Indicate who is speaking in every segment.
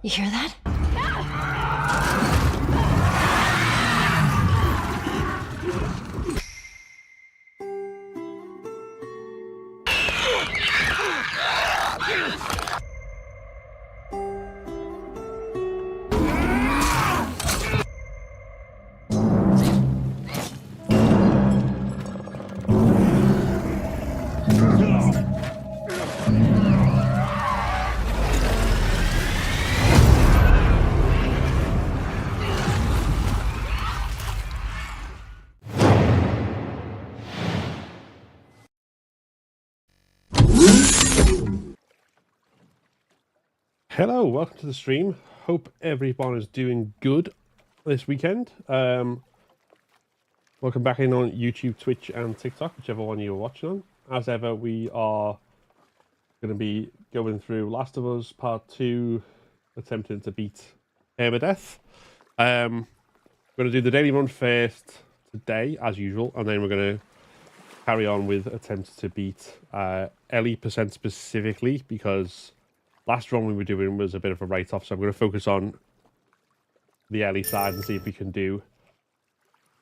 Speaker 1: You hear that?
Speaker 2: Hello, welcome to the stream. Hope everyone is doing good this weekend. Welcome back in on YouTube, Twitch, and TikTok, whichever one you're watching on. As ever, we are going to be going through Last of Us Part 2, attempting to beat Permadeath. We're going to do the daily run first today, as usual, and then we're going to carry on with attempts to beat Ellie percent specifically, because last run we were doing was a bit of a write-off, so I'm going to focus on the Ellie side and see if we can do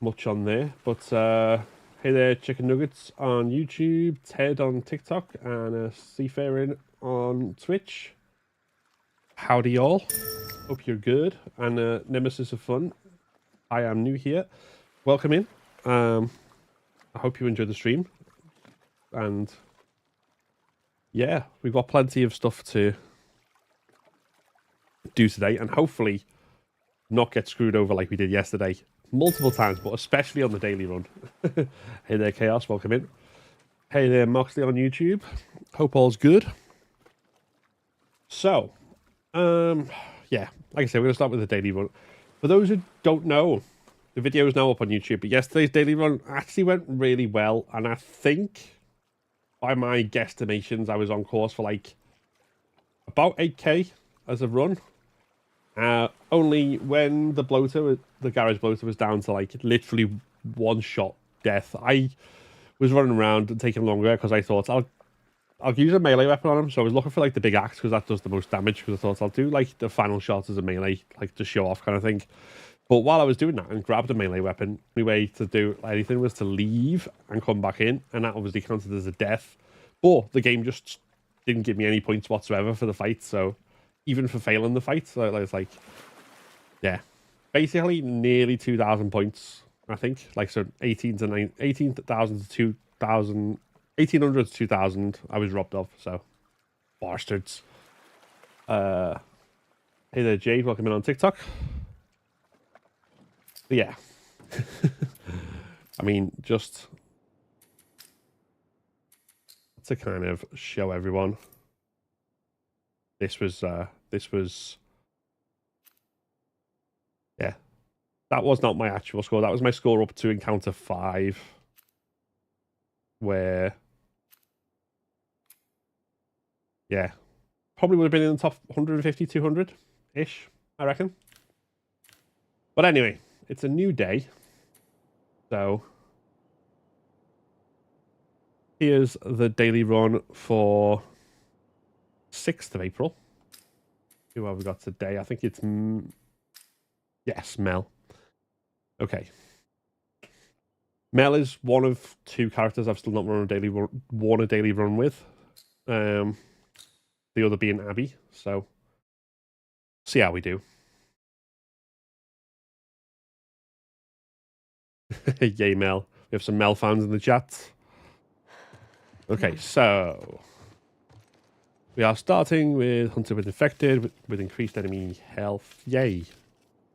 Speaker 2: much on there. But hey there, Chicken Nuggets on YouTube, Ted on TikTok, and Seafaring on Twitch. Howdy y'all. Hope you're good. And Nemesis of Fun, I am new here. Welcome in. I hope you enjoyed the stream. And yeah, we've got plenty of stuff to do today, and hopefully not get screwed over like we did yesterday multiple times, but especially on the daily run. Hey there, Chaos, welcome in. Hey there, Moxley on YouTube. Hope all's good. So, yeah, like I said, we're going to start with the daily run. For those who don't know, the video is now up on YouTube, but yesterday's daily run actually went really well, and I think, by my guesstimations, I was on course for like about 8k as a run. Only when the garage bloater was down to like literally one shot death, I was running around and taking longer because I thought I'll use a melee weapon on him. So I was looking for like the big axe because that does the most damage, because I thought I'll do like the final shot as a melee, like to show off kind of thing. But while I was doing that and grabbed a melee weapon, the only way to do anything was to leave and come back in, and that obviously counted as a death. But the game just didn't give me any points whatsoever for the fight, so even for failing the fight, so it's like, yeah, basically nearly 2,000 points, I think. Like, so 18,000 to 2,000, 1,800 to 2,000 I was robbed of, so bastards. Hey there, Jade, welcome in on TikTok. But yeah. I mean, just to kind of show everyone, this was, yeah, that was not my actual score. That was my score up to encounter 5, where, yeah, probably would have been in the top 150, 200-ish, I reckon. But anyway, it's a new day, so here's the daily run for 6th of April. Who have we got today? I think it's yes, Mel. Okay. Mel is one of 2 characters I've still not run a daily run with. The other being Abby. So, see how we do. Yay, Mel. We have some Mel fans in the chat. Okay, so we are starting with Hunter with Infected with increased enemy health. Yay.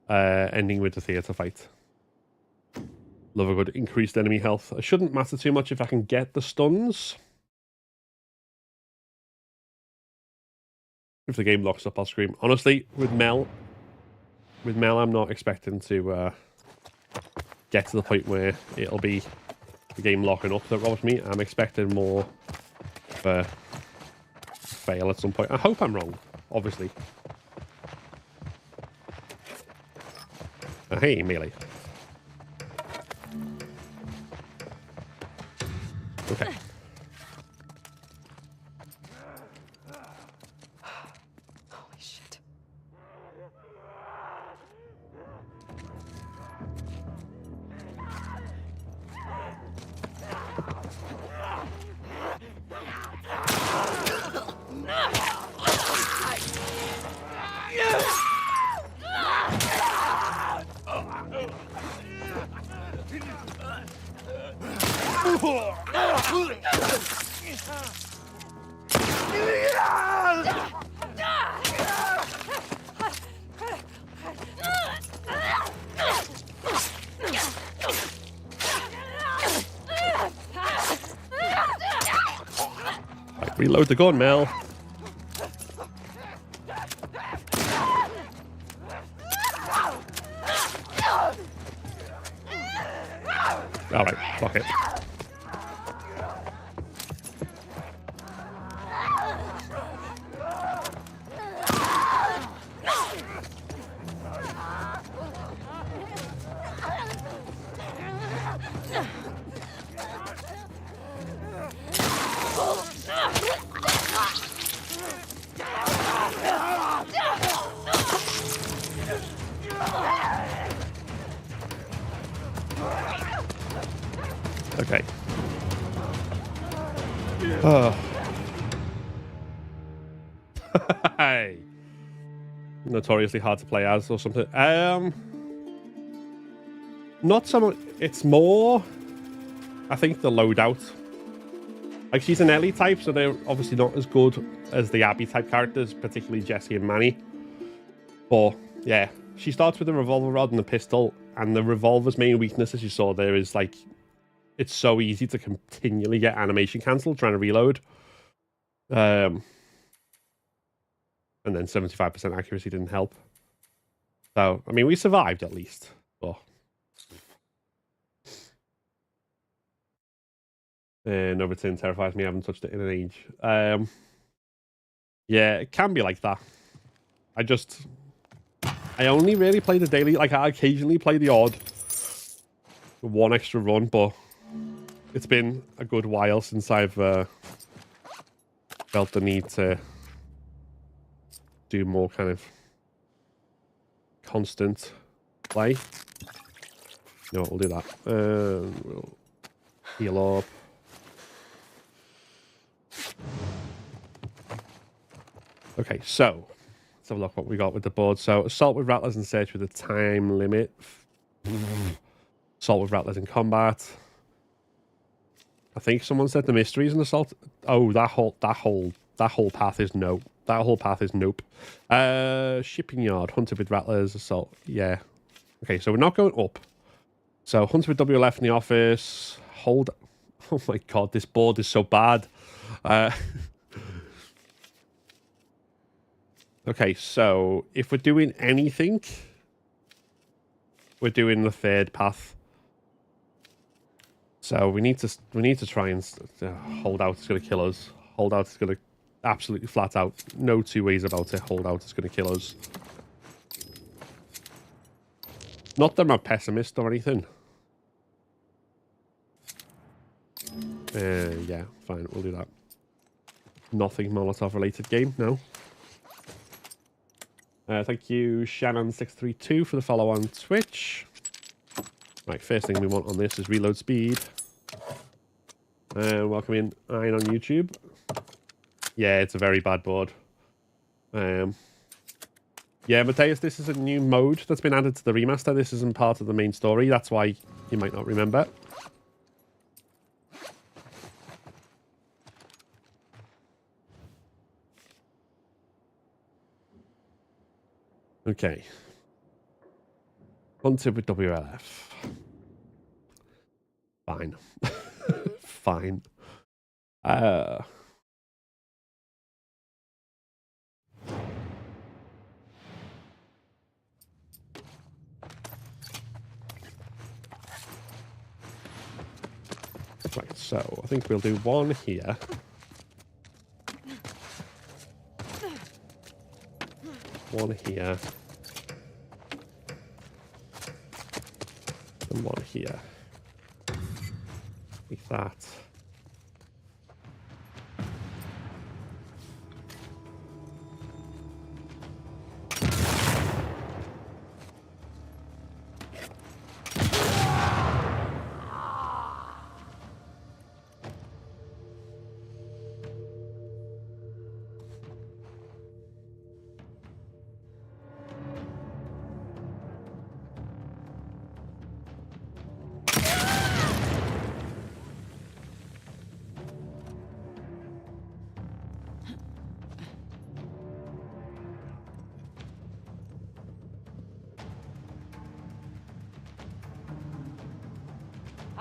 Speaker 2: Ending with the theatre fight. Love a good increased enemy health. It shouldn't matter too much if I can get the stuns. If the game locks up, I'll scream. Honestly, with Mel, I'm not expecting to get to the point where it'll be the game locking up that robs me. I'm expecting more of a fail at some point. I hope I'm wrong, obviously. Hey, melee. Okay.
Speaker 1: Holy shit.
Speaker 2: Reload the gun, Mel. Alright, fuck it. Okay. Hey. Notoriously hard to play as or something. Not so much. It's more, I think, the loadout. Like, she's an Ellie type, so they're obviously not as good as the Abby type characters, particularly Jessie and Manny. But yeah, she starts with a revolver rod and a pistol, and the revolver's main weakness, as you saw there, is like, it's so easy to continually get animation cancelled trying to reload. And then 75% accuracy didn't help. So, I mean, we survived at least. But no return terrifies me. I haven't touched it in an age. Yeah, it can be like that. I only really play the daily. Like, I occasionally play the odd one extra run, but it's been a good while since I've felt the need to do more kind of constant play. You know what, we'll do that. We'll heal up. Okay, so let's have a look what we got with the board. So, assault with rattlers and search with a time limit. Assault with rattlers in combat. I think someone said the mysteries and assault. Oh, that whole path is no. That whole path is nope. Shipping yard, hunter with rattlers, assault. Yeah. Okay, so we're not going up. So hunter with WLF in the office. Hold. Oh my god, this board is so bad. Okay, so if we're doing anything, we're doing the third path. So we need to try and hold out is going to kill us. Hold out is going to absolutely flat out. No two ways about it. Hold out is going to kill us. Not that I'm a pessimist or anything. Yeah, fine. We'll do that. Nothing Molotov related game. No. Thank you, Shannon632, for the follow on Twitch. Right, first thing we want on this is reload speed. Welcome in, Iron on YouTube. Yeah, it's a very bad board. Yeah, Mateus, this is a new mode that's been added to the remaster. This isn't part of the main story. That's why you might not remember. Okay. Hunter with WLF. Fine. Fine. Right, so I think we'll do one here. One here. And one here. Like that.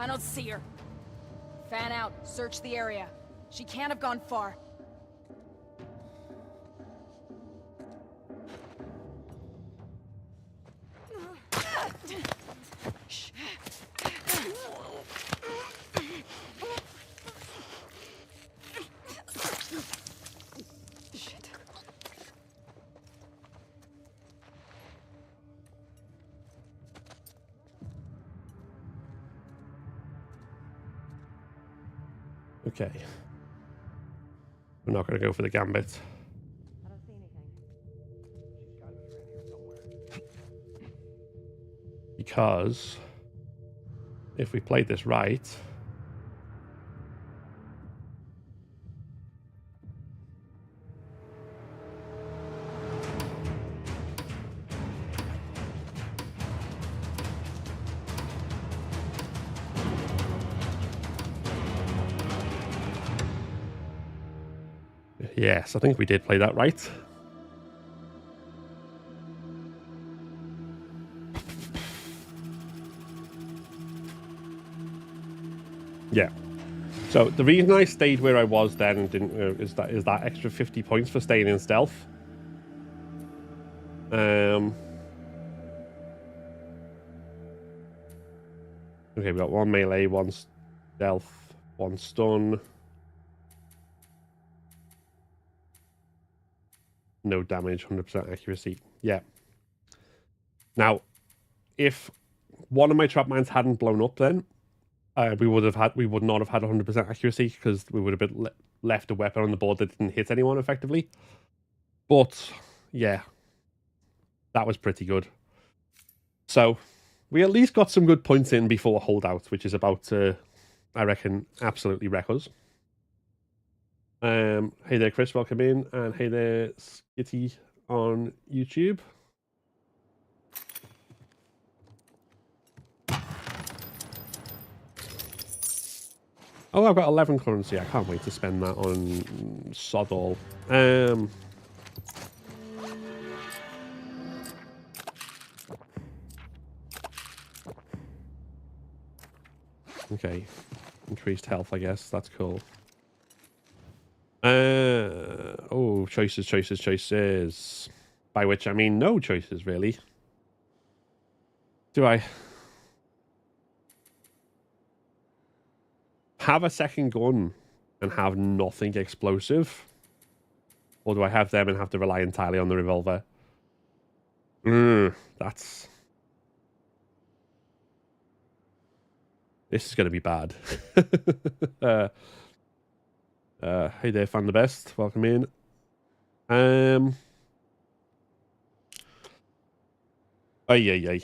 Speaker 1: I don't see her. Fan out. Search the area. She can't have gone far.
Speaker 2: Okay. We're not going to go for the gambit.
Speaker 1: I don't see anything.
Speaker 2: Because if we played this right, yes, I think we did play that right. Yeah. So the reason I stayed where I was then and didn't is that extra 50 points for staying in stealth. Okay, we got one melee, one stealth, one stun. No damage, 100% accuracy. Yeah. Now, if one of my trap mines hadn't blown up, then we would not have had 100% accuracy because we would have been left a weapon on the board that didn't hit anyone effectively. But yeah, that was pretty good. So we at least got some good points in before holdout, which is about to, I reckon, absolutely wreck us. Hey there, Chris, welcome in, and hey there, Skitty on YouTube. Oh, I've got 11 currency. I can't wait to spend that on sod all. Okay, increased health, I guess. That's cool. Oh, choices, choices, choices. By which I mean no choices, really. Do I have a second gun and have nothing explosive? Or do I have them and have to rely entirely on the revolver? That's... This is going to be bad. Hey there, fan the best. Welcome in. Ay.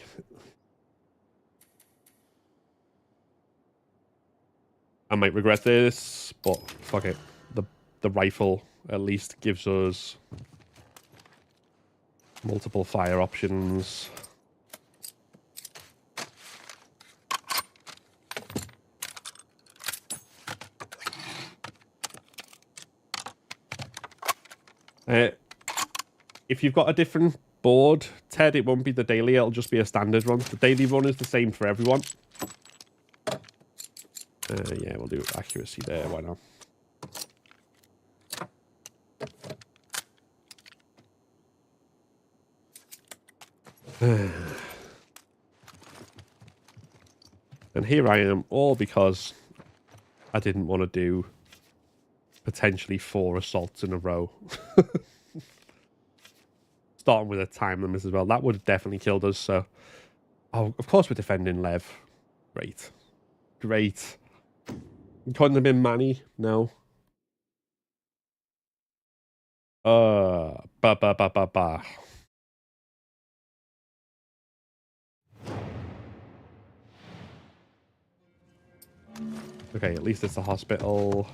Speaker 2: I might regret this, but fuck it. The rifle at least gives us multiple fire options. If you've got a different board, Ted, it won't be the daily, it'll just be a standard run. The daily run is the same for everyone. Yeah, we'll do accuracy there, why not? And here I am, all because I didn't want to do potentially 4 assaults in a row. Starting with a time limit as well. That would have definitely killed us, so... Oh, of course we're defending Lev. Great. Great. Couldn't have been Manny? No. Ba. Okay, at least it's a hospital.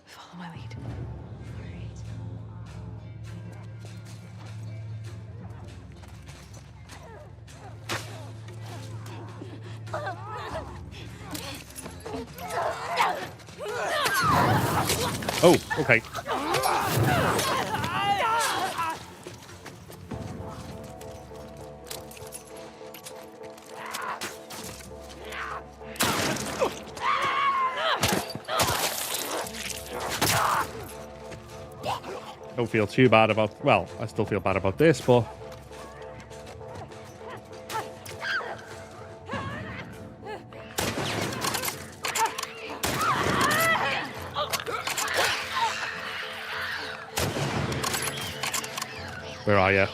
Speaker 1: Follow my lead.
Speaker 2: Oh, okay. Don't feel too bad about... Well, I still feel bad about this, but... Where are you?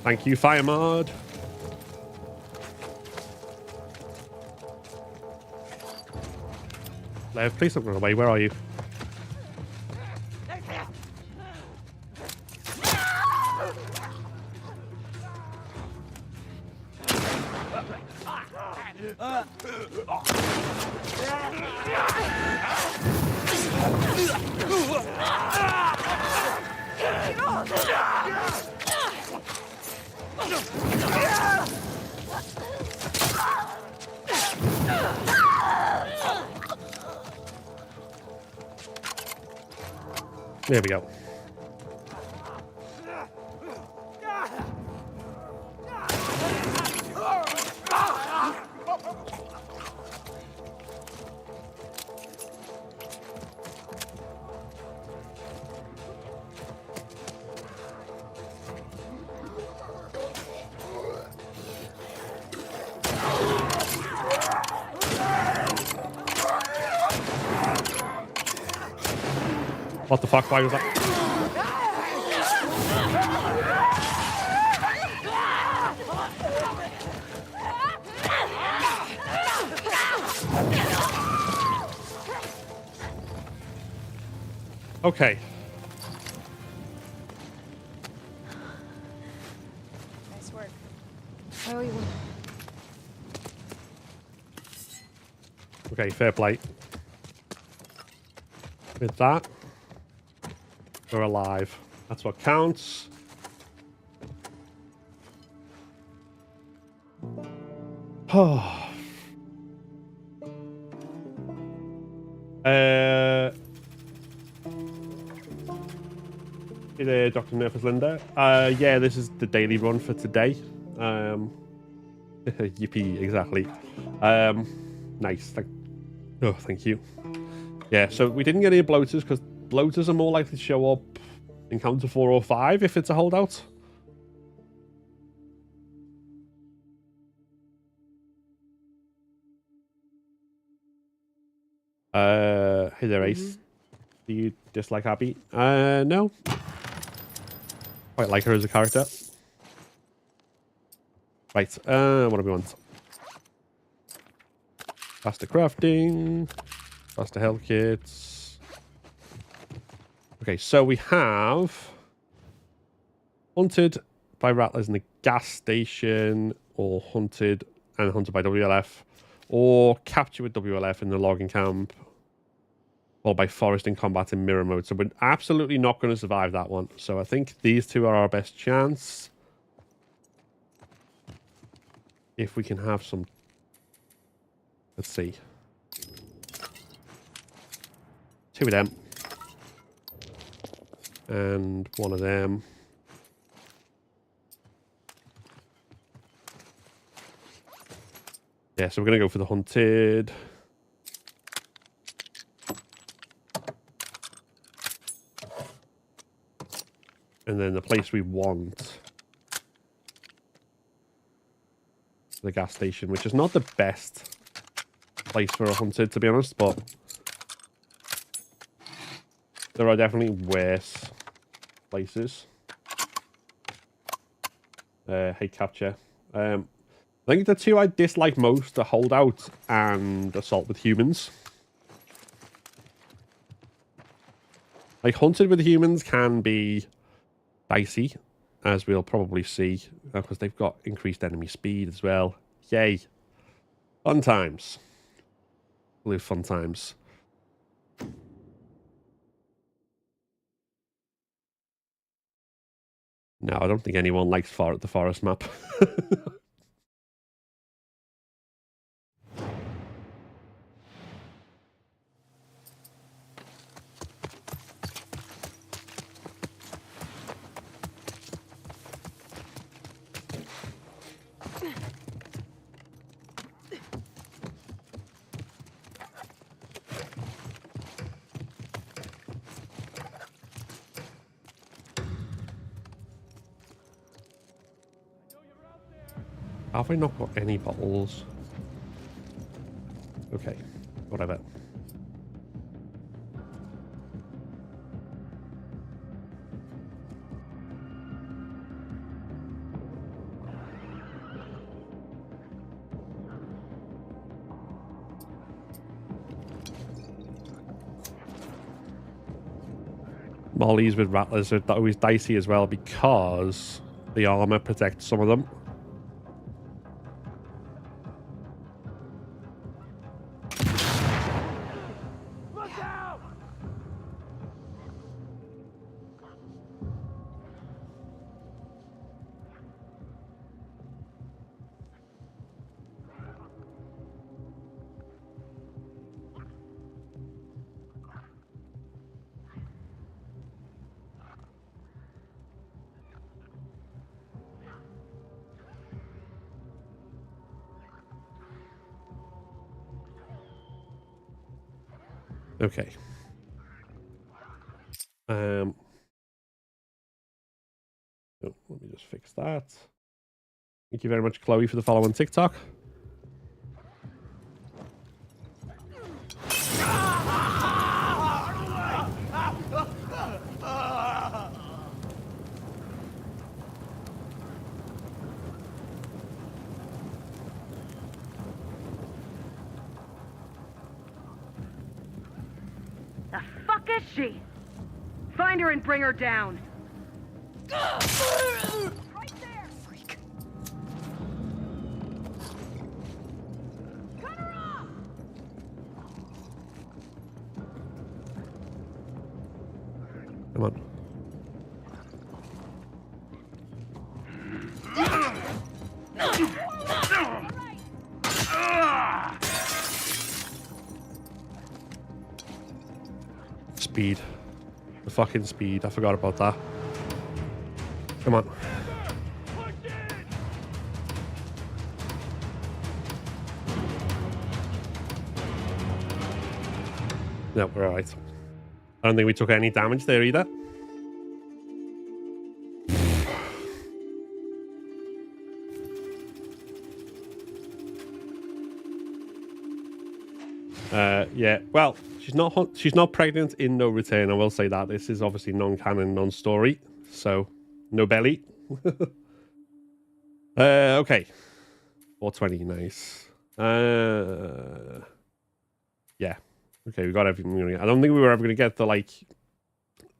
Speaker 2: Thank you, Fire Mod. Lev, please don't run away. Where are you? There we go. What the fuck? Why was that? Okay.
Speaker 1: Nice work. I owe you one.
Speaker 2: Okay, fair play. With that, we're alive. That's what counts. Oh. Hey there, Dr. Nervous Linda. Yeah, this is the daily run for today. Yippee, exactly. Nice. Thank you. Yeah, so we didn't get any bloaters because bloaters are more likely to show up in Counter 4 or 5 if it's a holdout. Hey there, Ace. Do you dislike Abby? No. Quite like her as a character. Right, what do we want? Faster crafting. Faster health kits. Okay, so we have hunted by rattlers in the gas station, or hunted by WLF, or captured with WLF in the logging camp, or by forest in combat in mirror mode. So we're absolutely not going to survive that one. So I think these two are our best chance. If we can have some... Let's see. 2 of them. And 1 of them. Yeah, so we're going to go for the hunted. And then the place we want, the gas station, which is not the best place for a hunted, to be honest, but there are definitely worse places. Hate capture. I think the two I dislike most are Holdout and Assault with Humans. Like, hunted with humans can be dicey, as we'll probably see, because they've got increased enemy speed as well. Yay. Fun times. Live fun times. No, I don't think anyone likes the forest map. Have I not got any bottles? Okay, whatever. Mollies with rattlers are always dicey as well because the armor protects some of them. Okay. Oh, let me just fix that. Thank you very much, Chloe, for the follow on TikTok.
Speaker 3: The fuck is she? Find her and bring her down. Right there.
Speaker 1: Freak.
Speaker 3: Cut her off.
Speaker 2: Come on. Speed. The fucking speed. I forgot about that. Come on. No, we're alright. I don't think we took any damage there either. Yeah, well, she's not pregnant in No Return, I will say that. This is obviously non-canon, non-story, so no belly. Okay. 420, nice. Yeah. Okay, we got everything. I don't think we were ever going to get the, like,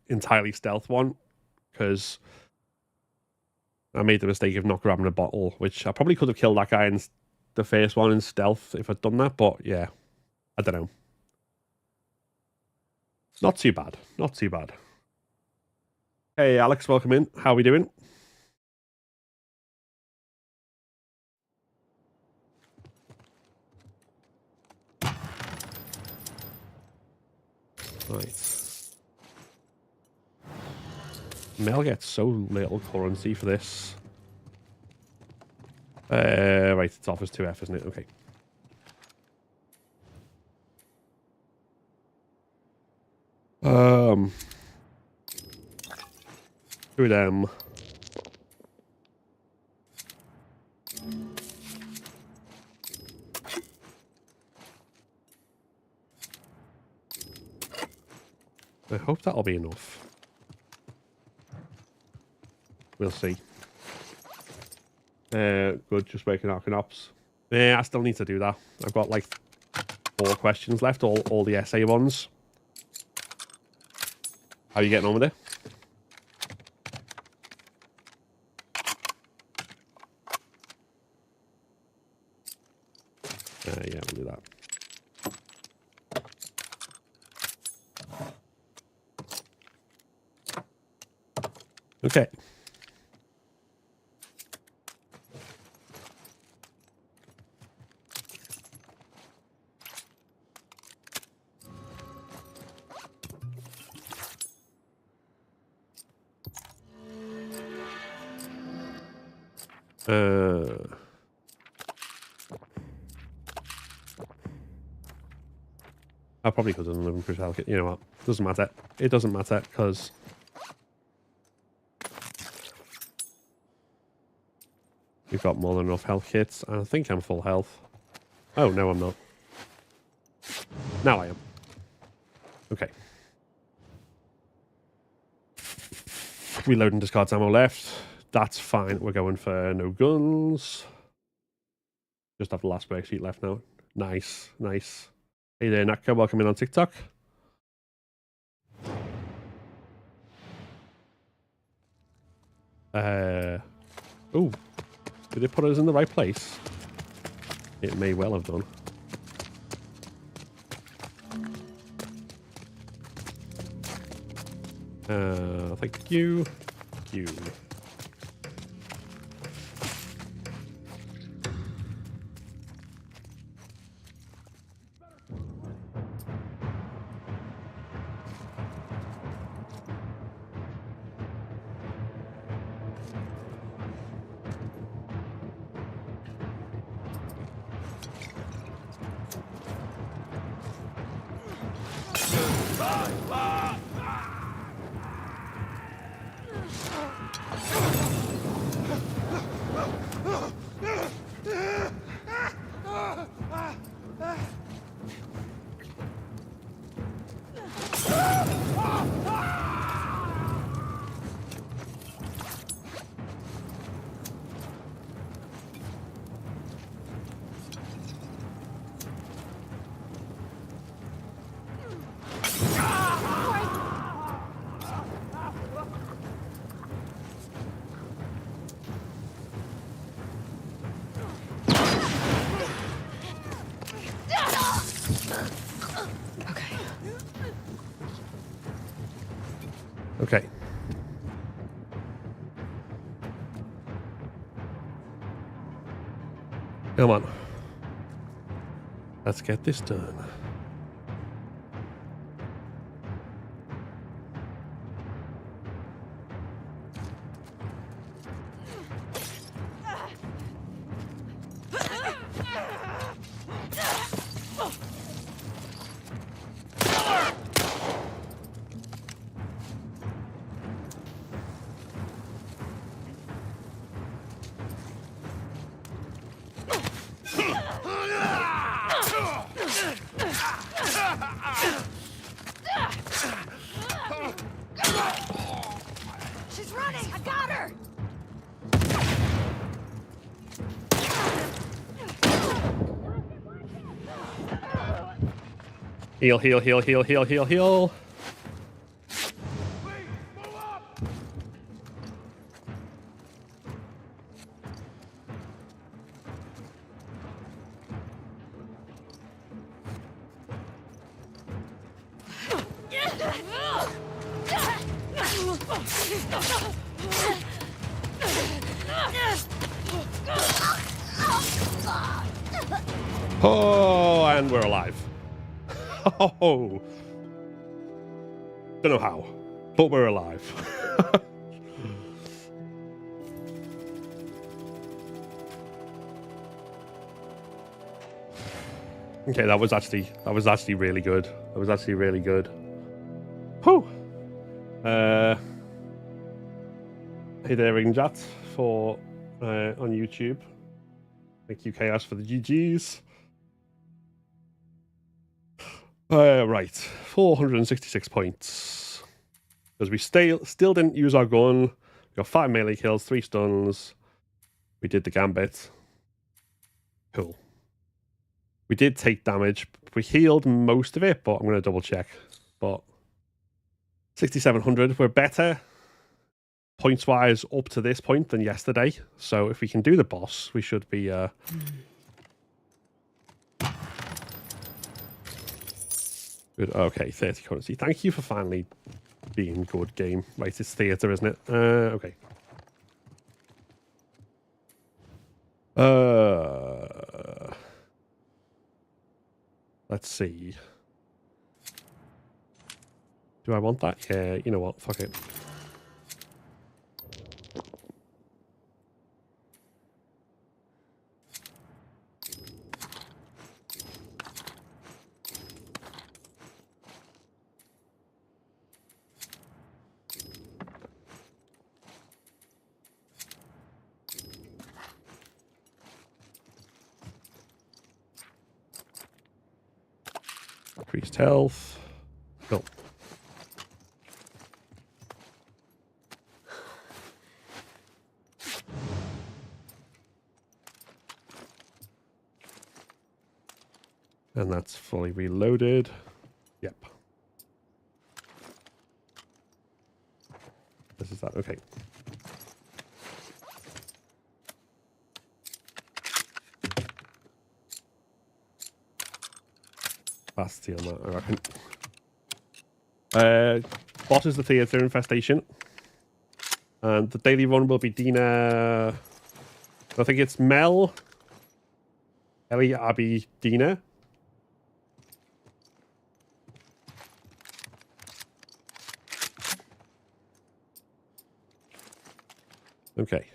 Speaker 2: entirely stealth one, because I made the mistake of not grabbing a bottle, which I probably could have killed that guy in the first one in stealth if I'd done that, but yeah, I don't know. Not too bad. Not too bad. Hey, Alex, welcome in. How are we doing? Right. Mel gets so little currency for this. Right, it's Office 2F, isn't it? Okay. Through them. I hope that'll be enough. We'll see. Good, just waking Arcanops. Yeah, I still need to do that. I've got like 4 questions left, all the essay ones. How are you getting on with it? Yeah, we'll do that. Okay. I probably could have done 11 health kit. You know what? Doesn't matter. It doesn't matter because we've got more than enough health kits. I think I'm full health. Oh, no, I'm not. Now I am. Okay. Reloading discards ammo left. That's fine. We're going for no guns. Just have the last worksheet left now. Nice, nice. Hey there, Naka. Welcome in on TikTok. Oh, did it put us in the right place? It may well have done. Thank you. Thank you. Okay. Come on. Let's get this done.
Speaker 1: She's running! I got her!
Speaker 2: Heal, heal, heal, heal, heal, heal, heal. Oh, and we're alive. Oh, don't know how, but we're alive. Okay, that was actually really good. That was actually really good. Whew. Hey there, Ringjat, for on YouTube. Thank you, Chaos, for the GGs. Right, 466 points. Because we still didn't use our gun. We got 5 melee kills, 3 stuns. We did the gambit. Cool. We did take damage. We healed most of it, but I'm going to double check. But 6,700. We're better points-wise up to this point than yesterday. So if we can do the boss, we should be... Good. Okay, 30 currency. Thank you for finally being good, game. Right, it's theatre, isn't it? Okay. Let's see. Do I want that? Yeah, you know what? Fuck it. Increased health. Cool. And that's fully reloaded. Yep. This is that. Okay. Fast steal that, I reckon. Boss is the theatre infestation. And the daily run will be Dina. I think it's Mel, Ellie, Abby, Dina. Okay.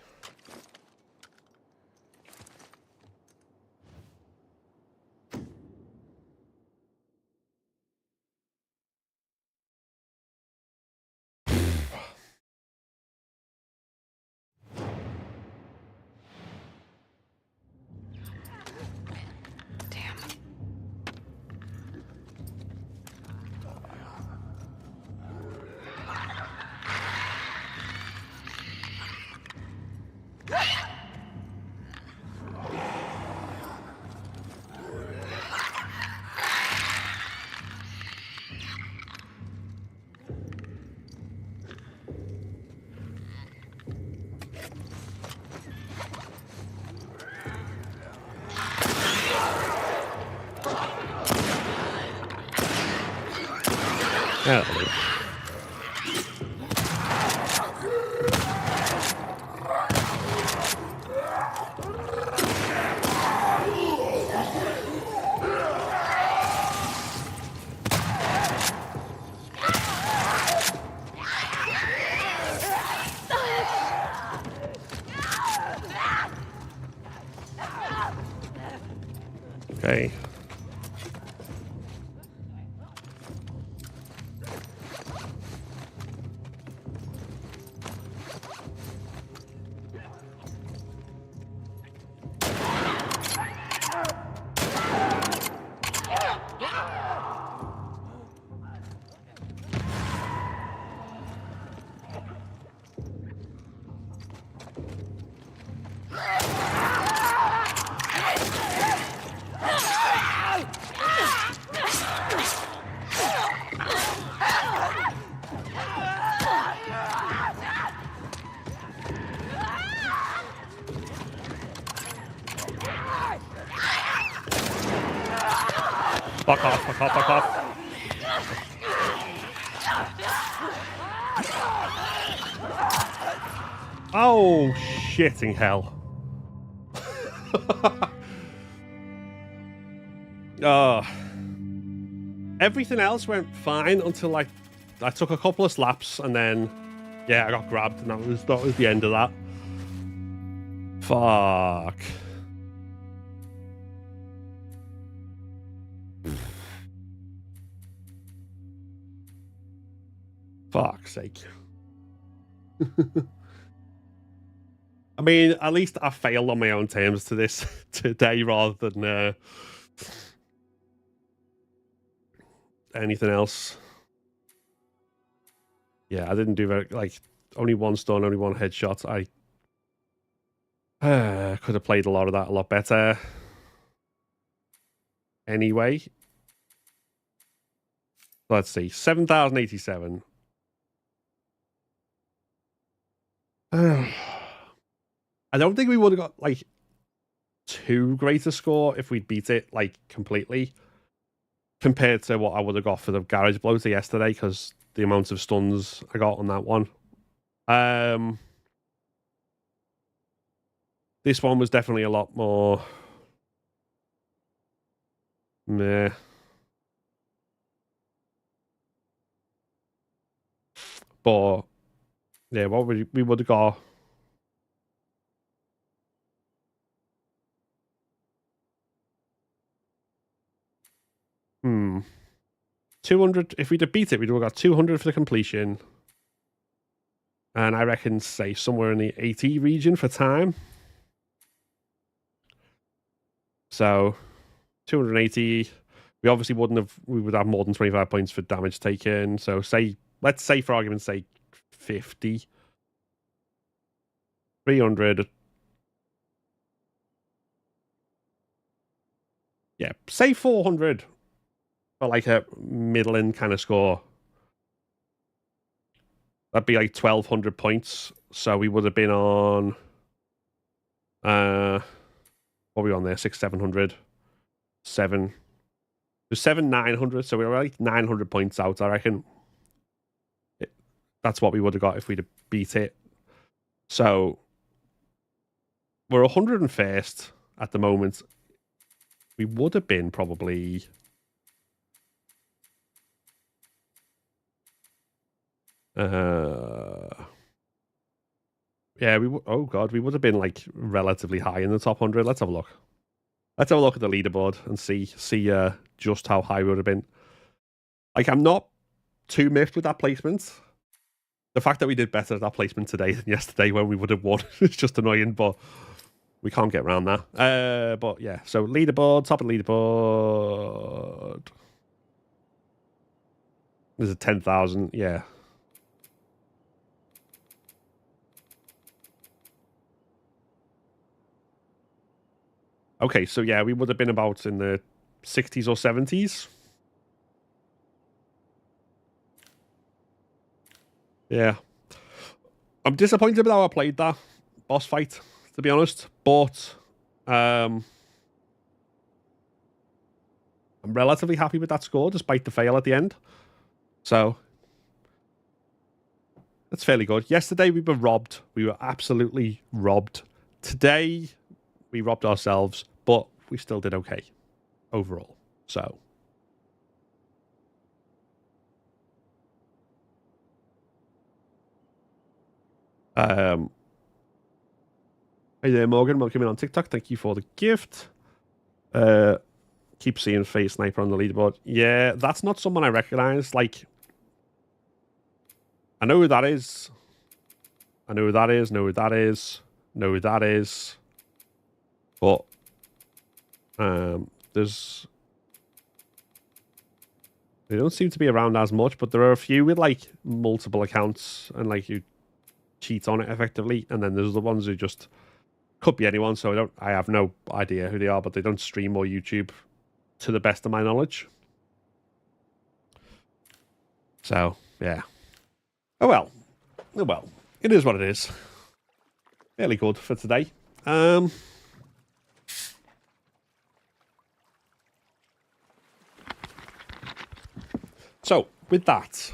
Speaker 2: Okay. Fuck off, fuck off, fuck off. Oh, shitting hell. Everything else went fine until like I took a couple of slaps and then yeah, I got grabbed and that was the end of that. Fuck. Fuck's sake. I mean, at least I failed on my own terms to this today rather than anything else. Yeah, I didn't do very, like, only one stun, only one headshot. I could have played a lot of that a lot better. Anyway. Let's see. 7,087. I don't think we would have got, like, too great a score if we'd beat it, like, completely. Compared to what I would have got for the garage bloater yesterday, because the amount of stuns I got on that one. This one was definitely a lot more meh. But yeah, what we would have got. Hmm. 200. If we'd have beat it, we'd have got 200 for the completion. And I reckon, say, somewhere in the 80 region for time. So 280. We obviously wouldn't have, we would have more than 25 points for damage taken. So say, let's say for argument's sake, 50. 300. Yeah, say 400 for like a middling kind of score. That'd be like 1,200 points. So we would have been on, what were we on there? 700. 900. So we were like 900 points out, I reckon. That's what we would have got if we'd have beat it. So we're 101st at the moment. We would have been probably... yeah, oh god, we would have been like relatively high in the top 100. Let's have a look. Let's have a look at the leaderboard and see just how high we would have been. Like, I'm not too miffed with that placement. The fact that we did better at that placement today than yesterday when we would have won is just annoying, but we can't get around that. But yeah, so leaderboard, top of the leaderboard. There's a 10,000, yeah. Okay, so yeah, we would have been about in the 60s or 70s. Yeah. I'm disappointed with how I played that boss fight, to be honest. But I'm relatively happy with that score, despite the fail at the end. So that's fairly good. Yesterday we were robbed. We were absolutely robbed. Today we robbed ourselves, but we still did okay overall. So hey there, Morgan. Welcome in on TikTok. Thank you for the gift. Keep seeing Face Sniper on the leaderboard. Yeah, that's not someone I recognize. Like, I know who that is. I know who that is. Know who that is. Know who that is. But there's... They don't seem to be around as much, but there are a few with, like, multiple accounts and, like, you cheat on it effectively. And then there's the ones who just... Could be anyone, so I have no idea who they are, but they don't stream or YouTube to the best of my knowledge. So, yeah. Oh well. Oh well. It is what it is. Fairly good for today. So, with that,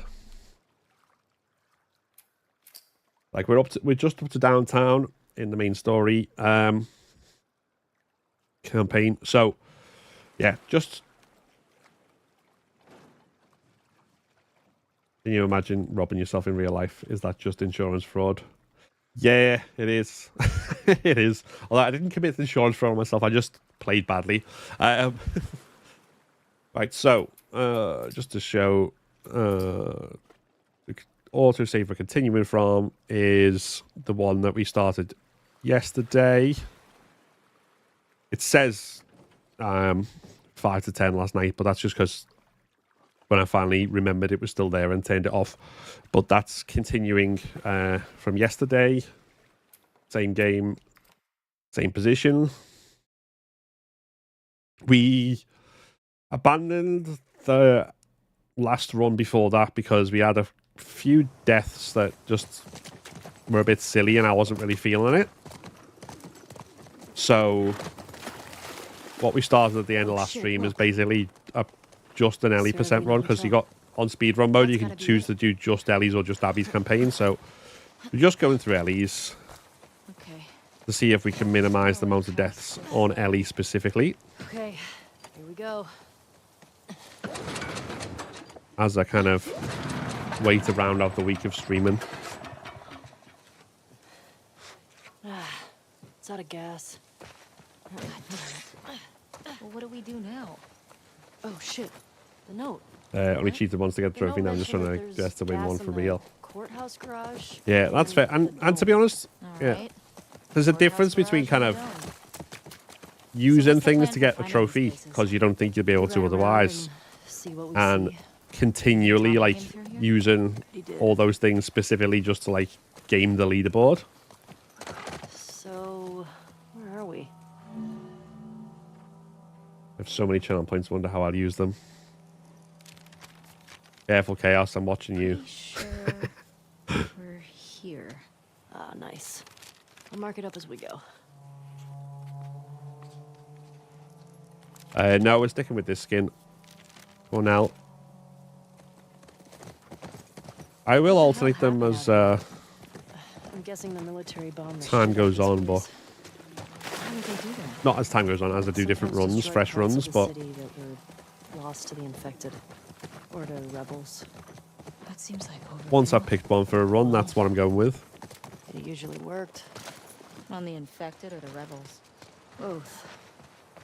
Speaker 2: like we're just up to downtown in the main story campaign. So, yeah, just can you imagine robbing yourself in real life? Is that just insurance fraud? Yeah, it is. It is. Although I didn't commit insurance fraud myself, I just played badly. Right, so just to show autosave we're continuing from is the one that we started yesterday. It says 5 to 10 last night, but that's just because when I finally remembered it was still there and turned it off. But that's continuing from yesterday. Same game, same position. We abandoned the last run before that because we had a few deaths that just were a bit silly and I wasn't really feeling it. So what we started at the end of last stream is basically just an Ellie percent run, because you got on speedrun mode you can choose to do just Ellie's or just Abby's campaign. So we're just going through Ellie's to see if we can minimize the amount of deaths on Ellie specifically.
Speaker 1: Okay, here we go.
Speaker 2: As I kind of wait to round out the week of streaming.
Speaker 1: It's out of gas. Well, what do we do now? Oh shit, the note.
Speaker 2: Only cheated ones to get the trophy. Now I'm just trying to guess to win one for real.
Speaker 1: Courthouse garage.
Speaker 2: Yeah, that's fair. And to be honest, yeah, there's a difference between kind of using things to get a trophy because you don't think you'll be able to otherwise, and continually like using all those things specifically just to like game the leaderboard.
Speaker 1: So, where are we?
Speaker 2: I have so many channel points. Wonder how I'll use them. Careful, Chaos. I'm watching you.
Speaker 1: Sure we're here. Ah, nice. I'll mark it up as we go.
Speaker 2: No, we're sticking with this skin. Go on now. I will alternate them as
Speaker 1: I'm guessing the military bomb
Speaker 2: time goes on, but
Speaker 1: how did they do that?
Speaker 2: not as time goes on, as I do different runs, fresh runs, but
Speaker 1: City that were lost to the infected or to rebels. That seems like over
Speaker 2: once
Speaker 1: there.
Speaker 2: I've picked one for a run, that's what I'm going with.
Speaker 1: It usually worked. On the infected or the rebels? Both.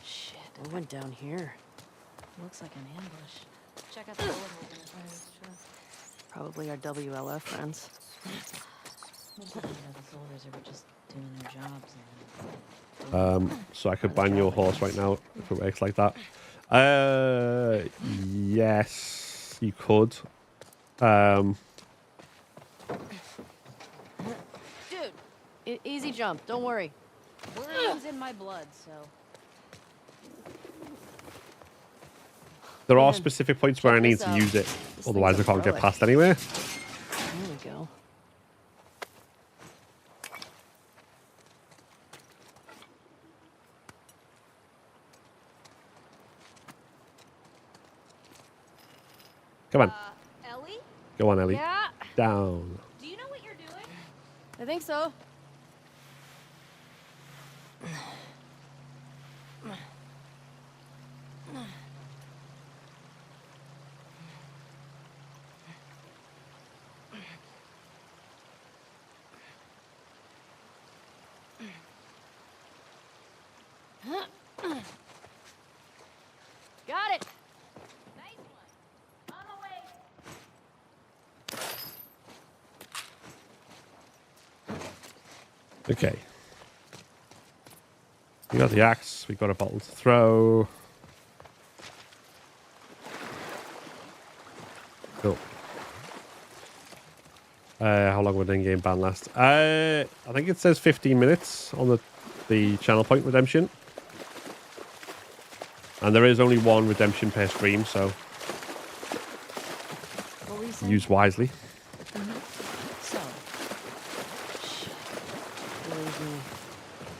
Speaker 1: Shit. What went down here? Looks like an ambush. Check out the bullet hole in the fire. Probably our WLF friends. Most of the soldiers are just doing their jobs.
Speaker 2: So I could ban your horse right now if it works like that. Yes, you could.
Speaker 1: Dude, easy jump. Don't worry. Worrying's in my blood, so.
Speaker 2: There are specific points where I need to use it, otherwise I can't get past anywhere.
Speaker 1: There we go.
Speaker 2: Come on.
Speaker 1: Ellie?
Speaker 2: Go on, Ellie.
Speaker 1: Yeah?
Speaker 2: Down.
Speaker 1: Do you know what you're doing? I think so. Got it. Nice one. On the way.
Speaker 2: Okay. We got the axe. We got a bottle to throw. Cool. How long would in-game ban last? I think it says 15 minutes on the channel point redemption. And there is only one redemption per stream, so use wisely.
Speaker 1: So,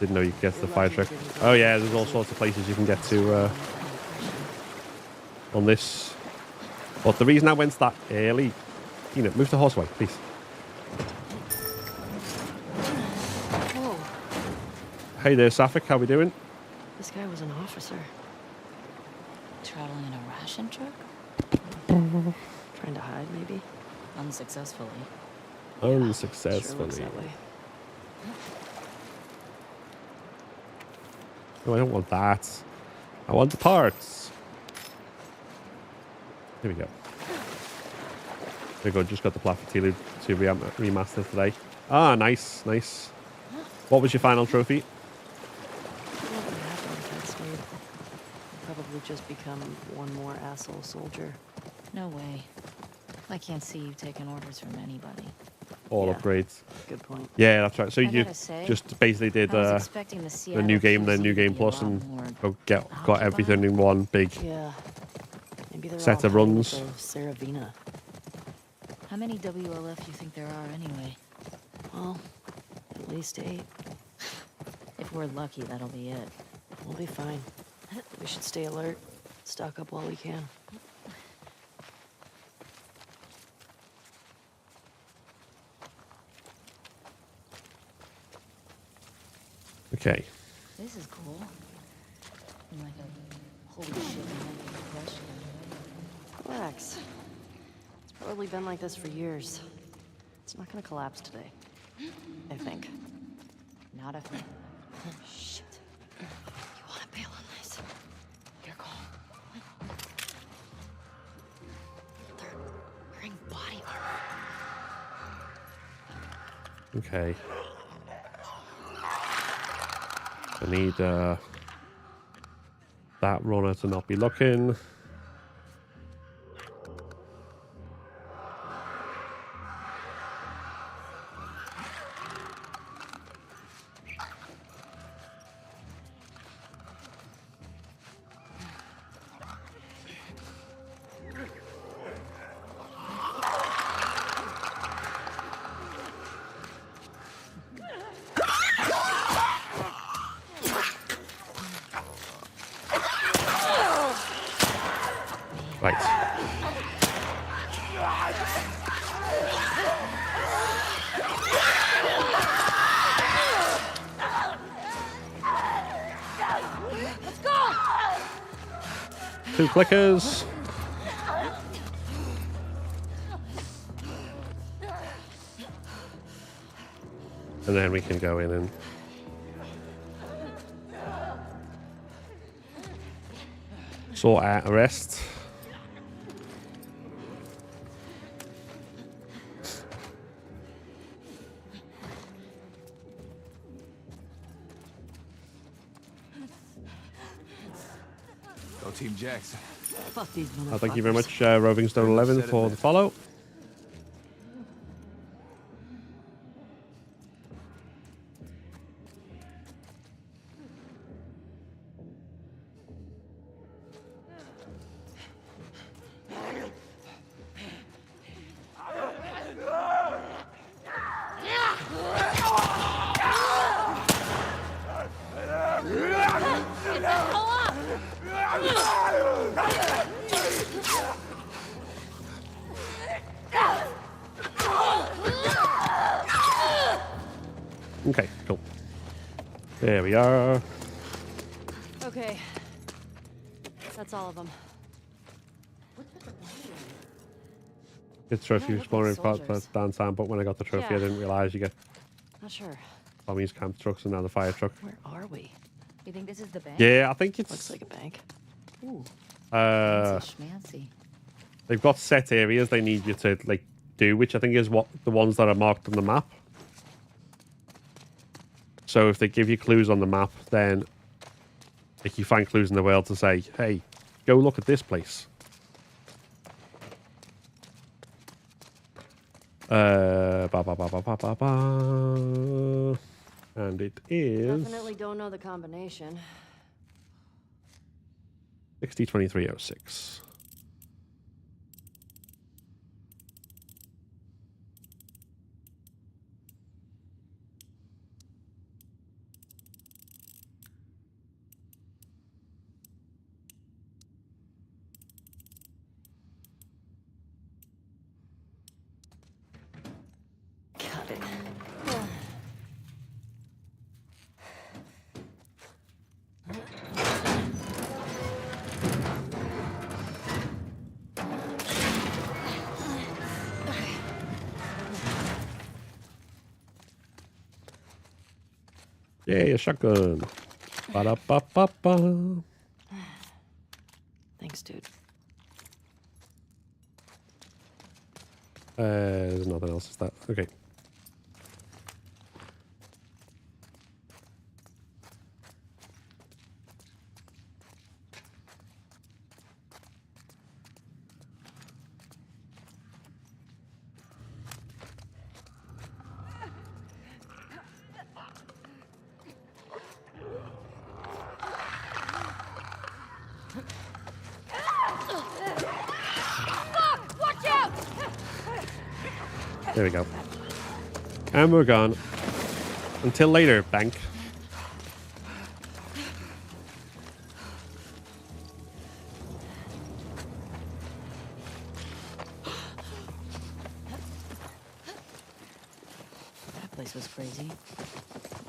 Speaker 2: Didn't know you could get to the fire truck. Oh yeah, there's all sorts of places you can get to on this. But the reason I went that early, you know, move the horse away, please.
Speaker 1: Whoa.
Speaker 2: Hey there, Safik, how we doing?
Speaker 1: This guy was an officer. Traveling in a ration truck? Trying to hide, maybe? Unsuccessfully.
Speaker 2: Unsuccessfully.
Speaker 1: Sure looks that way.
Speaker 2: No, I don't want that. I want the parts. Here we go. Very good. Just got the Platform to remaster today. Ah, nice, nice. What was your final trophy?
Speaker 1: What would happen if I'd stayed? I'd probably just become one more asshole soldier. No way. I can't see you taking orders from anybody.
Speaker 2: All
Speaker 1: Yeah.
Speaker 2: upgrades.
Speaker 1: Good point.
Speaker 2: Yeah, that's right. So
Speaker 1: I
Speaker 2: you
Speaker 1: gotta say,
Speaker 2: just basically did
Speaker 1: I was expecting
Speaker 2: the new game, then new game plus, and got everything in one big
Speaker 1: Yeah. Maybe they're
Speaker 2: set
Speaker 1: all
Speaker 2: of
Speaker 1: hiding
Speaker 2: runs.
Speaker 1: at the Saravina. How many WLF you think there are anyway? Well, at least 8. If we're lucky, that'll be it. We'll be fine. We should stay alert. Stock up while we can.
Speaker 2: Okay.
Speaker 1: This is cool. Like a holy shit question. Relax. It's probably been like this for years. It's not gonna collapse today. I think. Not if... Shit. You wanna bail on this? Your call. They're wearing body armor.
Speaker 2: Okay. I need that runner to not be looking. Right.
Speaker 3: Let's go!
Speaker 2: 2 clickers. And then we can go in and sort out arrest.
Speaker 4: Go Team Jackson.
Speaker 1: Fuck these
Speaker 2: Thank you very
Speaker 1: motherfuckers.
Speaker 2: much, Roving Stone 11, for the follow. Okay, cool. There we are.
Speaker 1: Okay. That's all of them.
Speaker 2: It's trophy
Speaker 1: Yeah, look
Speaker 2: exploring
Speaker 1: like
Speaker 2: part
Speaker 1: soldiers.
Speaker 2: down Sam, but when I got the trophy, I
Speaker 1: Yeah.
Speaker 2: didn't realize you get
Speaker 1: Not sure.
Speaker 2: Tommy's camp trucks and now the fire truck.
Speaker 1: Where are we?
Speaker 5: You think this is the bank?
Speaker 2: Yeah, I think it's
Speaker 1: Looks like a bank. Ooh.
Speaker 5: Fancy schmancy.
Speaker 2: they've got set areas they need you to like do, which I think is what the ones that are marked on the map. So if they give you clues on the map, then if you find clues in the world to say, hey, go look at this place. Ba, ba, ba, ba, ba, ba, ba. And it is
Speaker 1: Definitely don't know the combination.
Speaker 2: 602306.
Speaker 1: Got it.
Speaker 2: Yay, a shotgun. Ba-da-ba-ba-ba.
Speaker 1: Thanks, dude.
Speaker 2: There's nothing else. Is that okay? There we go. And we're gone. Until later, bank.
Speaker 1: That place was crazy.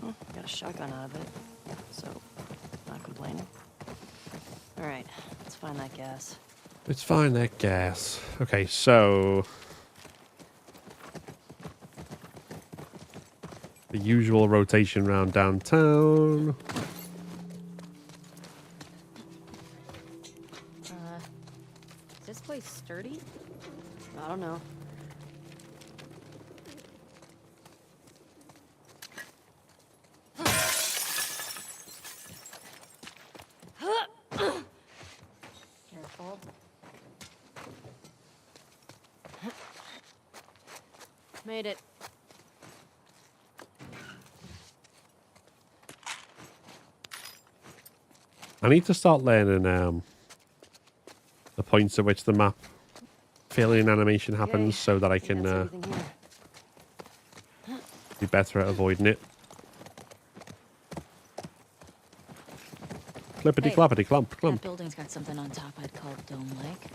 Speaker 1: Well, got a shotgun out of it, so not complaining. All right, let's find that gas.
Speaker 2: Let's find that gas. Okay, so the usual rotation around downtown.
Speaker 1: Is this place sturdy? I don't know. Careful. Made it.
Speaker 2: I need to start learning the points at which the map filling animation happens so that I can be better at avoiding it. Clippity clappity clump
Speaker 1: That
Speaker 2: clump.
Speaker 1: building's got something on top I'd call dome-like.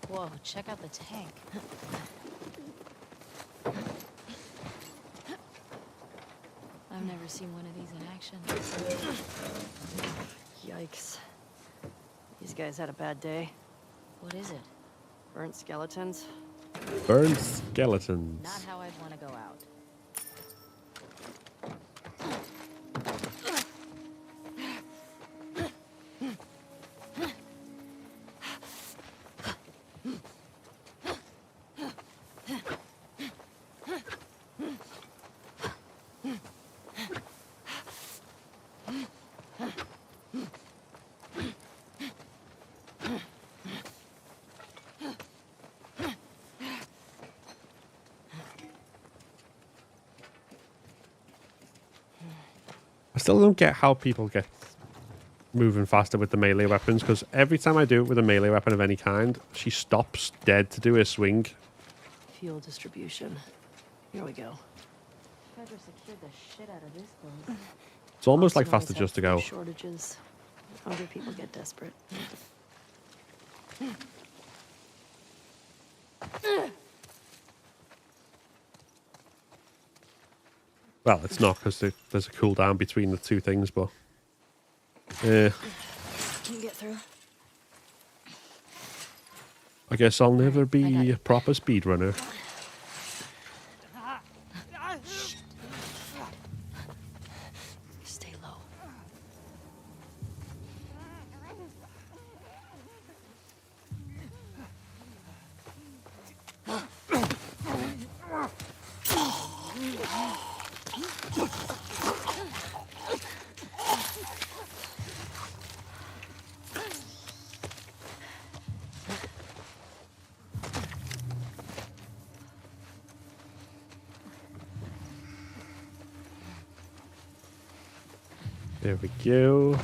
Speaker 1: Whoa, check out the tank. I've never seen one of these in action. Yikes. These guys had a bad day. What is it? Burnt skeletons.
Speaker 2: Burn skeletons.
Speaker 1: Not how I'd want to go out.
Speaker 2: I still don't get how people get moving faster with the melee weapons, because every time I do it with a melee weapon of any kind, she stops dead to do a swing.
Speaker 1: Fuel distribution. Here we go. Fedra secured the shit out of this place.
Speaker 2: It's almost like
Speaker 1: Boston
Speaker 2: faster
Speaker 1: always
Speaker 2: just to
Speaker 1: had
Speaker 2: go.
Speaker 1: food shortages. Hungry people get desperate.
Speaker 2: Well, it's not, because there's a cooldown between the two things, but
Speaker 1: Can you get through?
Speaker 2: I guess I'll never be a proper speedrunner.
Speaker 1: Stay low.
Speaker 2: There we go.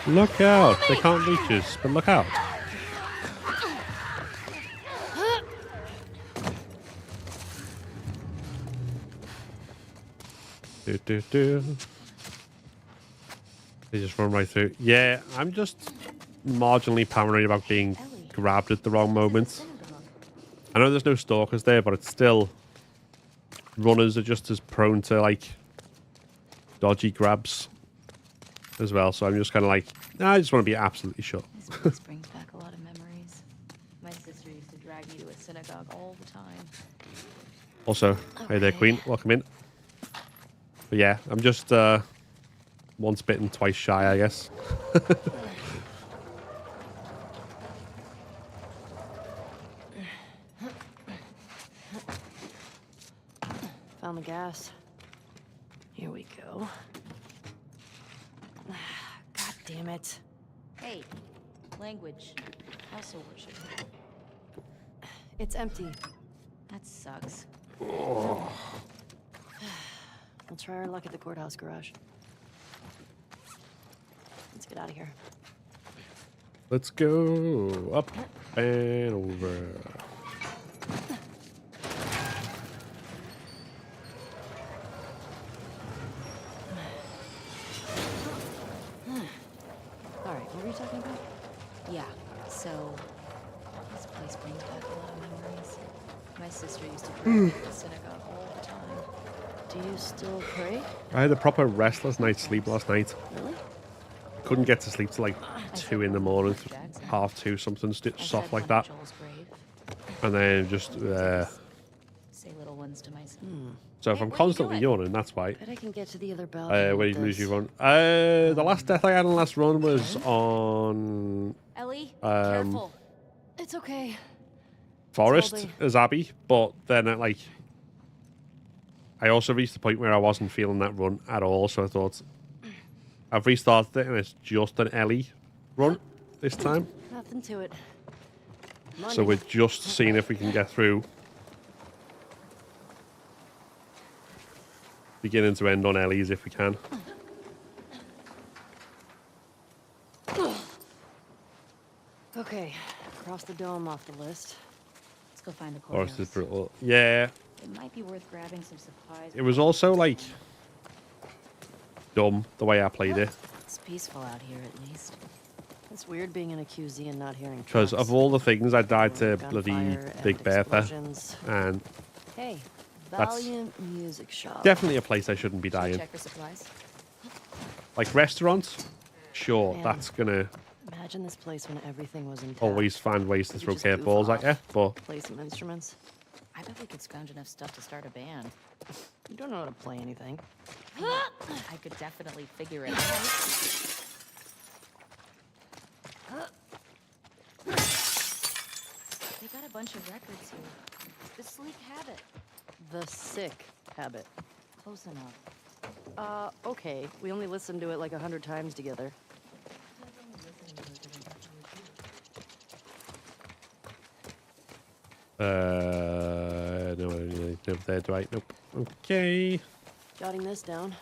Speaker 2: Look out! They can't reach us, but look out! Do. They just run right through. Yeah, I'm just marginally paranoid about being grabbed at the wrong moment. I know there's no stalkers there, but it's still... Runners are just as prone to, like, dodgy grabs as well. So I'm just kind of like, nah, I just want to be absolutely sure.
Speaker 5: This place brings back a lot of memories. My sister used to drag me to a synagogue all the time.
Speaker 2: Also, hey there, Queen. Welcome in. But yeah, I'm just once bitten, twice shy, I guess.
Speaker 1: Found the gas. Here we go. God damn it.
Speaker 5: Hey, language. Also worship.
Speaker 1: It's empty.
Speaker 5: That sucks.
Speaker 1: We'll try our luck at the courthouse garage. Let's get out of here.
Speaker 2: Let's go up and over.
Speaker 1: Alright, what were you talking about?
Speaker 5: Yeah, so this place brings back a lot of memories. My sister used to drag me to the synagogue all the time.
Speaker 1: Do you still pray?
Speaker 2: I had a proper restless night's sleep last night.
Speaker 1: Really?
Speaker 2: Couldn't get to sleep till like 2 in the morning, half 2, something soft like that. And then just,
Speaker 5: Say little ones to myself.
Speaker 2: so if I'm constantly yawning, that's why.
Speaker 1: Bet I can get to the other balcony.
Speaker 2: Where did you lose your run? The last death I had on the last run was on
Speaker 5: Ellie, careful.
Speaker 1: It's okay.
Speaker 2: Forest
Speaker 1: Totally.
Speaker 2: as Abby, but then I also reached the point where I wasn't feeling that run at all, so I thought I've restarted it and it's just an Ellie run this time.
Speaker 1: Nothing to it.
Speaker 2: So we're just seeing if we can get through beginning to end on Ellie's if we can.
Speaker 1: Okay, cross the dome off the list.
Speaker 5: Let's go find the
Speaker 2: Forest
Speaker 5: courthouse.
Speaker 2: is brutal. Yeah,
Speaker 5: It might be worth grabbing some supplies.
Speaker 2: it was also like dumb the way I played it.
Speaker 1: It's peaceful out here, at least. It's weird being in a QZ and not hearing
Speaker 2: Because
Speaker 1: trucks.
Speaker 2: of all the things, I died to
Speaker 1: Gunfire
Speaker 2: bloody
Speaker 1: and
Speaker 2: Big Bertha.
Speaker 1: explosions.
Speaker 2: And
Speaker 1: Hey,
Speaker 2: That's
Speaker 1: Valiant Music Shop.
Speaker 2: definitely a place I shouldn't be
Speaker 5: Should we
Speaker 2: dying.
Speaker 5: check for supplies?
Speaker 2: Like restaurants, sure,
Speaker 1: Man.
Speaker 2: that's gonna
Speaker 1: Imagine this place when everything was intact.
Speaker 2: always find ways to
Speaker 1: We could
Speaker 2: throw
Speaker 1: just goof
Speaker 2: curveballs at
Speaker 1: off.
Speaker 2: you, but
Speaker 1: Play some instruments.
Speaker 5: I bet we could scrounge enough stuff to start a band.
Speaker 1: You don't know how to play anything.
Speaker 5: I could definitely figure it out. They got a bunch of records here. The Sleek Habit.
Speaker 1: The Sick Habit.
Speaker 5: Close enough.
Speaker 1: Okay. We only listened to it like 100 times together.
Speaker 2: no, no, there, do I? Nope. Okay.
Speaker 1: Jotting this down.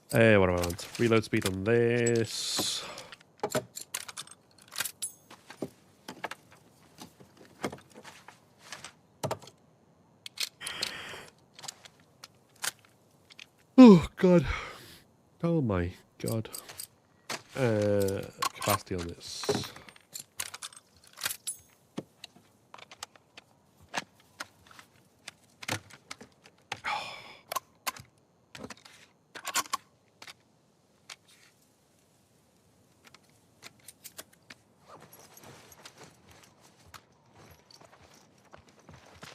Speaker 2: What do I want? Reload speed on this. Oh god. Oh my god. Capacity on this.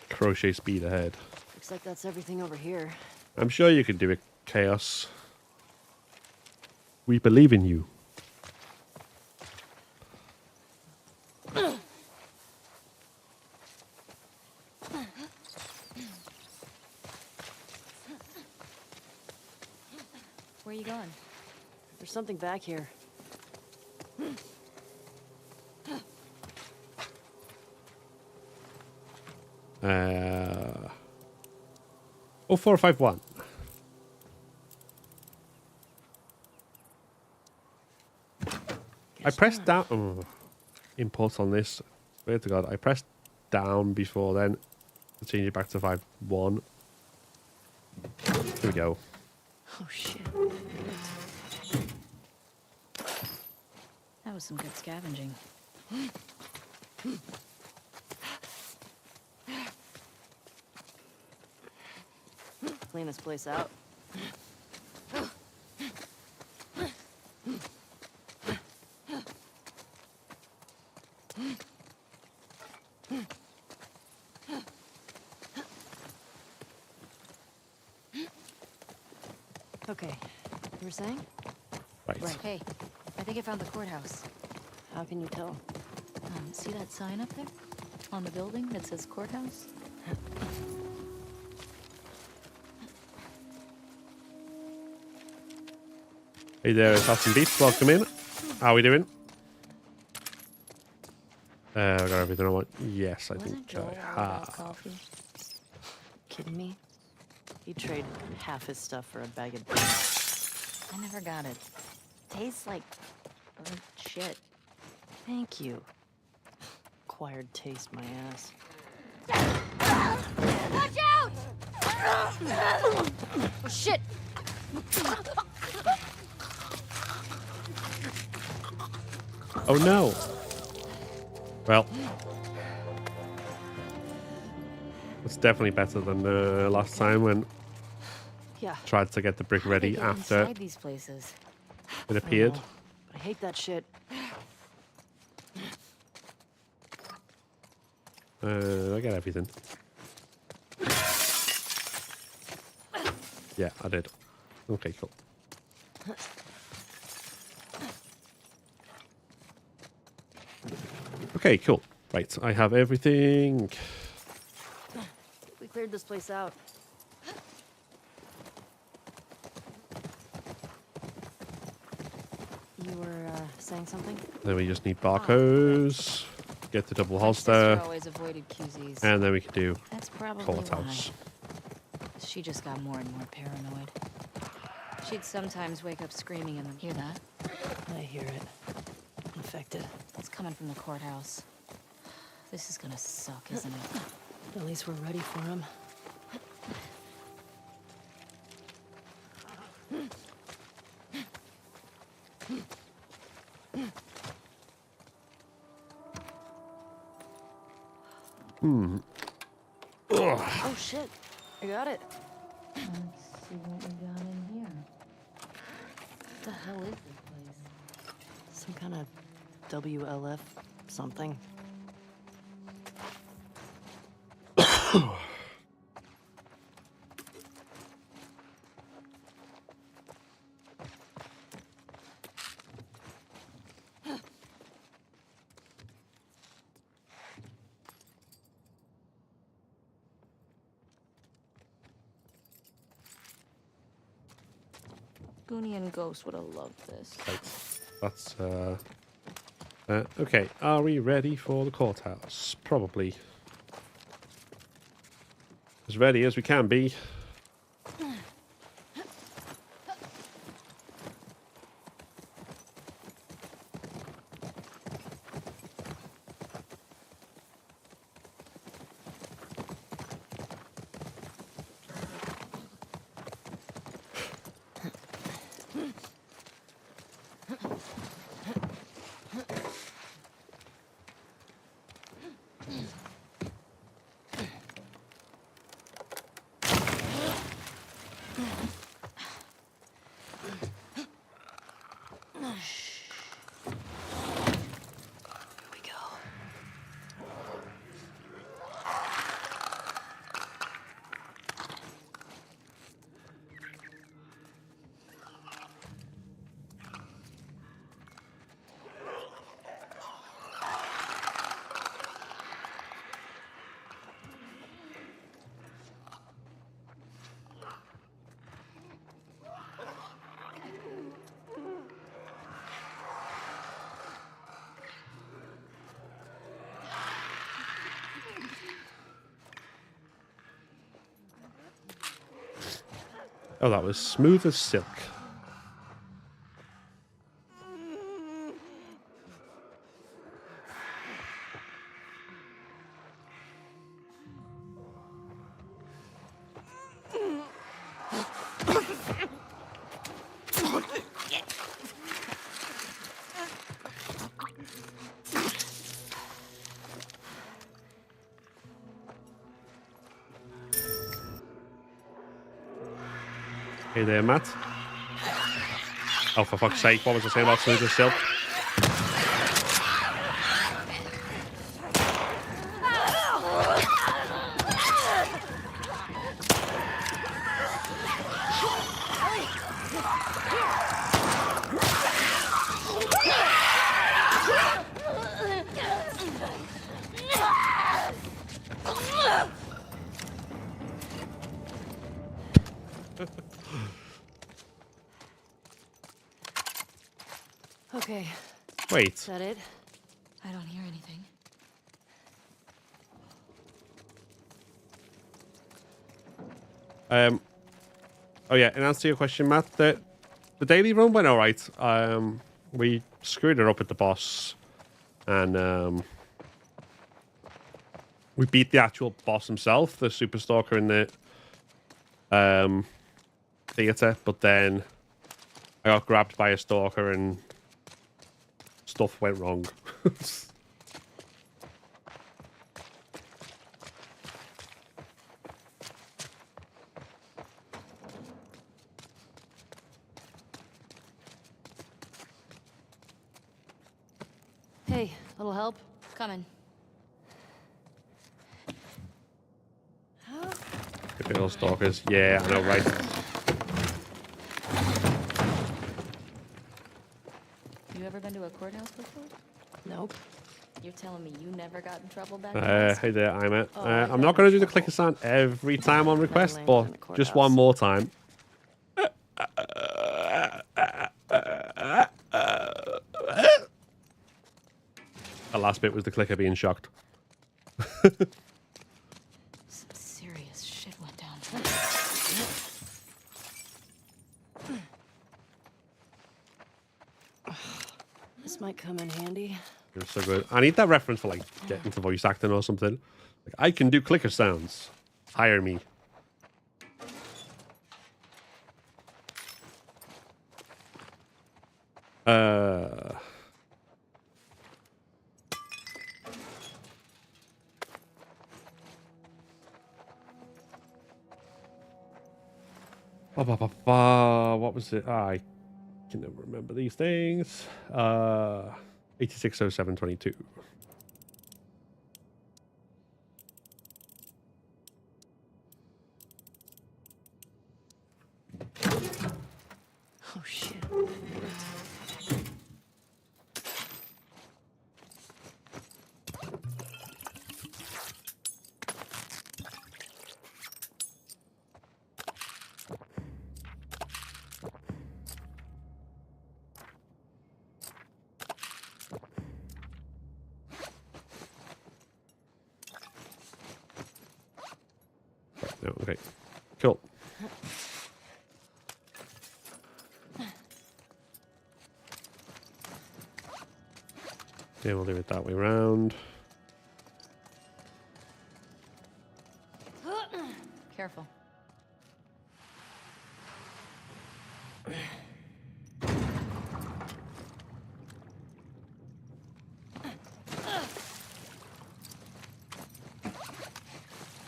Speaker 2: Crochet speed ahead.
Speaker 1: Looks like that's everything over here.
Speaker 2: I'm sure you can do it, Chaos. We believe in you.
Speaker 5: Where are you going?
Speaker 1: There's something back here.
Speaker 2: Oh, 451. I pressed down. Oh, impulse on this. Swear to God, I pressed down before then to change it back to 5-1. Here we go.
Speaker 1: Oh shit.
Speaker 5: That was some good scavenging.
Speaker 1: Clean this place out. Okay, you were saying?
Speaker 2: Right.
Speaker 1: Right.
Speaker 5: Hey, I think I found the courthouse.
Speaker 1: How can you tell?
Speaker 5: See that sign up there? On the building that says courthouse?
Speaker 2: Hey there, Assassin Beats. Welcome in. How are we doing? I got everything I want. Yes, I
Speaker 1: Wasn't
Speaker 2: think
Speaker 1: Joel
Speaker 2: I
Speaker 1: all about
Speaker 2: have.
Speaker 1: coffee? Kidding me? He'd trade half his stuff for a bag of beans.
Speaker 5: I never got it. Tastes like shit.
Speaker 1: Thank you. Acquired taste, my ass.
Speaker 5: Watch out! Oh, shit!
Speaker 2: Oh no. Well, it's definitely better than last time when
Speaker 1: Yeah.
Speaker 2: tried to get the brick
Speaker 5: How do they
Speaker 2: ready
Speaker 5: get
Speaker 2: after
Speaker 5: inside these places?
Speaker 2: it appeared.
Speaker 1: know. I hate that shit.
Speaker 2: I got everything. Yeah, I did. Okay, cool. Okay, cool. Right, I have everything.
Speaker 1: We cleared this place out. You were saying something?
Speaker 2: Then we just need barcodes. Get the double
Speaker 5: My sister
Speaker 2: holster.
Speaker 5: always avoided QZs.
Speaker 2: And then we can do
Speaker 5: That's probably
Speaker 2: courthouse.
Speaker 5: why. She just got more and more paranoid. She'd sometimes wake up screaming and hear that.
Speaker 1: I hear it. Infected.
Speaker 5: It's coming from the courthouse. This is gonna suck, isn't it?
Speaker 1: At least we're ready for him. Oh shit! I got it.
Speaker 5: Let's see what we got in here. What the hell is this place?
Speaker 1: Some kind of WLF something.
Speaker 5: Goonie and Ghost would have loved this.
Speaker 2: Right. That's okay. Are we ready for the courthouse? Probably. As ready as we can be. Oh, that was smooth as silk. Hey there, Matt. Oh, for fuck's sake, what was I saying about smooth as silk?
Speaker 1: Okay,
Speaker 2: Wait.
Speaker 1: is that it?
Speaker 5: I don't hear anything.
Speaker 2: Oh yeah, in answer to your question, Matt, the daily run went alright. We screwed her up at the boss, and we beat the actual boss himself, the super stalker in the theater. But then I got grabbed by a stalker and stuff went wrong.
Speaker 1: Hey, little help?
Speaker 5: Coming.
Speaker 2: Typical stalkers. Yeah, I know, right?
Speaker 5: You ever been to a courthouse before?
Speaker 1: Nope.
Speaker 5: You're telling me you never got in trouble back then?
Speaker 2: Hey there, I'm it.
Speaker 1: Oh, I
Speaker 2: I'm
Speaker 1: got
Speaker 2: not going to
Speaker 1: in
Speaker 2: do the
Speaker 1: trouble.
Speaker 2: clicker sound every time on request,
Speaker 1: landed
Speaker 2: but
Speaker 1: in a
Speaker 2: just
Speaker 1: courthouse.
Speaker 2: one more time. The last bit was the clicker being shocked.
Speaker 5: Some serious shit went down.
Speaker 1: This might come in handy.
Speaker 2: It was so good. I need that reference for like getting to voice acting or something. Like, I can do clicker sounds. Hire me. What was it? I can never remember these things. 860722.
Speaker 1: Oh shit.
Speaker 2: No, okay. Cool. Yeah, we'll do it that way round.
Speaker 5: Careful.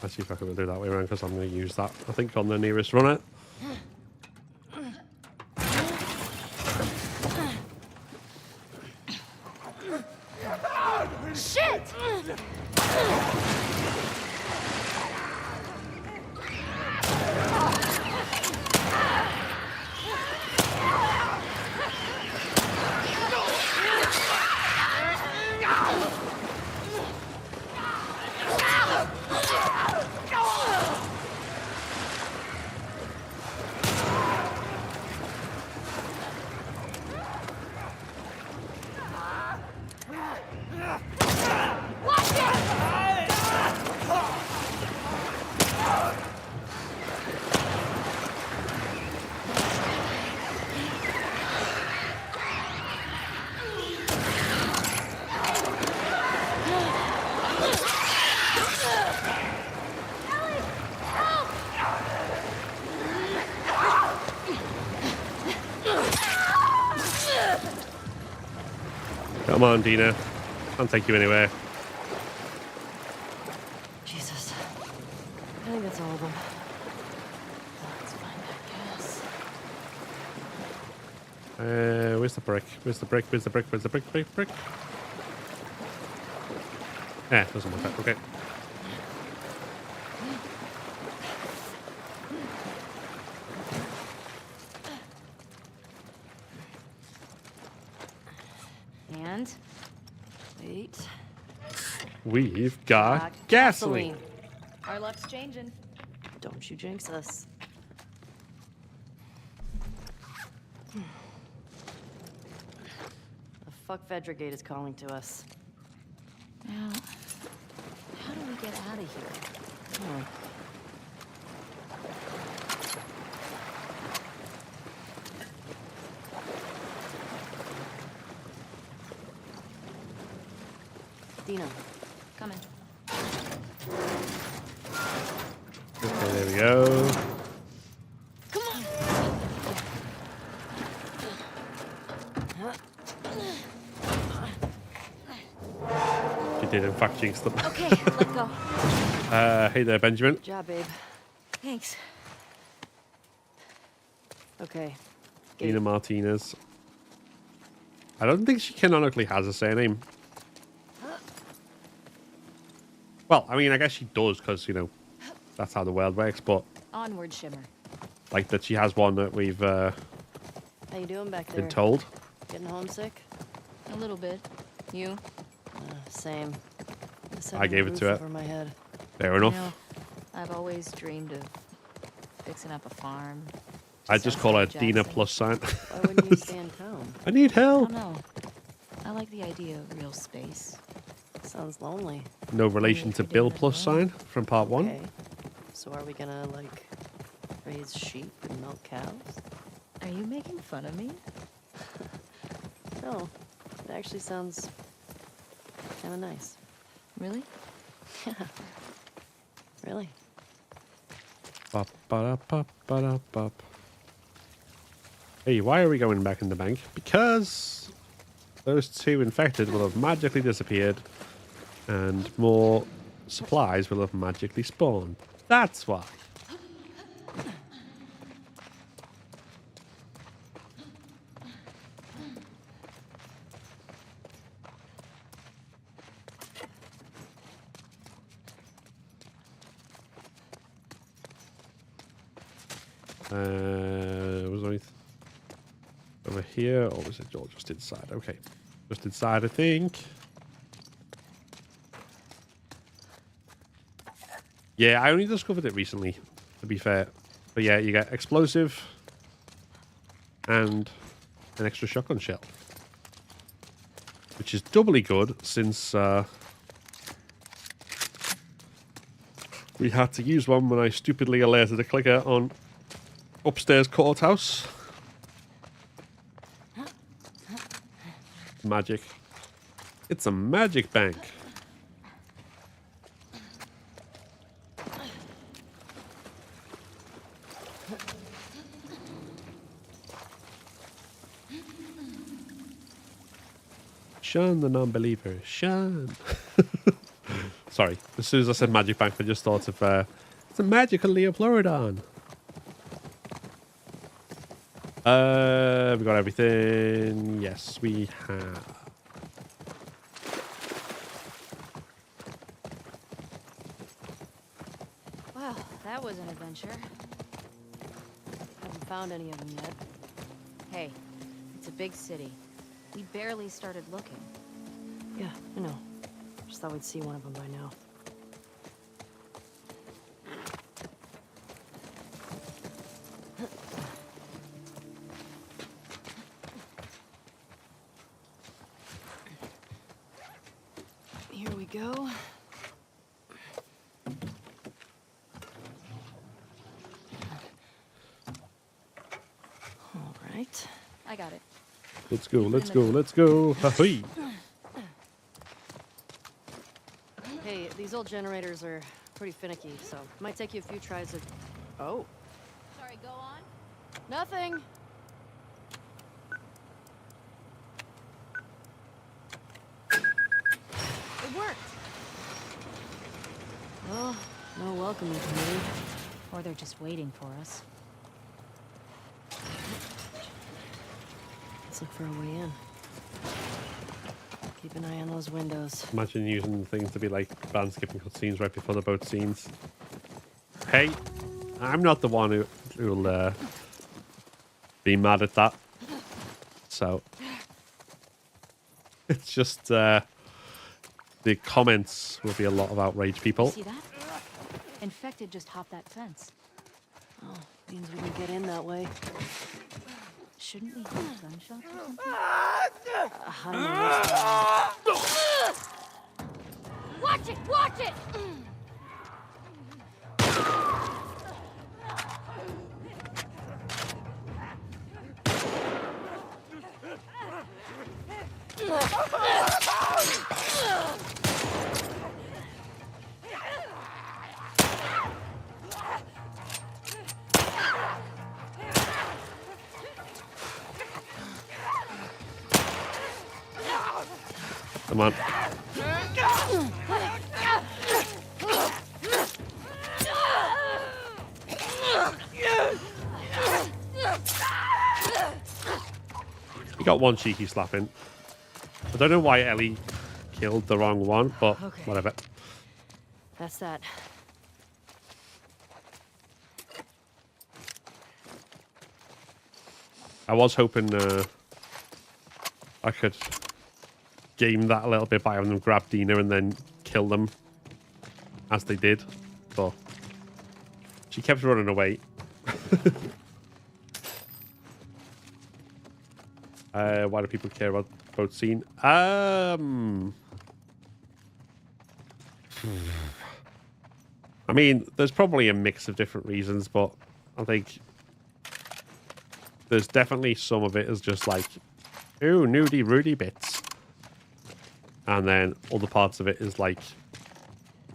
Speaker 2: Let's see if I can do it that way around, because I'm going to use that, I think, on the nearest runner.
Speaker 5: Shit!
Speaker 2: Come on, Dina. Can't take you anywhere.
Speaker 1: Jesus. I think that's all of them. Let's find that gas.
Speaker 2: Where's the brick? Where's the brick? Where's the brick? Where's the brick? Brick? Yeah, doesn't matter. Okay.
Speaker 1: And wait.
Speaker 2: We've got gasoline.
Speaker 5: Our luck's changing.
Speaker 1: Don't you jinx us. The fuck Vedragate is calling to us.
Speaker 5: Now, how do we get out of here?
Speaker 1: Oh. Dina,
Speaker 5: Coming.
Speaker 2: Okay, there we go.
Speaker 5: Come on.
Speaker 2: You did, in fact, jinx them.
Speaker 5: Okay, let go.
Speaker 2: Hey there, Benjamin.
Speaker 1: good job, babe.
Speaker 5: Thanks.
Speaker 1: Okay.
Speaker 2: Dina Martinez. I don't think she canonically has a surname. Well, I mean, I guess she does, because, you know, that's how the world works, but
Speaker 5: Onward, Shimmer.
Speaker 2: like that she has one that we've
Speaker 1: How you doing back there?
Speaker 2: been told.
Speaker 1: Getting homesick?
Speaker 5: A little bit. You?
Speaker 1: Same. Just
Speaker 2: I
Speaker 1: having a
Speaker 2: gave it
Speaker 1: roof
Speaker 2: to her.
Speaker 1: over my head.
Speaker 2: Fair
Speaker 5: You
Speaker 2: enough.
Speaker 5: know, I've always dreamed of fixing up a farm.
Speaker 2: I just call her
Speaker 5: outside
Speaker 2: Dina
Speaker 5: Jackson.
Speaker 2: plus sign.
Speaker 1: Why wouldn't you stay in town?
Speaker 2: I need
Speaker 5: I
Speaker 2: help.
Speaker 5: don't know. I like the idea of real space.
Speaker 1: Sounds lonely.
Speaker 2: No relation to Bill plus sign from part one.
Speaker 1: Okay. So are we gonna, like, raise sheep and milk cows?
Speaker 5: Are you making fun of me?
Speaker 1: No. It actually sounds kind of nice.
Speaker 5: Really?
Speaker 1: Yeah. Really?
Speaker 2: Bop, ba-da, bop, ba-da, bop. Hey, why are we going back in the bank? Because those two infected will have magically disappeared and more supplies will have magically spawned. That's why. Was there over here, or was it all just inside? Okay, just inside, I think. Yeah, I only discovered it recently, to be fair. But yeah, you get explosive and an extra shotgun shell, which is doubly good since we had to use one when I stupidly alerted the clicker on upstairs courthouse. Magic. It's a magic bank. Shun the non-believer. Shun. Sorry. As soon as I said magic bank, I just thought of it's a magical Leoplorodon. We got everything. Yes, we have.
Speaker 5: Wow, that was an adventure.
Speaker 1: Haven't found any of them yet.
Speaker 5: Hey, it's a big city. We barely started looking.
Speaker 1: Yeah, I know. Just thought we'd see one of them by now. Here we go. All right.
Speaker 5: I got it.
Speaker 2: Let's go, let's go, let's go. Ha-hee.
Speaker 1: Hey, these old generators are pretty finicky, so it might take you a few tries of... Oh.
Speaker 5: Sorry, go on.
Speaker 1: Nothing. Well, no welcoming committee.
Speaker 5: Or they're just waiting for us.
Speaker 1: Let's look for a way in. Keep an eye on those windows.
Speaker 2: Imagine using things to be like band skipping cutscenes right before the boat scenes. Hey, I'm not the one who'll be mad at that. So it's just the comments will be a lot of outraged people.
Speaker 5: See that? Infected just hopped that fence.
Speaker 1: Oh, means we can get in that way.
Speaker 5: Shouldn't we hear gunshots or something?
Speaker 1: I don't know what's
Speaker 5: Watch it! Watch it!
Speaker 2: Come on. He got one cheeky slap in. I don't know why Ellie killed the wrong one, but
Speaker 1: Okay.
Speaker 2: whatever.
Speaker 1: That's that.
Speaker 2: I was hoping I could game that a little bit by having them grab Dina and then kill them as they did, but she kept running away. Why do people care about the boat scene? I mean, there's probably a mix of different reasons, but I think there's definitely some of it is just like, ooh, nudie Rudy bits. And then other parts of it is like,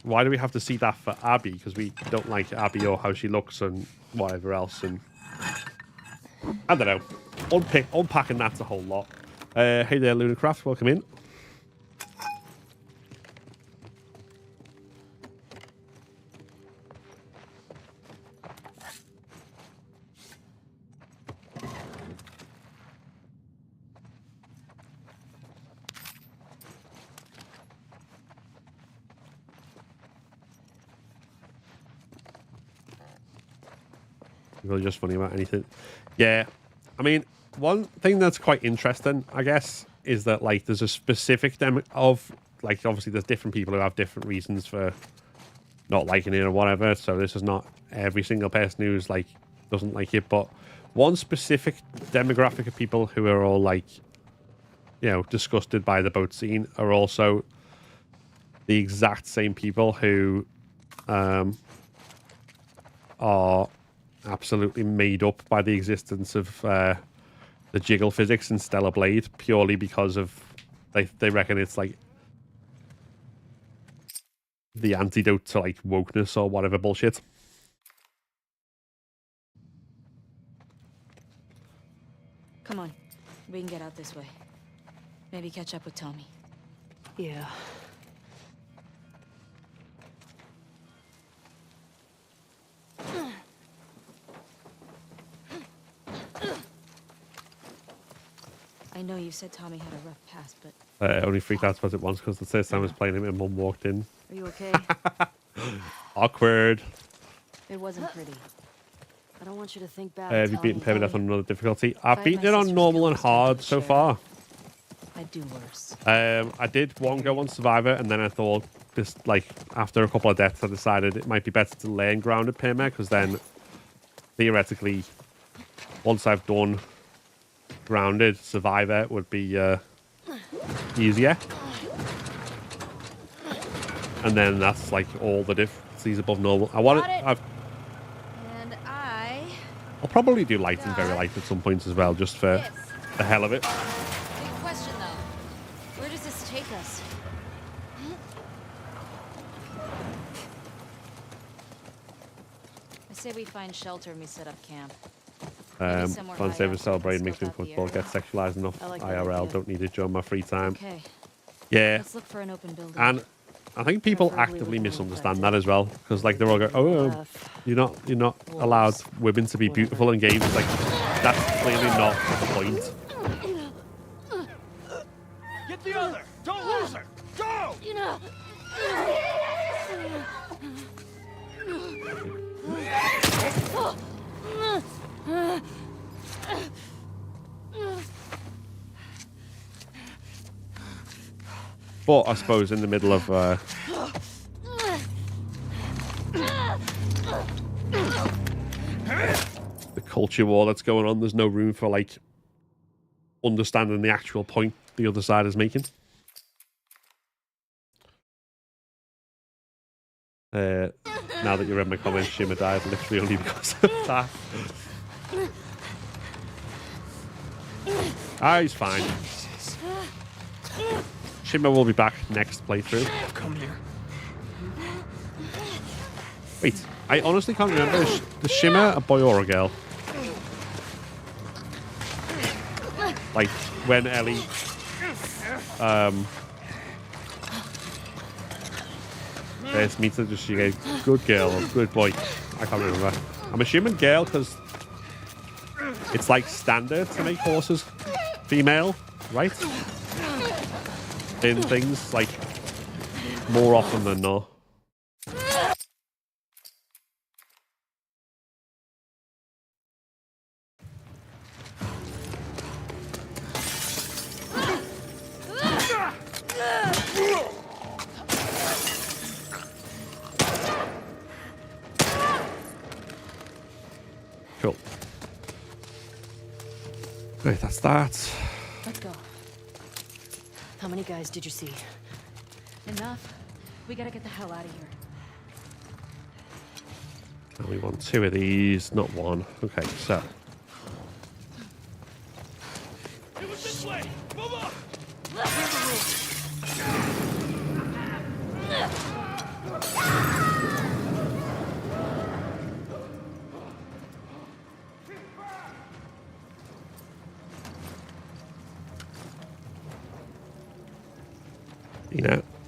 Speaker 2: why do we have to see that for Abby? Because we don't like Abby or how she looks and whatever else. And I don't know. Unpacking that's a whole lot. Hey there, Lunacraft. Welcome in. Really just funny about anything. Yeah. I mean, one thing that's quite interesting, I guess, is that like there's a specific of like obviously there's different people who have different reasons for not liking it or whatever. So this is not every single person who's like doesn't like it, but one specific demographic of people who are all like, you know, disgusted by the boat scene are also the exact same people who are absolutely made up by the existence of the jiggle physics in Stellar Blade purely because of they reckon it's like the antidote to like wokeness or whatever bullshit.
Speaker 5: Come on. We can get out this way. Maybe catch up with Tommy.
Speaker 1: Yeah.
Speaker 5: I know you said Tommy had a rough past, but
Speaker 2: Only freaked out about it once because the first time I was playing him and Mum walked in.
Speaker 1: Are you okay?
Speaker 2: Awkward.
Speaker 1: It wasn't pretty. I don't want you to think bad.
Speaker 2: Have you beaten Permadeath on another difficulty? I've beaten it on
Speaker 5: sister's
Speaker 2: normal and
Speaker 5: kills,
Speaker 2: hard
Speaker 5: don't
Speaker 2: so
Speaker 5: share.
Speaker 2: far.
Speaker 5: I'd do worse.
Speaker 2: I did one go on Survivor, and then I thought, this like after a couple of deaths, I decided it might be better to learn grounded perma, because then theoretically, once I've done grounded, Survivor would be easier. And then that's like all the differences above normal. I want it.
Speaker 5: And
Speaker 2: I'll probably do light and very light at some points as well, just for
Speaker 5: Yes.
Speaker 2: the hell of it.
Speaker 5: Big question though. Where does this take us? I say we find shelter and we set up camp. somewhere
Speaker 2: Fun
Speaker 5: high
Speaker 2: saver
Speaker 5: up,
Speaker 2: celebrating makes
Speaker 5: scope
Speaker 2: me
Speaker 5: out the
Speaker 2: football, get
Speaker 5: area.
Speaker 2: sexualized enough.
Speaker 1: I like that
Speaker 2: IRL,
Speaker 1: idea.
Speaker 2: don't need it during my free time.
Speaker 5: Okay.
Speaker 2: Yeah,
Speaker 5: Let's look for an open building.
Speaker 2: and I think people actively misunderstand that as well, because like they're all going, "Oh, you're not allowed women to be beautiful in games." It's like that's clearly not the point.
Speaker 6: Get the other! Don't lose her! Go!
Speaker 2: But I suppose in the middle of the culture war that's going on, there's no room for like understanding the actual point the other side is making. Now that you read my comments, Shimmer died literally only because of that. Ah, he's fine. Shimmer will be back next playthrough.
Speaker 6: Come here.
Speaker 2: Wait, I honestly can't remember. Is Shimmer a boy or a girl? Like, when Ellie... first meets her, does she go, good girl or good boy? I can't remember. I'm assuming girl, because it's like standard to make horses female, right? In things, like, more often than not. Cool. Right, that's that.
Speaker 1: Let's go. How many guys did you see?
Speaker 5: Enough. We gotta get the hell out of here.
Speaker 2: And we want 2 of these, not 1. Okay, so.
Speaker 6: It was this way! Move up!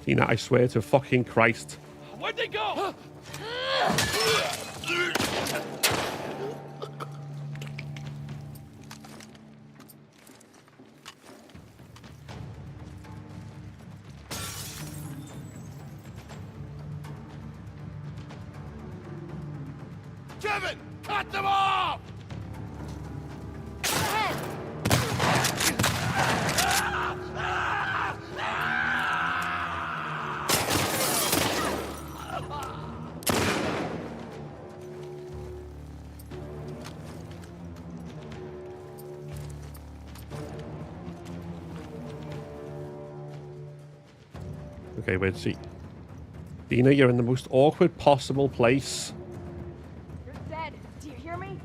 Speaker 2: Dina, I swear to fucking Christ.
Speaker 6: Where'd they go? Kevin, cut them off!
Speaker 2: Okay, where's she? Dina, you're in the most awkward possible place.
Speaker 3: You're dead. Do you hear me?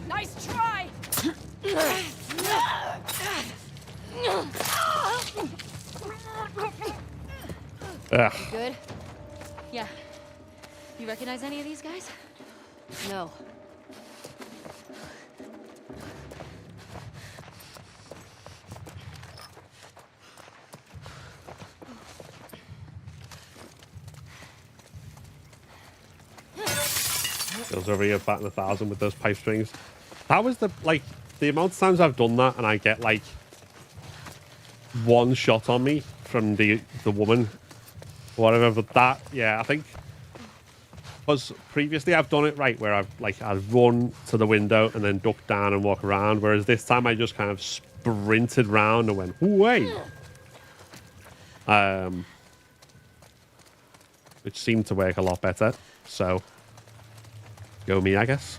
Speaker 3: Nice try.
Speaker 2: Ugh.
Speaker 5: Good? Yeah. You recognize any of these guys?
Speaker 1: No.
Speaker 2: Feels over here batting 1,000 with those pipe strings. That was the amount of times I've done that and I get like 1 shot on me from the woman, whatever. But that, yeah, I think because previously I've done it right where I've run to the window and then ducked down and walk around, whereas this time I just kind of sprinted round and went away. Which seemed to work a lot better. So go me, I guess.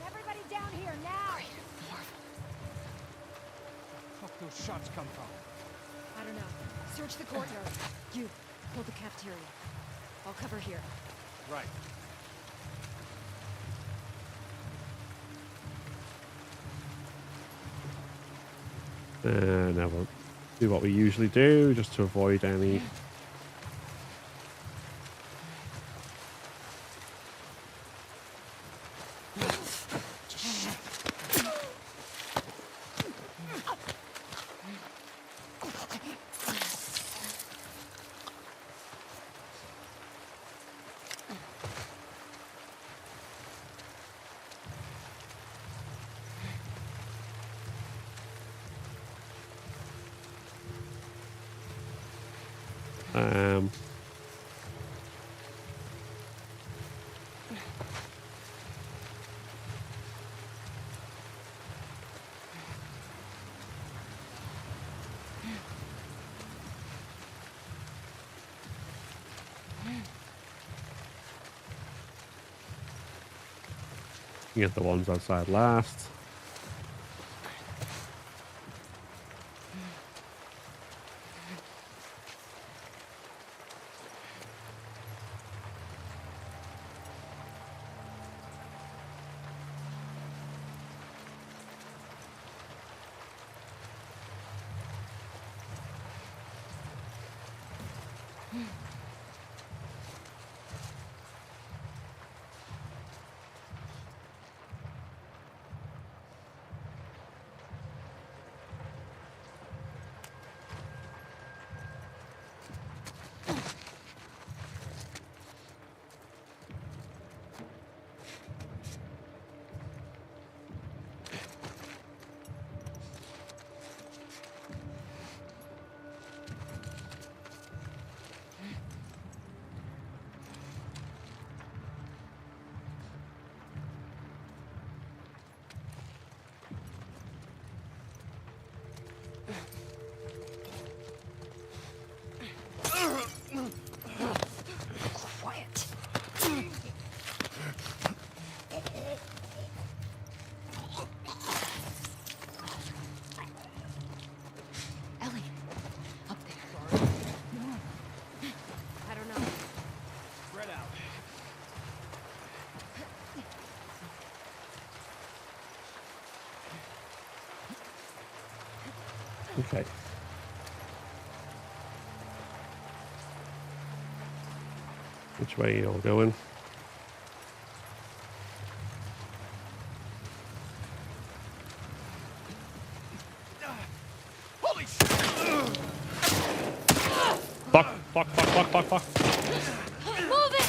Speaker 3: Everybody down here now.
Speaker 6: Fuck those shots come from?
Speaker 3: I don't know. Search the courtyard. You hold the cafeteria. I'll cover here.
Speaker 6: Right.
Speaker 2: Now we'll do what we usually do, just to avoid any... Get the ones outside last.
Speaker 5: Quiet. Ellie, up there.
Speaker 3: I don't know.
Speaker 6: Spread out.
Speaker 2: Okay. Which way are you all going?
Speaker 6: Holy shit!
Speaker 2: Fuck, fuck, fuck, fuck, fuck, fuck.
Speaker 5: Move it!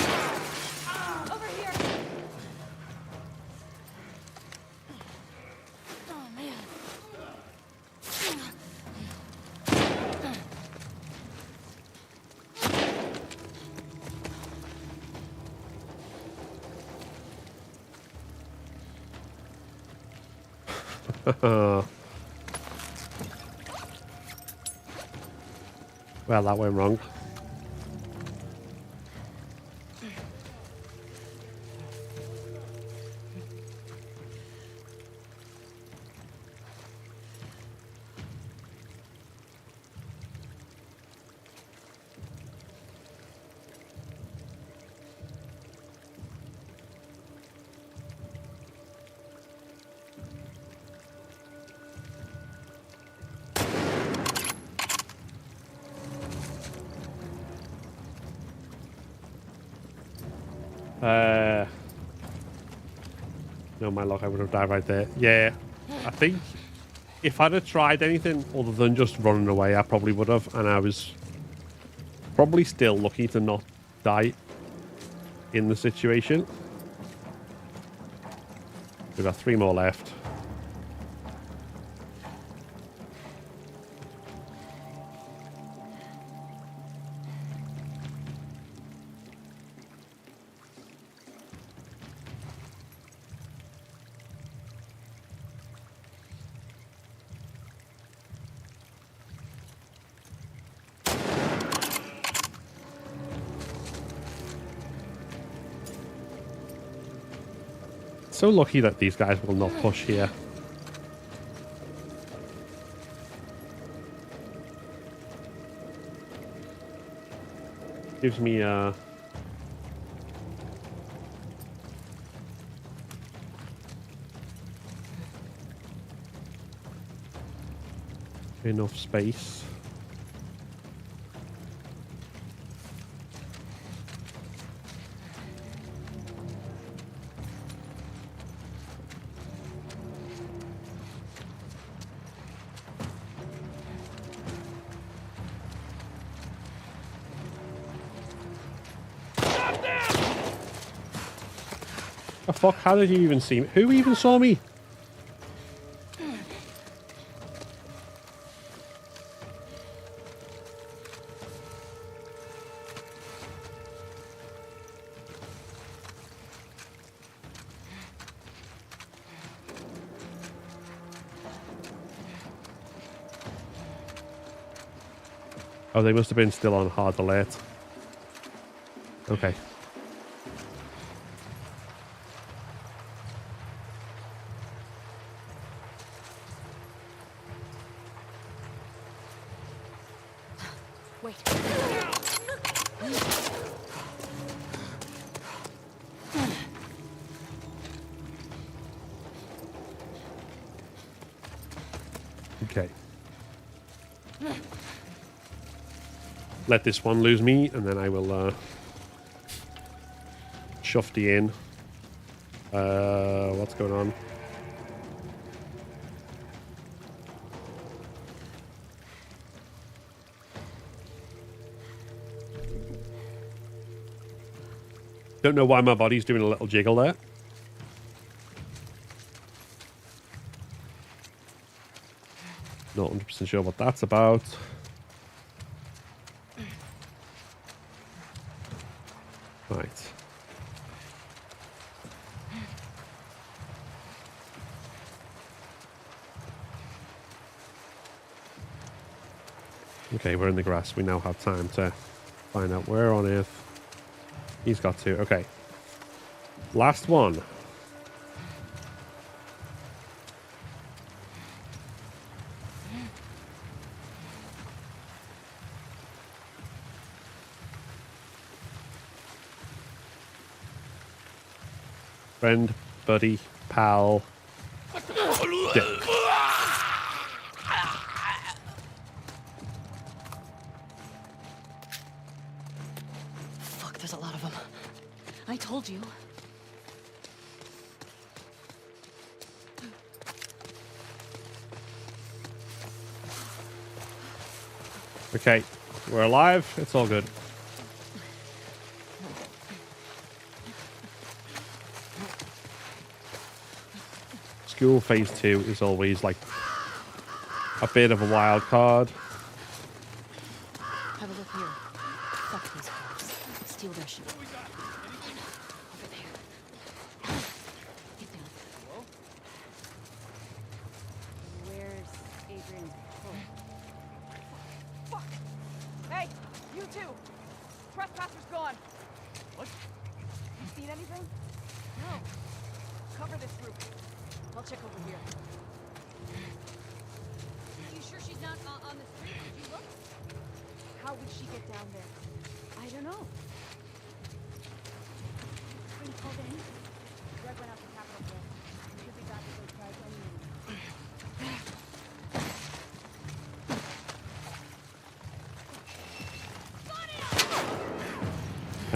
Speaker 5: Over here. Oh, man.
Speaker 2: Well, that went wrong. No, my luck, I would have died right there. Yeah, I think if I'd have tried anything other than just running away, I probably would have. And I was probably still lucky to not die in the situation. We've got 3 more left. So lucky that these guys will not push here. Gives me enough space. The fuck? How did you even see me? Who even saw me? Oh, they must have been still on hard alert. Okay.
Speaker 5: Wait.
Speaker 2: Okay. Let this one lose me, and then I will shove the in. What's going on? Don't know why my body's doing a little jiggle there. Not 100% sure what that's about. Right. Okay, we're in the grass. We now have time to find out where on earth he's got to. Okay. Last one. Friend, buddy, pal. Yeah.
Speaker 1: Fuck, there's a lot of them. I told you.
Speaker 2: Okay, we're alive. It's all good. School phase 2 is always like a bit of a wild card.
Speaker 1: Have a look here. Fuck these cops. Steal their shit. Over there. Get down.
Speaker 3: Where's Adrian's patrol? Fuck! Hey, you two! Trespasser's gone!
Speaker 6: What?
Speaker 3: You seen anything? No. Cover this group. I'll check over here.
Speaker 5: You sure she's not on the street? Did you look?
Speaker 3: How would she get down there? I don't know. Been called in? Greg went out to Capitol Hill. Should be back to those guys any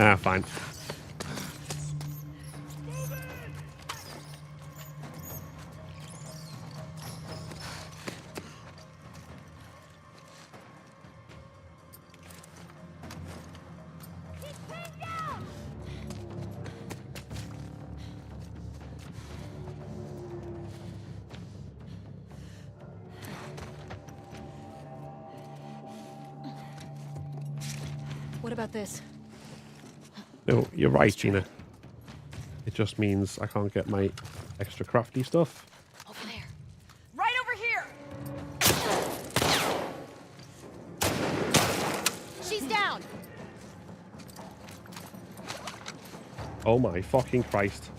Speaker 3: minute.
Speaker 2: Ah, fine.
Speaker 1: What about this?
Speaker 2: No, you're right, Gina. It just means I can't get my extra crafty stuff.
Speaker 1: Over there.
Speaker 3: Right over here!
Speaker 1: She's down!
Speaker 2: Oh my fucking Christ.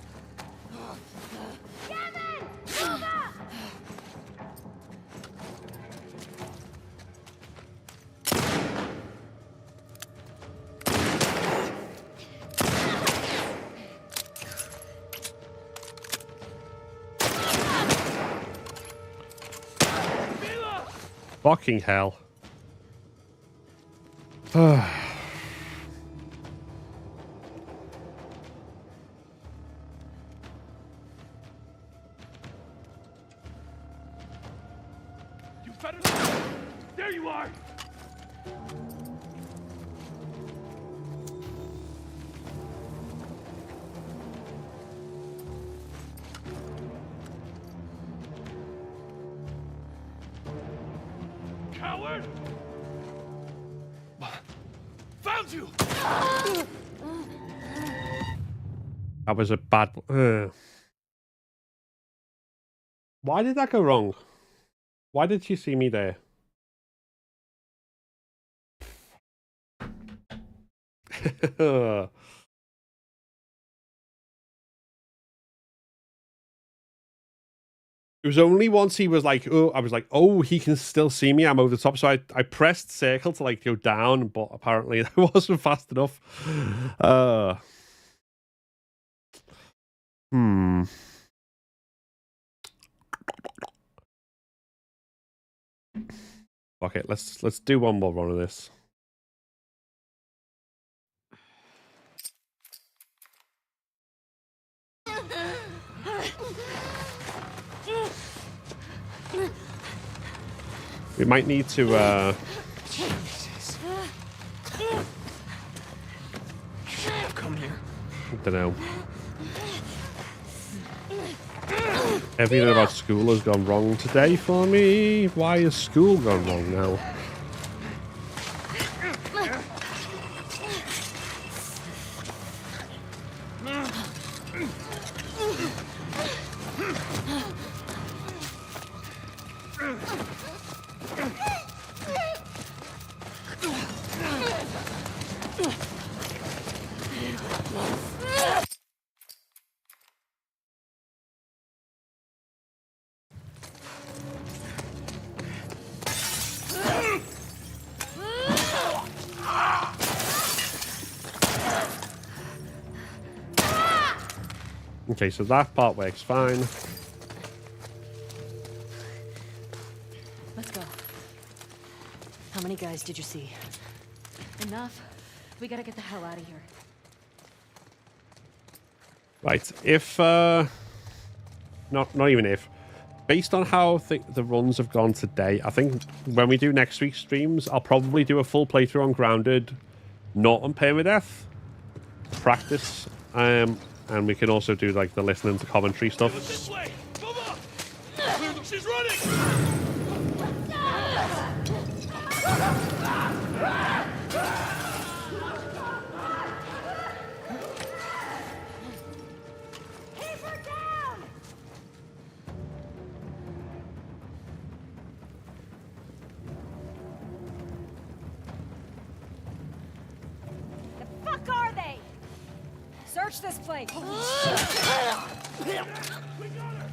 Speaker 2: Fucking hell.
Speaker 6: You better. There you are. Coward! Found you!
Speaker 2: That was a bad... Why did that go wrong? Why did she see me there? It was only once he was like, oh, I was like, oh, he can still see me. I'm over the top. So I pressed circle to like go down, but apparently that wasn't fast enough. Okay, let's do one more run of this. We might need to
Speaker 6: Come here.
Speaker 2: I don't know. Everything about school has gone wrong today for me. Why has school gone wrong now? Okay, so that part works fine.
Speaker 1: Let's go. How many guys did you see? Enough. We gotta get the hell out of here.
Speaker 2: Right, if not even if, based on how the runs have gone today, I think when we do next week's streams, I'll probably do a full playthrough on Grounded, not on Permadeath, practice, and we can also do like the listening to commentary stuff.
Speaker 6: This way. Come on. She's running.
Speaker 3: Keep her down! The fuck are they? Search this place.
Speaker 6: We got her.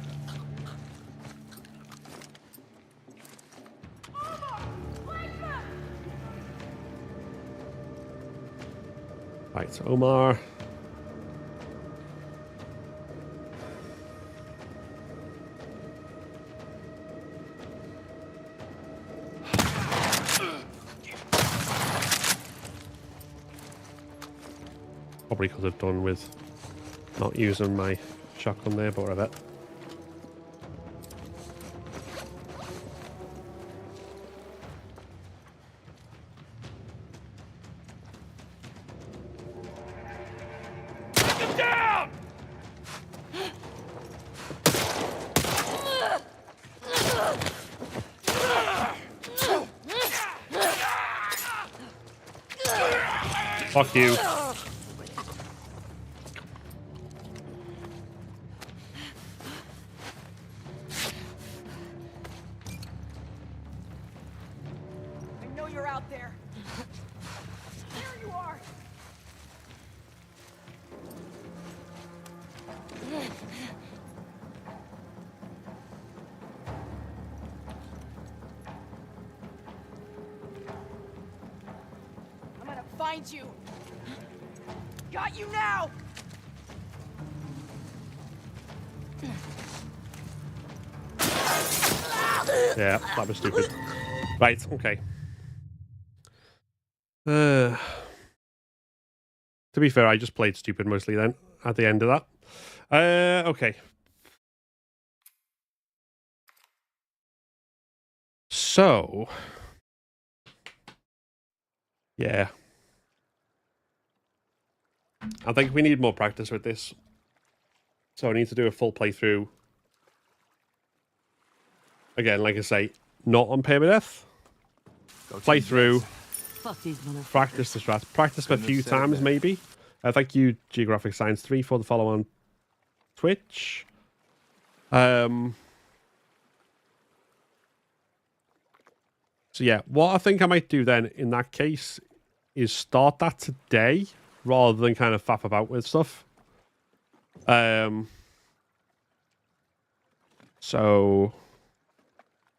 Speaker 2: Right, so Omar. Probably could have done with not using my shotgun there, but whatever.
Speaker 6: Get down!
Speaker 2: Fuck you.
Speaker 3: I know you're out there. There you are. I'm gonna find you. Got you now.
Speaker 2: Yeah, that was stupid. Right, okay. To be fair, I just played stupid mostly then, at the end of that. Okay. So... yeah. I think we need more practice with this. So I need to do a full playthrough. Again, like I say, not on Permadeath. Play through.
Speaker 1: Fuck these motherfuckers.
Speaker 2: Practice the strat. Practice a few times, maybe. Thank you, Geographic Science 3, for the follow on Twitch. So yeah, what I think I might do then in that case is start that today rather than kind of faff about with stuff. So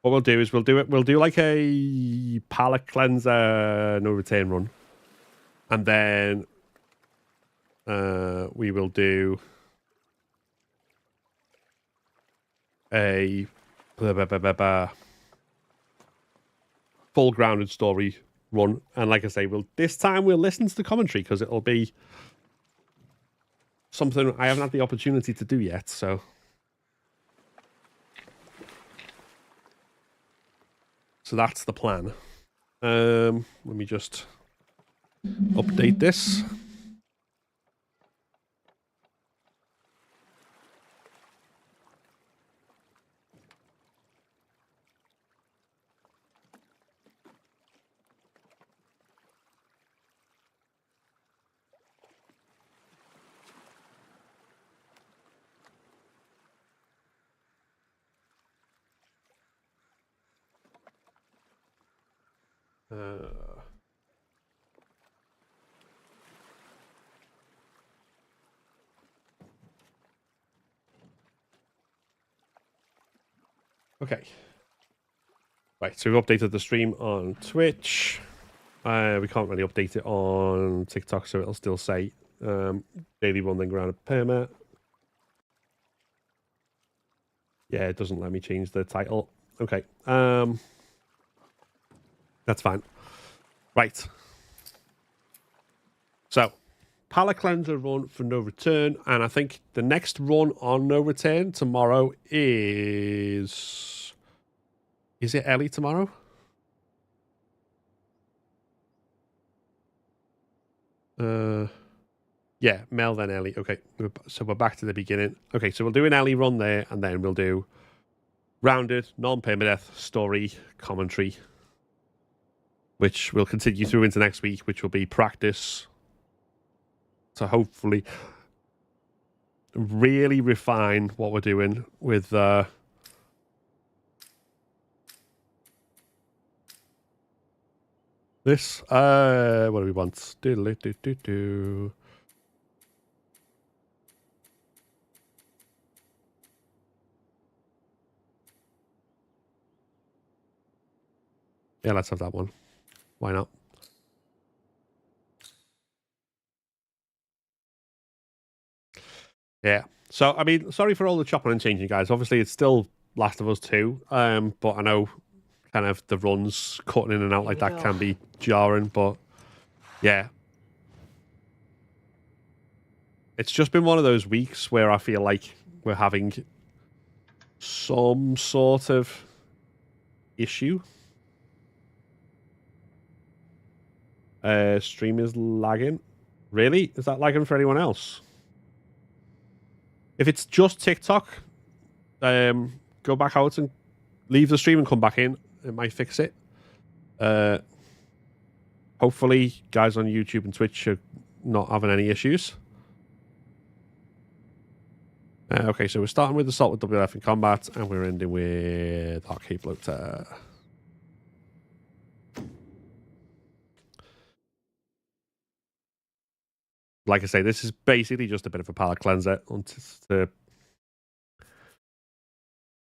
Speaker 2: what we'll do is we'll do like a palette cleanser no return run. And then we will do a full grounded story run. And like I say, this time we'll listen to the commentary because it'll be something I haven't had the opportunity to do yet, so that's the plan. Let me just update this. Okay. Right, so we've updated the stream on Twitch. We can't really update it on TikTok, so it'll still say daily run then grounded perma. Yeah, it doesn't let me change the title. Okay. That's fine. Right. So, palette cleanser run for no return, and I think the next run on no return tomorrow is it Ellie tomorrow? Yeah, Mel then Ellie. Okay, so we're back to the beginning. Okay, so we'll do an Ellie run there, and then we'll do rounded, non-permadeath story commentary, which will continue through into next week, which will be practice to hopefully really refine what we're doing with this. What do we want? Do. Yeah, let's have that one. Why not? Yeah. So, I mean, sorry for all the chopping and changing, guys. Obviously, it's still Last of Us 2, but I know kind of the runs cutting in and out like that can be jarring, but yeah. It's just been one of those weeks where I feel like we're having some sort of issue. Stream is lagging. Really? Is that lagging for anyone else? If it's just TikTok, go back out and leave the stream and come back in. It might fix it. Hopefully, guys on YouTube and Twitch are not having any issues. Okay, so we're starting with Assault with WF in combat, and we're ending with Arcade Bloater. Like I say, this is basically just a bit of a palette cleanser to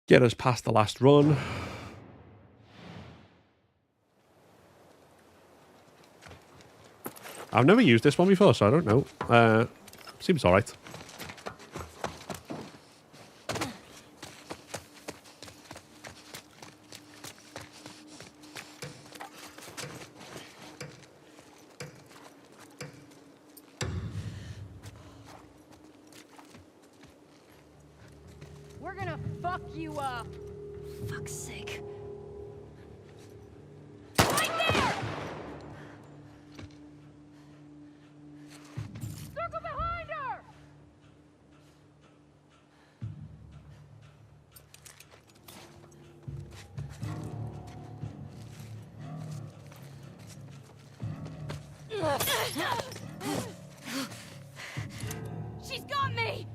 Speaker 2: get us past the last run. I've never used this one before, so I don't know. Seems alright.
Speaker 3: We're gonna fuck you up.
Speaker 5: Fuck's sake.
Speaker 3: Right there! Circle behind her! She's got me!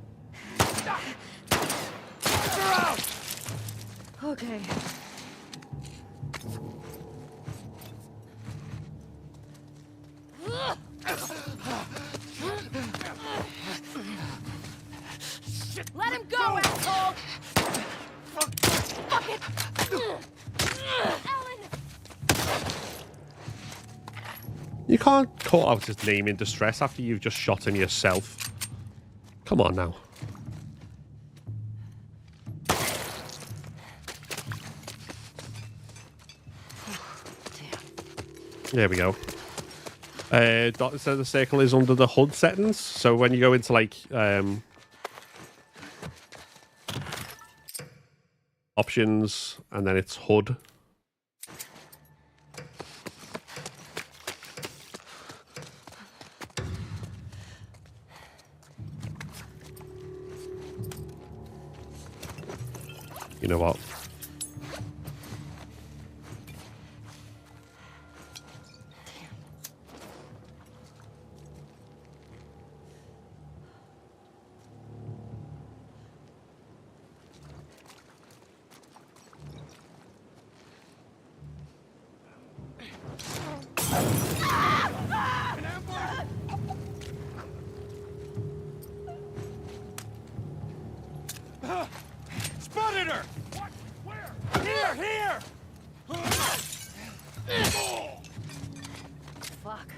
Speaker 1: Okay.
Speaker 3: Let him go, asshole! Fuck it! Ellen!
Speaker 2: You can't call out his name in distress after you've just shot him yourself. Come on now. There we go. Doctor said the circle is under the HUD settings, so when you go into like options and then it's HUD. You know what?
Speaker 6: Spotted her! What? Where? Here!
Speaker 1: Fuck.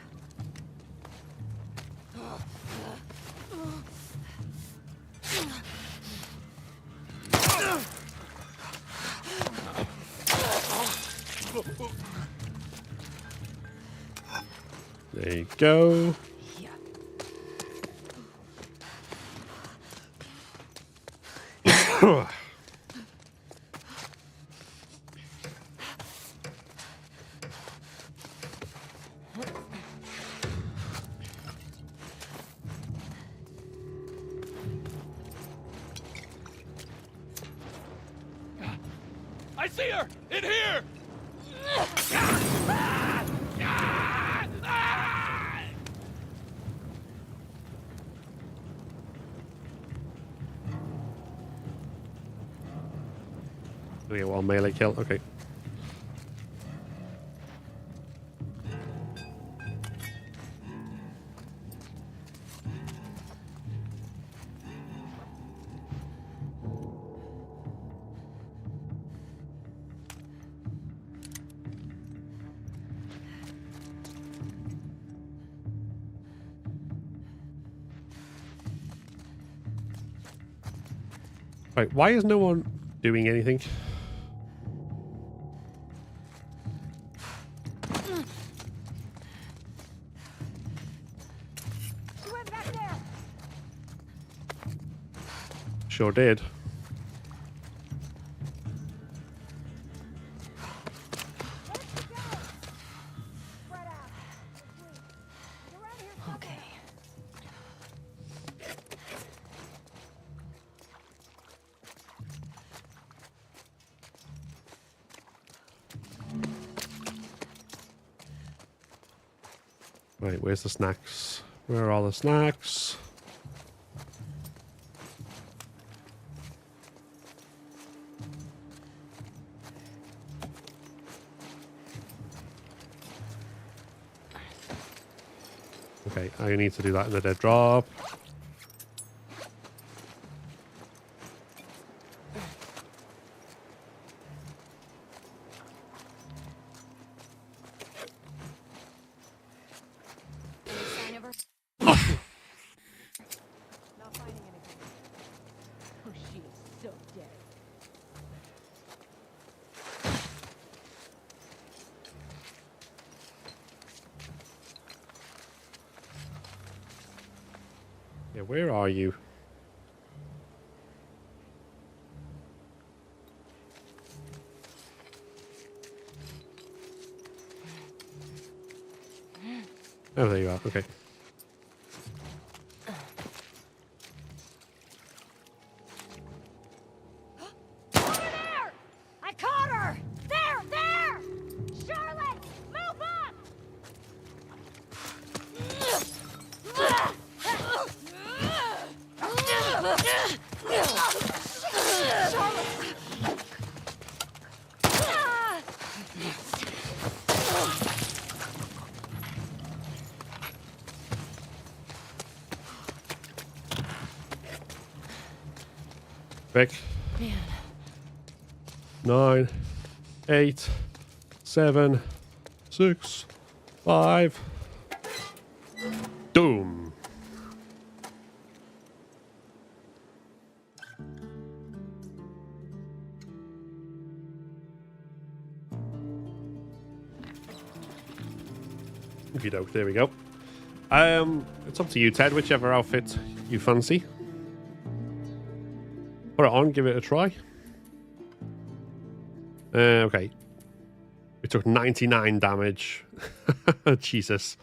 Speaker 2: There you go.
Speaker 6: I see her! In here!
Speaker 2: Okay, well, melee kill. Okay. Right, why is no one doing anything?
Speaker 3: She went back there!
Speaker 2: Sure did.
Speaker 3: Where'd she go? Spread out. Please. Get around here somewhere.
Speaker 1: Okay.
Speaker 2: Right, where's the snacks? Where are all the snacks? Okay, I need to do that in the dead drop.
Speaker 3: Sign of her? Not finding anything. Oh, she is so dead.
Speaker 2: Yeah, where are you? Oh, there you are. Okay.
Speaker 3: Over there! I caught her! There! There! Charlotte! Move up!
Speaker 2: Quick.
Speaker 1: Man.
Speaker 2: 9, 8, 7, 6, 5. Doom. Okey doke, there we go. It's up to you, Ted, whichever outfit you fancy. Put it on, give it a try. Okay. We took 99 damage. Jesus.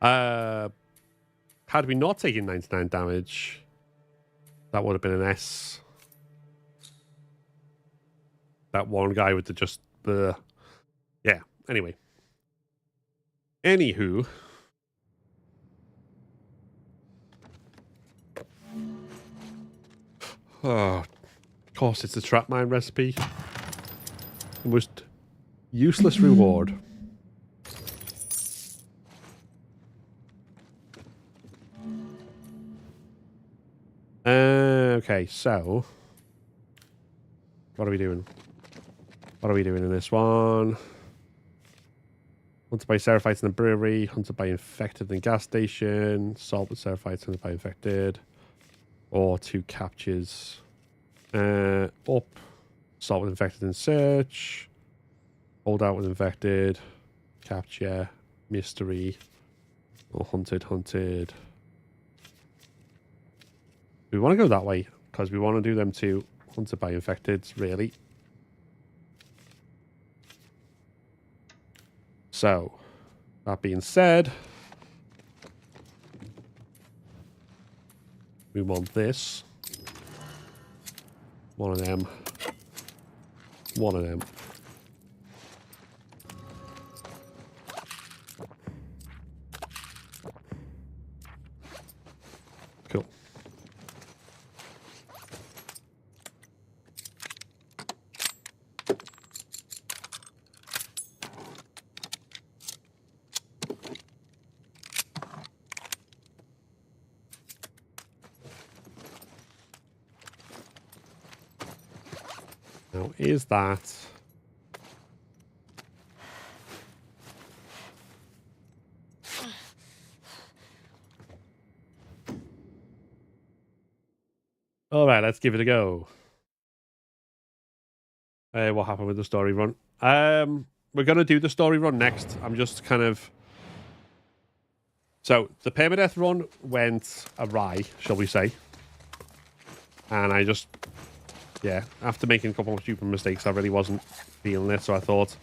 Speaker 2: Had we not taken 99 damage, that would have been an S. That one guy with the just the... Yeah, anyway. Anywho. Oh, of course, it's a trap mine recipe. The most useless reward. Okay, so what are we doing? What are we doing in this one? Hunted by Seraphites in the brewery. Hunted by infected in the gas station. Salt with Seraphites. Hunted by infected. Or 2 captures. Up. Salt with infected in search. Hold out with infected. Capture. Mystery. Or hunted. We want to go that way because we want to do them too. Hunted by infected, really. So, that being said, we want this. One of them. One of them. Cool. Now, is that... All right, let's give it a go. What happened with the story run? We're going to do the story run next. I'm just kind of... So, the Permadeath run went awry, shall we say. And I just... Yeah, after making a couple of stupid mistakes, I really wasn't feeling it. So I thought,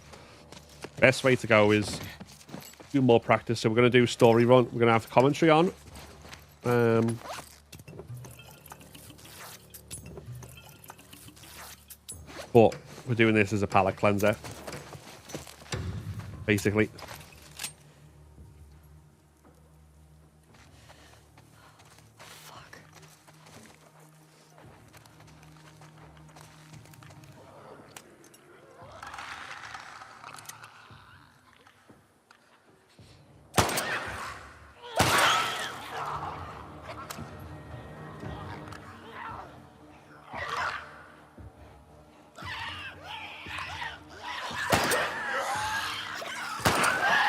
Speaker 2: best way to go is do more practice. So we're going to do story run. We're going to have the commentary on. But we're doing this as a palate cleanser, basically.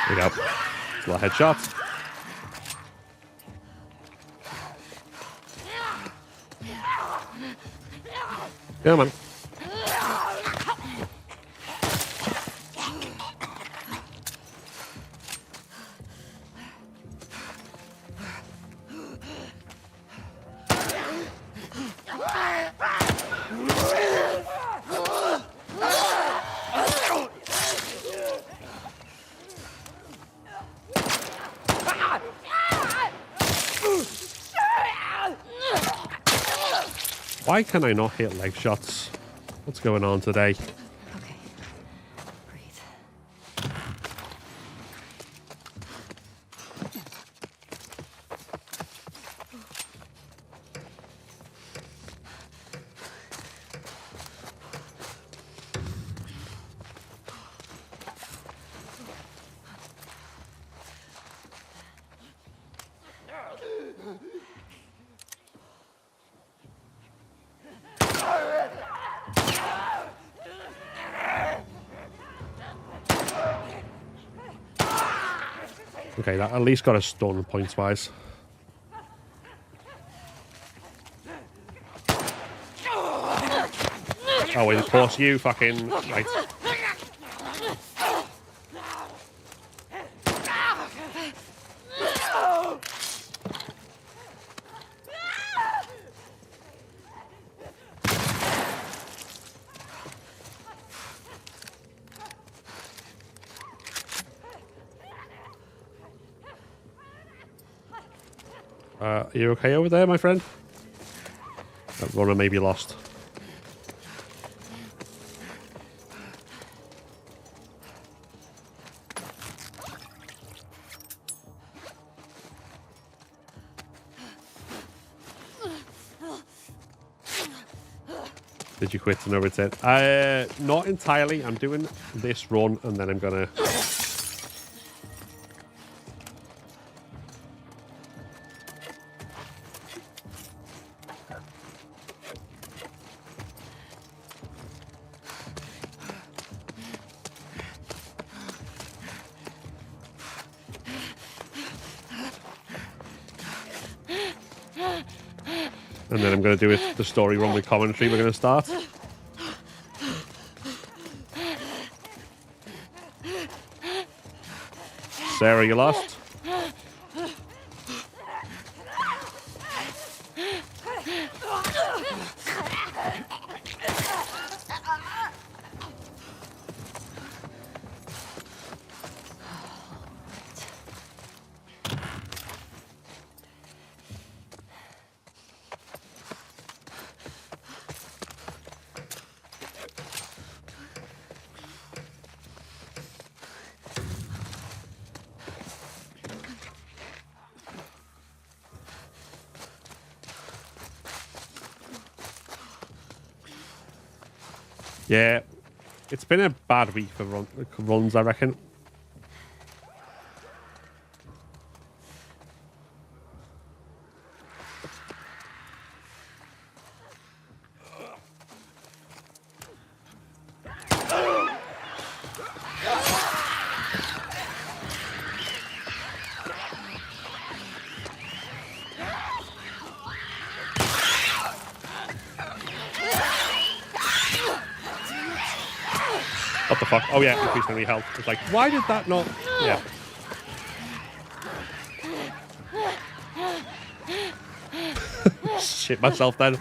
Speaker 2: There we go. It's a lot of headshots. Come on. Why can I not hit leg shots? What's going on today?
Speaker 5: Okay. Breathe.
Speaker 2: Okay, that at least got a stun points wise. Oh, wait, of course you fucking right. Are you okay over there, my friend? That runner may be lost. Did you quit to no return? Not entirely. I'm doing this run and then I'm gonna... And then I'm going to do it, the story run with commentary we're going to start. Sarah, you lost? Yeah, it's been a bad week for runs, I reckon. What the fuck? Oh yeah, increased enemy health. It's like, why did that not... Yeah. Shit myself then.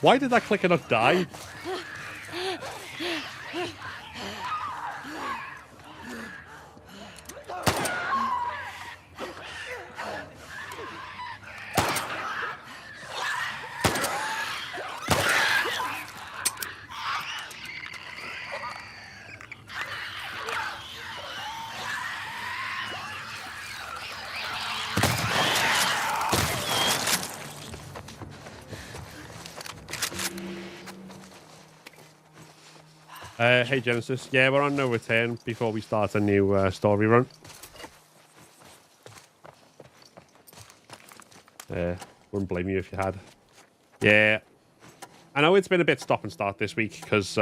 Speaker 2: Why did that clicker not die? Hey Genesis, yeah, we're on no return before we start a new story run. Wouldn't blame you if you had. Yeah, I know it's been a bit stop and start this week because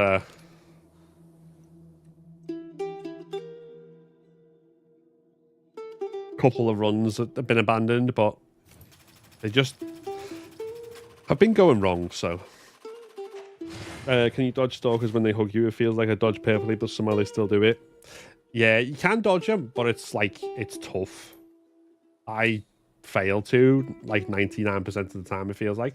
Speaker 2: couple of runs have been abandoned, but they just have been going wrong, so... can you dodge stalkers when they hug you? It feels like I dodge perfectly, but somehow they still do it. Yeah, you can dodge them, but it's like, it's tough. I fail to, like 99% of the time, it feels like.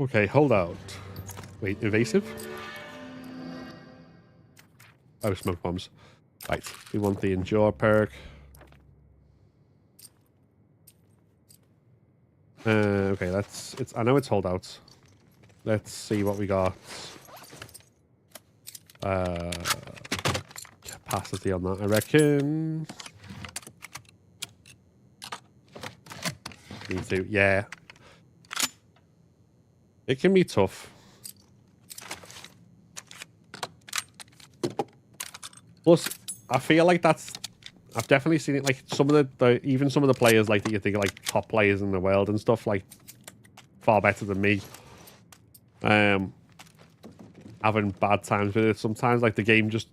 Speaker 2: Okay, hold out. Wait, evasive? Oh, smoke bombs. Right, we want the endure perk. Okay, I know it's holdouts. Let's see what we got. Capacity on that, I reckon. Need to, yeah. It can be tough. Plus, I feel like I've definitely seen it, like, some of even some of the players, like, that you think are, like, top players in the world and stuff, like, far better than me. Having bad times with it sometimes. Like, the game just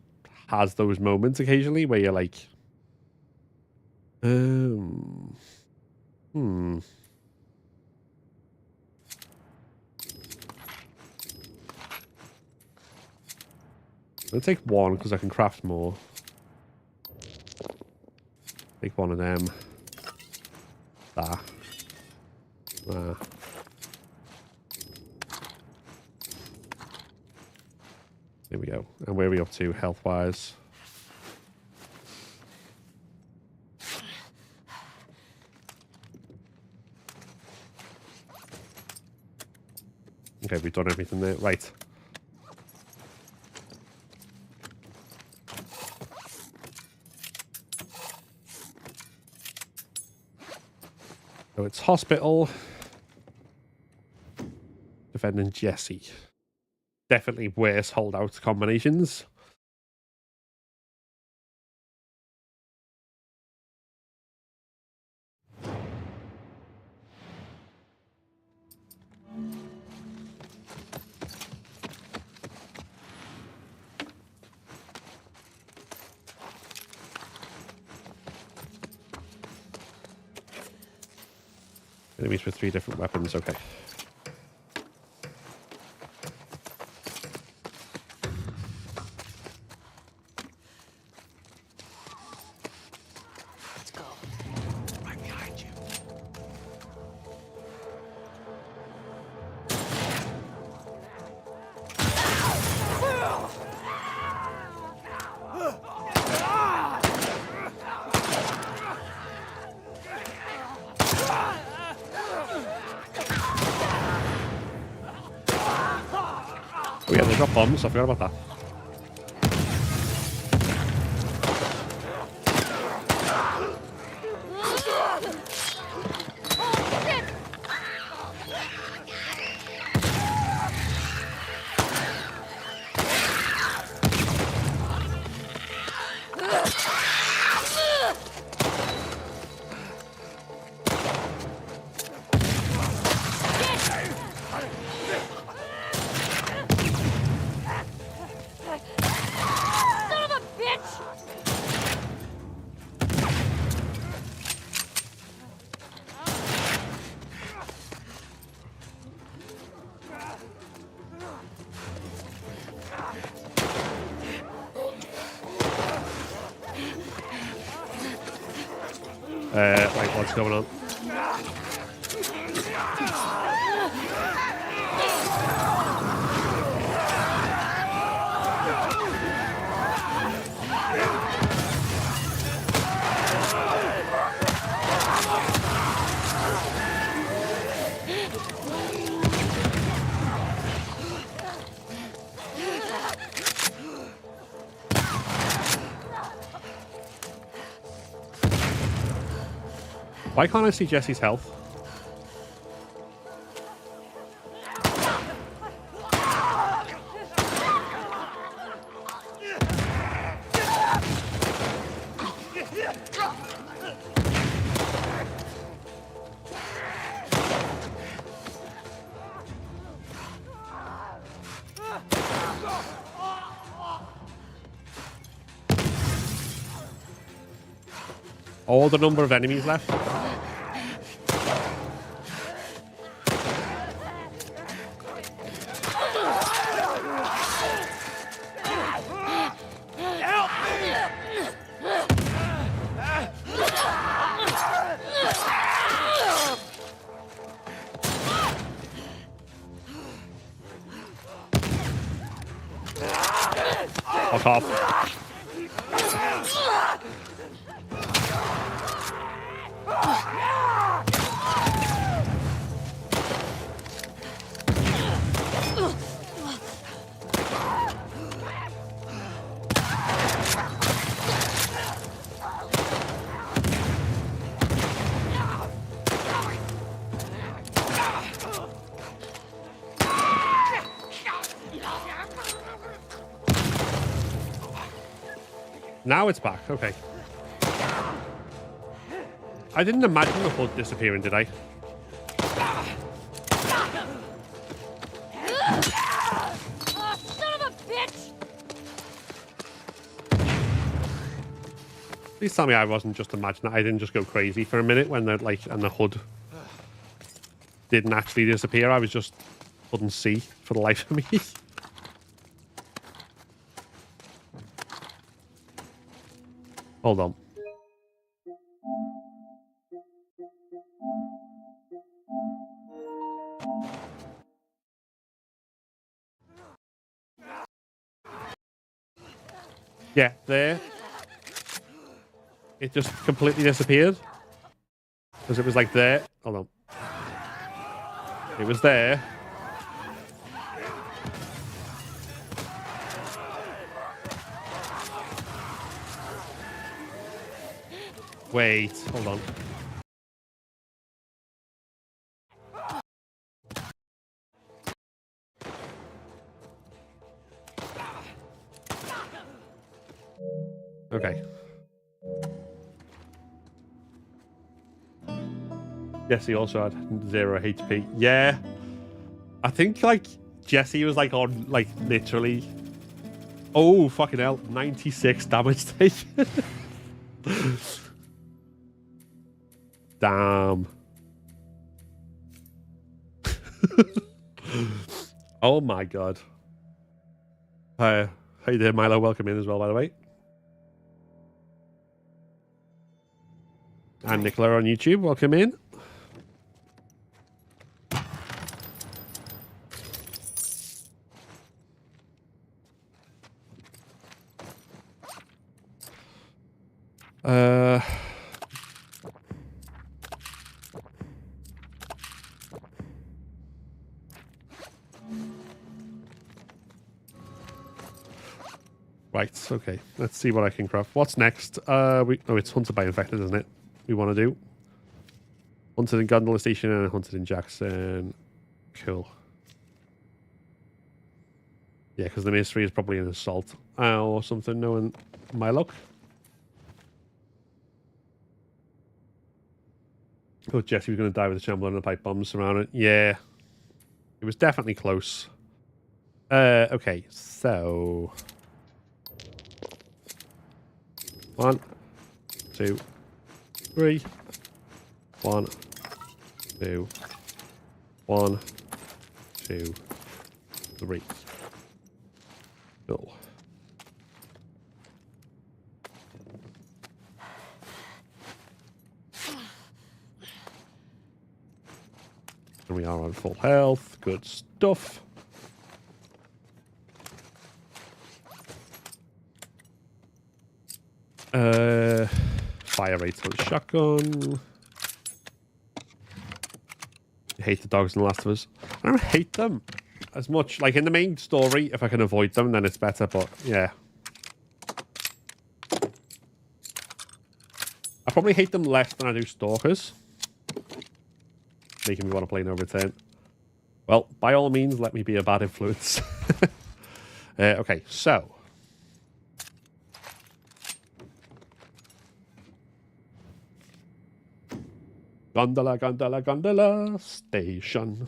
Speaker 2: has those moments occasionally where you're like, I'll take one because I can craft more. Take one of them. There we go. And where are we up to health-wise? Okay, we've done everything there. Right. So it's hospital. Defending Jesse. Definitely worse holdout combinations. Enemies with 3 different weapons, okay.
Speaker 1: Let's go.
Speaker 6: Right behind you.
Speaker 2: Oh yeah, they drop bombs. I forgot about that. Like, what's going on? Why can't I see Jesse's health? All the number of enemies left. Fuck off. Now it's back. Okay. I didn't imagine the HUD disappearing, did I?
Speaker 3: Oh, son of a bitch!
Speaker 2: Please tell me I wasn't just imagining. I didn't just go crazy for a minute when the and the HUD didn't actually disappear. I was just couldn't see for the life of me. Hold on. Yeah, there. It just completely disappeared. Because it was like there. Hold on. It was there. Wait, hold on. Okay. Jesse also had 0 HP. Yeah. I think, like, Jesse was, like, on, like, literally... Oh, fucking hell. 96 damage taken. Damn. Oh, my God. How you doing, Milo? Welcome in as well, by the way. And Nicola on YouTube, welcome in. Right, okay. Let's see what I can craft. What's next? Oh, it's Hunted by Infected, isn't it? We want to do Hunted in Gondola Station and Hunted in Jackson. Cool. Yeah, because the mystery is probably an assault or something, knowing my luck. Oh, Jesse was going to die with a shambler and the pipe bombs around it. Yeah. It was definitely close. Okay, so... 1, 2, 3. 1, 2, 1, 2, 3. Cool. And we are on full health. Good stuff. Fire rates on shotgun. I hate the dogs in The Last of Us. I don't hate them as much. Like in the main story, if I can avoid them, then it's better. But yeah, I probably hate them less than I do stalkers. Making me want to play No Return. Well, by all means, let me be a bad influence. Okay, so. Gondola, gondola, gondola station.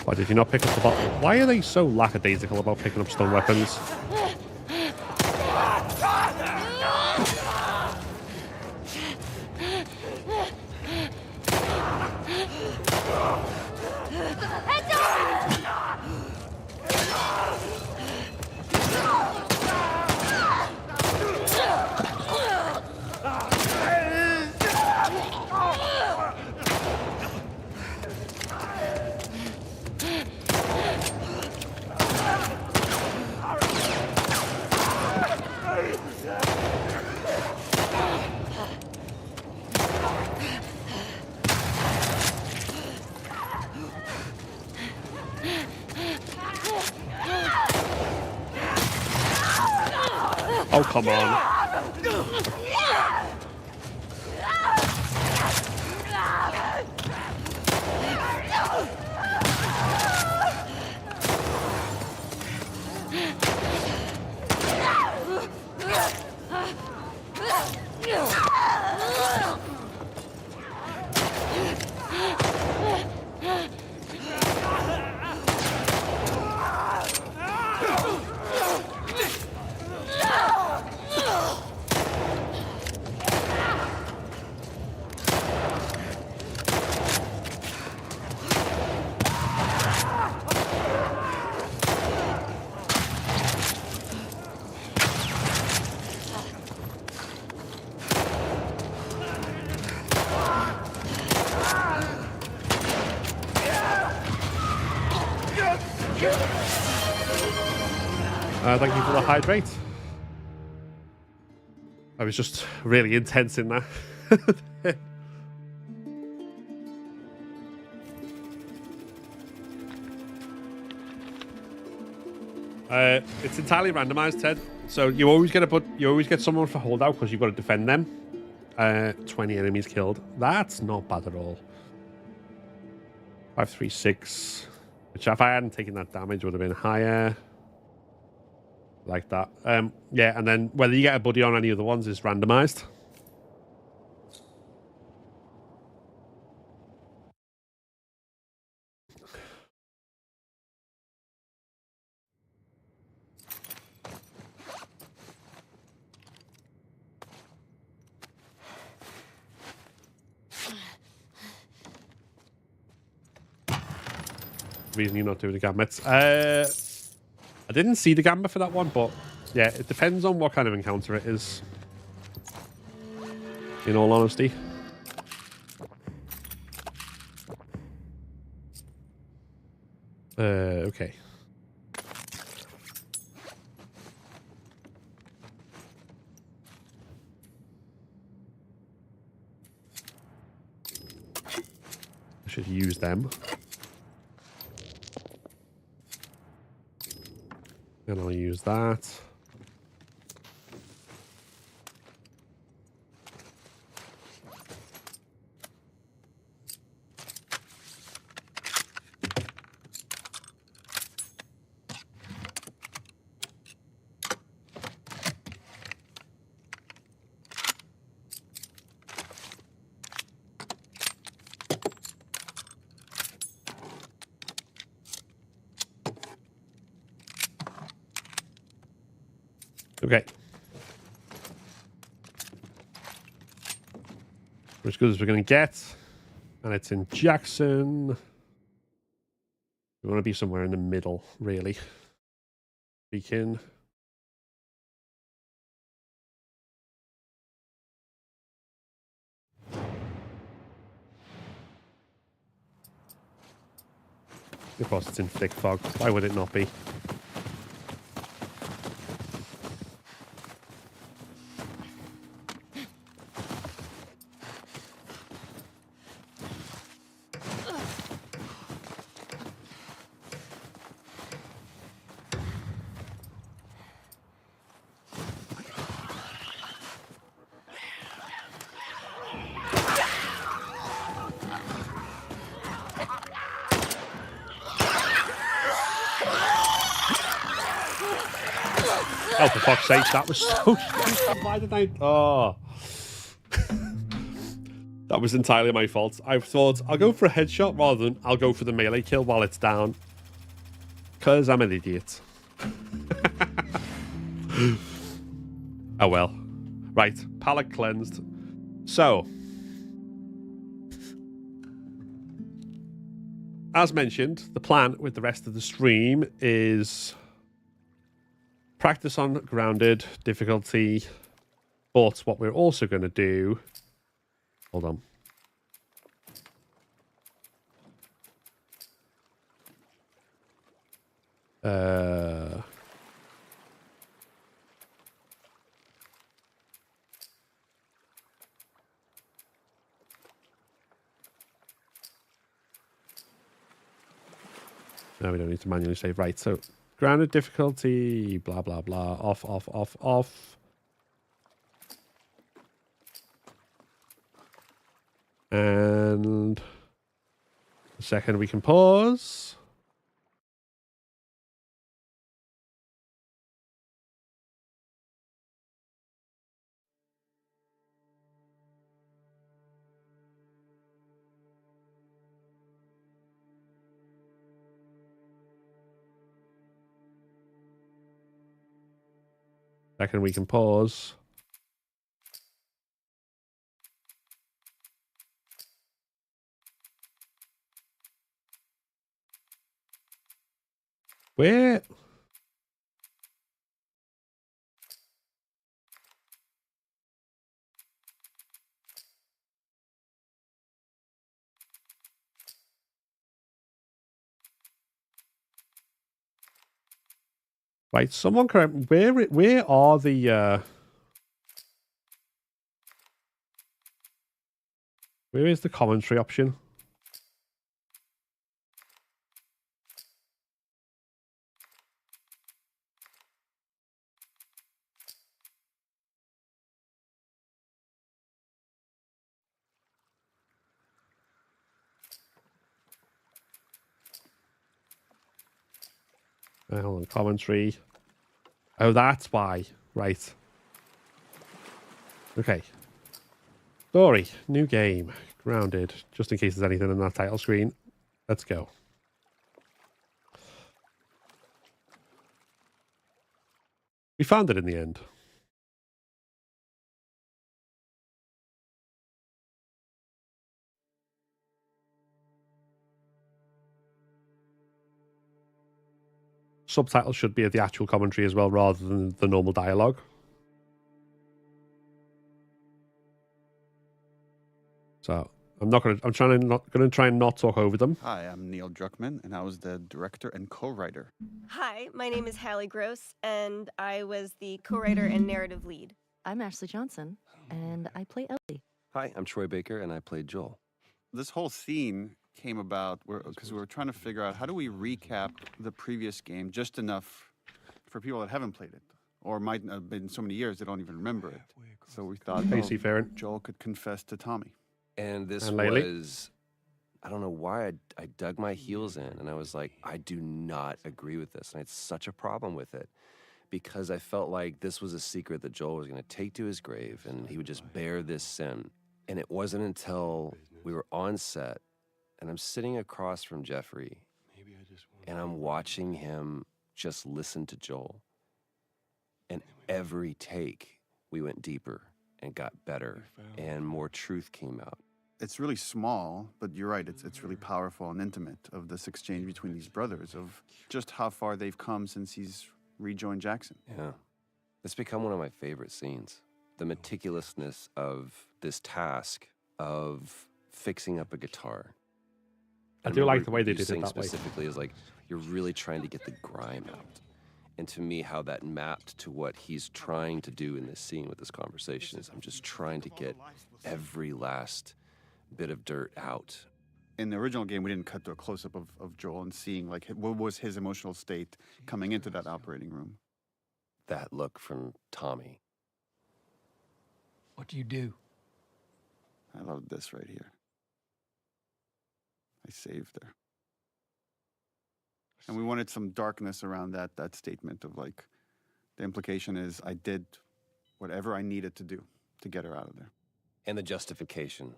Speaker 2: Why did you not pick up the bottle? Why are they so lackadaisical about picking up stun weapons? Oh, come on. Thank you for the hydrate. I was just really intense in that. It's entirely randomized, Ted. So you always get someone for holdout because you've got to defend them. 20 enemies killed. That's not bad at all. 536. Which if I hadn't taken that damage would have been higher. Like that. Yeah, and then whether you get a buddy on any of the ones is randomized. Reason you're not doing the gambits. I didn't see the gambit for that one, but yeah, it depends on what kind of encounter it is. In all honesty. Okay. I should use them. And I'll use that. Okay. We're as good as we're going to get. And it's in Jackson. We want to be somewhere in the middle, really. Speaking. Of course, it's in thick fog. Why would it not be? Oh, for fuck's sake, that was so stupid. Why did I... Oh. That was entirely my fault. I thought, I'll go for a headshot rather than I'll go for the melee kill while it's down. Because I'm an idiot. Oh well. Right, palette cleansed. So, as mentioned, the plan with the rest of the stream is practice on grounded difficulty. But what we're also going to do... Hold on. No, we don't need to manually save. Right, so grounded difficulty, blah, blah, blah. Off, off, off, off. And the second we can pause. Second we can pause. Where? Right, someone correct. Where are the where is the commentary option? Hold on, commentary. Oh, that's why. Right. Okay. Story. New game. Grounded. Just in case there's anything in that title screen. Let's go. We found it in the end. Subtitles should be the actual commentary as well, rather than the normal dialogue. So I'm going to try and not talk over them.
Speaker 7: Hi, I'm Neil Druckmann, and I was the director and co-writer.
Speaker 8: Hi, my name is Hallie Gross, and I was the co-writer and narrative lead.
Speaker 1: I'm Ashley Johnson, and I play Ellie.
Speaker 9: Hi, I'm Troy Baker, and I played Joel.
Speaker 7: This whole scene came about because we were trying to figure out how do we recap the previous game just enough for people that haven't played it, or might have been so many years they don't even remember it. So we thought, Joel could confess to Tommy.
Speaker 9: And this
Speaker 2: and
Speaker 9: was, I don't know why I dug my heels in, and I was like, I do not agree with this. And I had such a problem with it because I felt like this was a secret that Joel was going to take to his grave, and he would just bear this sin. And it wasn't until we were on set, and I'm sitting across from Jeffrey, and I'm watching him just listen to Joel. And every take, we went deeper and got better, and more truth came out.
Speaker 7: It's really small, but you're right, it's really powerful and intimate of this exchange between these brothers, of just how far they've come since he's rejoined Jackson.
Speaker 9: Yeah. It's become one of my favorite scenes. The meticulousness of this task of fixing up a guitar.
Speaker 2: I do like the way they did it that way.
Speaker 9: Specifically is like, you're really trying to get the grime out. And to me, how that mapped to what he's trying to do in this scene with this conversation is I'm just trying to get every last bit of dirt out.
Speaker 7: In the original game, we didn't cut to a close-up of Joel and seeing like what was his emotional state coming into that operating room.
Speaker 9: That look from Tommy.
Speaker 6: What do you do?
Speaker 7: I love this right here. I saved her. And we wanted some darkness around that statement of like, The implication is I did whatever I needed to do to get her out of there.
Speaker 9: And the justification,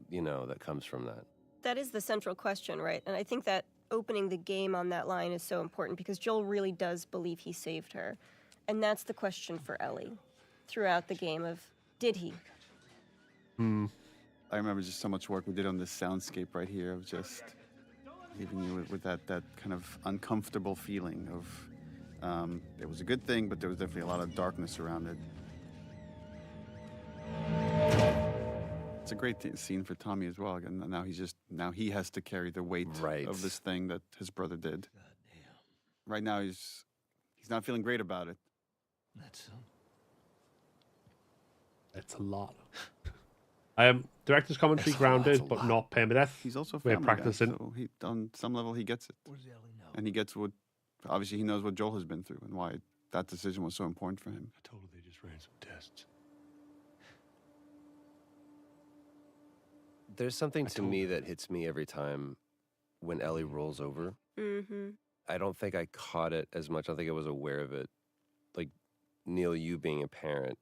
Speaker 9: you know, that comes from that.
Speaker 8: That is the central question, right? And I think that opening the game on that line is so important because Joel really does believe he saved her. And that's the question for Ellie throughout the game of, did he?
Speaker 7: I remember just so much work we did on this soundscape right here of just leaving you with that kind of uncomfortable feeling of it was a good thing, but there was definitely a lot of darkness around it. It's a great scene for Tommy as well. And now he has to carry the weight of this thing that his brother did. Right now he's not feeling great about it.
Speaker 2: It's a lot. Director's commentary grounded, but not permadeath.
Speaker 7: He's also a
Speaker 2: We're
Speaker 7: family guy,
Speaker 2: practicing.
Speaker 7: so on some level he gets it. And he gets what, obviously he knows what Joel has been through and why that decision was so important for him.
Speaker 6: I told her they just ran some tests.
Speaker 9: There's something to me that hits me every time when Ellie rolls over.
Speaker 8: Mm-hmm.
Speaker 9: I don't think I caught it as much. I don't think I was aware of it. Like, Neil, you being a parent,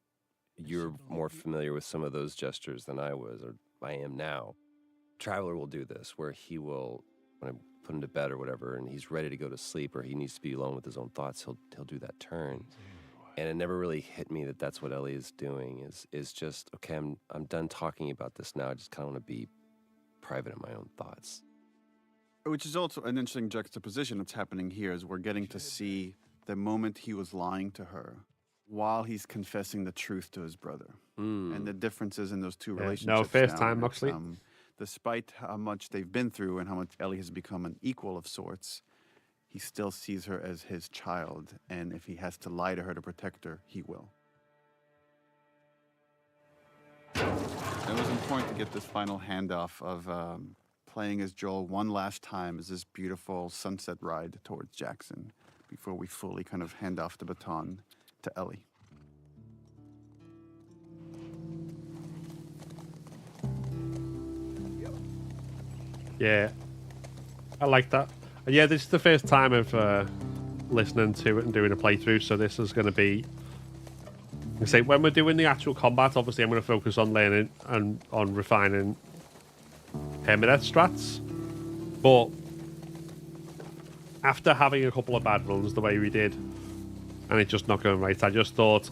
Speaker 9: you're more familiar with some of those gestures than I was, or I am now. Traveler will do this, where he will, when I put him to bed or whatever, and he's ready to go to sleep, or he needs to be alone with his own thoughts, he'll do that turn. And it never really hit me that that's what Ellie is doing, is just, okay, I'm done talking about this now. I just kind of want to be private in my own thoughts.
Speaker 7: Which is also an interesting juxtaposition that's happening here, is we're getting to see the moment he was lying to her while he's confessing the truth to his brother. And the differences in those two relationships.
Speaker 2: No, first
Speaker 7: now.
Speaker 2: time, Moxley.
Speaker 7: Despite how much they've been through and how much Ellie has become an equal of sorts, he still sees her as his child, and if he has to lie to her to protect her, he will. It was important to get this final handoff of playing as Joel one last time as this beautiful sunset ride towards Jackson before we fully kind of hand off the baton to Ellie.
Speaker 2: Yeah, I like that. And yeah, this is the first time of listening to it and doing a playthrough, so this is going to be... I say, when we're doing the actual combat, obviously I'm going to focus on learning and on refining permadeath strats. But after having a couple of bad runs the way we did, and it just not going right, I just thought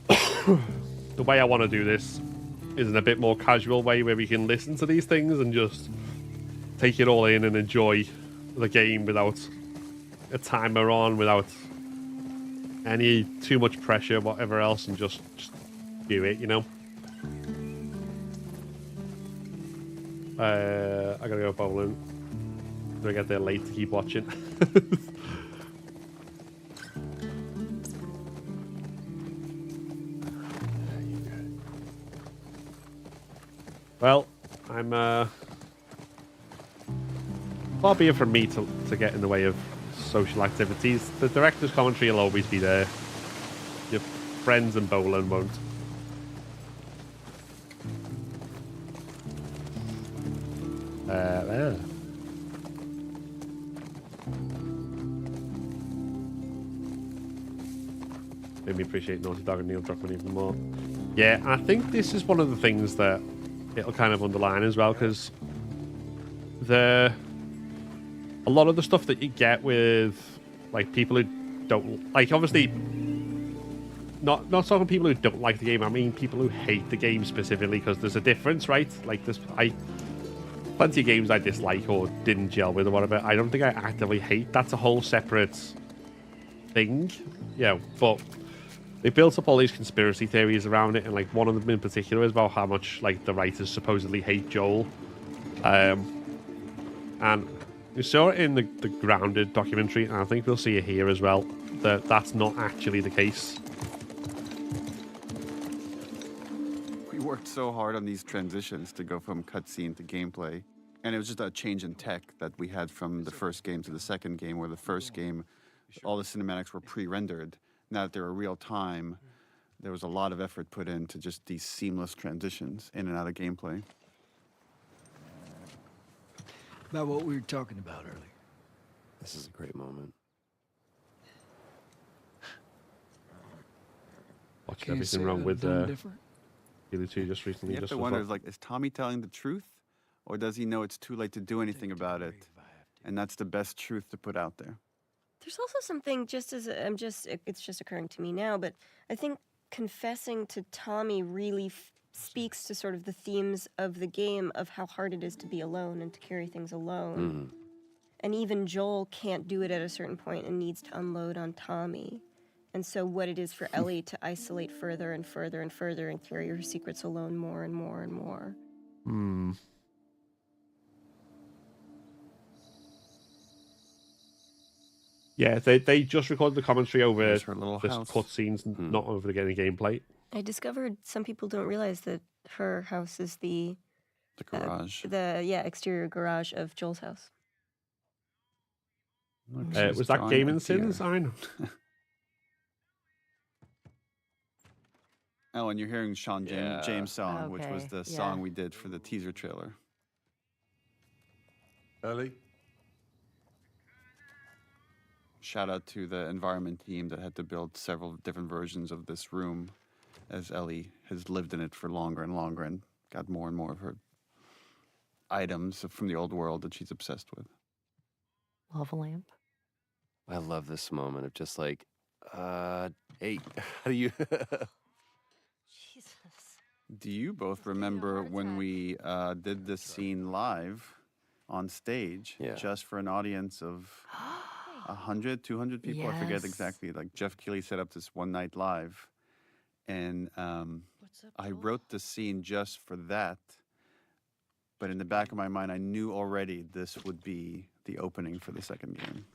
Speaker 2: the way I want to do this is in a bit more casual way where we can listen to these things and just take it all in and enjoy the game without a timer on, without any too much pressure, whatever else, and just do it, you know. I gotta go bowling. Do I get there late to keep watching? Well, I'm far be it from me to get in the way of social activities. The director's commentary will always be there. Your friends and bowling won't. There. Made me appreciate Naughty Dog and Neil Druckmann even more. Yeah, and I think this is one of the things that it'll kind of underline as well, because a lot of the stuff that you get with like people who don't like, obviously not talking people who don't like the game, I mean people who hate the game specifically, because there's a difference, right? Like plenty of games I dislike or didn't gel with or whatever. I don't think I actively hate. That's a whole separate thing. Yeah, but they built up all these conspiracy theories around it, and like one of them in particular is about how much like the writers supposedly hate Joel. And we saw it in the Grounded documentary, and I think we'll see it here as well, that that's not actually the case.
Speaker 7: We worked so hard on these transitions to go from cutscene to gameplay, and it was just a change in tech that we had from the first game to the second game, where the first game, all the cinematics were pre-rendered. Now that they were real time, there was a lot of effort put into just these seamless transitions in and out of gameplay.
Speaker 6: About what we were talking about earlier.
Speaker 9: This is a great moment.
Speaker 2: patched
Speaker 6: Can't
Speaker 2: everything
Speaker 6: say
Speaker 2: wrong
Speaker 6: I'd
Speaker 2: with
Speaker 6: done different.
Speaker 2: Halo 2 just recently.
Speaker 7: You have
Speaker 2: just
Speaker 7: to
Speaker 2: as
Speaker 7: wonder,
Speaker 2: well.
Speaker 7: is like, is Tommy telling the truth, or does he know it's too late to do anything about it, and that's the best truth to put out there?
Speaker 8: There's also something it's just occurring to me now, but I think confessing to Tommy really speaks to sort of the themes of the game of how hard it is to be alone and to carry things alone. And even Joel can't do it at a certain point and needs to unload on Tommy. And so what it is for Ellie to isolate further and further and further and carry her secrets alone more and more and more.
Speaker 2: Yeah, they just recorded the commentary over
Speaker 7: There's her little
Speaker 2: just
Speaker 7: house.
Speaker 2: cutscenes, not over the gameplay.
Speaker 8: I discovered some people don't realize that her house is the
Speaker 7: garage.
Speaker 8: Exterior garage of Joel's house.
Speaker 7: Look, she's
Speaker 2: Was that
Speaker 7: drawing
Speaker 2: Gaming
Speaker 7: a deer.
Speaker 2: Sins? I know.
Speaker 7: Oh, and you're hearing Sean James' song, which was
Speaker 1: Okay,
Speaker 7: the
Speaker 1: yeah.
Speaker 7: song we did for the teaser trailer.
Speaker 6: Ellie?
Speaker 7: Shout out to the environment team that had to build several different versions of this room, as Ellie has lived in it for longer and longer and got more and more of her items from the old world that she's obsessed with.
Speaker 1: Lava lamp.
Speaker 9: I love this moment of just like, hey, how do you?
Speaker 1: Jesus.
Speaker 7: Do you both remember when we did this scene live on stage,
Speaker 9: Yeah.
Speaker 7: just for an audience of 100, 200 people? I forget
Speaker 1: Yes.
Speaker 7: exactly. Like Jeff Keighley set up this one night live, and I wrote the scene just for that. But in the back of my mind, I knew already this would be the opening for the second game.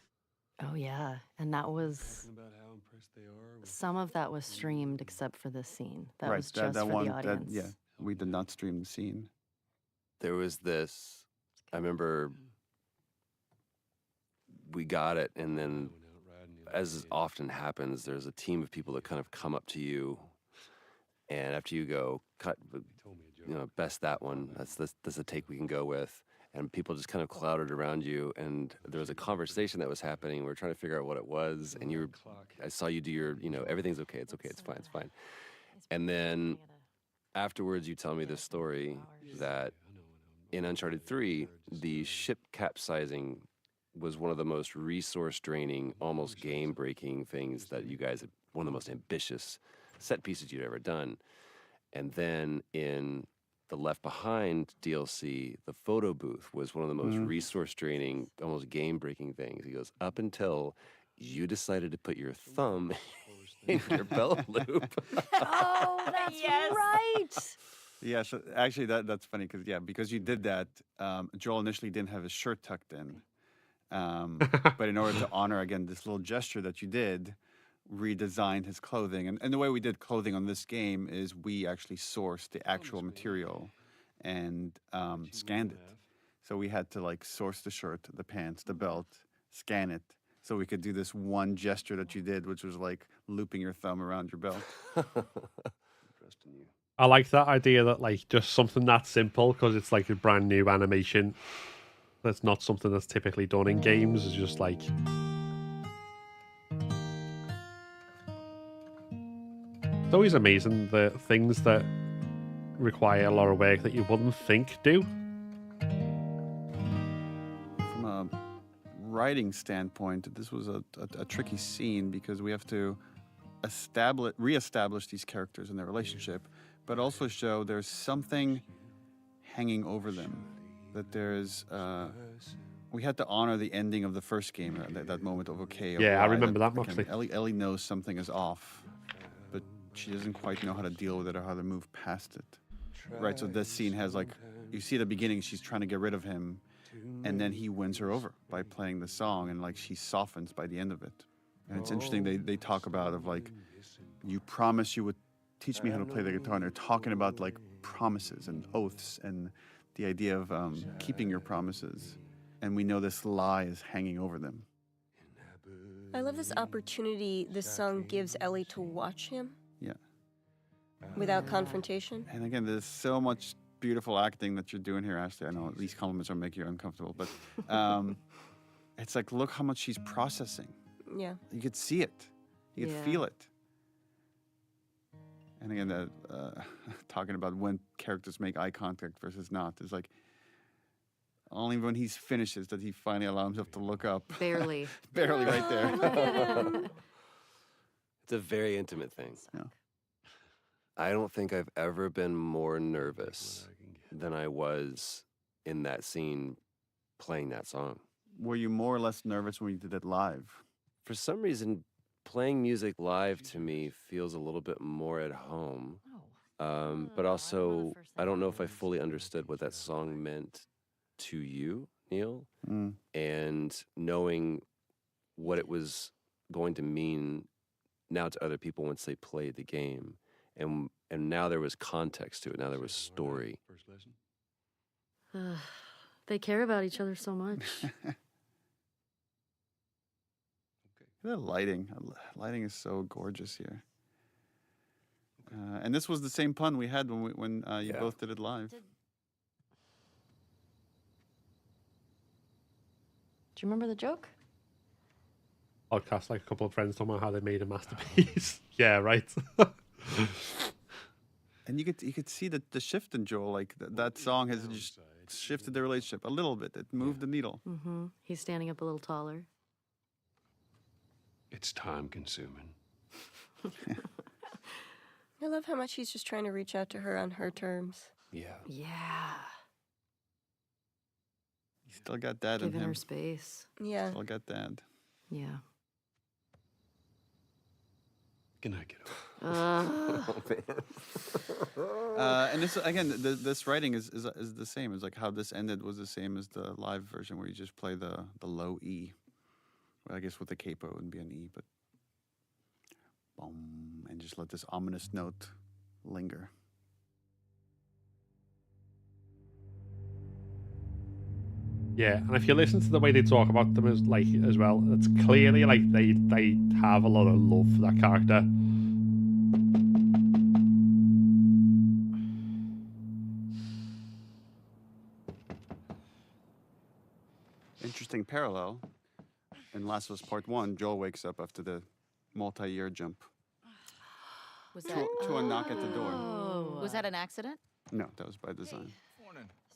Speaker 1: Oh yeah, and that was
Speaker 6: About how impressed they are with
Speaker 1: some of that was streamed except for this scene. That
Speaker 7: right,
Speaker 1: was just for
Speaker 7: one,
Speaker 1: the audience.
Speaker 7: yeah, we did not stream the scene.
Speaker 9: There was this. I remember we got it, and then, as often happens, there's a team of people that kind of come up to you, and after you go, cut, best that one. That's the take we can go with. And people just kind of clouded around you, and there was a conversation that was happening. We were trying to figure out what it was, and I saw you do your, everything's okay, it's okay, it's fine, it's fine. And then afterwards, you tell me this story that in Uncharted 3, the ship capsizing was one of the most resource-draining, almost game-breaking things that you guys had, one of the most ambitious set pieces you'd ever done. And then in the Left Behind DLC, the photo booth was one of the most resource-draining, almost game-breaking things. He goes, up until you decided to put your thumb in your belt loop.
Speaker 1: Oh, that's right.
Speaker 7: Yeah, so actually that's funny because you did that. Joel initially didn't have his shirt tucked in, but in order to honor again this little gesture that you did, redesigned his clothing. And the way we did clothing on this game is we actually sourced the actual material and scanned it. So we had to source the shirt, the pants, the belt, scan it, so we could do this one gesture that you did, which was like looping your thumb around your belt.
Speaker 2: I like that idea that just something that simple, because it's like a brand new animation. That's not something that's typically done in games. It's just like. It's always amazing the things that require a lot of work that you wouldn't think do.
Speaker 7: From a writing standpoint, this was a tricky scene because we have to reestablish these characters and their relationship, but also show there's something hanging over them. That there's, we had to honor the ending of the first game, that moment of okay.
Speaker 2: Yeah, I remember that mostly.
Speaker 7: Ellie knows something is off, but she doesn't quite know how to deal with it or how to move past it. Right, so this scene has you see at the beginning, she's trying to get rid of him, and then he wins her over by playing the song, and she softens by the end of it. And it's interesting, they talk about you promise you would teach me how to play the guitar, and they're talking about promises and oaths and the idea of keeping your promises. And we know this lie is hanging over them.
Speaker 8: I love this opportunity this song gives Ellie to watch him.
Speaker 7: Yeah.
Speaker 8: Without confrontation.
Speaker 7: And again, there's so much beautiful acting that you're doing here, Ashley. I know these compliments are making you uncomfortable, but it's look how much she's processing.
Speaker 8: Yeah.
Speaker 7: You could see it. You could feel it. And again, talking about when characters make eye contact versus not, it's like only when he finishes that he finally allows himself to look up.
Speaker 1: Barely.
Speaker 7: Barely right there.
Speaker 9: It's a very intimate thing.
Speaker 7: Yeah.
Speaker 9: I don't think I've ever been more nervous than I was in that scene playing that song.
Speaker 7: Were you more or less nervous when you did it live?
Speaker 9: For some reason, playing music live to me feels a little bit more at home. But also, I don't know if I fully understood what that song meant to you, Neil. And knowing what it was going to mean now to other people once they played the game. And now there was context to it. Now there was story.
Speaker 1: They care about each other so much.
Speaker 7: The lighting. Lighting is so gorgeous here. And this was the same pun we had when you both did it live.
Speaker 1: Do you remember the joke?
Speaker 2: Podcast, like a couple of friends talking about how they made a masterpiece. Yeah, right.
Speaker 7: And you could see the shift in Joel. Like that song has just shifted the relationship a little bit. It moved the needle.
Speaker 1: Mm-hmm. He's standing up a little taller.
Speaker 6: It's time consuming.
Speaker 8: I love how much he's just trying to reach out to her on her terms.
Speaker 9: Yeah.
Speaker 1: Yeah.
Speaker 7: He still got dad in
Speaker 1: Giving
Speaker 7: him.
Speaker 1: her space.
Speaker 8: Yeah.
Speaker 7: Still got dad.
Speaker 1: Yeah.
Speaker 6: Can I get over?
Speaker 7: And this again, this writing is the same. It's like how this ended was the same as the live version, where you just play the low E. Well, I guess with the capo it wouldn't be an E, but boom, and just let this ominous note linger.
Speaker 2: Yeah, and if you listen to the way they talk about them as well, it's clearly like they have a lot of love for that character.
Speaker 7: Interesting parallel. In Last of Us Part 1, Joel wakes up after the multi-year jump
Speaker 1: Was
Speaker 7: to a knock at the door.
Speaker 1: Oh. Was that an accident?
Speaker 7: No, that was by design.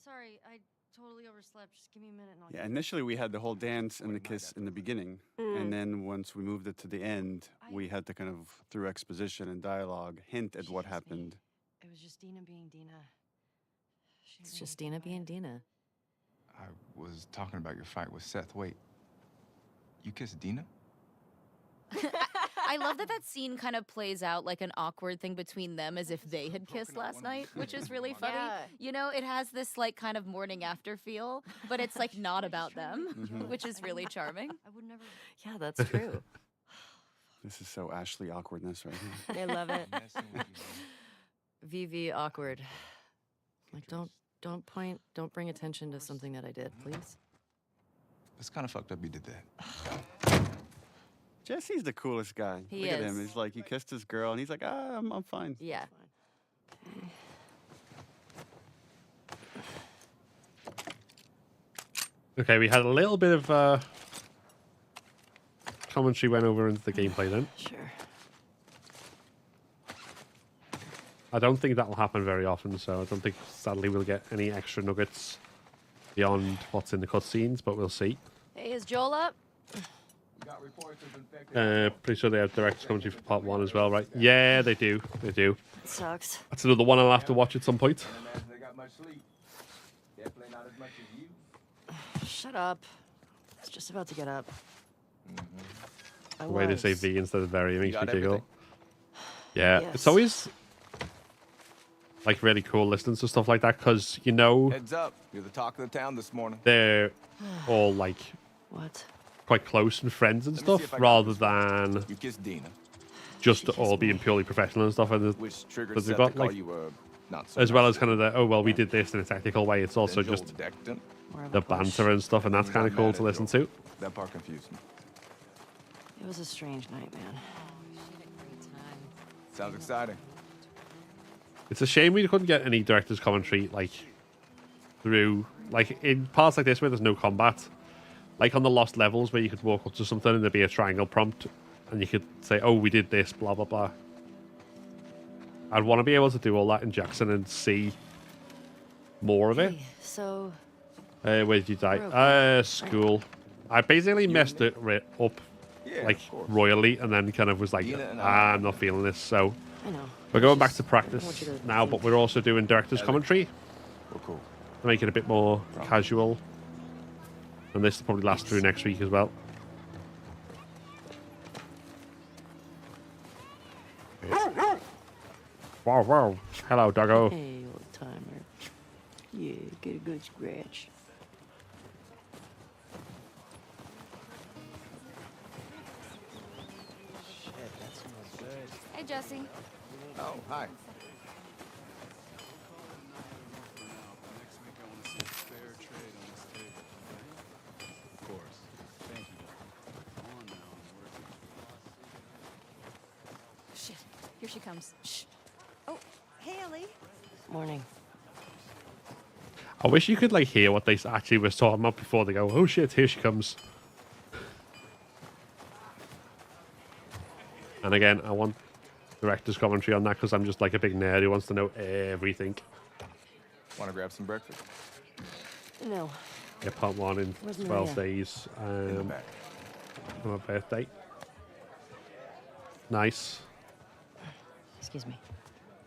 Speaker 1: Sorry, I totally overslept. Just give me a minute and I'll
Speaker 7: Yeah, initially we had the whole dance and the kiss in the beginning, and then once we moved it to the end, we had to kind of, through exposition and dialogue, hint at what happened.
Speaker 1: It was just Dina being Dina. It's just Dina being Dina.
Speaker 4: I was talking about your fight with Seth. Wait, you kissed Dina?
Speaker 5: I love that scene kind of plays out like an awkward thing between them as if they had kissed last night, which is really funny.
Speaker 1: Yeah.
Speaker 5: You know, it has this like kind of morning after feel, but it's like not about them, which is really charming.
Speaker 1: I would never. Yeah, that's true.
Speaker 7: This is so Ashley awkwardness right here.
Speaker 8: I love it.
Speaker 1: VV awkward. Like, don't point, don't bring attention to something that I did, please.
Speaker 4: It's kind of fucked up you did that.
Speaker 7: Jesse's the coolest guy.
Speaker 1: He
Speaker 7: Look at him.
Speaker 1: is.
Speaker 7: He's like, he kissed his girl, and he's like, I'm fine.
Speaker 1: Yeah.
Speaker 2: Okay, we had a little bit of commentary went over into the gameplay then.
Speaker 1: Sure.
Speaker 2: I don't think that'll happen very often, so I don't think, sadly, we'll get any extra nuggets beyond what's in the cutscenes, but we'll see.
Speaker 1: Hey, is Joel up?
Speaker 2: Pretty sure they have director's commentary for part 1 as well, right? Yeah, they do. They do.
Speaker 1: It sucks.
Speaker 2: That's another one I'll have to watch at some point.
Speaker 1: Shut up. I was just about to get up. I
Speaker 2: The way they say
Speaker 1: was.
Speaker 2: V instead of very makes me
Speaker 9: got
Speaker 2: giggle.
Speaker 9: everything?
Speaker 2: Yeah,
Speaker 1: Yes.
Speaker 2: it's always like really cool listening to stuff like that because you know
Speaker 4: Heads up, you're the talk of the town this morning.
Speaker 2: they're all like
Speaker 1: What?
Speaker 2: quite close and friends and
Speaker 4: Let me see
Speaker 2: stuff
Speaker 4: if I got
Speaker 2: rather
Speaker 4: this right.
Speaker 2: than
Speaker 4: You kissed Dina,
Speaker 2: just
Speaker 1: She kissed
Speaker 2: all being
Speaker 1: me.
Speaker 2: purely professional and stuff. And
Speaker 4: which triggered
Speaker 2: But they've
Speaker 4: Seth to
Speaker 2: got,
Speaker 4: call
Speaker 2: like,
Speaker 4: you a not so
Speaker 2: as well
Speaker 4: nice
Speaker 2: as kind of
Speaker 4: girl.
Speaker 2: the we did this in a technical way. It's also
Speaker 4: Then Joel
Speaker 2: just
Speaker 4: decked him.
Speaker 1: More of
Speaker 2: the
Speaker 1: a push.
Speaker 2: banter and stuff, and that's
Speaker 4: You
Speaker 2: kind
Speaker 4: got
Speaker 2: of cool
Speaker 4: mad
Speaker 2: to
Speaker 4: at
Speaker 2: listen
Speaker 4: Joel.
Speaker 2: to.
Speaker 4: That part confused me.
Speaker 1: It was a strange night, man.
Speaker 4: Sounds exciting.
Speaker 2: It's a shame we couldn't get any director's commentary like through like in parts like this where there's no combat. Like on the lost levels where you could walk up to something and there'd be a triangle prompt and you could say, oh, we did this, blah, blah, blah. I'd want to be able to do all that in Jackson and see more of it.
Speaker 1: Hey, so
Speaker 2: Where did you die?
Speaker 1: We're okay,
Speaker 2: School. I basically messed it up
Speaker 4: Yeah,
Speaker 2: like
Speaker 4: of course.
Speaker 2: royally, and then kind of was like,
Speaker 4: Dina and
Speaker 2: I'm not feeling this. So
Speaker 1: I know.
Speaker 2: we're going back
Speaker 1: Just
Speaker 2: to
Speaker 1: want
Speaker 2: practice
Speaker 1: you to
Speaker 2: now, but
Speaker 1: think.
Speaker 2: we're also doing director's commentary
Speaker 4: We're cool.
Speaker 2: to make it a bit more casual. And this will probably last through next week as well. Wow, wow. Hello, doggo.
Speaker 1: Hey, old timer. Yeah, get a good scratch.
Speaker 5: Hey, Jesse.
Speaker 4: Oh, hi.
Speaker 5: Shit. Here she comes. Shh. Oh, hey, Ellie.
Speaker 1: Morning.
Speaker 2: I wish you could like hear what they actually was talking about before they go, oh shit, here she comes. And again, I want director's commentary on that because I'm just like a big nerd who wants to know everything.
Speaker 4: Want to grab some breakfast?
Speaker 1: No.
Speaker 2: Yeah, part 1 in
Speaker 1: Where's
Speaker 2: 12
Speaker 1: Maria?
Speaker 2: days.
Speaker 4: In the back.
Speaker 2: On my birthday. Nice.
Speaker 1: Excuse me.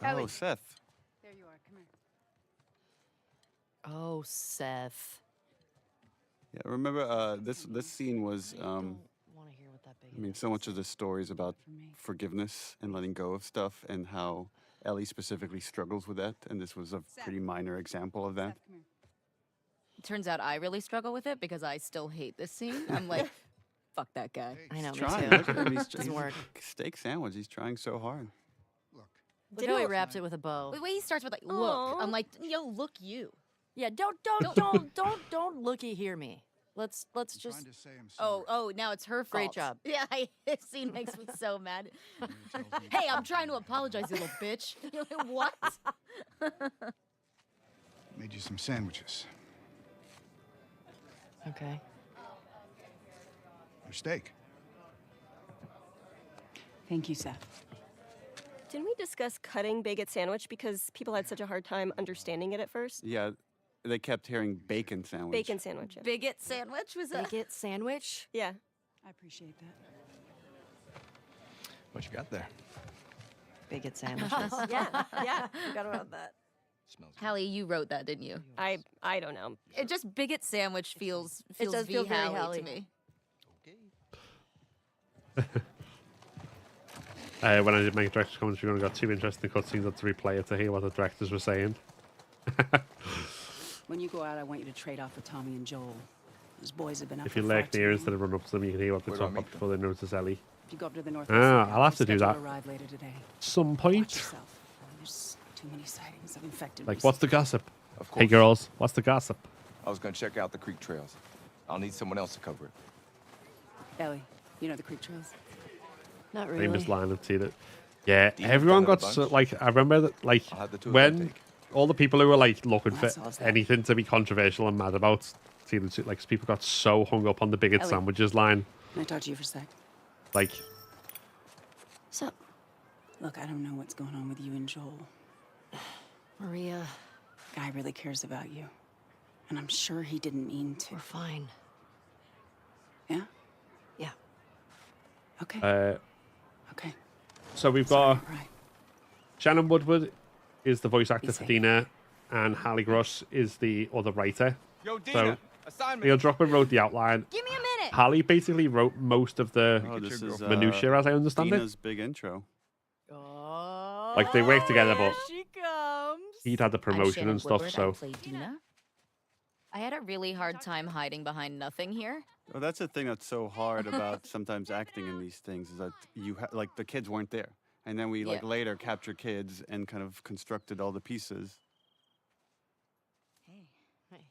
Speaker 7: Oh, Seth.
Speaker 3: There you are. Come here.
Speaker 1: Oh, Seth.
Speaker 7: Yeah, remember this scene was
Speaker 1: I don't want to hear what that big.
Speaker 7: I mean, so much of the story is about forgiveness and letting go of stuff, and how Ellie specifically struggles with that, and this was a pretty minor example of that.
Speaker 3: Seth, come here.
Speaker 5: Turns out I really struggle with it because I still hate this scene. I'm like, fuck that guy.
Speaker 1: I know. Me
Speaker 7: Trying.
Speaker 1: too.
Speaker 7: Look at him. He's
Speaker 1: Doesn't work.
Speaker 7: Steak sandwich. He's trying so hard.
Speaker 1: Look how he wrapped it with a bow.
Speaker 5: The way he starts with like, look.
Speaker 8: Aw.
Speaker 5: I'm like, yo, look you.
Speaker 1: Yeah, don't looky hear me. Let's just.
Speaker 5: Oh, now it's her fault.
Speaker 1: Great job.
Speaker 5: Yeah, this scene makes me so mad. Hey, I'm trying to apologize, you little bitch. You're like, what?
Speaker 10: Made you some sandwiches.
Speaker 1: Okay.
Speaker 10: Your steak.
Speaker 3: Thank you, Seth.
Speaker 8: Didn't we discuss cutting bagel sandwich because people had such a hard time understanding it at first?
Speaker 7: Yeah, they kept hearing bacon sandwich.
Speaker 8: Bacon sandwich. Yeah.
Speaker 5: Bigot sandwich was a.
Speaker 1: Bigot sandwich.
Speaker 8: Yeah.
Speaker 3: I appreciate that.
Speaker 4: What you got there?
Speaker 1: Bigot sandwiches.
Speaker 8: Yeah.
Speaker 1: Forgot about that.
Speaker 4: Smells good.
Speaker 5: Hallie, you wrote that, didn't you?
Speaker 8: I don't know.
Speaker 5: It just bigot sandwich feels
Speaker 1: does
Speaker 5: V
Speaker 1: feel very
Speaker 5: Hallie
Speaker 1: Hallie.
Speaker 5: to me.
Speaker 2: When I did make director's commentary, we only got 2 interesting cutscenes had to replay it to hear what the directors were saying.
Speaker 3: When you go out, I want you to trade off with Tommy and Joel. Those boys have been up
Speaker 2: If
Speaker 3: for
Speaker 2: you
Speaker 3: far
Speaker 2: lurk
Speaker 3: too
Speaker 2: near
Speaker 3: long.
Speaker 2: instead of run up to them, you can hear what they
Speaker 4: Where do I
Speaker 2: talk about
Speaker 4: meet them?
Speaker 2: before they notice Ellie.
Speaker 3: If you go up to the north,
Speaker 2: I'll have to do that.
Speaker 3: Arrive later today.
Speaker 2: Some
Speaker 3: Watch
Speaker 2: point.
Speaker 3: yourself. There's too many sightings of infected.
Speaker 2: Like, what's the
Speaker 3: recently.
Speaker 2: gossip?
Speaker 4: Of
Speaker 2: Hey,
Speaker 4: course.
Speaker 2: girls, what's the gossip?
Speaker 4: I was gonna check out the creek trails. I'll need someone else to cover it.
Speaker 3: Ellie, you know the creek trails?
Speaker 1: Not really.
Speaker 2: Famous line of that. Yeah,
Speaker 4: Dean
Speaker 2: everyone
Speaker 4: done it a
Speaker 2: got so,
Speaker 4: bunch.
Speaker 2: like, I remember that, like,
Speaker 4: I'll have the 2 of them
Speaker 2: when
Speaker 4: take.
Speaker 2: all the people who were like looking for
Speaker 3: That's all that.
Speaker 2: anything to be controversial and mad about, see, like, people got so hung up on the bigot
Speaker 3: Ellie.
Speaker 2: sandwiches line.
Speaker 3: Can I talk to you for a sec?
Speaker 2: Like,
Speaker 1: What's up,
Speaker 3: Look, I don't know what's going on with you and Joel.
Speaker 1: Maria?
Speaker 3: Guy really cares about you. And I'm sure he didn't mean to.
Speaker 1: We're fine.
Speaker 3: Yeah?
Speaker 1: Yeah.
Speaker 3: Okay. Okay.
Speaker 2: so we've
Speaker 3: Sorry,
Speaker 2: got
Speaker 3: right.
Speaker 2: Shannon Woodward is the voice actor
Speaker 3: Be
Speaker 2: for
Speaker 3: safe.
Speaker 2: Dina, and Hallie Gross is the other writer.
Speaker 4: Yo, Dina,
Speaker 2: So,
Speaker 4: assignment.
Speaker 2: Neil Druckmann wrote the outline.
Speaker 5: Give me a minute.
Speaker 2: Hallie basically wrote most of the
Speaker 7: Oh, this is
Speaker 2: minutiae, as I understand
Speaker 7: Dina's big intro.
Speaker 1: Oh.
Speaker 2: Like, they work together, but
Speaker 1: she comes.
Speaker 2: he'd had the
Speaker 5: I'm
Speaker 2: promotion
Speaker 5: Shannon
Speaker 2: and stuff,
Speaker 5: Woodward.
Speaker 2: so
Speaker 5: I play Dina. I had a really hard time hiding behind nothing here.
Speaker 7: Well, that's the thing that's so hard about sometimes acting in these things is that you like the kids weren't there, and then we like
Speaker 5: Yeah.
Speaker 7: later captured kids and kind of constructed all the pieces.
Speaker 5: Hey.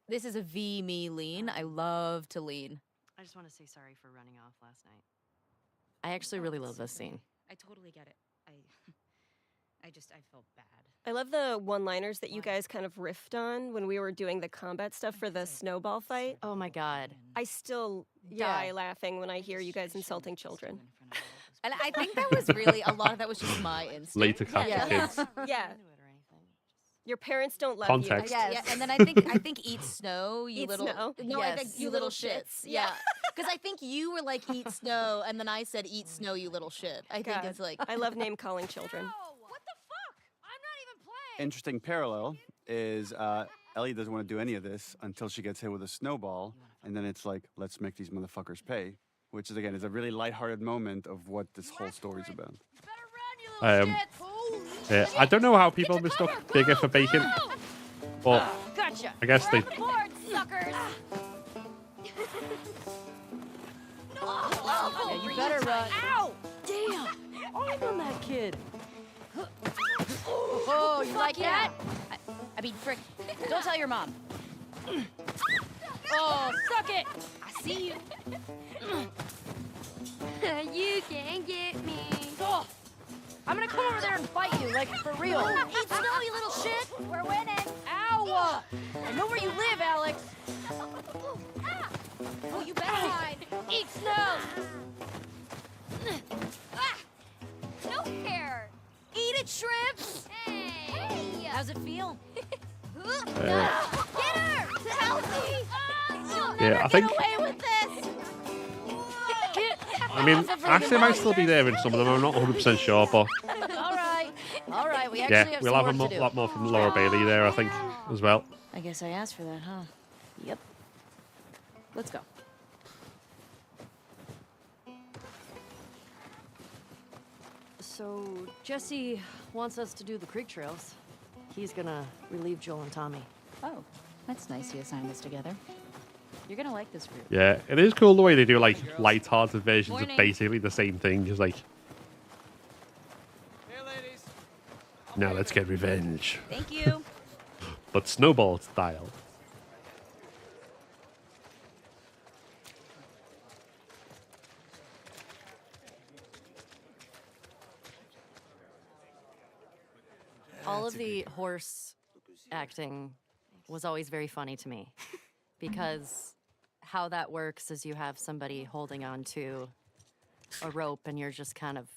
Speaker 5: This is a V me lean. I love to lean.
Speaker 1: I just want to say sorry for running off last night. I actually really love this scene.
Speaker 5: I totally get it. I felt bad.
Speaker 8: I love the one-liners that you guys kind of riffed on when we were doing the combat stuff for the snowball fight.
Speaker 1: Oh my god.
Speaker 8: I still die laughing when I hear you guys insulting children.
Speaker 5: And I think that was really a lot of that was just my instinct.
Speaker 2: Later capture kids.
Speaker 8: Yeah. Your parents don't love
Speaker 2: Context.
Speaker 8: you.
Speaker 5: Yeah, and then I think eat snow, you
Speaker 8: Eat
Speaker 5: little.
Speaker 8: snow?
Speaker 5: No, I think
Speaker 8: Yes.
Speaker 5: you little shits. Yeah, because I think you were like eat snow, and then I said eat snow, you little shit. I think
Speaker 8: God,
Speaker 5: it's like
Speaker 8: I love name calling children.
Speaker 3: What the fuck? I'm not even playing.
Speaker 7: Interesting parallel is Ellie doesn't want to do any of this until she gets hit with a snowball, and then it's like, let's make these motherfuckers pay, which is again is a really lighthearted moment of what this whole story's about.
Speaker 3: Better run, you little shits.
Speaker 2: Yeah, I don't know how people mistook bigger for bacon, but
Speaker 3: Gotcha.
Speaker 2: I guess they.
Speaker 3: Board, suckers.
Speaker 1: Yeah, you better run.
Speaker 3: Ow!
Speaker 1: Damn! I'm on that kid. Oh, you like that? I mean, frick. Don't tell your mom. Oh, suck it! I see you.
Speaker 3: You can't get me.
Speaker 1: Oh, I'm gonna come over there and fight you, like for real.
Speaker 3: Eat snow, you little shit. We're winning.
Speaker 1: Ow! I know where you live, Alex.
Speaker 3: Oh, you better hide. Eat snow. No care. Eat it, shrimps. Hey.
Speaker 1: How's it feel?
Speaker 3: Get her. Help me.
Speaker 2: Yeah, I think.
Speaker 3: Get away with this.
Speaker 2: I mean, actually, it might still be there in some of them. I'm not 100% sure, but
Speaker 1: All right. We actually
Speaker 2: yeah,
Speaker 1: have
Speaker 2: we'll
Speaker 1: some
Speaker 2: have
Speaker 1: work to do.
Speaker 2: lot more from Laura Bailey there, I think, as well.
Speaker 1: I guess I asked for that, huh? Yep. Let's go. So, Jesse wants us to do the creek trails. He's gonna relieve Joel and Tommy.
Speaker 5: oh, that's nice you assigned this together. You're gonna like this group.
Speaker 2: Yeah, it is cool the way they do like light-hearted versions
Speaker 5: Morning.
Speaker 2: of basically the same thing. It's like, now let's get revenge,
Speaker 5: Thank you.
Speaker 2: but snowball style.
Speaker 1: All of the horse acting was always very funny to me because how that works is you have somebody holding on to a rope and you're just kind of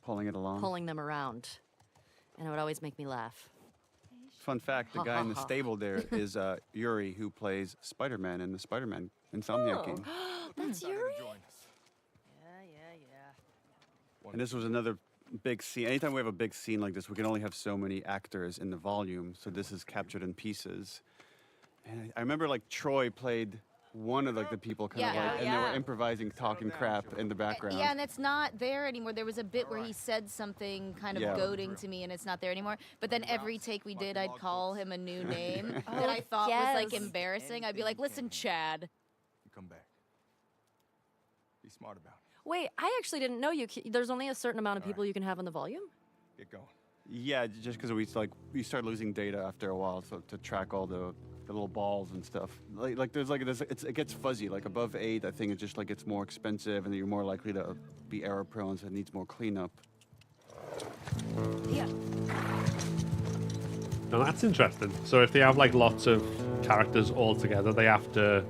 Speaker 7: Pulling it along.
Speaker 1: pulling them around. And it would always make me laugh.
Speaker 7: Fun fact: the guy in the stable there is Yuri, who plays Spider-Man in the Spider-Man Insomniac game.
Speaker 1: That's Yuri?
Speaker 7: And this was another big scene. Anytime we have a big scene like this, we can only have so many actors in the volume, so this is captured in pieces. And I remember like Troy played one of like the people kind of
Speaker 5: Yeah.
Speaker 7: like, and they were improvising, talking crap in the background.
Speaker 5: Yeah, and it's not there anymore. There was a bit where he said something kind of
Speaker 7: Yeah.
Speaker 5: goading to me, and it's not there anymore. But then every take we did, I'd call him a new name that
Speaker 1: Oh,
Speaker 5: I thought was like
Speaker 1: yes.
Speaker 5: embarrassing. I'd be like, "Listen, Chad."
Speaker 4: You come back. Be smart about it.
Speaker 1: Wait, I actually didn't know there's only a certain amount of people you can have in the volume?
Speaker 4: Get going.
Speaker 7: Yeah, just because we start losing data after a while, so to track all the little balls and stuff. It gets fuzzy. Like above 8, I think it just like gets more expensive, and you're more likely to be error prone, so it needs more cleanup.
Speaker 1: Yeah.
Speaker 2: Now that's interesting. So if they have like lots of characters all together, they have to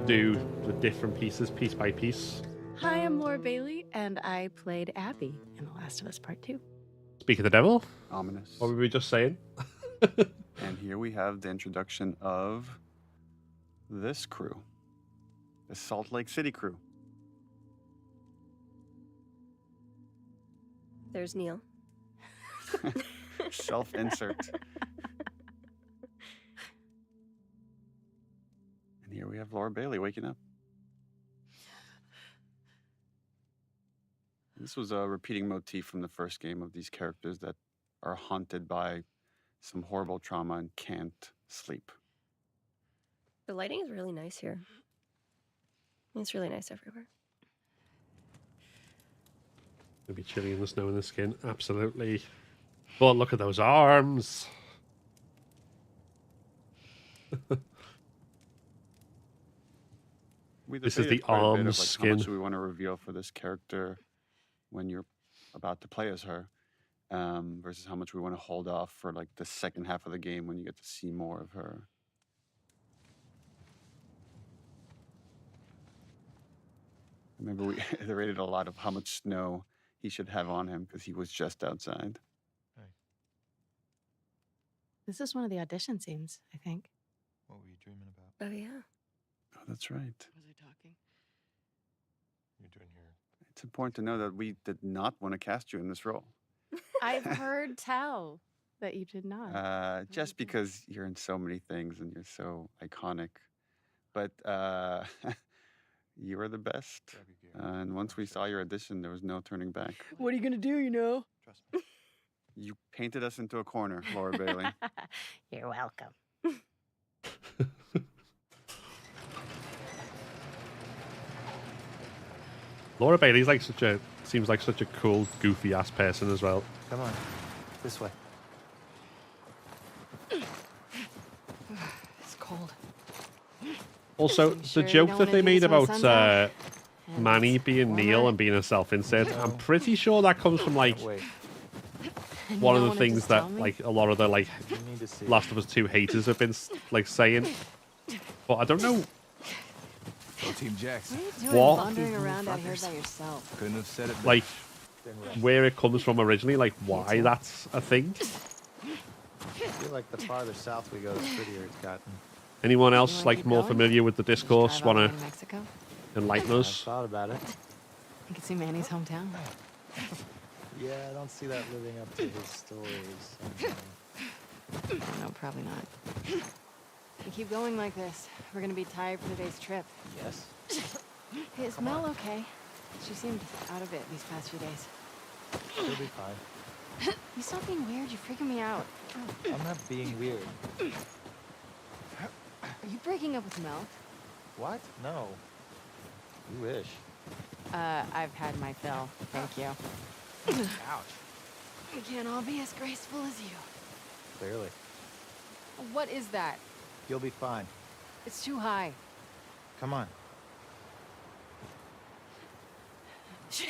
Speaker 2: do the different pieces piece by piece.
Speaker 11: Hi, I'm Laura Bailey, and I played Abby in The Last of Us Part 2.
Speaker 2: Speak of the devil.
Speaker 7: Ominous.
Speaker 2: What were we just saying?
Speaker 7: And here we have the introduction of this crew, the Salt Lake City crew.
Speaker 8: There's Neil.
Speaker 7: Self-insert. And here we have Laura Bailey waking up. This was a repeating motif from the first game of these characters that are haunted by some horrible trauma and can't sleep.
Speaker 8: The lighting is really nice here. It's really nice everywhere.
Speaker 2: It'd be chilly in the snow in the skin, absolutely. But look at those arms. This is the
Speaker 7: quite a bit of,
Speaker 2: arms
Speaker 7: How
Speaker 2: skin.
Speaker 7: much do we want to reveal for this character when you're about to play as her, versus how much we want to hold off for like the second half of the game when you get to see more of her. Remember, we iterated a lot of how much snow he should have on him because he was just outside.
Speaker 11: This is one of the audition scenes, I think.
Speaker 4: What were you dreaming about?
Speaker 8: Oh, yeah.
Speaker 7: Oh, that's right.
Speaker 11: Was I talking?
Speaker 4: You're doing your...
Speaker 7: It's important to know that we did not want to cast you in this role.
Speaker 11: I've heard tell that you did not.
Speaker 7: Just because you're in so many things and you're so iconic. But you were the best. And once we saw your audition, there was no turning back.
Speaker 11: What are you gonna do, you know?
Speaker 4: Trust me.
Speaker 7: You painted us into a corner, Laura Bailey.
Speaker 11: You're welcome.
Speaker 2: Laura Bailey's like seems like such a cool, goofy ass person as well.
Speaker 12: Come on, this way.
Speaker 1: It's cold.
Speaker 2: Also,
Speaker 1: You
Speaker 2: the
Speaker 1: sure you
Speaker 2: joke
Speaker 1: don't
Speaker 2: that
Speaker 1: wanna
Speaker 2: they
Speaker 1: do
Speaker 2: made
Speaker 1: this while
Speaker 2: about
Speaker 1: sun's out? And
Speaker 2: Manny
Speaker 1: it's
Speaker 2: being Neil
Speaker 1: warmer.
Speaker 2: and being a self-insert, I'm pretty sure that comes from like
Speaker 12: Wait,
Speaker 1: And you
Speaker 2: one of
Speaker 1: don't
Speaker 2: the
Speaker 1: wanna
Speaker 2: things
Speaker 1: just
Speaker 2: that
Speaker 1: tell me?
Speaker 2: like a lot of the like
Speaker 12: you need to see.
Speaker 2: Last of Us 2 haters have been like saying, but I don't know
Speaker 4: Go Team Jax.
Speaker 1: What are you doing
Speaker 2: What?
Speaker 1: wandering around out here by yourself?
Speaker 4: Couldn't have said it better.
Speaker 2: like
Speaker 12: Then rest.
Speaker 2: where it comes from originally, like why that's a thing.
Speaker 12: I feel like the farther south we go, the prettier it's gotten.
Speaker 2: Anyone
Speaker 1: You
Speaker 2: else
Speaker 1: wanna
Speaker 2: like
Speaker 1: keep
Speaker 2: more
Speaker 1: going?
Speaker 2: familiar with the
Speaker 1: Just
Speaker 2: discourse?
Speaker 1: drive all the
Speaker 2: Want
Speaker 1: way
Speaker 2: to
Speaker 1: to Mexico?
Speaker 2: enlighten
Speaker 12: I've
Speaker 2: us?
Speaker 12: thought about it.
Speaker 1: You can see Manny's hometown.
Speaker 12: Yeah, I don't see that living up to his stories.
Speaker 1: No, probably not. If we keep going like this, we're gonna be tired for today's trip.
Speaker 12: Yes.
Speaker 1: Hey, is Mel okay? She seemed out of it these past few days.
Speaker 12: She'll be fine.
Speaker 1: You stop being weird, you're freaking me out.
Speaker 12: I'm not being weird.
Speaker 1: Are you breaking up with Mel?
Speaker 12: What? No. You wish.
Speaker 1: I've had my fill, thank you.
Speaker 12: Ouch.
Speaker 1: We can't all be as graceful as you.
Speaker 12: Clearly.
Speaker 1: What is that?
Speaker 12: You'll be fine.
Speaker 1: It's too high.
Speaker 12: Come on.
Speaker 1: Shit.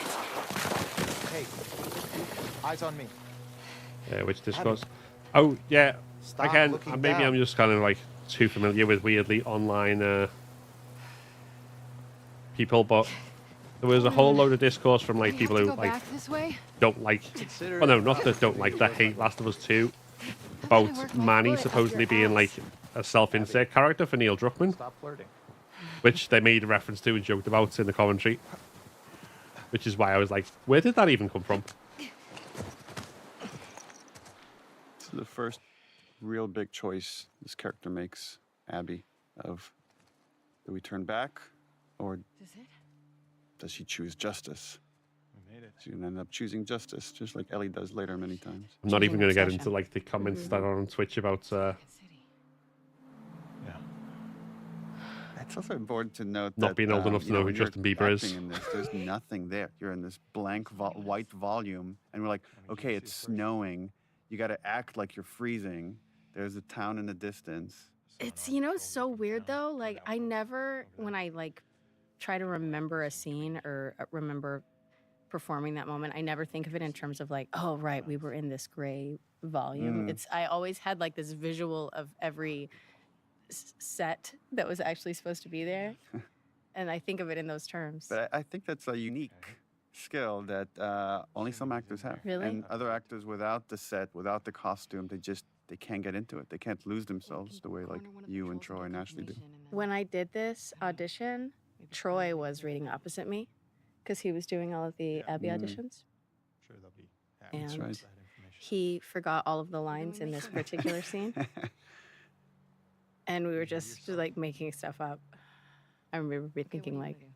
Speaker 12: Hey, eyes on me.
Speaker 2: Which discourse? Oh yeah.
Speaker 12: Stop
Speaker 2: Again,
Speaker 12: looking
Speaker 2: maybe
Speaker 12: down.
Speaker 2: I'm just kind of like too familiar with weirdly online people, but there was a whole load of discourse from like
Speaker 1: We
Speaker 2: people
Speaker 1: have to
Speaker 2: who
Speaker 1: go
Speaker 2: like
Speaker 1: back this way?
Speaker 2: don't like.
Speaker 12: Consider
Speaker 2: Well, no,
Speaker 12: it
Speaker 2: not that don't like, that hate Last of Us 2. About
Speaker 1: I work my
Speaker 2: Manny
Speaker 1: foot up
Speaker 2: supposedly
Speaker 1: your
Speaker 2: being like
Speaker 1: ass.
Speaker 2: a self-insert character for Neil Druckmann,
Speaker 12: Stop flirting.
Speaker 2: which they made a reference to and joked about in the commentary. Which is why I was like, where did that even come from?
Speaker 7: This is the first real big choice this character makes, Abby, of do we turn back or
Speaker 1: Is it?
Speaker 7: does she choose justice?
Speaker 4: We made it.
Speaker 7: She's gonna end up choosing justice, just like Ellie does later many times.
Speaker 2: I'm not even
Speaker 1: Choosing
Speaker 2: going to get
Speaker 1: obsession.
Speaker 2: into like the comments that are on Twitch about
Speaker 1: City.
Speaker 4: Yeah.
Speaker 7: It's also important to note
Speaker 2: Not
Speaker 7: that,
Speaker 2: being old enough to
Speaker 7: you
Speaker 2: know who
Speaker 7: when you're
Speaker 2: Justin Bieber is.
Speaker 7: acting in this, there's nothing there. You're in this blank white volume, and we're like, okay, it's snowing. You got to act like you're freezing. There's a town in the distance.
Speaker 11: It's, you know, so weird though. Like, I never, when I like try to remember a scene or remember performing that moment, I never think of it in terms of like, oh, right, we were in this gray volume.
Speaker 7: Mm.
Speaker 11: It's, I always had like this visual of every set that was actually supposed to be there. And I think of it in those terms.
Speaker 7: But I think that's a unique skill that only some actors have.
Speaker 11: Really?
Speaker 7: And other actors without the set, without the costume, they can't get into it. They can't lose themselves the way like you and Troy and Ashley do.
Speaker 11: When I did this audition, Troy was reading opposite me because he was doing all of the Abby auditions.
Speaker 4: Sure, they'll be happy.
Speaker 11: And
Speaker 7: right.
Speaker 4: with that information.
Speaker 11: he forgot all of the lines in this particular scene. And we were just like making stuff up. I remember thinking like,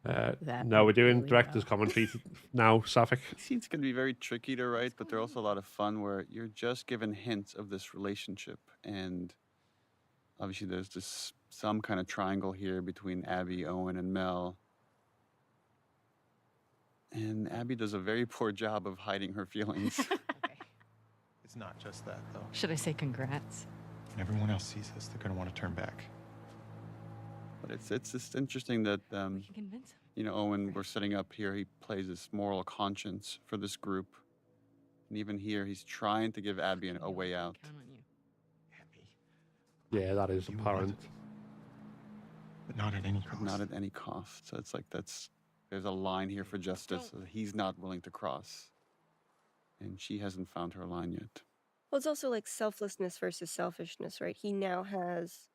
Speaker 11: that
Speaker 2: no, we're
Speaker 11: went
Speaker 2: doing
Speaker 11: really
Speaker 2: director's
Speaker 11: well.
Speaker 2: commentary now, Safik.
Speaker 7: Scenes can be very tricky to write, but they're also a lot of fun where you're just given hints of this relationship. And obviously there's this some kind of triangle here between Abby, Owen, and Mel. And Abby does a very poor job of hiding her feelings.
Speaker 4: It's not just that, though.
Speaker 1: Should I say congrats?
Speaker 4: When everyone else sees this, they're going to want to turn back.
Speaker 7: But it's just interesting that,
Speaker 1: We can convince him.
Speaker 7: you know, Owen, we're setting up here, he plays this moral conscience for this group. And even here, he's trying to give Abby a way out.
Speaker 1: Count on you.
Speaker 4: Abby.
Speaker 2: Yeah, that is
Speaker 4: You
Speaker 2: apparent.
Speaker 4: want, but not at any cost.
Speaker 7: Not at any cost. So it's like that's There's a line here for justice that he's not willing to cross. And she hasn't found her line yet.
Speaker 8: Well, it's also like selflessness versus selfishness, right? He now has,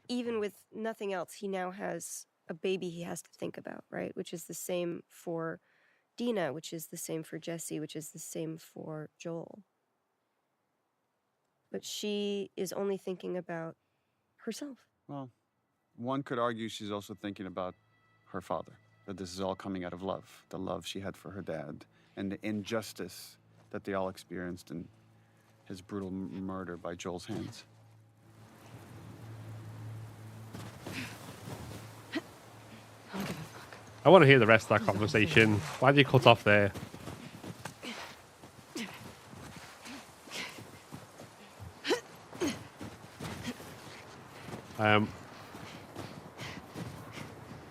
Speaker 8: even with nothing else, he now has a baby he has to think about, right? Which is the same for Dina, which is the same for Jesse, which is the same for Joel. But she is only thinking about herself.
Speaker 7: Well, one could argue she's also thinking about her father, that this is all coming out of love, the love she had for her dad, and the injustice that they all experienced in his brutal murder by Joel's hands.
Speaker 2: I want to hear the rest of that conversation. Why did you cut off there?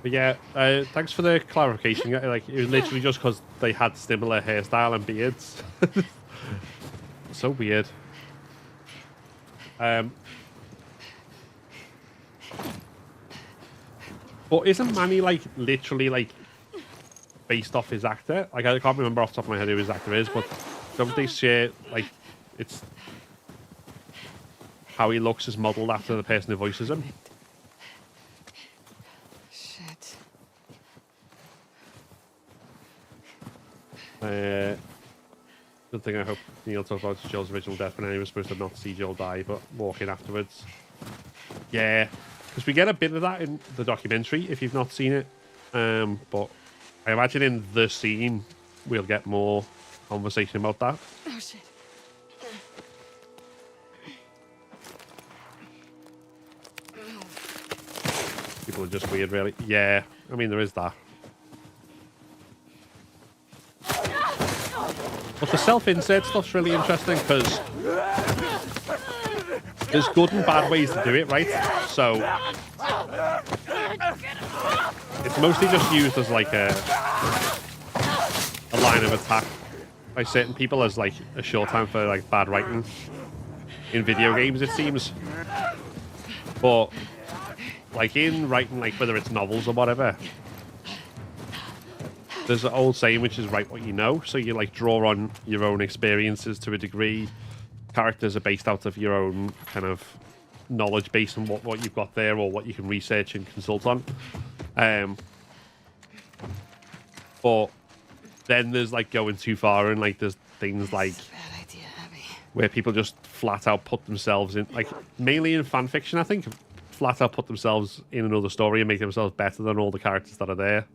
Speaker 2: But yeah, thanks for the clarification. Like, it was literally just because they had similar hairstyle and beards. So weird. But isn't Manny like literally like based off his actor? Like, I can't remember off the top of my head who his actor is, but don't they share like it's how he looks is modelled after the person who voices him?
Speaker 5: Shit.
Speaker 2: Good thing I hope Neil talked about Joel's original death when he was supposed to not see Joel die, but walk in afterwards. Yeah, because we get a bit of that in the documentary if you've not seen it. But I imagine in the scene we'll get more conversation about that.
Speaker 5: Oh shit.
Speaker 2: People are just weird, really. Yeah, I mean, there is that. But the self-insert stuff's really interesting because there's good and bad ways to do it, right? So it's mostly just used as like a line of attack by certain people as like a shorthand for like bad writing in video games, it seems. But like in writing, like whether it's novels or whatever, there's an old saying which is write what you know. So you like draw on your own experiences to a degree. Characters are based out of your own kind of knowledge base and what you've got there or what you can research and consult on. But then there's like going too far, and like there's things like where people just flat out put themselves in, like mainly in fan fiction, I think, flat out put themselves in another story and make themselves better than all the characters that are there.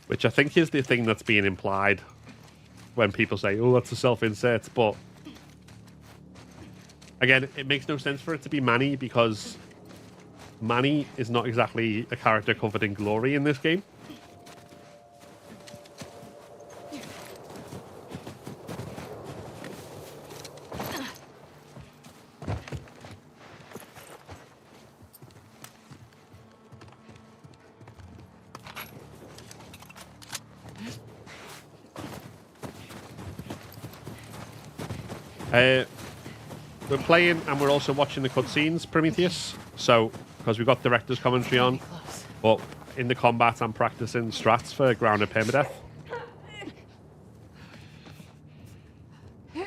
Speaker 2: Which I think is the thing that's being implied when people say, oh, that's a self-insert. But again, it makes no sense for it to be Manny because Manny is not exactly a character covered in glory in this game. We're playing and we're also watching the cutscenes, Prometheus. So, because we've got director's commentary on, but in the combat, I'm practicing strats for grounded permadeath. Yeah.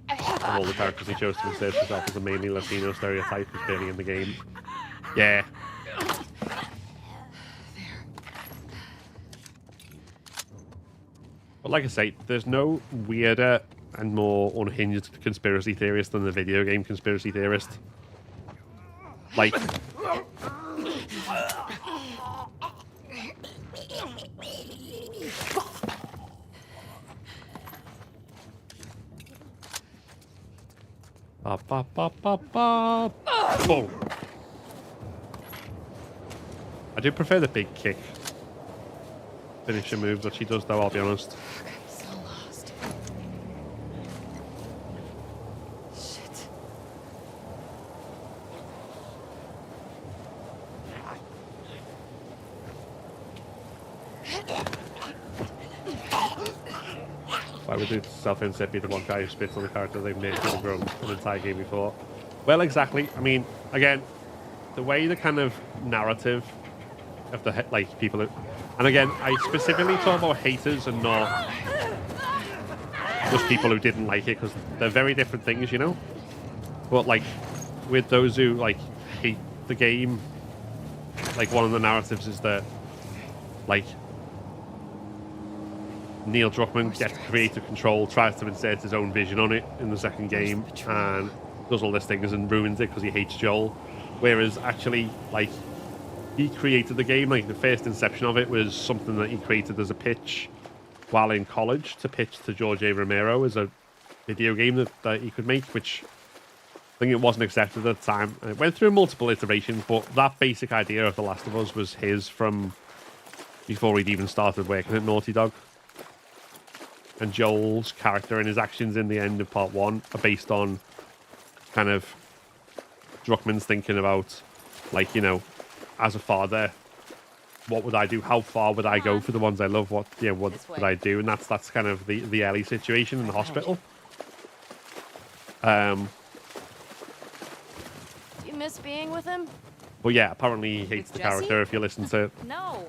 Speaker 2: And all the characters he chose to insert himself as a mainly Latino stereotype is clearly in the game. Yeah. But like I say, there's no weirder and more unhinged conspiracy theorist than the video game conspiracy theorist. Like, boom. I do prefer the big kick finisher move that she does, though, I'll be honest.
Speaker 5: I'm so lost. Shit.
Speaker 2: Why would the self-insert be the one guy who spits on the character they've made for grown an entire game before? Well, exactly. I mean, again, the way the kind of narrative of the like people, and again, I specifically talk about haters and not just people who didn't like it, because they're very different things, you know. But like with those who like hate the game, like one of the narratives is that like Neil Druckmann gets creative control, tries to insert his own vision on it in the second game, and does all these things and ruins it because he hates Joel. Whereas actually, like, he created the game. Like, the first inception of it was something that he created as a pitch while in college to pitch to George A. Romero as a video game that he could make, which I think it wasn't accepted at the time. And it went through multiple iterations, but that basic idea of The Last of Us was his from before he'd even started working at Naughty Dog. And Joel's character and his actions in the end of part 1 are based on kind of Druckmann's thinking about, like, you know, as a father, what would I do? How far would I go for the ones I love? What would I do? And that's kind of the Ellie situation in the hospital.
Speaker 1: Do you miss being with him?
Speaker 2: But yeah, apparently he hates the character if you listen to
Speaker 1: No.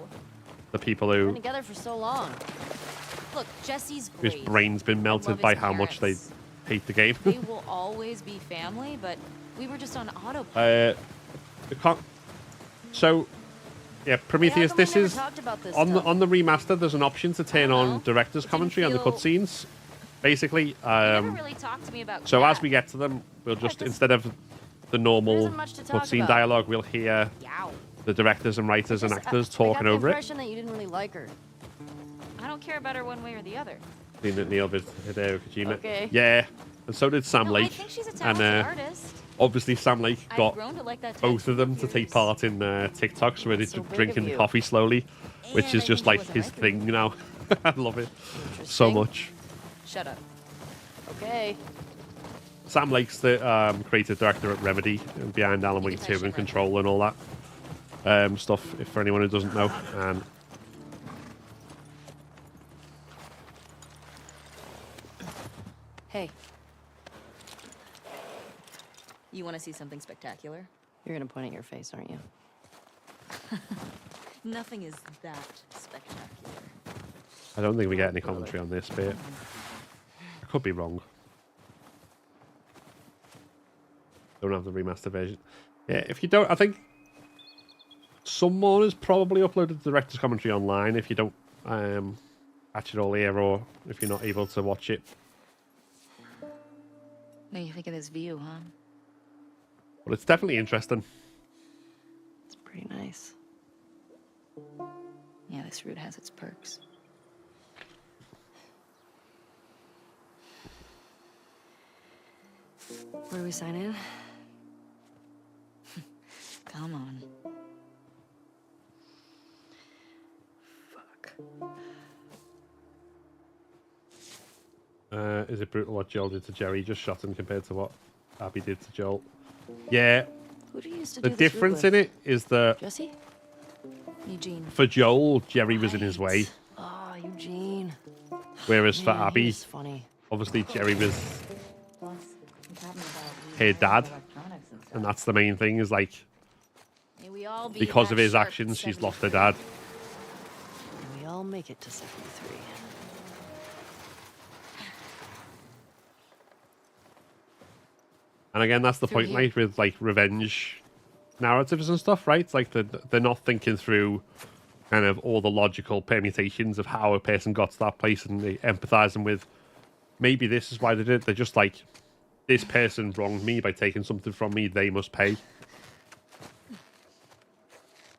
Speaker 2: the people
Speaker 1: We've
Speaker 2: who
Speaker 1: been together for so long. Look, Jesse's
Speaker 2: whose
Speaker 1: great.
Speaker 2: brain's been melted by how much they hate the game.
Speaker 1: We will always be family, but we were just on autopilot.
Speaker 2: So yeah, Prometheus. This is on the remaster. There's an option to turn on director's commentary on the cutscenes. Basically,
Speaker 1: really talked to me about
Speaker 2: so as we get to them, we'll just instead of the normal cutscene dialogue, we'll hear the directors and writers and actors talking over it.
Speaker 1: That you didn't really like her. I don't care about her one way or the other.
Speaker 2: Neil Hideo Kojima.
Speaker 1: Okay.
Speaker 2: Yeah, and so did Sam Lake.
Speaker 1: I think she's a talented artist.
Speaker 2: Obviously, Sam Lake got
Speaker 1: grown to like that
Speaker 2: both of them to take part in TikToks where they're drinking coffee slowly, which is just like his thing now. I love it so much.
Speaker 1: Shut up. Okay.
Speaker 2: Sam Lake's the creative director at Remedy, and behind Alan Wake 2 and Control and all that stuff, if for anyone who doesn't know. And
Speaker 1: hey. You want to see something spectacular? You're going to point at your face, aren't you? Nothing is that spectacular.
Speaker 2: I don't think we get any commentary on this bit. I could be wrong. Don't have the remaster version. Yeah, if you don't, I think someone has probably uploaded the director's commentary online if you don't catch it all here, or if you're not able to watch it.
Speaker 1: What do you think of this view, huh?
Speaker 2: Well, it's definitely interesting.
Speaker 1: It's pretty nice. Yeah, this route has its perks. Where do we sign in? Come on. Fuck.
Speaker 2: Is it brutal what Joel did to Jerry? Just shot him compared to what Abby did to Joel. Yeah.
Speaker 1: Who do you used to
Speaker 2: the
Speaker 1: do this
Speaker 2: difference
Speaker 1: with?
Speaker 2: in it is that
Speaker 1: Jesse? Eugene.
Speaker 2: For Joel, Jerry was in his way.
Speaker 1: Oh, Eugene.
Speaker 2: Whereas for
Speaker 1: Man,
Speaker 2: Abby,
Speaker 1: he's funny.
Speaker 2: obviously Jerry was her dad. And that's the main thing, is like, because of his actions, she's lost her dad.
Speaker 1: We all make it to 73.
Speaker 2: And again, that's the point, right, with like revenge narratives and stuff, right? It's like they're not thinking through kind of all the logical permutations of how a person got to that place, and they empathizing with maybe this is why they did it. They're just like, this person wronged me by taking something from me, they must pay.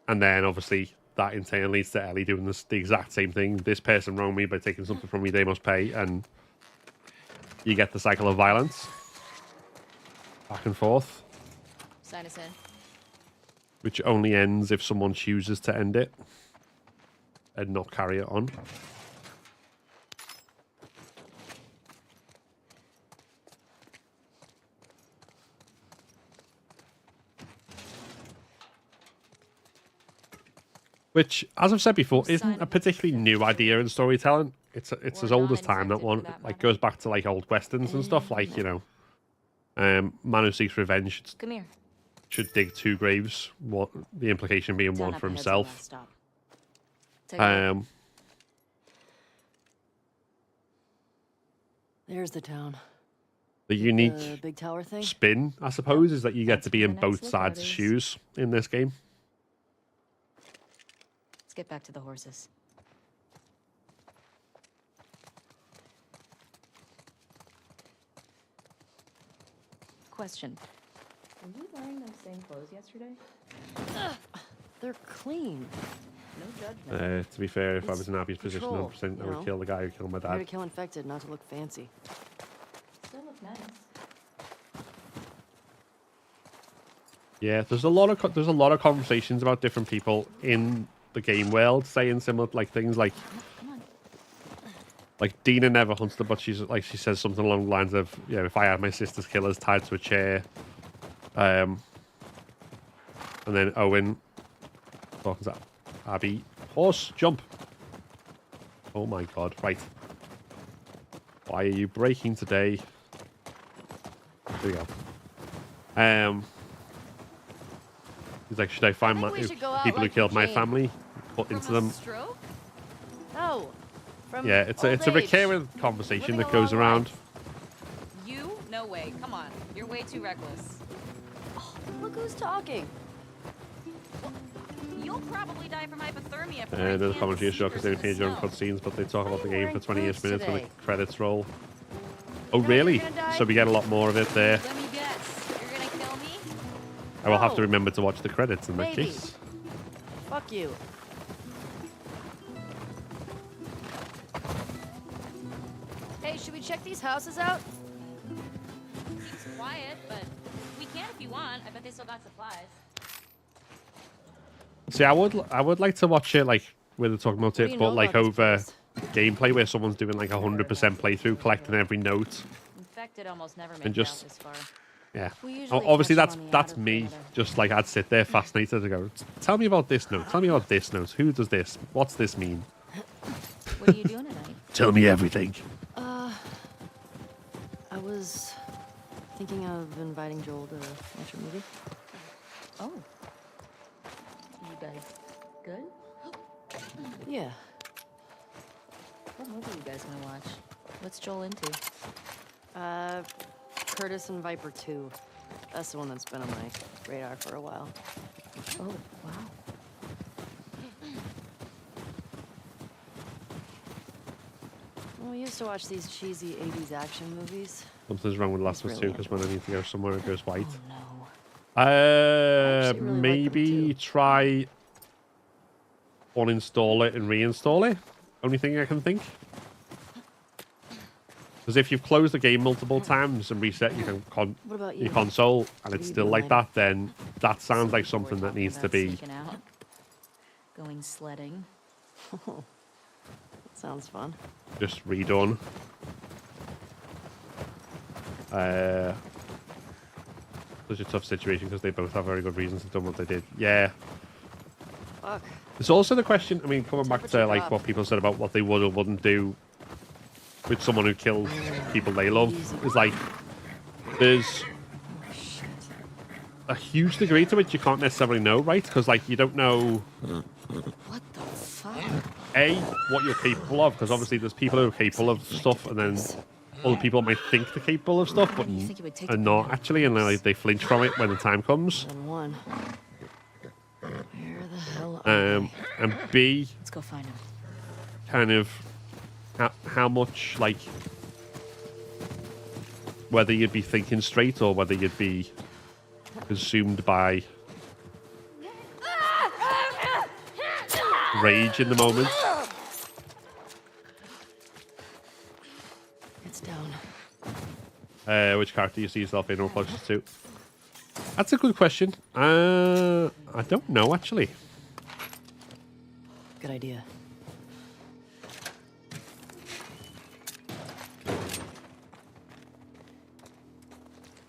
Speaker 2: And then obviously that in turn leads to Ellie doing the exact same thing. This person wronged me by taking something from me, they must pay. And you get the cycle of violence. Back and forth.
Speaker 1: Sign us in.
Speaker 2: Which only ends if someone chooses to end it and not carry it on. Which, as I've said before, isn't a particularly new idea in storytelling. It's as old as time, that one. Like, goes back to, like, old westerns and stuff. Like, you know, man who seeks revenge
Speaker 5: Come here.
Speaker 2: should dig 2 graves. What the implication being
Speaker 5: Down
Speaker 2: one
Speaker 5: up
Speaker 2: for
Speaker 5: ahead's the last
Speaker 2: himself.
Speaker 5: stop. Take a look.
Speaker 1: There's the town.
Speaker 2: The unique
Speaker 1: The big tower thing.
Speaker 2: spin, I suppose, is that you get
Speaker 5: That's
Speaker 2: to be
Speaker 5: where
Speaker 2: in
Speaker 5: the next
Speaker 2: both sides'
Speaker 5: lookout is.
Speaker 2: shoes in this game.
Speaker 5: Let's get back to the horses. Question. Were you wearing those same clothes yesterday?
Speaker 1: They're clean.
Speaker 5: No judgment.
Speaker 2: To be fair, if I
Speaker 1: It's
Speaker 2: was in Abby's position,
Speaker 1: control,
Speaker 2: 100% I
Speaker 1: you
Speaker 2: would
Speaker 1: know?
Speaker 2: kill the guy who killed my
Speaker 1: I'm here to
Speaker 2: dad.
Speaker 1: kill infected, not to look fancy.
Speaker 5: Still look nice.
Speaker 2: Yeah, there's a lot of conversations about different people in the game world saying similar like things like Dina never hunts them, but she says something along the lines of, you know, if I had my sister's killers tied to a chair, and then Owen talking to Abby, horse jump. Oh my god! Right, why are you breaking today? There we go. He's like, should I find
Speaker 1: think we should go out
Speaker 2: people who
Speaker 1: like
Speaker 2: killed my
Speaker 1: Jane.
Speaker 2: family, put into them?
Speaker 5: Stroke?
Speaker 1: No. From
Speaker 2: Yeah, it's
Speaker 1: old
Speaker 2: a
Speaker 1: age.
Speaker 2: recurring conversation
Speaker 1: Living
Speaker 2: that
Speaker 1: a
Speaker 2: goes
Speaker 1: long
Speaker 2: around.
Speaker 1: life.
Speaker 5: You? No way. Come on. You're way too reckless.
Speaker 1: Look who's talking.
Speaker 5: You'll probably die from hypothermia.
Speaker 2: There's a commentary show because they change their own cutscenes, but they talk about the game for 20-ish minutes when the credits roll. Oh, really?
Speaker 1: gonna die?
Speaker 2: So we get a lot more of it there.
Speaker 5: Let me guess. You're gonna kill me?
Speaker 2: I will have to
Speaker 1: No.
Speaker 2: remember to watch the credits in that
Speaker 1: Maybe.
Speaker 2: case.
Speaker 1: Fuck you. Hey, should we check these houses out?
Speaker 5: Seems quiet, but we can if you want. I bet they still got supplies.
Speaker 2: See, I would like to watch it like where they're talking about
Speaker 1: do
Speaker 2: it,
Speaker 1: you
Speaker 2: but
Speaker 1: know
Speaker 2: like
Speaker 1: about
Speaker 2: over
Speaker 1: this
Speaker 2: gameplay where someone's doing like 100% playthrough, collecting every note.
Speaker 5: Infected almost never make
Speaker 2: And
Speaker 5: it
Speaker 2: just-
Speaker 5: out this far.
Speaker 2: Yeah.
Speaker 1: We usually
Speaker 2: Obviously,
Speaker 1: catch
Speaker 2: that's
Speaker 1: 'em on the
Speaker 2: that's
Speaker 1: outer
Speaker 2: me.
Speaker 1: perimeter.
Speaker 2: Just like I'd sit there fascinated to go, tell me about this note. Tell me about this note. Who does this? What's this mean?
Speaker 5: What are you doing tonight?
Speaker 2: Tell me everything.
Speaker 1: I was thinking of inviting Joel to watch a movie.
Speaker 5: Oh. You guys good?
Speaker 1: Yeah.
Speaker 5: What movie are you guys gonna watch? What's Joel into?
Speaker 1: Curtis and Viper 2. That's the one that's been on my radar for a while.
Speaker 5: Oh, wow.
Speaker 1: Well, we used to watch these cheesy 80s action movies.
Speaker 2: Something's wrong with Last of Us 2
Speaker 1: Really
Speaker 2: because when I need to go somewhere, it goes white.
Speaker 5: Oh, no.
Speaker 1: actually really like them
Speaker 2: Maybe
Speaker 1: too.
Speaker 2: try uninstall it and reinstall it. Only thing I can think. Because if you've closed the game multiple times and reset your,
Speaker 1: What about you?
Speaker 2: your console and
Speaker 1: What
Speaker 2: it's
Speaker 1: are you
Speaker 2: still
Speaker 1: doing
Speaker 2: like
Speaker 1: later?
Speaker 2: that, then that sounds like
Speaker 5: We're
Speaker 2: something that
Speaker 5: talking
Speaker 2: needs to
Speaker 5: about
Speaker 2: be.
Speaker 5: sneaking out, going sledding.
Speaker 1: Sounds fun.
Speaker 2: Just redone. Such a tough situation because they both have very good reasons to have done what they did. Yeah.
Speaker 1: Fuck.
Speaker 2: There's also the question, I mean, coming back to
Speaker 1: Temperature
Speaker 2: like
Speaker 1: drop.
Speaker 2: what people said about what they would or wouldn't do with someone who kills people they love. Is like, there's a huge degree to which you can't necessarily know, right? Because like you don't know
Speaker 1: What the fuck?
Speaker 2: A, what you're capable of, because obviously there's people who are capable of stuff, and then other people might think they're capable of stuff, but
Speaker 5: do you think it would take
Speaker 2: are
Speaker 5: to
Speaker 2: not
Speaker 5: prevent
Speaker 2: actually, and like, they flinch from it when the time comes.
Speaker 1: And one. Where the hell are they?
Speaker 2: And B,
Speaker 5: Let's go find him.
Speaker 2: kind of how much, like, whether you'd be thinking straight or whether you'd be consumed by rage in the moment.
Speaker 1: It's down.
Speaker 2: Which character you see yourself in or closest to? That's a good question. I don't know, actually.
Speaker 1: Good idea.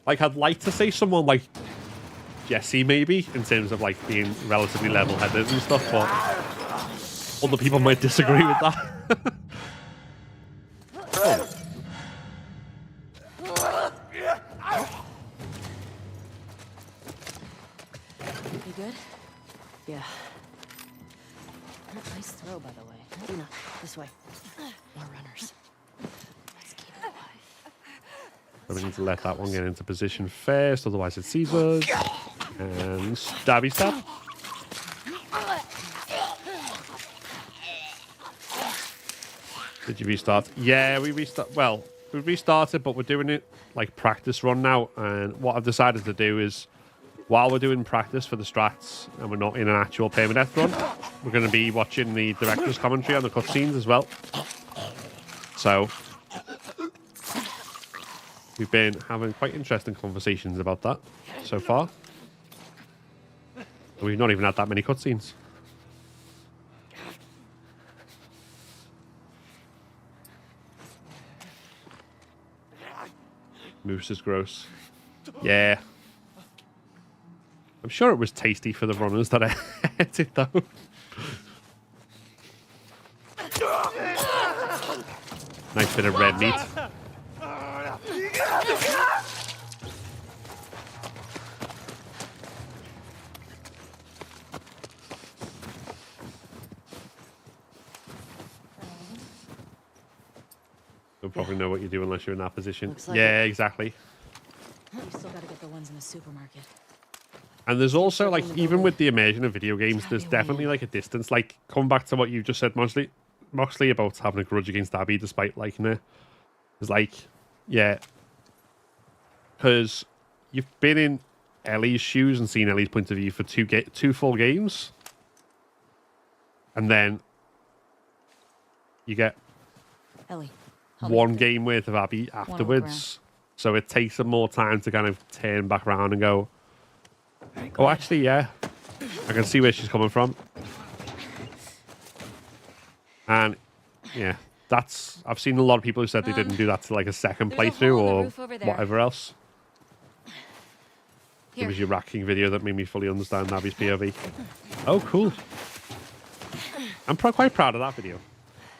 Speaker 2: Like, I'd like to say someone like Jesse, maybe, in terms of, like, being relatively level-headed and stuff, but Other people might disagree with that.
Speaker 1: You good? Yeah. Nice throw, by the way. Dina, this way. More runners. Let's keep it alive.
Speaker 2: We need to let that one get into position first, otherwise it sees us. And stabby stab. Did you restart? Yeah, we restart. Well, we restarted, but we're doing it like practice run now. And what I've decided to do is, while we're doing practice for the strats and we're not in an actual permadeath run, we're going to be watching the director's commentary on the cutscenes as well. So we've been having quite interesting conversations about that so far. We've not even had that many cutscenes. Moose is gross. Yeah. I'm sure it was tasty for the runners that I ate it though. Nice bit of red meat. You'll probably know what you do unless you're in that position.
Speaker 1: Like
Speaker 2: yeah, exactly.
Speaker 1: You still gotta get the ones in the supermarket.
Speaker 2: And there's also, like, even with the immersion of video games, there's definitely, like, a distance. Like, coming back to what you just said, Moxley, about having a grudge against Abby despite liking her. It's like, yeah. Because you've been in Ellie's shoes and seen Ellie's point of view for two full games. And then you get
Speaker 1: Ellie,
Speaker 2: one game worth of Abby afterwards. So it takes them more time to kind of turn back around and go, oh, actually, yeah. I can see where she's coming from. And, yeah, I've seen a lot of people who said they didn't do that to, like, a second playthrough or whatever else. It was your racking video that made me fully understand Abby's POV. Oh, cool. I'm quite proud of that video.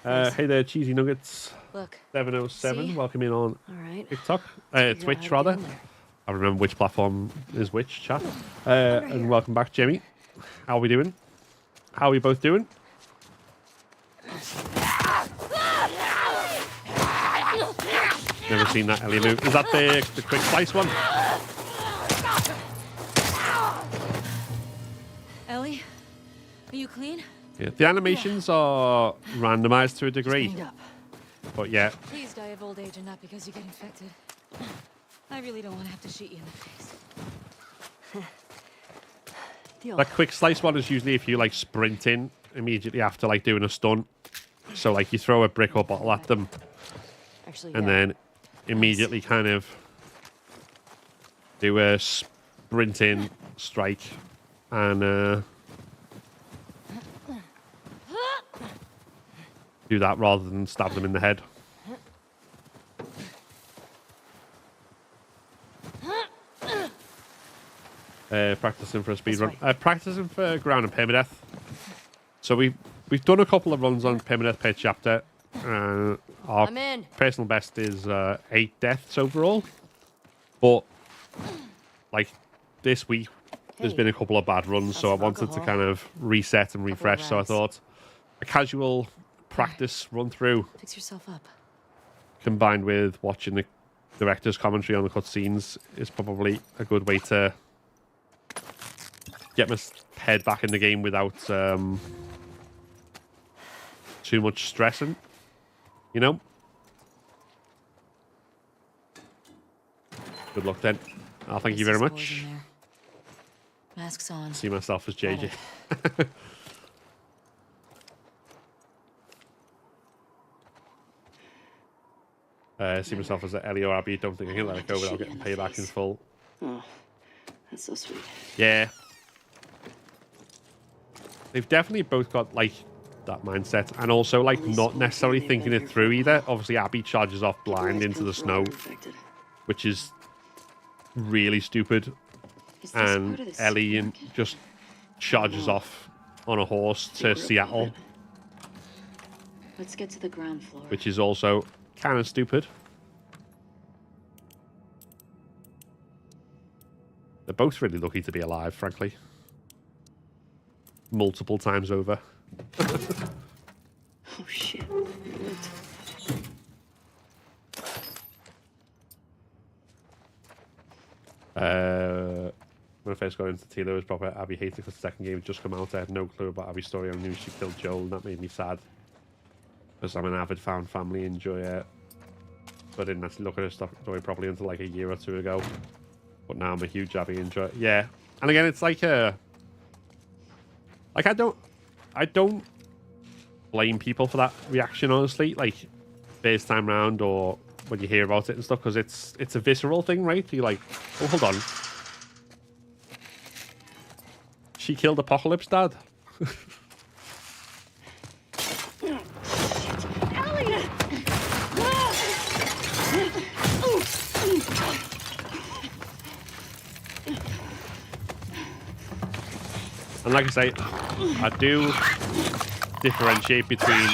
Speaker 2: Hey there, Cheesy Nuggets.
Speaker 1: Look,
Speaker 2: 707,
Speaker 1: see?
Speaker 2: welcome in on
Speaker 1: All right.
Speaker 2: TikTok. Twitch, rather. I remember which platform is which, chat. And welcome back, Jimmy. How are we doing? How are we both doing? Never seen that Ellie move. Is that the quick slice one?
Speaker 1: Ellie, are you clean?
Speaker 2: Yeah, the animations are randomized to a degree. But yeah.
Speaker 1: Please die of old age and not because you get infected. I really don't want to have to shoot you in the face.
Speaker 2: That quick slice one is usually if you like sprint in immediately after like doing a stunt. So like you throw a brick or bottle at them.
Speaker 1: Actually,
Speaker 2: and then immediately kind of do a sprint in strike and do that rather than stab them in the head. Practicing for a speed run. Practicing for ground and permadeath. So we've done a couple of runs on permadeath per chapter. Our personal best is 8 deaths overall. But like this week, there's been a couple of bad runs, so I wanted to kind of reset and refresh. So I thought a casual practice run through,
Speaker 1: fix yourself up,
Speaker 2: combined with watching the director's commentary on the cutscenes is probably a good way to get my head back in the game without too much stressing, you know? Good luck then. Oh, thank you very much.
Speaker 1: Masks on.
Speaker 2: See myself as JJ. See myself as Ellie or Abby. Don't think I can let it go without getting payback in full.
Speaker 1: Oh, that's so sweet.
Speaker 2: Yeah. They've definitely both got, like, that mindset. And also, like, not necessarily thinking it through either. Obviously, Abby charges off blind into the snow, which is really stupid. And Ellie just charges off on a horse to Seattle
Speaker 1: Let's get to the ground floor.
Speaker 2: which is also kind of stupid. They're both really lucky to be alive, frankly. Multiple times over.
Speaker 1: Oh shit.
Speaker 2: When I first got into Tilo, it was proper Abby hated because the second game had just come out. I had no clue about Abby's story. I knew she killed Joel, and that made me sad. Because I'm an avid found family enjoyer. So I didn't actually look at her story properly until like a year or two ago. But now I'm a huge Abby enjoyer. Yeah. And again, it's like I don't blame people for that reaction, honestly. Like, first time round or when you hear about it and stuff, because it's a visceral thing, right? You're like, oh, hold on. She killed Apocalypse Dad. And like I say, I do differentiate between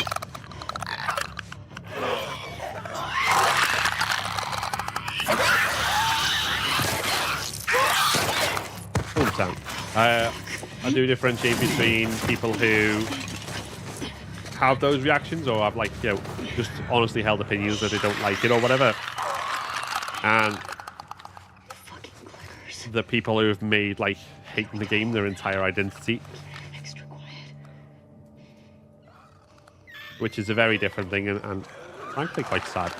Speaker 2: I do differentiate between people who have those reactions or have, like, you know, just honestly held opinions that they don't like it or whatever, and the people who have made, like, hating the game their entire identity, which is a very different thing and frankly quite sad.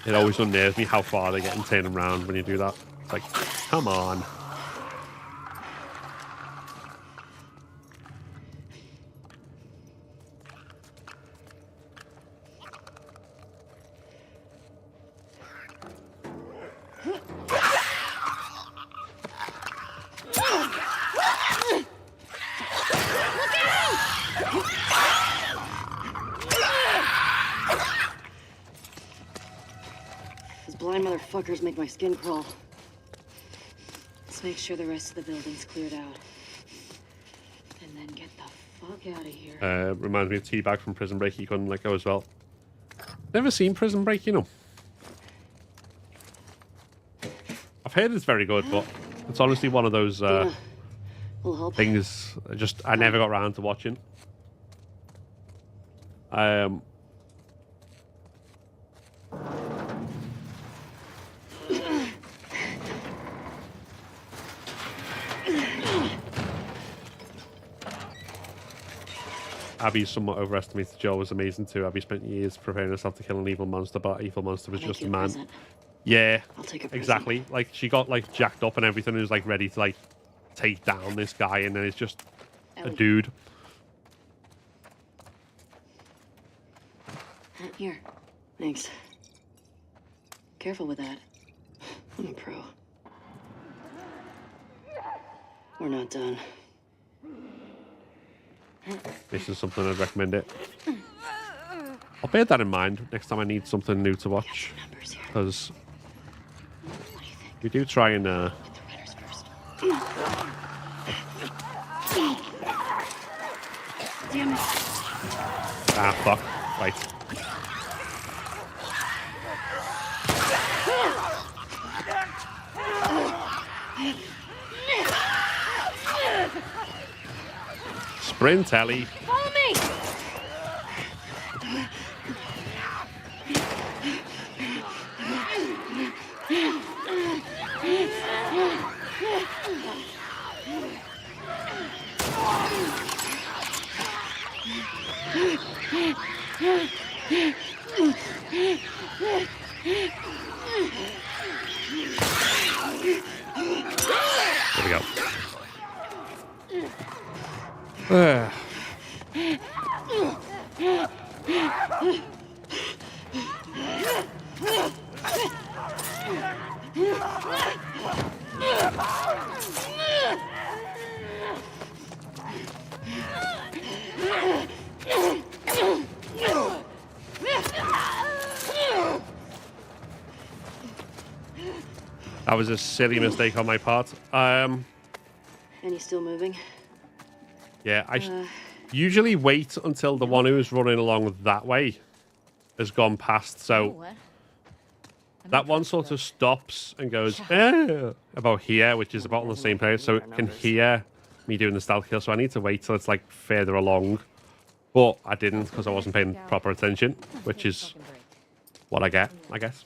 Speaker 2: It always unnerves me how far they get and turn around when you do that. It's like, come on.
Speaker 1: Blind motherfuckers make my skin crawl. Let's make sure the rest of the building's cleared out. And then get the fuck out of here.
Speaker 2: Reminds me of Teabag from Prison Break. He couldn't let go as well. Never seen Prison Break, you know. I've heard it's very good, but it's honestly one of those things I never got around to watching. Abby somewhat overestimated Joel was amazing too. Abby spent years preparing herself to kill an evil monster, but that evil monster was just a man.
Speaker 1: Present.
Speaker 2: Yeah,
Speaker 1: I'll take a
Speaker 2: exactly.
Speaker 1: present.
Speaker 2: Like, she got, like, jacked up and everything and was, like, ready to, like, take down this guy, and then it's just a dude.
Speaker 1: Here. Thanks. Careful with that. I'm a pro. We're not done.
Speaker 2: This is something I'd recommend it. I'll bear that in mind next time I need something new to watch. Because we do try and
Speaker 1: Damn it.
Speaker 2: ah, fuck. Right. Sprint, Ellie.
Speaker 1: Follow me!
Speaker 2: There we go. That was a silly mistake on my part.
Speaker 1: And you still moving?
Speaker 2: Yeah, I usually wait until the one who's running along that way has gone past. So
Speaker 5: what?
Speaker 2: that one sort of stops and goes about here, which is about on the same place, so it can hear me doing the stealth kill. So I need to wait till it's like further along. But I didn't because I wasn't paying proper attention, which is what I get, I guess.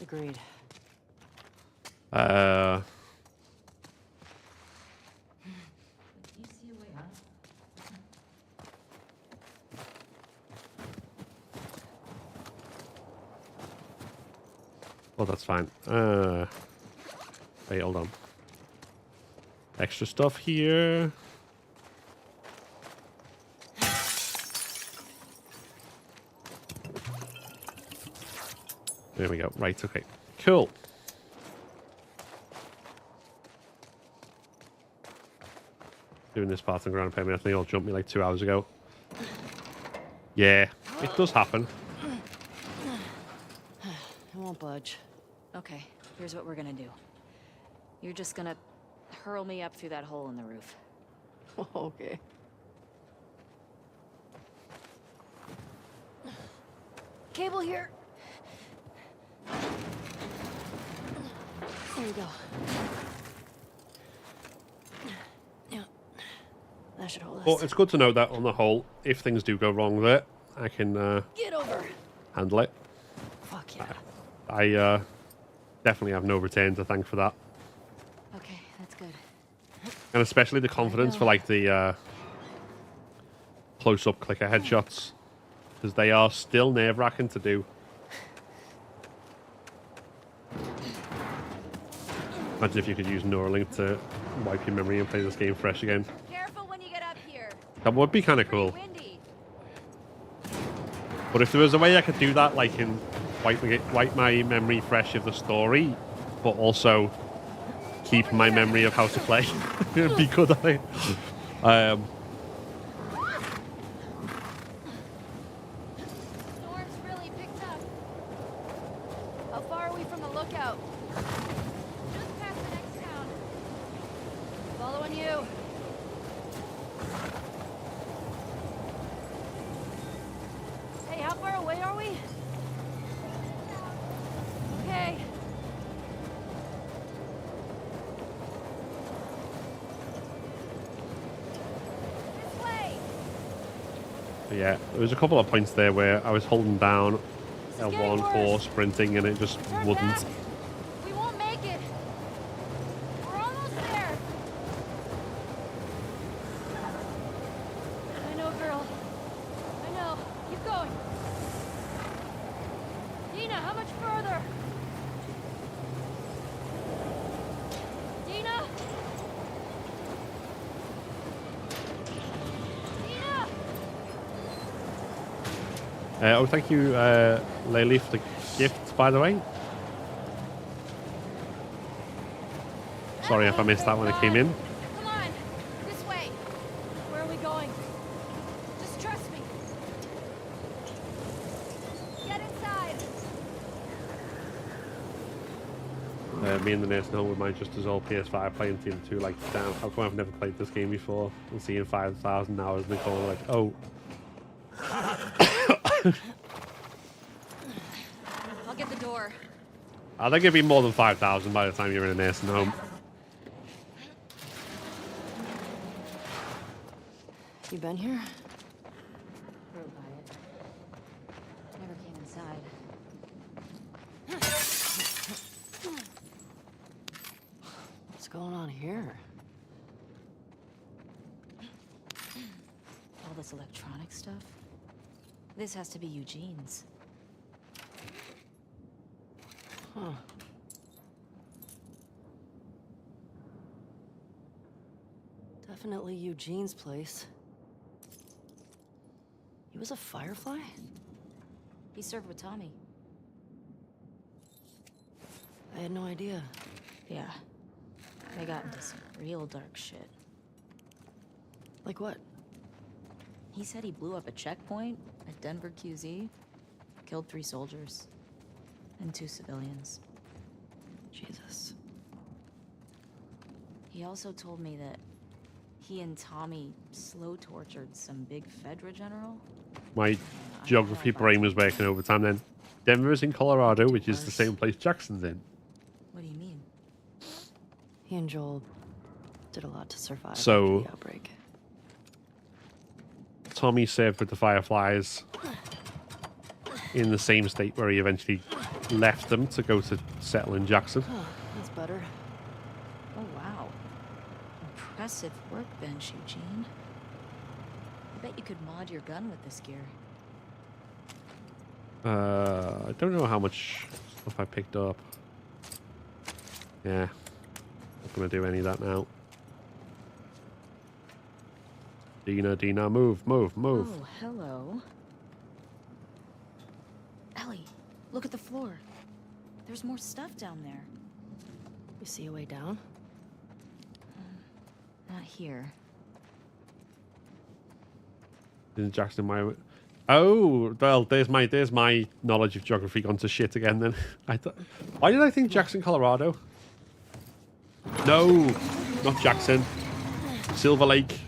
Speaker 1: Agreed.
Speaker 2: Well, that's fine. Wait, hold on. Extra stuff here. There we go. Right, okay. Cool. Doing this part on ground payment. I think they all jumped me like 2 hours ago. Yeah, it does happen.
Speaker 1: I won't budge.
Speaker 5: Okay, here's what we're gonna do. You're just gonna hurl me up through that hole in the roof.
Speaker 1: Okay. Cable here. There you go. Yeah. That should hold us.
Speaker 2: But it's good to know that on the whole, if things do go wrong there, I can
Speaker 1: Get over.
Speaker 2: handle it.
Speaker 1: Fuck yeah.
Speaker 2: I definitely have no return to thank for that.
Speaker 5: Okay, that's good.
Speaker 2: And especially the confidence for like the close-up clicker headshots. Because they are still nerve-wracking to do. Imagine if you could use Neuralink to wipe your memory and play this game fresh again.
Speaker 5: Careful when you get up here.
Speaker 2: That would be kind of cool.
Speaker 5: Windy.
Speaker 2: But if there was a way I could do that, like in wipe my memory fresh of the story, but also keep my memory of how to play, it'd be good, I think.
Speaker 5: Storm's really picked up. How far are we from the lookout? Just past the next town. Following you. Hey, how far away are we? Okay. This way.
Speaker 2: But yeah, there was a couple of points there where I was holding down L1 for sprinting and it just wouldn't.
Speaker 5: Back. We won't make it. We're almost there. I know, girl. I know. Keep going. Dina, how much further? Dina? Dina?
Speaker 2: Oh, thank you, Laylee, for the gift, by the way. Sorry if I missed that when it came in.
Speaker 5: Come on. This way. Where are we going? Just trust me. Get inside.
Speaker 2: Me and the nursing home with my just as old PS5 playing Dina 2, like, damn, how come I've never played this game before? And seeing 5,000 hours in the corner, like, oh.
Speaker 5: I'll get the door.
Speaker 2: I think it'd be more than 5,000 by the time you're in a nursing home.
Speaker 1: You been here?
Speaker 5: Rode by it. Never came inside.
Speaker 1: What's going on here?
Speaker 5: All this electronic stuff. This has to be Eugene's.
Speaker 1: Huh. Definitely Eugene's place. He was a Firefly?
Speaker 5: He served with Tommy.
Speaker 1: I had no idea.
Speaker 5: Yeah. They got into some real dark shit.
Speaker 1: Like what?
Speaker 5: He said he blew up a checkpoint at Denver QZ, killed 3 soldiers, and 2 civilians.
Speaker 1: Jesus.
Speaker 5: He
Speaker 1: He also told me that he and Tommy slow tortured some big Fedra general.
Speaker 2: My geography brain was working overtime then. Denver is in Colorado, which is the same place Jackson's in.
Speaker 1: What do you mean?
Speaker 13: He and Joel did a lot to survive
Speaker 2: So-
Speaker 13: after the outbreak.
Speaker 2: Tommy served with the Fireflies in the same state where he eventually left them to go to settle in Jackson.
Speaker 13: Oh, that's better.
Speaker 1: Oh, wow. Impressive workbench, Eugene. I bet you could mod your gun with this gear.
Speaker 2: I don't know how much stuff I picked up. Yeah. Not going to do any of that now. Dina, move.
Speaker 1: Oh, hello. Ellie, look at the floor. There's more stuff down there.
Speaker 13: You see a way down?
Speaker 1: Not here.
Speaker 2: In Jackson, my... Oh, well, there's my knowledge of geography gone to shit again then. Why did I think Jackson, Colorado? No, not Jackson. Silver Lake.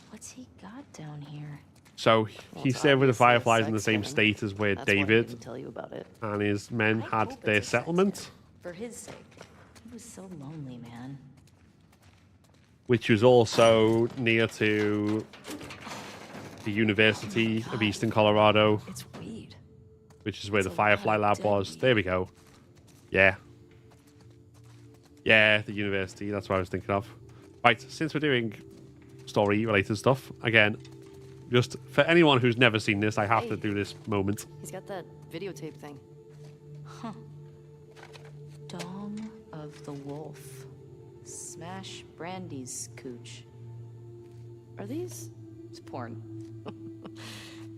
Speaker 1: What's he got down here?
Speaker 2: So he
Speaker 13: it's
Speaker 2: served with the
Speaker 13: obviously a
Speaker 2: Fireflies in the
Speaker 13: sex
Speaker 2: same
Speaker 13: den.
Speaker 2: state as where
Speaker 13: That's why he
Speaker 2: David
Speaker 13: didn't tell you about it.
Speaker 2: and his men
Speaker 1: I
Speaker 2: had
Speaker 1: hope
Speaker 2: their
Speaker 1: it's a sex
Speaker 2: settlement,
Speaker 1: For his sake. He was so lonely, man.
Speaker 2: which was also near to the University of Eastern Colorado,
Speaker 13: It's weed.
Speaker 2: which is where
Speaker 1: That's
Speaker 2: the
Speaker 1: a lot
Speaker 2: Firefly
Speaker 1: of
Speaker 2: lab
Speaker 1: dead
Speaker 2: was.
Speaker 1: weed.
Speaker 2: There we go. Yeah. Yeah, the university. That's what I was thinking of. Right, since we're doing story-related stuff, again, just for anyone who's never seen this, I have to
Speaker 13: Hey.
Speaker 2: do this moment.
Speaker 13: He's got that videotape thing.
Speaker 1: Huh. Dong of the Wolf. Smash Brandy's cooch.
Speaker 13: Are these
Speaker 1: It's porn.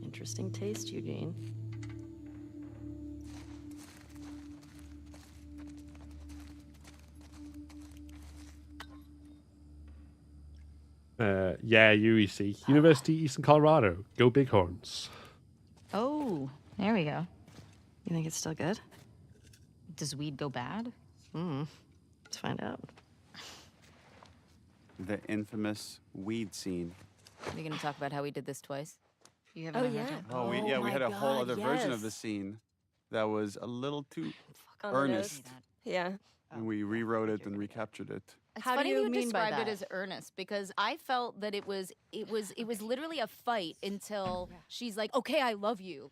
Speaker 13: interesting taste, Eugene?
Speaker 2: Yeah, UEC. University Eastern Colorado. Go Bighorns.
Speaker 1: Oh, there we go.
Speaker 13: You think it's still good?
Speaker 1: Does weed go bad?
Speaker 13: Let's find out.
Speaker 7: The infamous weed scene.
Speaker 5: Are you gonna talk about how we did this twice?
Speaker 1: You haven't
Speaker 8: Oh,
Speaker 1: heard
Speaker 8: yeah.
Speaker 1: it?
Speaker 7: Oh, we
Speaker 13: Oh
Speaker 7: had
Speaker 13: my
Speaker 7: a whole
Speaker 13: God,
Speaker 7: other version of the
Speaker 13: yes.
Speaker 7: scene that was a little too
Speaker 8: On the
Speaker 7: earnest,
Speaker 8: nose. Yeah.
Speaker 7: and we rewrote it and recaptured it.
Speaker 5: It's
Speaker 13: How do
Speaker 5: funny
Speaker 13: you
Speaker 5: you
Speaker 13: mean by
Speaker 5: described it
Speaker 13: that?
Speaker 5: as earnest because I felt that it was literally a fight until she's like, "Okay, I love you."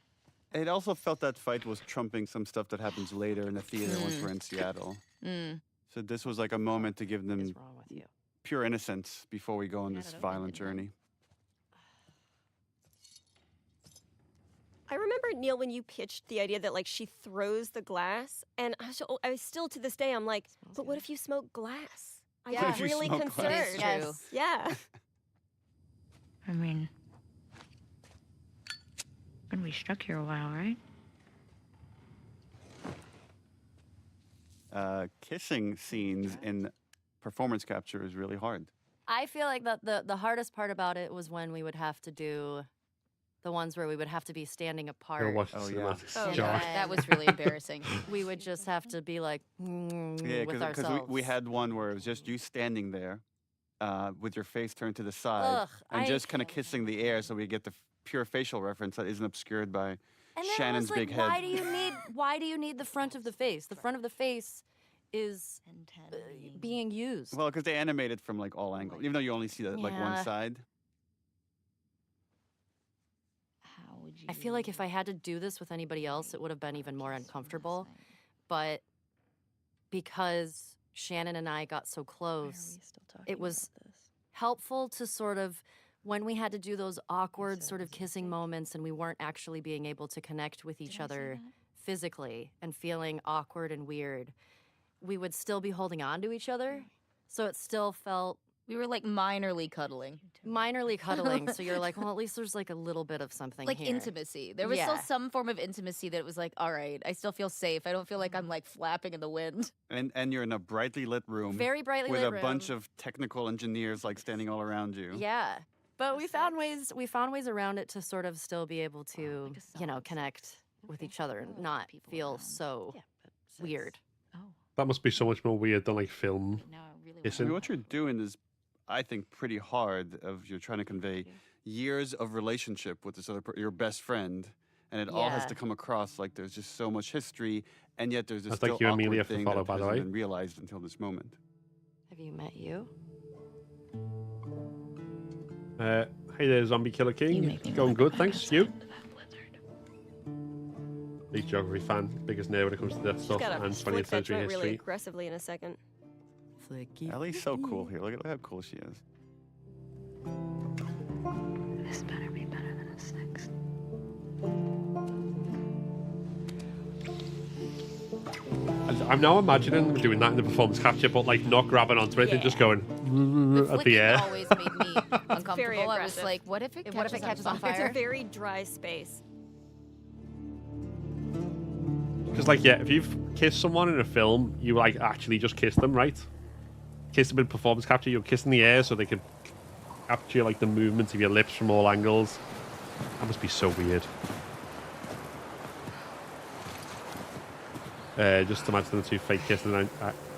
Speaker 7: It also felt that fight was trumping some stuff that happens later in the theater once we're in Seattle. So this was like a moment to give
Speaker 13: What is
Speaker 7: them
Speaker 13: wrong with you?
Speaker 7: pure innocence before we go on this violent journey.
Speaker 8: I remember, Neil, when you pitched the idea that like she throws the glass, and I was still to this day, I'm like, but what if you smoke glass? I
Speaker 5: Yeah.
Speaker 8: get
Speaker 7: What if you
Speaker 8: really
Speaker 7: smoke glass?
Speaker 8: concerned.
Speaker 5: It is true.
Speaker 8: Yeah.
Speaker 1: I mean, gonna be stuck here a while, right?
Speaker 7: Kissing scenes in performance capture is really hard.
Speaker 13: I feel like that the hardest part about it was when we would have to do the ones where we would have to be standing
Speaker 2: Go
Speaker 13: apart.
Speaker 2: watch the
Speaker 7: Oh, yeah.
Speaker 2: cinematics.
Speaker 8: Oh,
Speaker 2: Josh.
Speaker 8: yeah.
Speaker 5: That was really embarrassing.
Speaker 13: We would just have to be like
Speaker 7: Yeah,
Speaker 13: with
Speaker 7: because
Speaker 13: ourselves.
Speaker 7: we had one where it was just you standing there with your face turned to the side
Speaker 13: Ugh,
Speaker 7: and
Speaker 13: I-
Speaker 7: just kind of kissing the air so we get the pure facial reference that isn't obscured by
Speaker 13: And then
Speaker 7: Shannon's
Speaker 13: I was like,
Speaker 7: big
Speaker 13: why
Speaker 7: head.
Speaker 13: do you need the front of the face? The front of the face is being used.
Speaker 7: Well, because they animate it from like all angles, even though you only see like one
Speaker 13: Yeah.
Speaker 7: side.
Speaker 1: How would you?
Speaker 13: I feel like if I had to do this with anybody else, it would have been even more uncomfortable. But because Shannon and I got so Why are we close, still talking it was about this? helpful to sort of when we had to do those awkward sort of kissing moments and we weren't actually being able to connect with each other physically and feeling awkward and weird, we would still be holding on to each other. So it still felt
Speaker 5: We were like minorly cuddling,
Speaker 13: minorly cuddling. So you're like, well, at least there's like a little bit of something
Speaker 5: like
Speaker 13: here.
Speaker 5: intimacy. There was still
Speaker 13: Yeah.
Speaker 5: some form of intimacy that was like, all right, I still feel safe. I don't feel like I'm like flapping in the wind.
Speaker 7: And you're in a brightly lit room
Speaker 13: Very brightly
Speaker 7: with
Speaker 13: lit
Speaker 7: a bunch
Speaker 13: room.
Speaker 7: of technical engineers like standing all around you.
Speaker 13: Yeah. But we found ways around it to sort of still be able to, connect with each other and not feel so weird.
Speaker 1: Oh,
Speaker 2: That must be so much more weird than like film.
Speaker 1: now I really
Speaker 2: kissing.
Speaker 7: mean, what you're doing is, I think, pretty hard. You're trying to convey years of relationship with this your best friend, and it all has
Speaker 13: Yeah.
Speaker 7: to come across like there's just so much history, and yet there's this
Speaker 2: That's
Speaker 7: still
Speaker 2: like you and
Speaker 7: awkward
Speaker 2: Amelia from
Speaker 7: thing
Speaker 2: Follow,
Speaker 7: that
Speaker 2: by the
Speaker 7: hasn't
Speaker 2: way.
Speaker 7: been realized until this moment.
Speaker 13: Have you met you?
Speaker 2: Hey there, Zombie Killer King. Going good, thanks. You? Big geography fan, biggest nerd when it comes to that
Speaker 8: She's
Speaker 2: stuff
Speaker 8: got to
Speaker 2: and
Speaker 8: flick
Speaker 2: 20th
Speaker 8: that
Speaker 2: century
Speaker 8: joint really
Speaker 2: history.
Speaker 8: aggressively in a second.
Speaker 13: Flicky.
Speaker 7: Ellie's so cool here. Look at how cool she is.
Speaker 1: This better be better than a 6.
Speaker 2: I'm now imagining them doing that in the performance capture, but like not grabbing onto it and just going at the air.
Speaker 13: Always made me
Speaker 8: Very
Speaker 13: uncomfortable. I was
Speaker 8: aggressive.
Speaker 13: like, what if it catches on
Speaker 8: It's
Speaker 13: fire?
Speaker 8: a very dry space.
Speaker 2: Because like, yeah, if you've kissed someone in a film, you like actually just kiss them, right? Kiss them in performance capture, you're kissing the air so they can capture like the movements of your lips from all angles. That must be so weird. Just imagine the two fake kissing and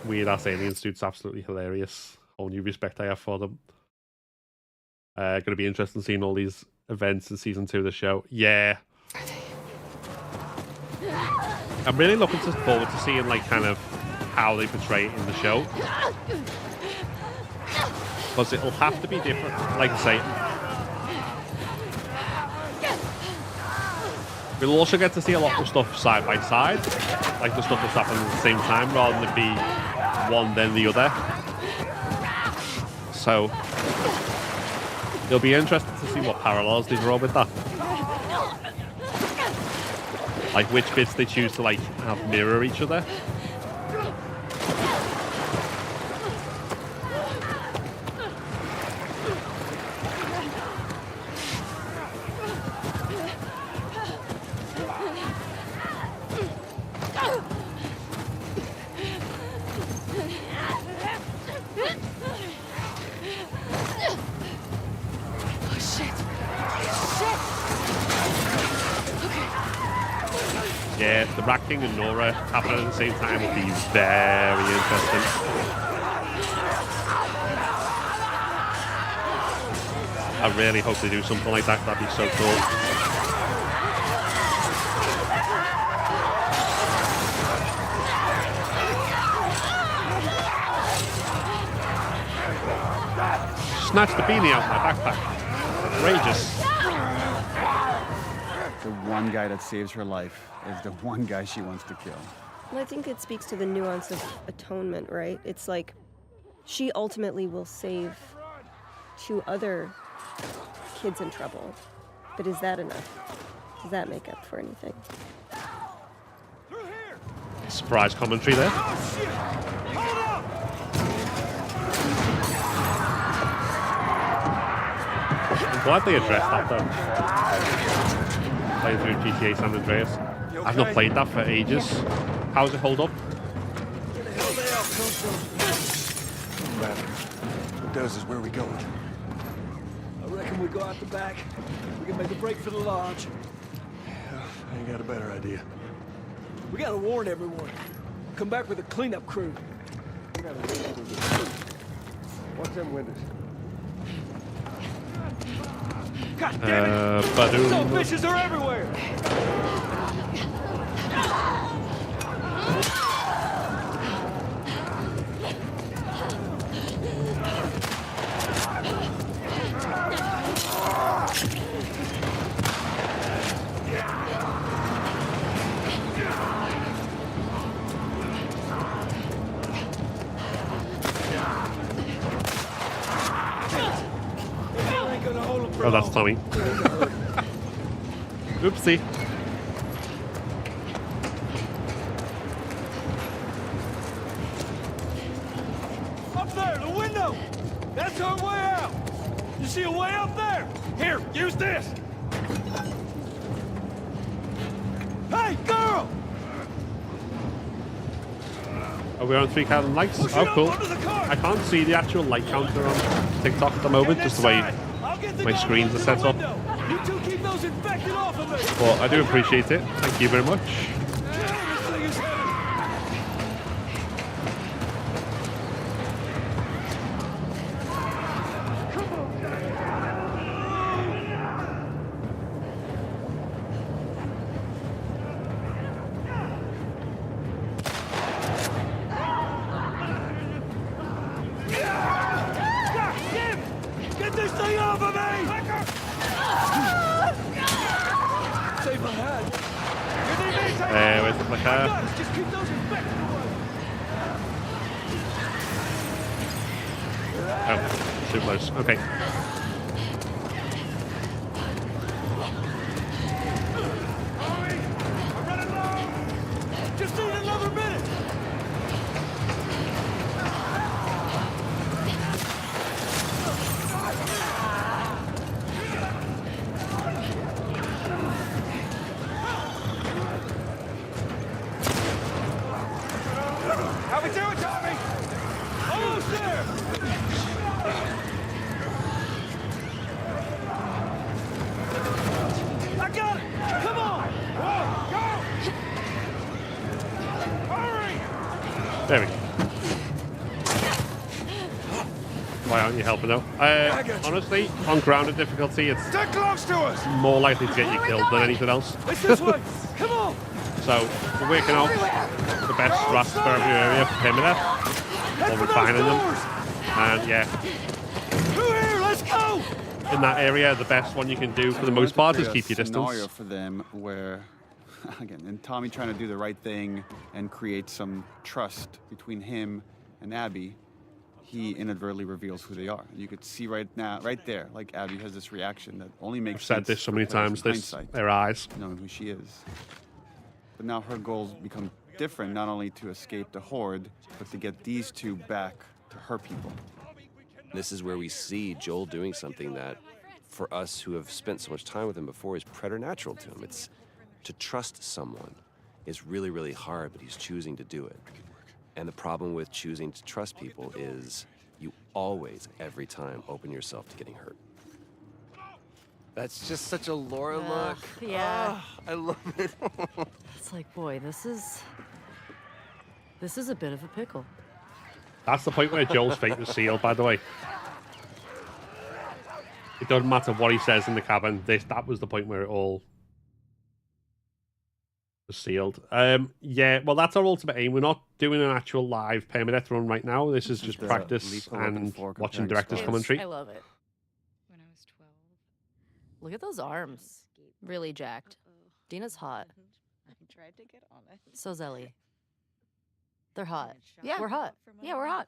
Speaker 2: weird ass alien suits. Absolutely hilarious. Whole new respect I have for them. Going to be interesting seeing all these events in season 2 of the show. Yeah. I'm really looking forward to seeing like kind of how they portray it in the show. Because it'll have to be different. Like I say, we'll also get to see a lot of stuff side by side, like the stuff that's happening at the same time, rather than it be one then the other. So it'll be interesting to see what parallels they draw with that. Like which bits they choose to like have mirror each other. Yeah, the Rat King and Nora happening at the same time would be very interesting. I really hope they do something like that. That'd be so cool. Snatched the beanie out of my backpack. Outrageous.
Speaker 7: The one guy that saves her life is the one guy she wants to kill.
Speaker 8: Well, I think it speaks to the nuance of atonement, right? It's like she ultimately will save 2 other kids in trouble. But is that enough? Does that make up for anything?
Speaker 2: Surprise commentary there. I'm glad they addressed that though. Playing through GTA San Andreas. I've not played that for ages. How's it hold up?
Speaker 10: What does is where we going?
Speaker 12: I reckon we go out the back. We can make a break for the lodge.
Speaker 10: Yeah, I ain't got a better idea.
Speaker 12: We gotta warn everyone. Come back with a cleanup crew.
Speaker 10: Watch them windows.
Speaker 12: God damn it!
Speaker 2: Badoom.
Speaker 12: Those bitches are everywhere!
Speaker 2: Oh, that's Tommy. Oopsie.
Speaker 12: Up there, the window! That's our way out! You see a way up there? Here, use this! Hey, girl!
Speaker 2: Are we on 3 candle lights?
Speaker 12: Push it
Speaker 2: Oh,
Speaker 12: up
Speaker 2: cool.
Speaker 12: onto the car.
Speaker 2: I can't see the actual light counter on TikTok at the moment, just the way my screens are set up.
Speaker 12: You two keep those infected off of me!
Speaker 2: But I do appreciate it. Thank you very much. Where's the flicker?
Speaker 12: Guys, just keep those infected away.
Speaker 2: Oh, too close. Okay.
Speaker 12: I'm running low. Just need another minute. How we doing, Tommy? Almost there. I got it. Come on. Whoa, go. Hurry.
Speaker 2: There we go. Why aren't you helping out? Honestly, on grounded difficulty, it's
Speaker 12: Stay close to us.
Speaker 2: more likely to get you killed than anything else.
Speaker 12: It's this way. Come on.
Speaker 2: So, we're working out the best strats for every area for Permadeath,
Speaker 12: Head
Speaker 2: or
Speaker 12: for those
Speaker 2: refining them.
Speaker 12: doors.
Speaker 2: And yeah,
Speaker 12: Through here. Let's go.
Speaker 2: in that area, the best one you can do for the most part is keep your
Speaker 7: Scenario
Speaker 2: distance.
Speaker 7: for them where, again, and Tommy trying to do the right thing and create some trust between him and Abby, he inadvertently reveals who they are. And you could see right now, right there, like Abby has this reaction that only makes
Speaker 2: I've said
Speaker 7: sense
Speaker 2: this so
Speaker 7: for
Speaker 2: many
Speaker 7: players
Speaker 2: times,
Speaker 7: in
Speaker 2: this,
Speaker 7: hindsight,
Speaker 2: their eyes.
Speaker 7: knowing who she is. But now her goals become different, not only to escape the Horde, but to get these two back to her people.
Speaker 9: This is where we see Joel doing something that, for us who have spent so much time with him before, is preternatural to him. It's to trust someone is really, really hard, but he's choosing to do it. And the problem with choosing to trust people is you always, every time, open yourself to getting hurt. That's just such a Laura look.
Speaker 13: Yeah.
Speaker 9: I love it.
Speaker 13: It's like, boy, this is a bit of a pickle.
Speaker 2: That's the point where Joel's fate was sealed, by the way. It doesn't matter what he says in the cabin. That was the point where it all was sealed. Yeah, well, that's our ultimate aim. We're not doing an actual live Permadeath run right now. This is just
Speaker 7: the
Speaker 2: practice
Speaker 7: leap we're looking
Speaker 2: and
Speaker 7: for
Speaker 2: watching
Speaker 7: comparing
Speaker 2: director's
Speaker 7: scores.
Speaker 2: commentary.
Speaker 13: I love it.
Speaker 1: When I was 12.
Speaker 13: Look at those arms. Really jacked. Dina's hot.
Speaker 1: I tried to get on it.
Speaker 13: So's Ellie. They're hot.
Speaker 1: Yeah.
Speaker 13: We're hot. Yeah, we're hot.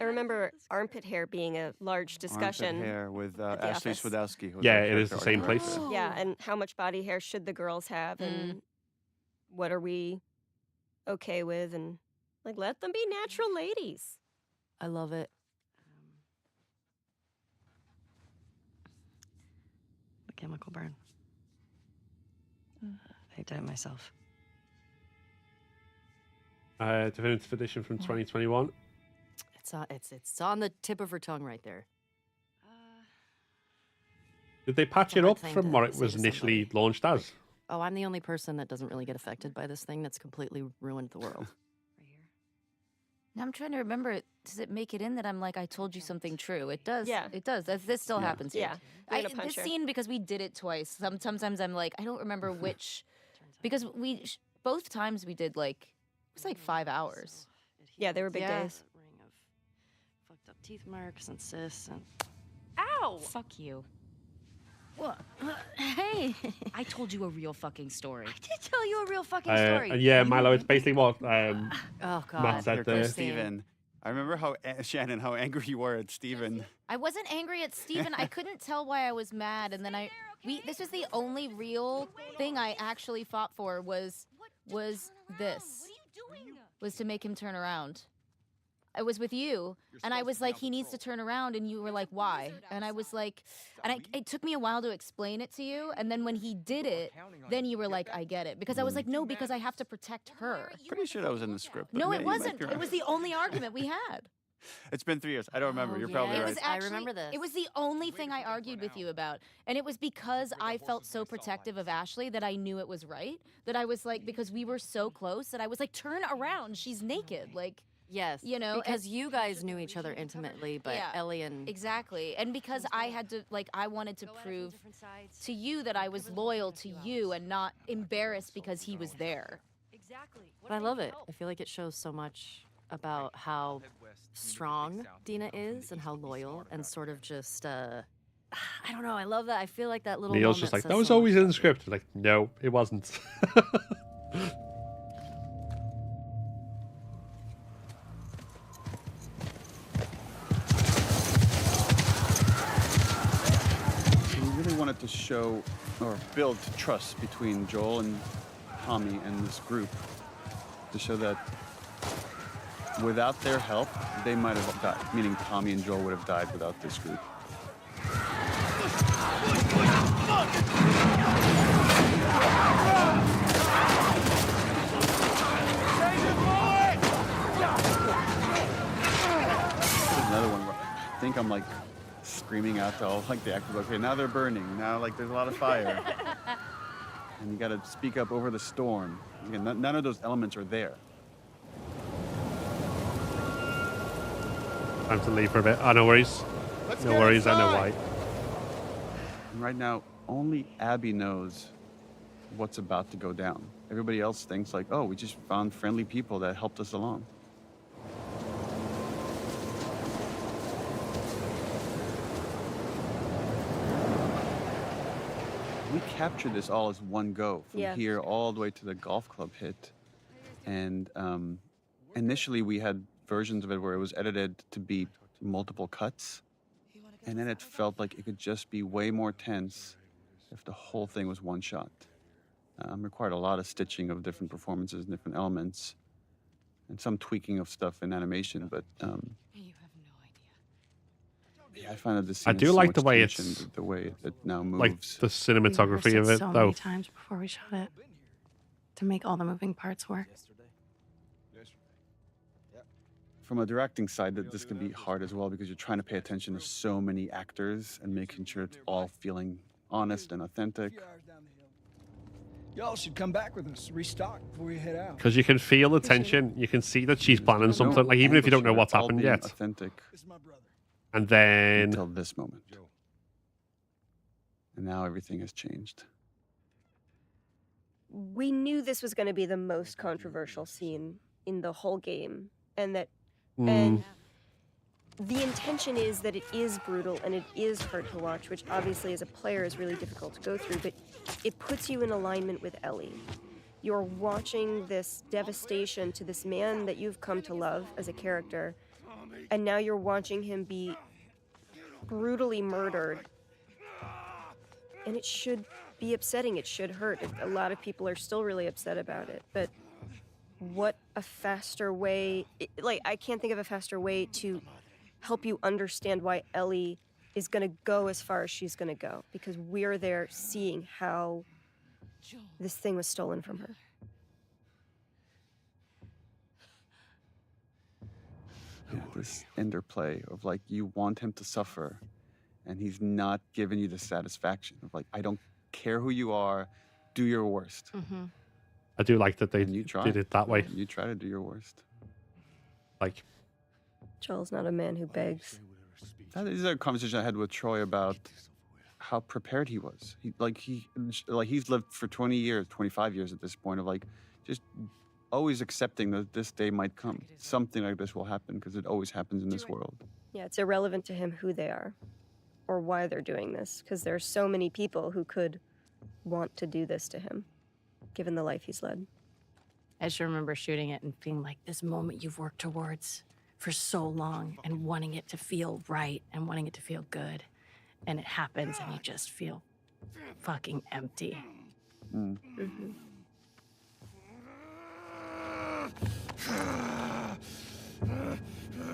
Speaker 8: I remember armpit hair being a large discussion.
Speaker 7: Armpit hair with
Speaker 8: the
Speaker 7: Ashley
Speaker 8: office.
Speaker 7: Swadowski. who's
Speaker 2: Yeah,
Speaker 7: our
Speaker 2: it is the
Speaker 7: character
Speaker 2: same
Speaker 7: artist.
Speaker 2: place.
Speaker 8: Yeah, and how much body hair should the girls have, and what are we okay with, and like let them be natural ladies.
Speaker 13: I love it.
Speaker 1: The chemical burn. I did it myself.
Speaker 2: Definitive edition from 2021.
Speaker 13: It's on the tip of her tongue right there.
Speaker 2: Did they patch
Speaker 13: It's a
Speaker 2: it
Speaker 13: hard
Speaker 2: up
Speaker 13: thing
Speaker 2: from
Speaker 13: to
Speaker 2: what it
Speaker 13: say
Speaker 2: was
Speaker 13: to
Speaker 2: initially launched as?
Speaker 13: Oh, I'm the only person that doesn't really get affected by this thing that's completely ruined the world.
Speaker 1: Now I'm trying to remember. Does it make it in that I'm like, I told you something true? It does.
Speaker 8: Yeah.
Speaker 1: It does. This still
Speaker 7: Yeah.
Speaker 1: happens here.
Speaker 8: Yeah, you're gonna punch
Speaker 1: This
Speaker 8: her.
Speaker 1: scene, because we did it twice. Sometimes I'm like, I don't remember which, because both times we did like, it was like 5 hours.
Speaker 8: Yeah, they were big
Speaker 1: Yeah.
Speaker 8: days.
Speaker 1: Ring of fucked up teeth marks and cysts and.
Speaker 14: Ow!
Speaker 1: Fuck you. What? Hey.
Speaker 14: I told you a real fucking story.
Speaker 1: I did tell you a real fucking story.
Speaker 2: And yeah, Milo, it's basically what
Speaker 13: Oh
Speaker 2: Matt
Speaker 13: God.
Speaker 2: said there.
Speaker 7: Steven. I remember how Shannon, how angry you were at Steven.
Speaker 1: I wasn't angry at Steven. I couldn't tell why I was mad, and then this was the only real thing I actually fought for was this. Was to make him turn around. I was with you, and I was like, he needs to turn around, and you were like, why? And I was like, it took me a while to explain it to you, and then when he did it, then you were like, I get it. Because I was like, no, because I have to protect her.
Speaker 7: Pretty sure that was in the script. but
Speaker 1: No,
Speaker 7: yeah,
Speaker 1: it
Speaker 7: you might
Speaker 1: wasn't.
Speaker 7: be
Speaker 1: It
Speaker 7: right.
Speaker 1: was the only argument we had.
Speaker 7: It's been 3 years. I don't remember.
Speaker 13: Oh,
Speaker 7: You're probably
Speaker 13: yeah.
Speaker 1: It
Speaker 7: right.
Speaker 1: was actually,
Speaker 13: I remember this.
Speaker 1: It was the only thing I argued with you about. And it was because I felt so protective of Ashley that I knew it was right. That I was like, because we were so close, that I was like, turn around. She's naked. Like,
Speaker 13: Yes.
Speaker 1: you know,
Speaker 13: because you guys knew each other intimately, but
Speaker 1: Yeah.
Speaker 13: Ellie and
Speaker 1: exactly. And because I had to, like, I wanted to prove to you that I was loyal to you and not embarrassed because he was there.
Speaker 13: But I love it. I feel like it shows so much about how strong Dina is and how loyal and sort of just I don't know. I love that. I feel like that little.
Speaker 2: Neil's
Speaker 13: moment
Speaker 2: just like,
Speaker 13: says
Speaker 2: that was
Speaker 13: so
Speaker 2: always
Speaker 13: much.
Speaker 2: in the script. Like, no, it wasn't.
Speaker 7: We really wanted to show or build trust between Joel and Tommy and this group to show that without their help, they might have died, meaning Tommy and Joel would have died without this group. There's another one where I think I'm like screaming out to all like the actors, okay, now they're burning, now like there's a lot of fire. And you gotta speak up over the storm. Again, none of those elements are there.
Speaker 2: Time to leave for a bit. Oh, no worries. No worries, I know why.
Speaker 7: And right now, only Abby knows what's about to go down. Everybody else thinks like, oh, we just found friendly people that helped us along. We captured this all as one go, from
Speaker 8: Yeah.
Speaker 7: here all the way to the golf club hit. And initially we had versions of it where it was edited to be multiple cuts. And then it felt like it could just be way more tense if the whole thing was one shot. Required a lot of stitching of different performances and different elements, and some tweaking of stuff in animation. But yeah, I find that this
Speaker 2: I
Speaker 7: scene
Speaker 2: do
Speaker 7: is so
Speaker 2: like
Speaker 7: much
Speaker 2: the way
Speaker 7: tension,
Speaker 2: it's
Speaker 7: the way it now moves.
Speaker 2: like the cinematography of
Speaker 11: We rehearsed
Speaker 2: it,
Speaker 11: so
Speaker 2: though.
Speaker 11: many times before we shot it to make all the moving parts work.
Speaker 7: From a directing side, that this can be hard as well because you're trying to pay attention to so many actors and making sure it's all feeling honest and authentic.
Speaker 12: Y'all should come back with us. Restock before you head out.
Speaker 2: Because you can feel the tension. You can see that she's planning something. Like, even if you don't know what's
Speaker 7: It's all
Speaker 2: happened
Speaker 7: being
Speaker 2: yet.
Speaker 7: Authentic
Speaker 2: And then
Speaker 7: until this moment. And now everything has changed.
Speaker 8: We knew this was going to be the most controversial scene in the whole game, and that and the intention is that it is brutal and it is hard to watch, which obviously as a player is really difficult to go through, but it puts you in alignment with Ellie. You're watching this devastation to this man that you've come to love as a character, and now you're watching him be brutally murdered. And it should be upsetting, it should hurt. A lot of people are still really upset about it, but what a faster way, I can't think of a faster way to help you understand why Ellie is going to go as far as she's going to go, because we're there seeing how this thing was stolen from her.
Speaker 7: Yeah, this interplay of like you want him to suffer and he's not giving you the satisfaction of like, I don't care who you are, do your worst.
Speaker 2: I do like that they
Speaker 7: You try.
Speaker 2: did it that way.
Speaker 7: You try to do your worst.
Speaker 2: Like,
Speaker 8: Joel's not a man who begs.
Speaker 7: That is a conversation I had with Troy about how prepared he was. He's lived for 20 years, 25 years at this point of like just always accepting that this day might come. Something like this will happen because it always happens in this world.
Speaker 8: Yeah, it's irrelevant to him who they are or why they're doing this, because there are so many people who could want to do this to him, given the life he's led.
Speaker 11: I just remember shooting it and being like, this moment you've worked towards for so long and wanting it to feel right and wanting it to feel good. And it happens and you just feel fucking empty.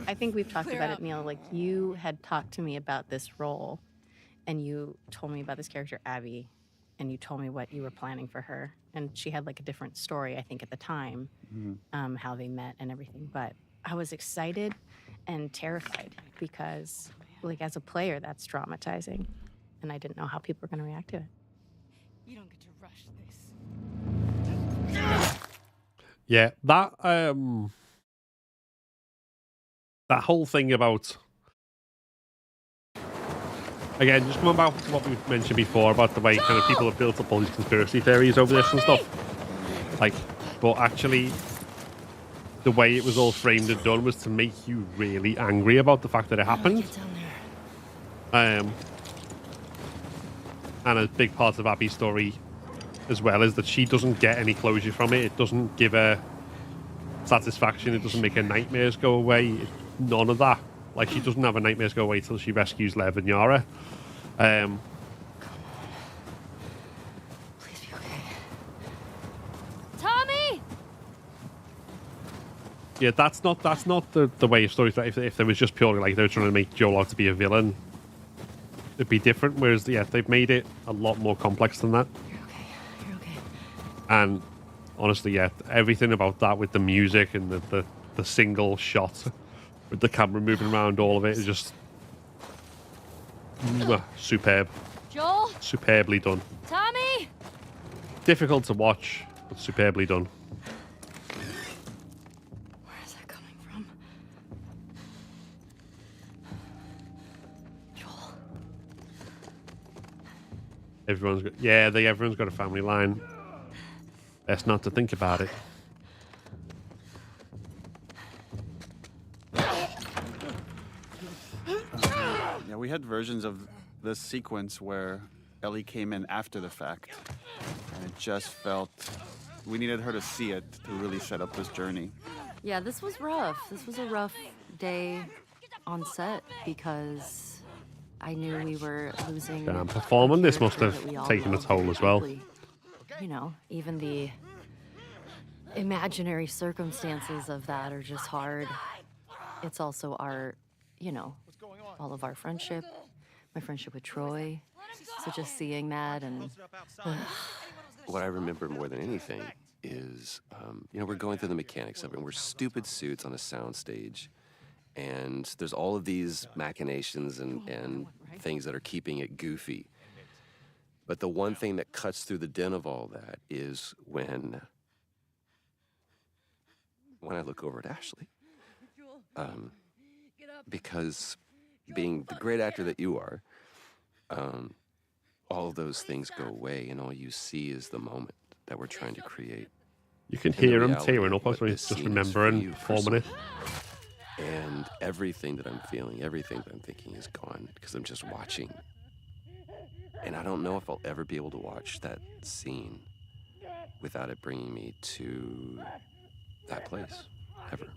Speaker 11: I think we've talked about it, Neil. Like, you had talked to me about this role and you told me about this character, Abby, and you told me what you were planning for her. And she had like a different story, I think, at the time, how they met and everything. But I was excited and terrified because, like, as a player, that's traumatizing. And I didn't know how people were going to react to it.
Speaker 14: You don't get to rush this.
Speaker 2: yeah, that whole thing about, again, just coming back to what we mentioned before about the way kind of people have built up all these conspiracy theories over this and stuff. Like, but actually, the way it was all framed and done was to make you really angry about the fact that it happened. And a big part of Abby's story as well is that she doesn't get any closure from it. It doesn't give her satisfaction. It doesn't make her nightmares go away. None of that. Like, she doesn't have her nightmares go away till she rescues Lev and Yara.
Speaker 5: Please be okay. Tommy!
Speaker 2: Yeah, that's not the way of stories. If there was just purely like they were trying to make Joel out to be a villain, it'd be different. Whereas, yeah, they've made it a lot more complex than that.
Speaker 5: You're okay. You're okay.
Speaker 2: And honestly, yeah, everything about that with the music and the single shot with the camera moving around, all of it is just superb.
Speaker 5: Joel?
Speaker 2: Superbly done.
Speaker 5: Tommy!
Speaker 2: Difficult to watch, but superbly done.
Speaker 5: Where is that coming from? Joel.
Speaker 2: Everyone's got a family line. Best not to think about it.
Speaker 7: Yeah, we had versions of this sequence where Ellie came in after the fact, and it just felt we needed her to see it to really set up this journey.
Speaker 13: Yeah, this was rough. This was a rough day on set because I knew we were losing.
Speaker 2: Performing this must have
Speaker 13: that we all
Speaker 2: taken a
Speaker 13: loved
Speaker 2: toll as well.
Speaker 13: deeply. You know, even the imaginary circumstances of that are just hard. It's also our, you know, all of our friendship, my friendship with Troy. So just seeing that and
Speaker 9: What I remember more than anything is, you know, we're going through the mechanics of it, and we're stupid suits on a soundstage, and there's all of these machinations and things that are keeping it goofy. But the one thing that cuts through the din of all that is when I look over at Ashley, because being the great actor that you are, all of those things go away, and all you see is the moment that we're trying to create.
Speaker 2: You can
Speaker 9: And the
Speaker 2: hear him
Speaker 9: reality
Speaker 2: tearing
Speaker 9: of
Speaker 2: up
Speaker 9: what
Speaker 2: as we
Speaker 9: this
Speaker 2: just
Speaker 9: scene is
Speaker 2: remembering
Speaker 9: for you
Speaker 2: performing it.
Speaker 9: personally. And everything that I'm feeling, everything that I'm thinking is gone because I'm just watching. And I don't know if I'll ever be able to watch that scene without it bringing me to that place, ever.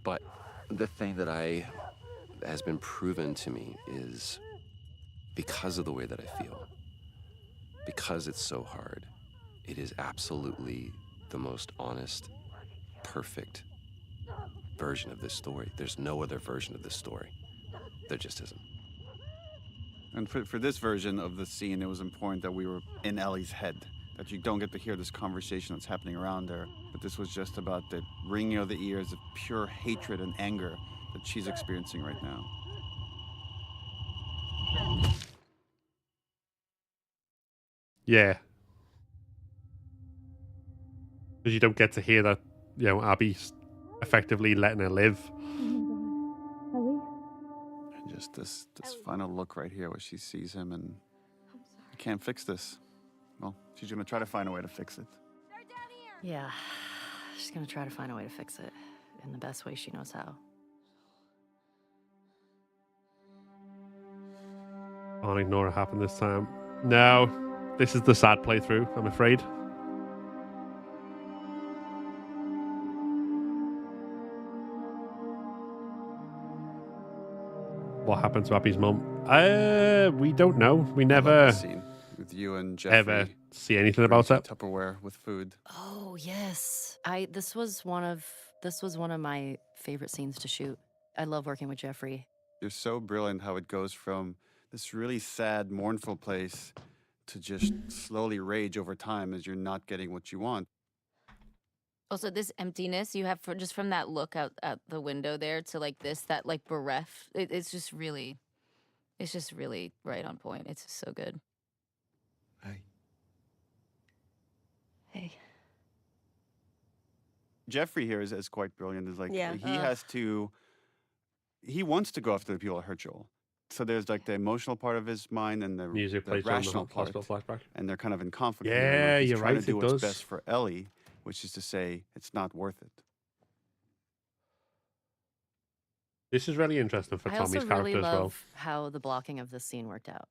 Speaker 9: But the thing that has been proven to me is because of the way that I feel, because it's so hard, it is absolutely the most honest, perfect version of this story. There's no other version of this story. There just isn't.
Speaker 7: And for this version of the scene, it was important that we were in Ellie's head, that you don't get to hear this conversation that's happening around her. But this was just about the ringing of the ears of pure hatred and anger that she's experiencing right now.
Speaker 2: Yeah. Because you don't get to hear that, you know, Abby's effectively letting her live.
Speaker 7: And just this final look right here where she sees him and I can't fix this. Well, she's gonna try to find a way to fix it.
Speaker 13: yeah, she's gonna try to find a way to fix it in the best way she knows how.
Speaker 2: Can't ignore it happen this time. No, this is the sad playthrough, I'm afraid. What happened to Abby's mum? We don't know. We never
Speaker 7: Scene with you and Jeffrey.
Speaker 2: ever see anything about it.
Speaker 7: Tupperware with food.
Speaker 13: Oh yes, this was one of my favorite scenes to shoot. I love working with Jeffrey.
Speaker 7: You're so brilliant how it goes from this really sad, mournful place to just slowly rage over time as you're not getting what you want.
Speaker 1: Also, this emptiness you have just from that look out the window there to like this, that like bereft, it's just really right on point. It's just so good.
Speaker 4: Hey.
Speaker 1: Hey.
Speaker 7: Jeffrey here is quite brilliant. Is like
Speaker 8: Yeah.
Speaker 7: he wants to go after the people that hurt Joel. So there's like the emotional part of his mind and the
Speaker 2: Music
Speaker 7: the
Speaker 2: plays on the
Speaker 7: rational part,
Speaker 2: hospital flashback.
Speaker 7: and they're kind of in conflict.
Speaker 2: Yeah,
Speaker 7: here. Like, he's
Speaker 2: you're
Speaker 7: trying
Speaker 2: right,
Speaker 7: to do
Speaker 2: it
Speaker 7: what's
Speaker 2: does.
Speaker 7: best for Ellie, which is to say, it's not worth it.
Speaker 2: This is really interesting for
Speaker 13: I
Speaker 2: Tommy's
Speaker 13: also
Speaker 2: character
Speaker 13: really
Speaker 2: as well.
Speaker 13: love how the blocking of this scene worked out.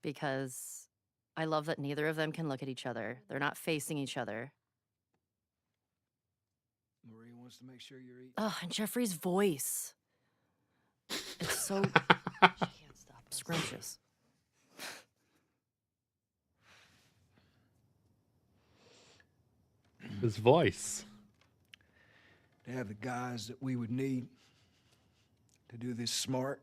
Speaker 13: because I love that neither of them can look at each other. They're not facing each other.
Speaker 12: Marie wants to make sure you're eating.
Speaker 13: Oh, and Jeffrey's voice. It's so scrumptious.
Speaker 2: His voice.
Speaker 12: To have the guys that we would need to do this smart.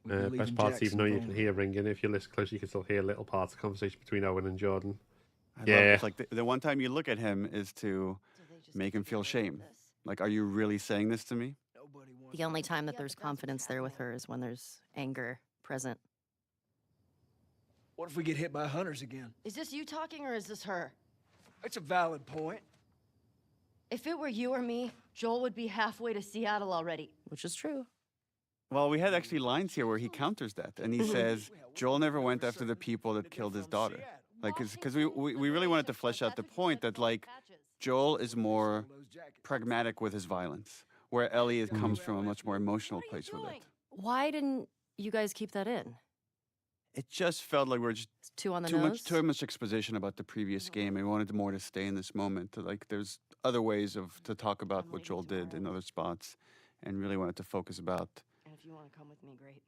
Speaker 12: We'd be
Speaker 2: Best
Speaker 12: leaving
Speaker 2: part's even
Speaker 12: Jackson
Speaker 2: though you
Speaker 12: vulnerable.
Speaker 2: can hear ringing, if you listen close, you can still hear little parts of conversation between Owen and Jordan.
Speaker 7: I love it. It's like the one time you look at him is to make him feel shame. Like, are you really saying this to me?
Speaker 13: The only time that there's confidence there with her is when there's anger present.
Speaker 12: What if we get hit by hunters again?
Speaker 1: Is this you talking or is this her?
Speaker 12: It's a valid point.
Speaker 1: If it were you or me, Joel would be halfway to Seattle already.
Speaker 13: Which is true.
Speaker 7: Well, we had actually lines here where he counters that, and he says Joel never went after the people that killed his daughter. Like, because we really wanted to flesh out the point that, like, Joel is more pragmatic with his violence, where Ellie comes from a much more emotional place with it.
Speaker 13: Why didn't you guys keep that in?
Speaker 7: It just felt like we're just
Speaker 13: Too on the
Speaker 7: too
Speaker 13: nose?
Speaker 7: much exposition about the previous game. And we wanted more to stay in this moment. Like, there's other ways to talk about what Joel did in other spots, and really wanted to focus about
Speaker 1: And if you want to come with me, great.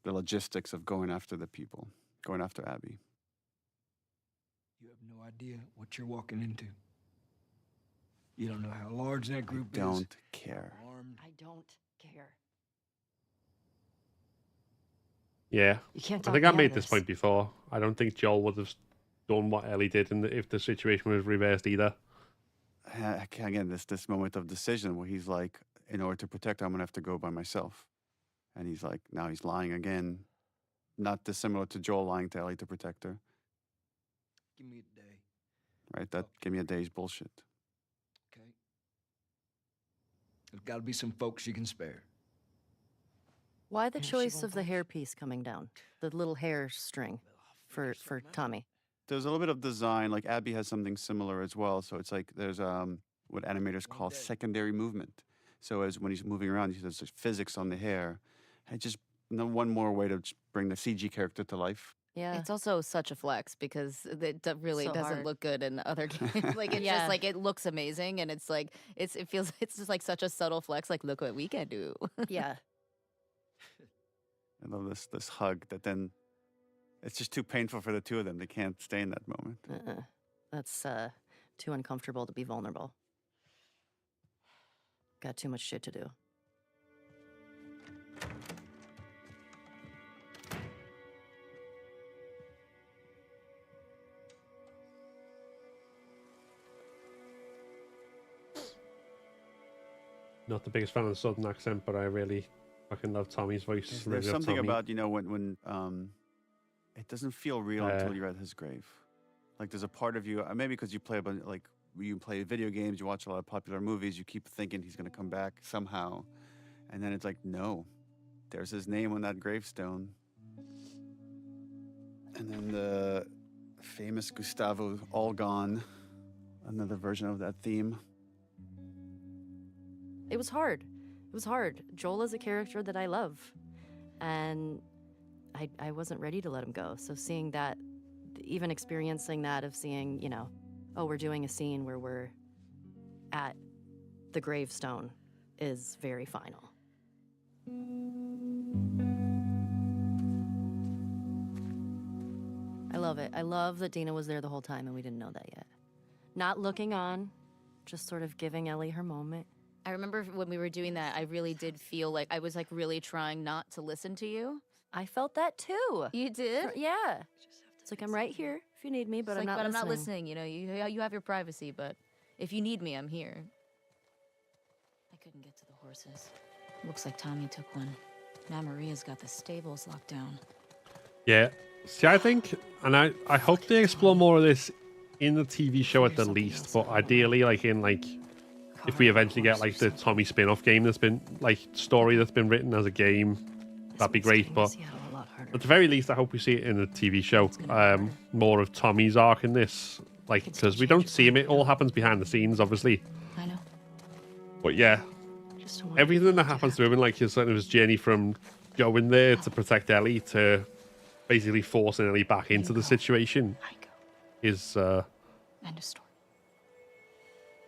Speaker 7: the logistics of going after the people, going after Abby.
Speaker 12: You have no idea what you're walking into. You don't know how large that group is.
Speaker 7: Don't care.
Speaker 1: I don't care.
Speaker 2: Yeah.
Speaker 1: You can't
Speaker 2: I
Speaker 1: talk
Speaker 2: think
Speaker 1: me
Speaker 2: I
Speaker 1: out
Speaker 2: made
Speaker 1: of
Speaker 2: this
Speaker 1: this.
Speaker 2: point before. I don't think Joel would have done what Ellie did if the situation was reversed either.
Speaker 7: Again, this moment of decision where he's like, in order to protect her, I'm going to have to go by myself. And he's like, now he's lying again. Not dissimilar to Joel lying to Ellie to protect her.
Speaker 12: Give me a day,
Speaker 7: Right? That give me a day's bullshit.
Speaker 12: okay? There's got to be some folks you can spare.
Speaker 13: Why the
Speaker 1: And she
Speaker 13: choice
Speaker 1: won't
Speaker 13: of the hairpiece coming down? The little hair string for Tommy.
Speaker 7: There's a little bit of design. Like, Abby has something similar as well. So it's like there's what animators call secondary movement. So as when he's moving around, there's like physics on the hair. And just one more way to just bring the CG character to life.
Speaker 13: Yeah.
Speaker 1: It's also such a flex because it really
Speaker 13: So
Speaker 1: doesn't
Speaker 13: hard.
Speaker 1: look good in other games. Like it's
Speaker 13: Yeah.
Speaker 1: just like it looks amazing and it's like it feels it's just like such a subtle flex. Like look what we can do.
Speaker 13: Yeah.
Speaker 7: I love this hug that then it's just too painful for the two of them. They can't stay in that moment.
Speaker 13: That's too uncomfortable to be vulnerable. Got too much shit to do.
Speaker 2: Not the biggest fan of the southern accent, but I really fucking love Tommy's voice.
Speaker 7: There's
Speaker 2: Really love
Speaker 7: something
Speaker 2: Tommy.
Speaker 7: about, when it doesn't feel real until you're at his grave. Like, there's a part of you, maybe because you play you play video games, you watch a lot of popular movies, you keep thinking he's going to come back somehow. And then it's like, no, there's his name on that gravestone. And then the famous Gustavo All Gone, another version of that theme.
Speaker 13: It was hard. It was hard. Joel is a character that I love. And I wasn't ready to let him go. So seeing that, even experiencing that of seeing, oh, we're doing a scene where we're at the gravestone is very final. I love it. I love that Dina was there the whole time and we didn't know that yet. Not looking on, just sort of giving Ellie her moment.
Speaker 1: I remember when we were doing that, I really did feel like I was like really trying not to listen to you.
Speaker 13: I felt that too.
Speaker 1: You did?
Speaker 13: Yeah. It's like I'm right here if you need me, but
Speaker 1: It's
Speaker 13: I'm
Speaker 1: like,
Speaker 13: not
Speaker 1: I'm
Speaker 13: listening.
Speaker 1: not listening. You have your privacy, but if you need me, I'm here. I couldn't get to the horses. Looks like Tommy took one. Now Maria's got the stables locked down.
Speaker 2: Yeah. See, I think, and I hope they explore more of this in the TV show at the least, but ideally, if we eventually get the Tommy spin-off game that's been story that's been written as a game, that'd be great. But at the very least, I hope we see it in the TV show. More of Tommy's arc in this, because we don't see him. It all happens behind the scenes, obviously.
Speaker 1: I know.
Speaker 2: But yeah, everything that happens to him, and his journey from going there to protect Ellie, to basically forcing Ellie back into the situation, is
Speaker 1: End of story.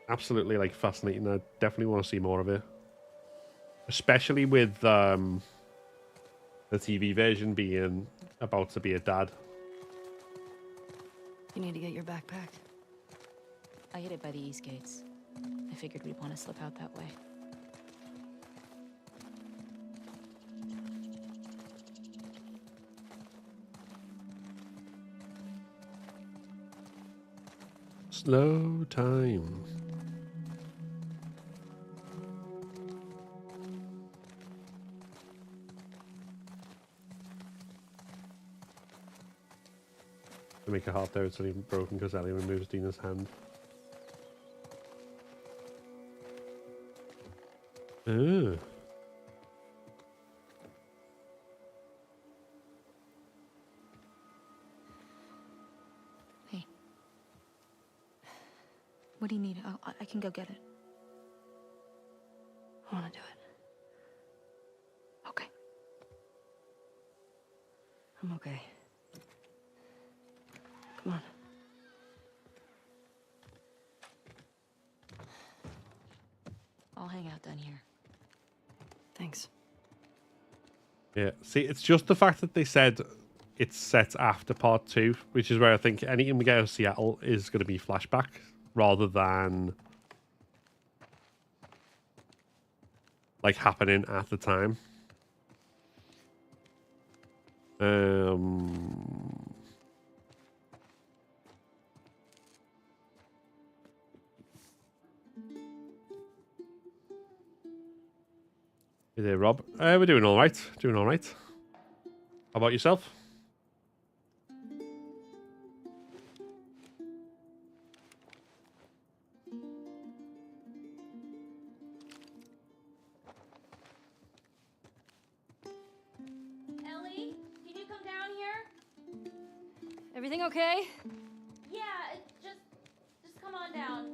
Speaker 2: absolutely like fascinating. I definitely want to see more of it, especially with the TV version being about to be a dad.
Speaker 13: You need to get your backpack.
Speaker 1: I hid it by the east gates. I figured we'd want to slip out that way.
Speaker 2: Slow time. To make a heart there, it's not even broken because Ellie removes Dina's hand. Oh.
Speaker 1: Hey. What do you need? I can go get it. I want to do it. Okay.
Speaker 13: I'm okay.
Speaker 1: Come on. I'll hang out down here.
Speaker 13: Thanks.
Speaker 2: Yeah, see, it's just the fact that they said it's set after part 2, which is where I think anything we get out of Seattle is going to be flashback rather than like happening at the time. Hey there, Rob. We're doing all right. Doing all right. How about yourself?
Speaker 5: Ellie, can you come down here?
Speaker 13: Everything okay?
Speaker 5: Yeah, just come on down.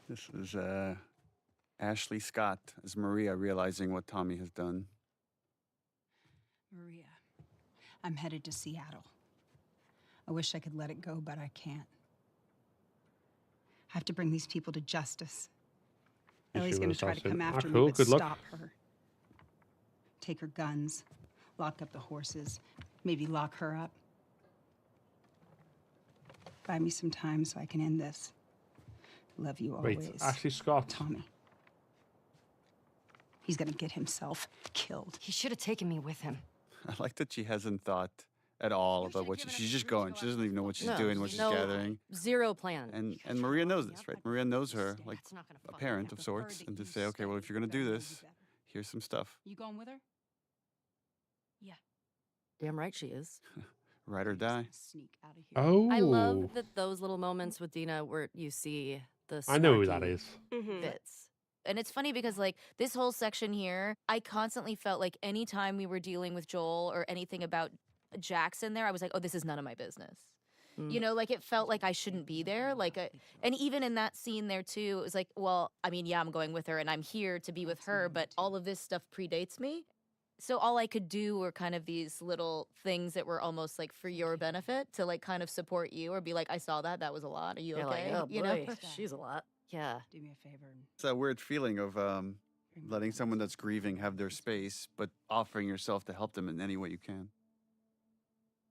Speaker 7: This is Ashley Scott as Maria realizing what Tommy has done.
Speaker 14: Maria, I'm headed to Seattle. I wish I could let it go, but I can't. I have to bring these people to justice. Ellie's going to try to come after me, but stop her. Take her guns, lock up the horses, maybe lock her up. Buy me some time so I can end this. Love you always.
Speaker 2: Wait, Ashley Scott.
Speaker 14: Tommy. He's gonna get himself killed.
Speaker 13: He should have taken me with him.
Speaker 7: I like that she hasn't thought at all about what she's just going. She doesn't even know what she's doing, what she's gathering.
Speaker 13: Zero plan.
Speaker 7: And Maria knows this, right? Maria knows her, like a parent of sorts, and to say, okay, well, if you're gonna do this, here's some stuff.
Speaker 14: You going with her?
Speaker 13: Yeah. Damn right she is.
Speaker 7: Ride or die.
Speaker 2: Oh.
Speaker 13: I love that those little moments with Dina where you see the
Speaker 2: I know who
Speaker 13: snarky
Speaker 2: that is.
Speaker 13: bits.
Speaker 1: And it's funny because, like, this whole section here, I constantly felt like anytime we were dealing with Joel or anything about Jackson there, I was like, oh, this is none of my business. You know, like, it felt like I shouldn't be there. Like, and even in that scene there, too, it was like, well, I mean, yeah, I'm going with her and I'm here to be with her, but all of this stuff predates me. So all I could do were kind of these little things that were almost like for your benefit to like kind of support you or be like, I saw that. That was a lot. Are you
Speaker 13: You're
Speaker 1: okay?
Speaker 13: like, oh,
Speaker 1: you
Speaker 13: boy,
Speaker 1: know?
Speaker 13: she's a lot. Yeah.
Speaker 14: Do me a favor.
Speaker 7: It's that weird feeling of letting someone that's grieving have their space, but offering yourself to help them in any way you can.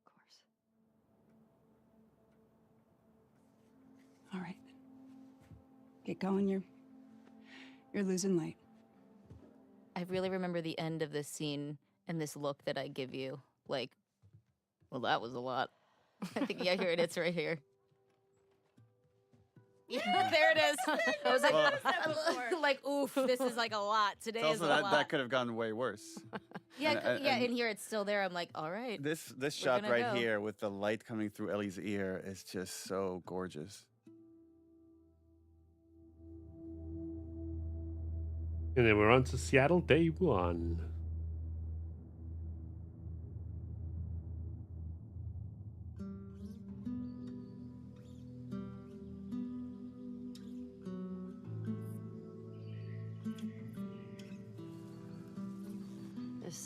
Speaker 13: Of course.
Speaker 14: All right. Get going. You're losing light.
Speaker 1: I really remember the end of this scene and this look that I give you. Like, well, that was a lot. I think, yeah, here it is right here. Yeah, there it is. I was like, like, oof, this is like a lot. Today is a lot.
Speaker 7: That could have gone way worse.
Speaker 1: Yeah, and here it's still there. I'm like, all right.
Speaker 7: This shot right here with the light coming through Ellie's ear is just so gorgeous.
Speaker 2: And then we're on to Seattle day 1.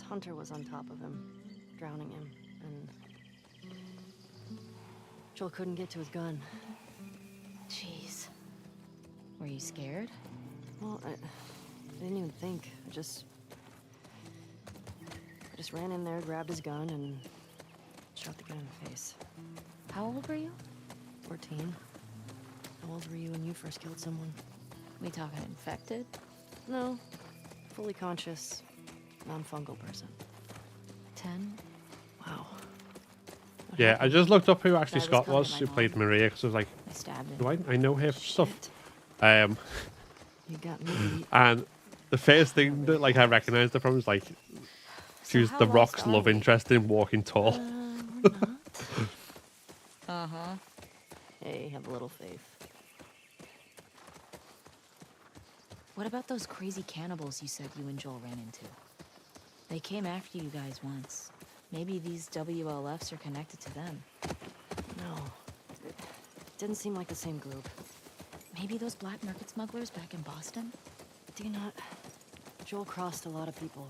Speaker 13: Hunter was on top of him, drowning him, and Joel couldn't get to his gun.
Speaker 1: Jeez. Were you scared?
Speaker 13: Well, I didn't even think. I just ran in there, grabbed his gun, and shot the guy in the face.
Speaker 1: How old were you?
Speaker 13: 14. How old were you when you first killed someone?
Speaker 1: We talking infected?
Speaker 13: No. Fully conscious, non-fungal person.
Speaker 1: 10?
Speaker 13: Wow.
Speaker 2: Yeah, I just looked up who actually
Speaker 1: Guy was
Speaker 2: Scott
Speaker 1: kinda
Speaker 2: was,
Speaker 1: my
Speaker 2: who played
Speaker 1: mom.
Speaker 2: Maria, because I was like,
Speaker 1: I stabbed him.
Speaker 2: do I know her stuff?
Speaker 13: You got me.
Speaker 2: And the first thing that like I recognized her from was like she was
Speaker 1: how
Speaker 2: the
Speaker 1: lost
Speaker 2: Rock's
Speaker 1: are
Speaker 2: love
Speaker 1: we?
Speaker 2: interest in Walking Tall.
Speaker 1: We're not. Uh-huh.
Speaker 13: Hey, have a little faith.
Speaker 1: What about those crazy cannibals you said you and Joel ran into? They came after you guys once. Maybe these WLFs are connected to them.
Speaker 13: No. It didn't seem like the same group.
Speaker 1: Maybe those black market smugglers back in Boston?
Speaker 13: Dina, Joel crossed a lot of people.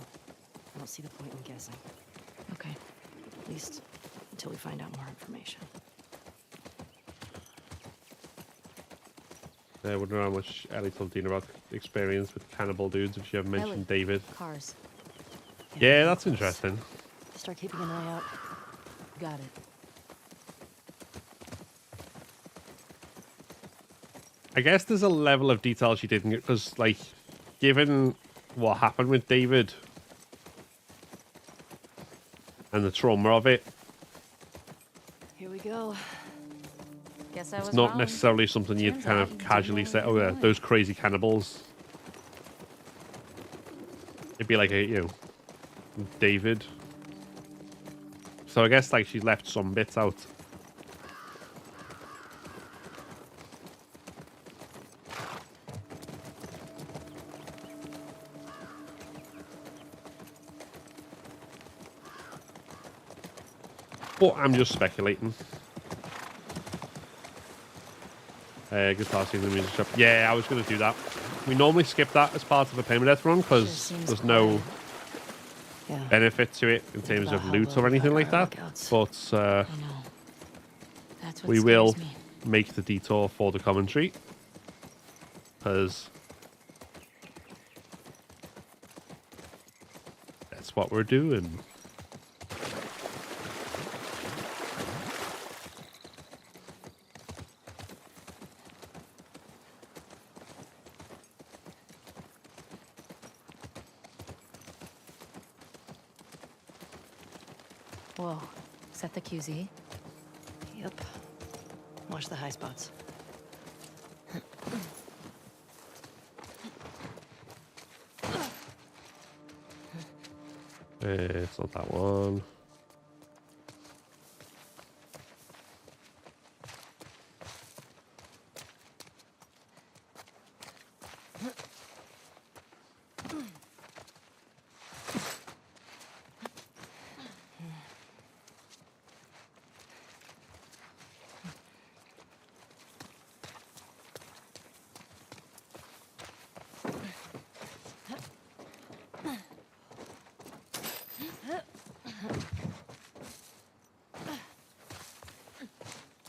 Speaker 13: I don't see the point in guessing.
Speaker 1: Okay.
Speaker 13: At least until we find out more information.
Speaker 2: I wonder how much Ellie told Dina about experience with cannibal dudes, if she ever mentioned
Speaker 1: Ellie.
Speaker 2: David.
Speaker 1: Cars.
Speaker 2: Yeah, that's interesting.
Speaker 13: Start keeping an eye out.
Speaker 1: Got it.
Speaker 2: I guess there's a level of detail she didn't get, because, like, given what happened with David and the trauma of it,
Speaker 13: Here we go.
Speaker 1: Guess I
Speaker 2: it's
Speaker 1: was
Speaker 2: not
Speaker 1: wrong.
Speaker 2: necessarily something you'd
Speaker 1: Turns
Speaker 2: kind
Speaker 1: out
Speaker 2: of
Speaker 1: you didn't
Speaker 2: casually
Speaker 1: know
Speaker 2: say,
Speaker 1: what
Speaker 2: oh
Speaker 1: you
Speaker 2: yeah,
Speaker 1: were doing.
Speaker 2: those crazy cannibals. It'd be like a, you know, David. So I guess, like, she left some bits out. But I'm just speculating. Guitar scene in the music shop. Yeah, I was going to do that. We normally skip that as part of a Permadeath run because
Speaker 1: seems
Speaker 2: there's no
Speaker 13: Yeah.
Speaker 2: benefit to it in terms
Speaker 13: about
Speaker 2: of
Speaker 13: how
Speaker 2: loot
Speaker 13: well
Speaker 2: or
Speaker 13: we
Speaker 2: anything
Speaker 13: got
Speaker 2: like
Speaker 13: our
Speaker 2: that.
Speaker 13: lookouts.
Speaker 2: But
Speaker 1: I know. That's what
Speaker 2: we
Speaker 1: scares
Speaker 2: will
Speaker 1: me.
Speaker 2: make the detour for the commentary because that's what we're doing.
Speaker 1: Whoa. Is that the QZ?
Speaker 13: Yep. Watch the high spots.
Speaker 2: It's not that one.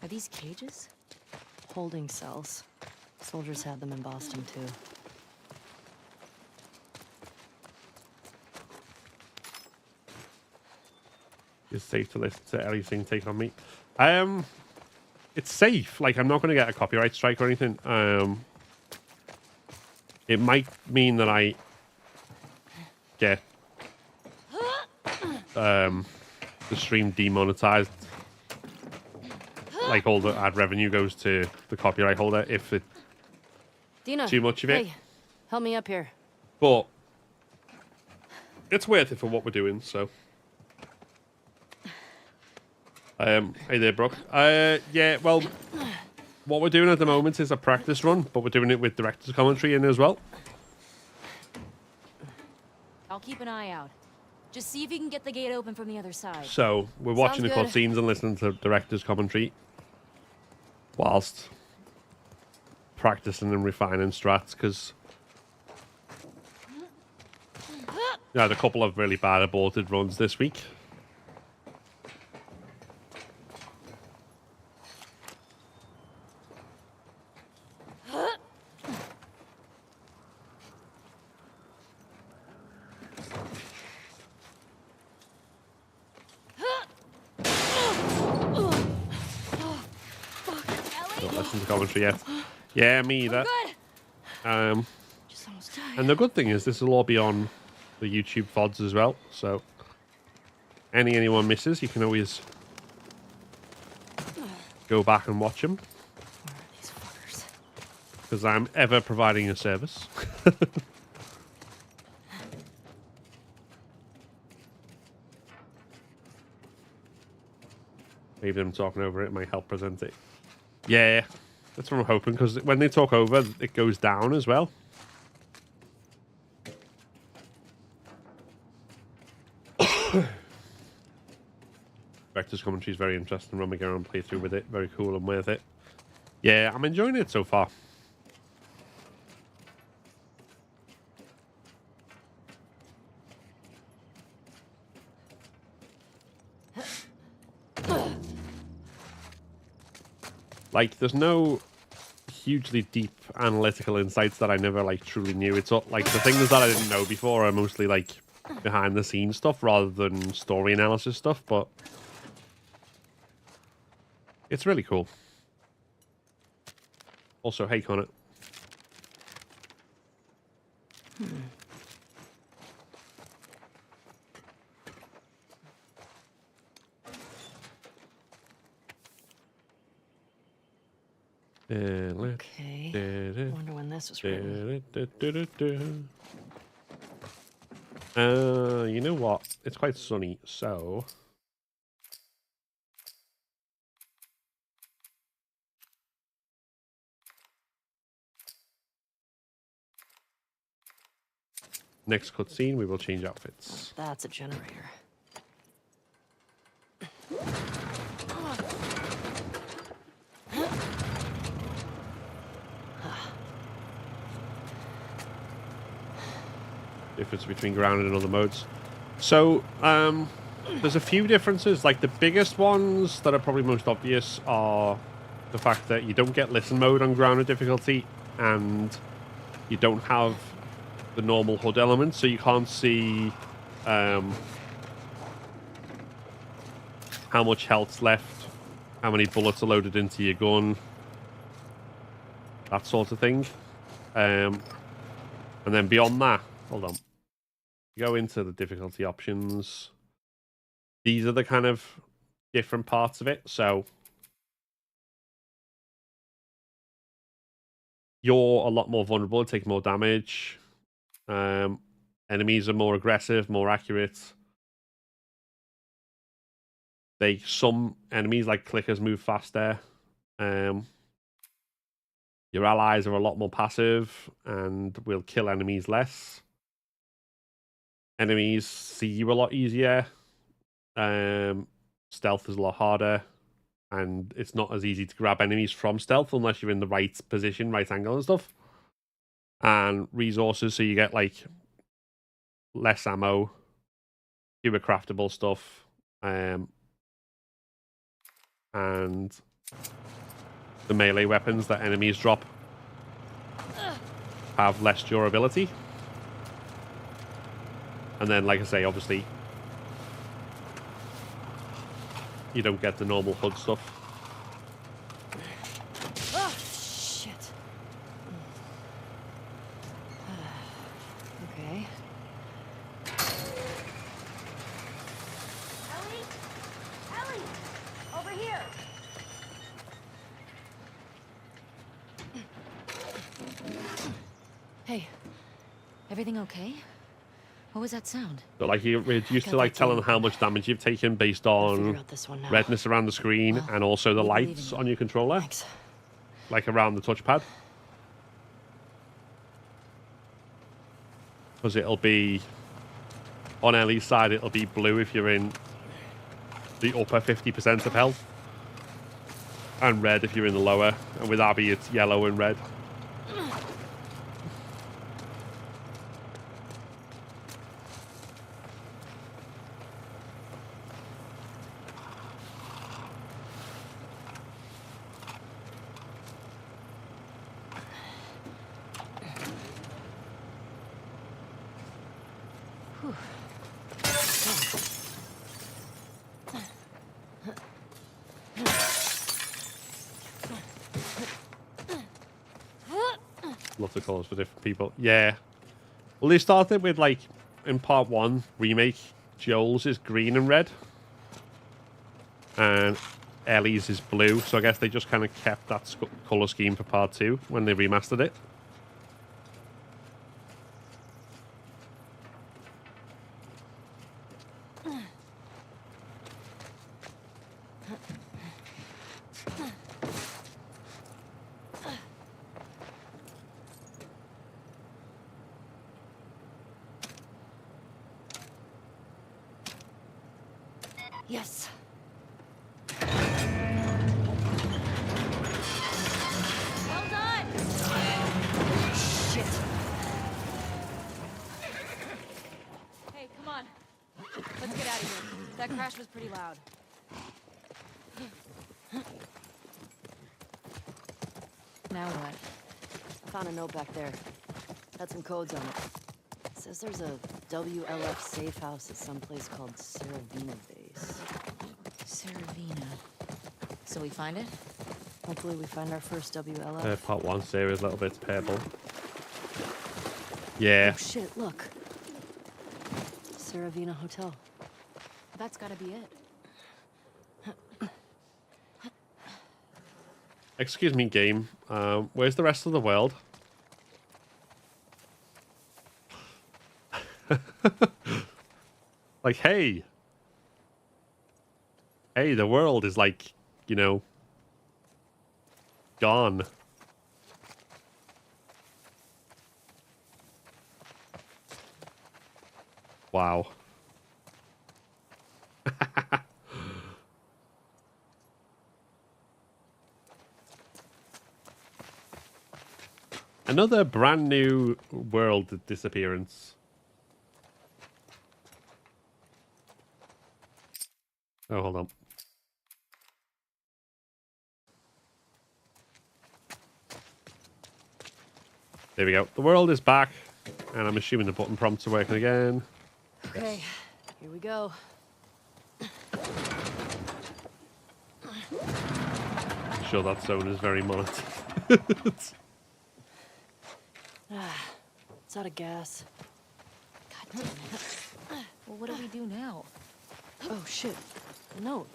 Speaker 1: Are these cages?
Speaker 13: Holding cells. Soldiers had them in Boston, too.
Speaker 2: It's safe to listen to Ellie sing Take On Me. It's safe. Like, I'm not going to get a copyright strike or anything. It might mean that I get the stream demonetized. Like, all the ad revenue goes to the copyright holder if it
Speaker 13: Dina,
Speaker 2: too much of it.
Speaker 13: Hey, help me up here.
Speaker 2: But it's worth it for what we're doing, so. Hey there, Brooke. Yeah, well, what we're doing at the moment is a practice run, but we're doing it with director's commentary in as well.
Speaker 1: I'll keep an eye out. Just see if you can get the gate open from the other side.
Speaker 2: So we're watching the
Speaker 1: Sounds good.
Speaker 2: cutscenes and listening to director's commentary whilst practicing and refining strats, because I had a couple of really bad aborted runs this week. Don't listen to commentary yet. Yeah, me either. And the good thing is this will all be on the YouTube VODs as well. So anyone misses, you can always go back and watch them. Because I'm ever providing a service. Maybe them talking over it might help present it. Yeah, that's what I'm hoping, because when they talk over, it goes down as well. Vector's commentary is very interesting when we go and play through with it. Very cool and worth it. Yeah, I'm enjoying it so far. Like, there's no hugely deep analytical insights that I never, like, truly knew. It's all, like, the things that I didn't know before are mostly, like, behind-the-scenes stuff rather than story analysis stuff, but it's really cool. Also, hey, Connor.
Speaker 1: Okay. Wonder when this was written.
Speaker 2: You know what? It's quite sunny, so next cutscene we will change outfits.
Speaker 1: That's a generator.
Speaker 2: Difference between grounded and other modes. So, there's a few differences. Like, the biggest ones that are probably most obvious are the fact that you don't get listen mode on grounded difficulty, and you don't have the normal HUD elements, so you can't see how much health's left, how many bullets are loaded into your gun, that sort of thing. And then beyond that, hold on. Go into the difficulty options. These are the kind of different parts of it. So you're a lot more vulnerable, take more damage. Enemies are more aggressive, more accurate. Some enemies like clickers move faster. Your allies are a lot more passive and will kill enemies less. Enemies see you a lot easier. Stealth is a lot harder. And it's not as easy to grab enemies from stealth unless you're in the right position, right angle and stuff. And resources, so you get like less ammo, fewer craftable stuff. And the melee weapons that enemies drop have less durability. And then, like I say, obviously, you don't get the normal HUD stuff.
Speaker 1: Oh, shit. Okay.
Speaker 3: Ellie? Ellie! Over here!
Speaker 1: Hey, everything okay? What was that sound?
Speaker 2: So, like, you're used to like telling how much damage you've taken based on redness around the screen and also the lights on your controller.
Speaker 1: Thanks.
Speaker 2: Like around the touchpad. Because it'll be on Ellie's side, it'll be blue if you're in the upper 50% of health, and red if you're in the lower, and with Abby it's yellow and red. Lots of colours for different people. Yeah. Well, they started with, like, in part 1 remake, Joel's is green and red. And Ellie's is blue. So I guess they just kind of kept that colour scheme for part 2 when they remastered it.
Speaker 5: Yes. Well done. Shit. Hey, come on. Let's get out of here. That crash was pretty loud.
Speaker 1: Now what?
Speaker 13: I found a note back there. Had some codes on it. It says there's a WLF safe house at some place called Saravina Base.
Speaker 1: Saravina. So we find it?
Speaker 13: Hopefully we find our first WLF.
Speaker 2: Part 1 series, a little bit purple. Yeah.
Speaker 13: Oh shit, look. Saravina Hotel.
Speaker 1: That's gotta be it.
Speaker 2: Excuse me, game. Where's the rest of the world? Like, hey. Hey, the world is like, you know, gone. Wow. Another brand new world disappearance. Oh, hold on. There we go. The world is back, and I'm assuming the button prompts are working again.
Speaker 13: Okay, here we go.
Speaker 2: Sure, that zone is very monotone.
Speaker 13: It's out of gas.
Speaker 1: God damn it. Well, what do we do now?
Speaker 13: Oh shit. A note.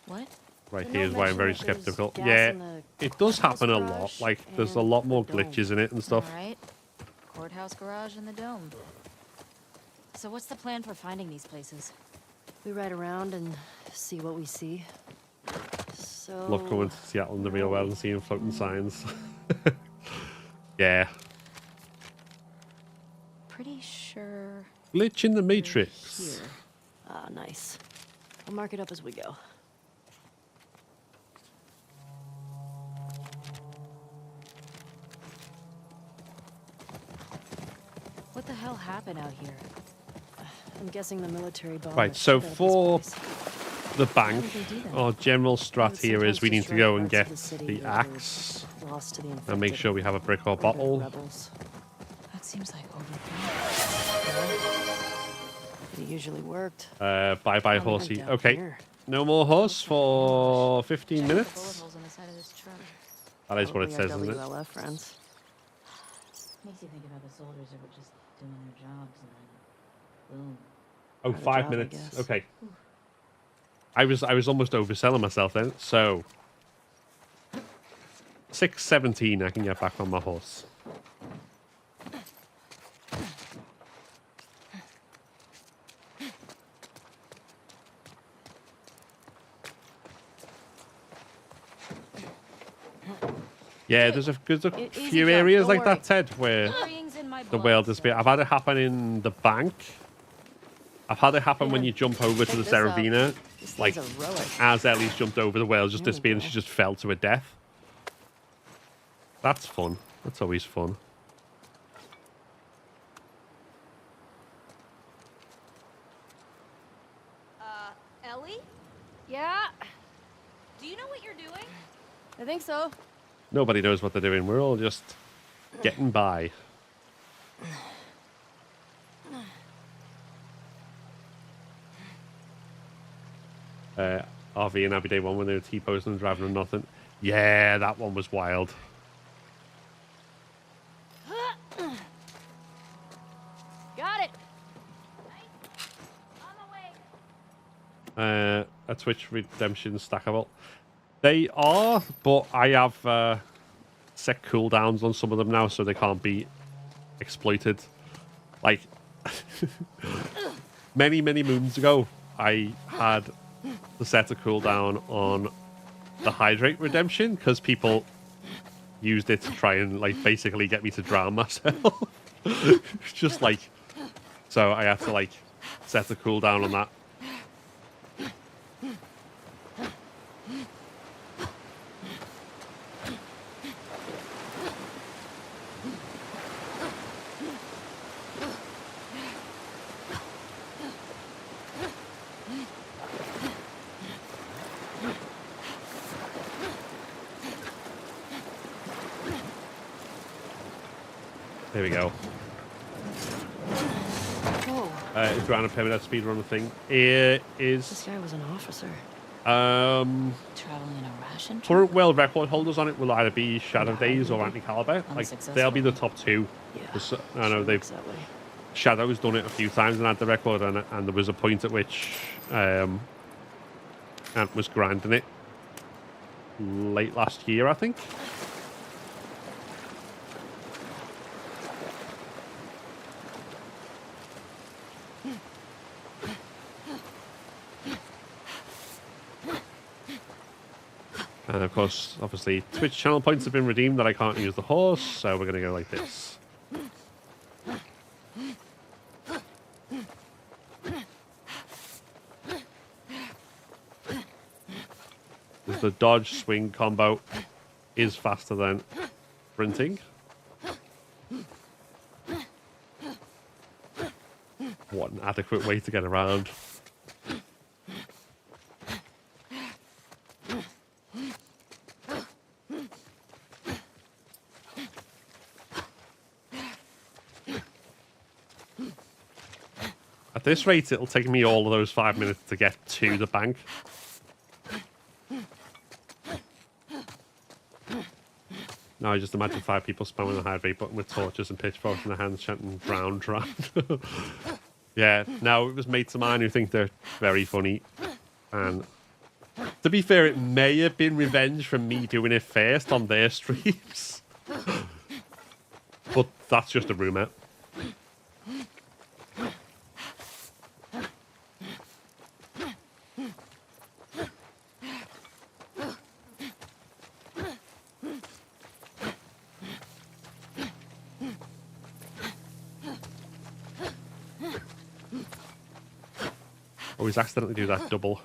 Speaker 1: What?
Speaker 2: Right,
Speaker 13: The
Speaker 2: here's
Speaker 13: note
Speaker 2: why I'm very
Speaker 13: mentioned that there's
Speaker 2: skeptical.
Speaker 13: gas
Speaker 2: Yeah,
Speaker 13: in the
Speaker 2: it does happen a
Speaker 13: courthouse
Speaker 2: lot.
Speaker 13: garage
Speaker 2: Like, there's a
Speaker 13: and
Speaker 2: lot more
Speaker 13: the dome.
Speaker 2: glitches in it and stuff.
Speaker 1: All right. Courthouse garage and the dome. So what's the plan for finding these places?
Speaker 13: We ride around and see what we see. So
Speaker 2: Love going to Seattle in the real world and seeing floating signs. Yeah.
Speaker 13: pretty sure
Speaker 2: Glitch in the
Speaker 13: we're
Speaker 2: Matrix.
Speaker 13: here. Ah, nice. I'll mark it up as we go.
Speaker 1: What the hell happened out here?
Speaker 13: I'm guessing the military bombed
Speaker 2: Right,
Speaker 13: the
Speaker 2: so
Speaker 13: shit out of this
Speaker 2: for
Speaker 13: place.
Speaker 2: the bank,
Speaker 1: did they do that?
Speaker 2: our general strat here is we need to go and get
Speaker 13: Sometimes destroy parts of
Speaker 2: the
Speaker 13: the city that are
Speaker 2: axe
Speaker 13: lost to the
Speaker 2: and make
Speaker 13: infected
Speaker 2: sure we have a brick or
Speaker 13: or the
Speaker 2: bottle.
Speaker 13: rebels.
Speaker 1: That seems like overkill.
Speaker 13: It usually worked.
Speaker 2: Bye-bye,
Speaker 13: Not even
Speaker 2: horsey.
Speaker 13: down
Speaker 2: Okay,
Speaker 13: here.
Speaker 2: no more horse for 15
Speaker 1: Check the bullet
Speaker 2: minutes.
Speaker 1: holes on the side of this truck.
Speaker 2: That is what it
Speaker 13: Probably
Speaker 2: says,
Speaker 13: our
Speaker 2: isn't it?
Speaker 13: WLF friends.
Speaker 1: Makes you think about the soldiers who were just doing their jobs and then boom.
Speaker 2: Oh,
Speaker 13: Part of the
Speaker 2: 5
Speaker 13: job, I
Speaker 2: minutes.
Speaker 13: guess.
Speaker 2: Okay. I was almost overselling myself then. So 6:17, I can get back on my horse. Yeah, there's a
Speaker 1: Easy
Speaker 2: few
Speaker 1: jump,
Speaker 2: areas
Speaker 1: don't
Speaker 2: like
Speaker 1: worry.
Speaker 2: that, Ted, where
Speaker 1: Worrying's in my
Speaker 2: the
Speaker 1: blood,
Speaker 2: world is.
Speaker 1: so-
Speaker 2: I've had it happen in the bank. I've had it happen when
Speaker 13: Yeah,
Speaker 2: you jump over to
Speaker 13: check
Speaker 2: the
Speaker 13: this out.
Speaker 2: Saravina.
Speaker 13: This
Speaker 2: Like,
Speaker 13: thing's a relic.
Speaker 2: as Ellie's jumped over, the whale just
Speaker 13: There we
Speaker 2: disappeared and
Speaker 13: go.
Speaker 2: she just fell to her death. That's fun. That's always fun.
Speaker 5: Ellie?
Speaker 13: Yeah,
Speaker 5: Do you know what you're doing?
Speaker 13: I think so.
Speaker 2: Nobody knows what they're doing. We're all just getting by. RV and Abby Day 1 when they were T-posing and driving on nothing. Yeah, that one was wild. a Twitch redemption stackable. They are, but I have set cooldowns on some of them now, so they can't be exploited. Like, many moons ago, I had to set a cooldown on the hydrate redemption because people used it to try and like basically get me to drown myself. Just like, so I had to like set a cooldown on that. There we go. It's around a Permadeath speedrunner thing. It is.
Speaker 1: This guy was an officer.
Speaker 2: Traveling
Speaker 1: in a ration truck?
Speaker 2: Current world record holders on it will either be Shadow Days or Anti-Caliber. Like, they'll be the top two.
Speaker 1: Yeah,
Speaker 2: I know they've. Shadow's done it a few times and had the record, and there was a point at which Ant was grinding it late last year, I think. And of course, obviously, Twitch channel points have been redeemed that I can't use the horse, so we're going to go like this. The dodge swing combo is faster than sprinting. What an adequate way to get around. At this rate, it'll take me all of those 5 minutes to get to the bank. Now I just imagine 5 people spamming the hydrate button with torches and pitchforks in their hands, chanting "drown, drown." Yeah, now it was mates of mine who think they're very funny. And to be fair, it may have been revenge from me doing it first on their streams. But that's just a rumour. Always accidentally do that double.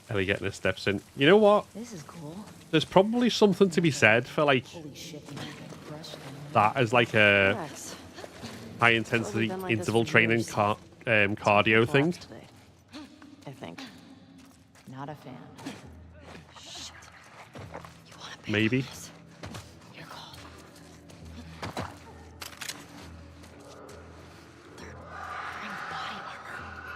Speaker 2: Ellie getting her steps in. You know what?
Speaker 1: This is cool.
Speaker 2: There's probably something to be said for like that as like a high intensity interval training cardio thing.
Speaker 1: I think. Not a fan. Shit. You want to
Speaker 2: Maybe.
Speaker 1: Your call. They're wearing body armor.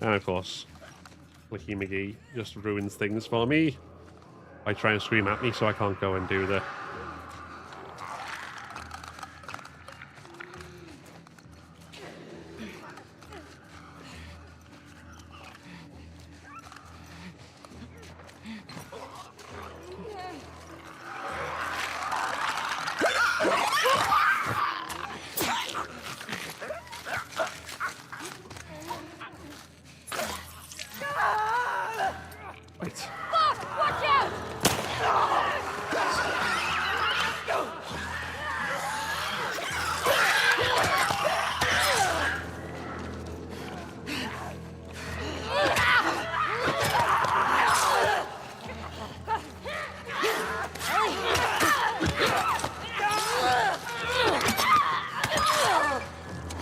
Speaker 2: And of course, Licky McGee just ruins things for me by trying to scream at me, so I can't go and do the.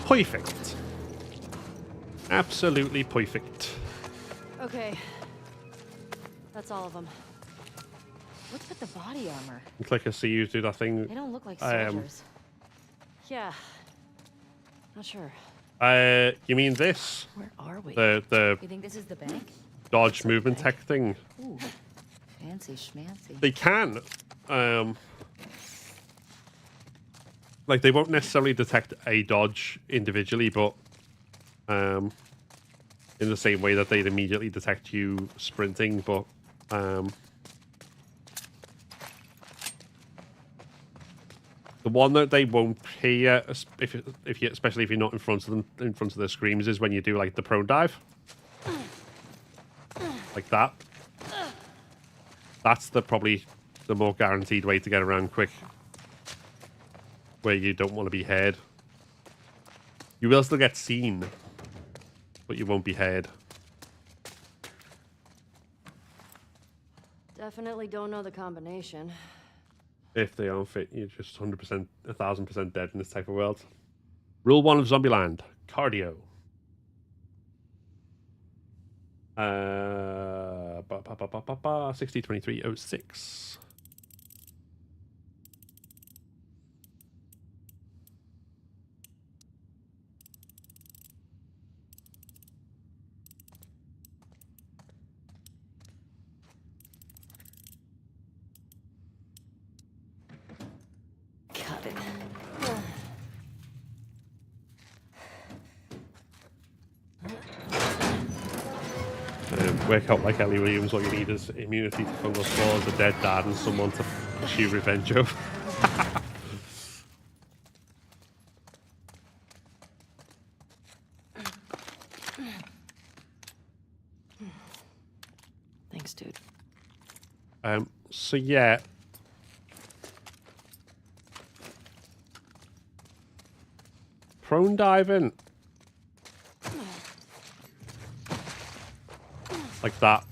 Speaker 2: Perfect. Absolutely perfect.
Speaker 1: Okay. That's all of them. What's with the body armor?
Speaker 2: Click a CU do that thing.
Speaker 1: They don't look like soldiers. Yeah, Not sure.
Speaker 2: You mean this?
Speaker 1: Where are we?
Speaker 2: The
Speaker 1: You think this is the bank?
Speaker 2: dodge movement tech thing.
Speaker 1: Ooh, fancy schmancy.
Speaker 2: They can. Like, they won't necessarily detect a dodge individually, but in the same way that they'd immediately detect you sprinting, but the one that they won't hear, if you, especially if you're not in front of their screams, is when you do like the prone dive, like that. That's probably the more guaranteed way to get around quick, where you don't want to be heard. You will still get seen, but you won't be heard.
Speaker 13: Definitely don't know the combination.
Speaker 2: If they aren't fit, you're just 100%, 1000% dead in this type of world. Rule 1 of Zombieland: cardio. 602306.
Speaker 1: Got it.
Speaker 2: Work out like Ellie Williams. What you need is immunity to fungal spores, a dead dad, and someone to pursue revenge of.
Speaker 1: Thanks, dude.
Speaker 2: So yeah. Prone diving. Like that.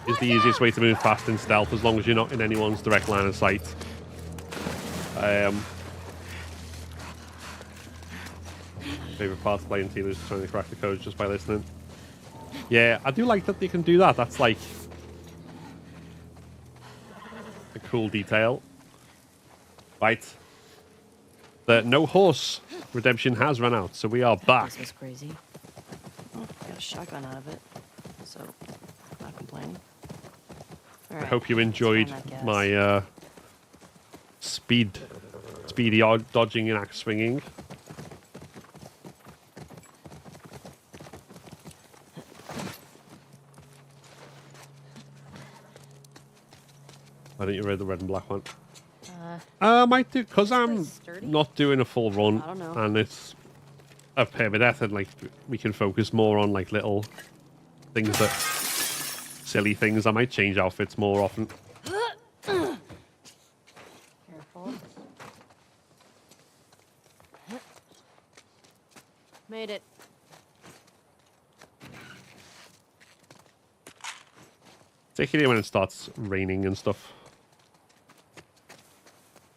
Speaker 2: Is the easiest way to move fast in stealth, as long as you're not in anyone's direct line of sight. Favorite part of playing Tila is trying to crack the code just by listening. Yeah, I do like that they can do that. That's like a cool detail. Right. The no horse redemption has run out, so we are back.
Speaker 1: This was crazy. Well, got a shotgun out of it, so not complaining. All
Speaker 2: I
Speaker 1: right,
Speaker 2: hope you
Speaker 1: let's
Speaker 2: enjoyed
Speaker 1: find that gas.
Speaker 2: my speedy dodging and axe swinging. Why don't you read the red and black one? I might do, because I'm not doing a full run,
Speaker 1: I don't know.
Speaker 2: and it's a Permadeath, and like we can focus more on like little things that silly things. I might change outfits more often.
Speaker 1: Careful.
Speaker 13: Made it.
Speaker 2: Particularly when it starts raining and stuff.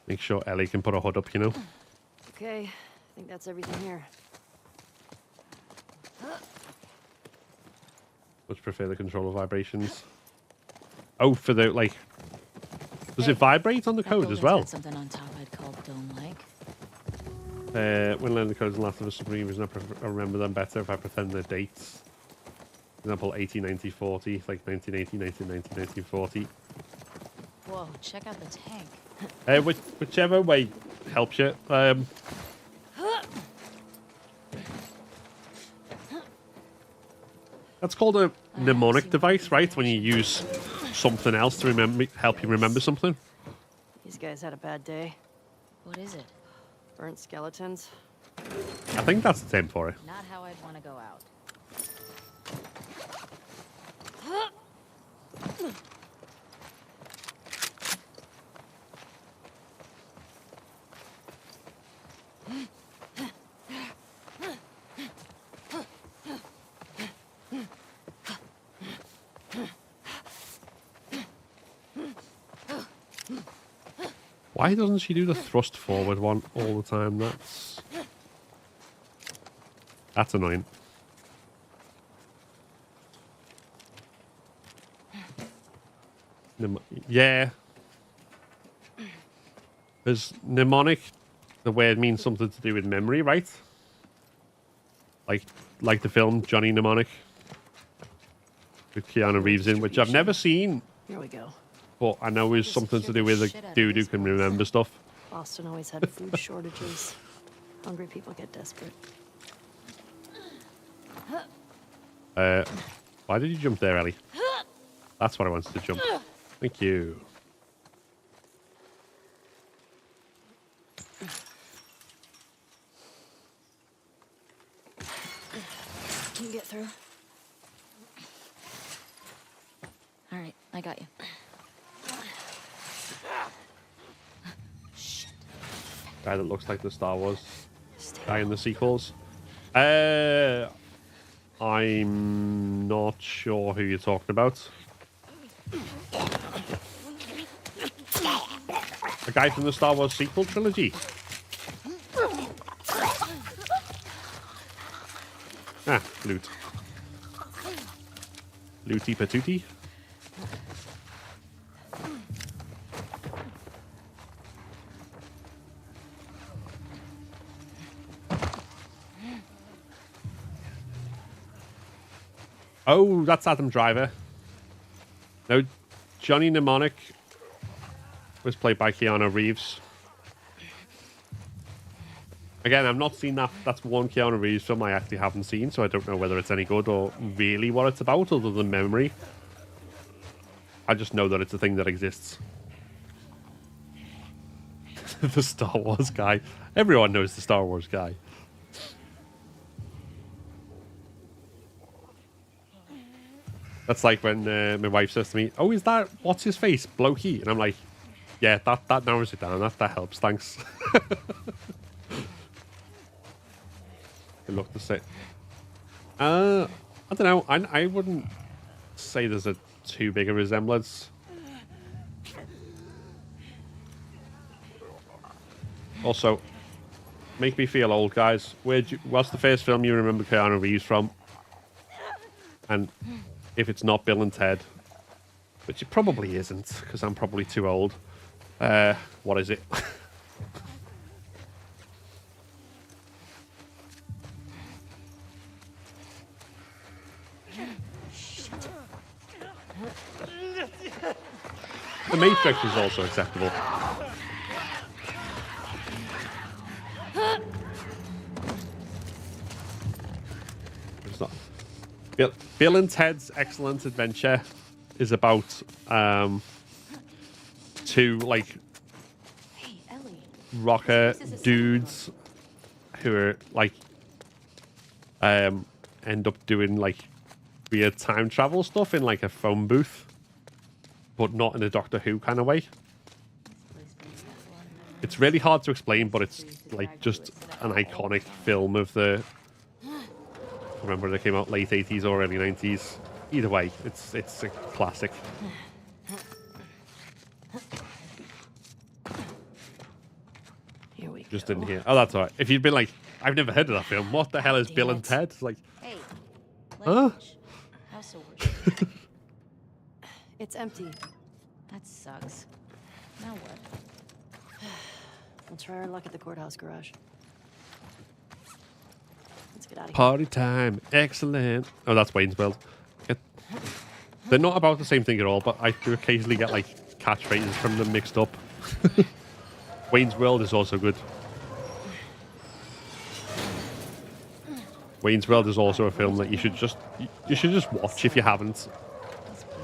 Speaker 2: Make sure Ellie can put a hood up, you know.
Speaker 13: Okay, I think that's everything here.
Speaker 2: Much prefer the controller vibrations. Oh, for the like. Does it vibrate on the code as well?
Speaker 1: Something on top I'd call don't like.
Speaker 2: When learning the codes in Last of Us Supreme, I remember them better if I pretend they're dates. For example, 1890-40, like 1980, 1990, 1940.
Speaker 1: Whoa, check out the tank.
Speaker 2: Whichever way helps you. That's called a mnemonic device, right? When you use something else to help you remember something.
Speaker 13: These guys had a bad day.
Speaker 1: What is it?
Speaker 13: Burnt skeletons.
Speaker 2: I think that's the term for it.
Speaker 1: Not how I'd want to go out.
Speaker 2: Why doesn't she do the thrust forward one all the time? That's annoying. Yeah. Because mnemonic, the word means something to do with memory, right? Like the film Johnny Mnemonic with Keanu Reeves in, which I've never seen.
Speaker 1: Here we go.
Speaker 2: But I know is something to do with a dude who can remember stuff.
Speaker 1: Boston always had food shortages. Hungry people get desperate.
Speaker 2: Why did you jump there, Ellie? That's what I wanted to jump. Thank you.
Speaker 1: Can you get through? All right, I got you. Shit.
Speaker 2: Guy that looks like the Star Wars guy in the sequels. I'm not sure who you're talking about. A guy from the Star Wars sequel trilogy. Ah, loot. Looty patooty. Oh, that's Adam Driver. No, Johnny Mnemonic was played by Keanu Reeves. Again, I've not seen that. That's one Keanu Reeves film I actually haven't seen, so I don't know whether it's any good or really what it's about other than memory. I just know that it's a thing that exists. The Star Wars guy. Everyone knows the Star Wars guy. That's like when my wife says to me, "Oh, is that what's his face, Blokey?" And I'm like, "Yeah, that narrows it down. That helps. Thanks." Look to say. I don't know. I wouldn't say there's a too big a resemblance. Also, make me feel old, guys. What's the first film you remember Keanu Reeves from? And if it's not Bill and Ted, which it probably isn't, because I'm probably too old. What is it? The Matrix is also acceptable. It's not. Bill and Ted's Excellent Adventure is about two like rocker dudes who are like end up doing like weird time travel stuff in like a phone booth, but not in a Doctor Who kind of way. It's really hard to explain, but it's like just an iconic film of the. I remember they came out late 80s or early 90s. Either way, it's a classic.
Speaker 1: Here we
Speaker 2: Just
Speaker 1: go.
Speaker 2: didn't hear. Oh, that's all right. If you'd been like, I've never heard of that film. What the hell is Bill and Ted? Like,
Speaker 1: Hey,
Speaker 2: huh?
Speaker 1: House of worship. It's empty. That sucks. Now what? We'll try our luck at the courthouse garage. Let's get out of here.
Speaker 2: Party time. Excellent. Oh, that's Wayne's World. They're not about the same thing at all, but I do occasionally get like catchphrases from them mixed up. Wayne's World is also good. Wayne's World is also a film that you should just watch if you haven't.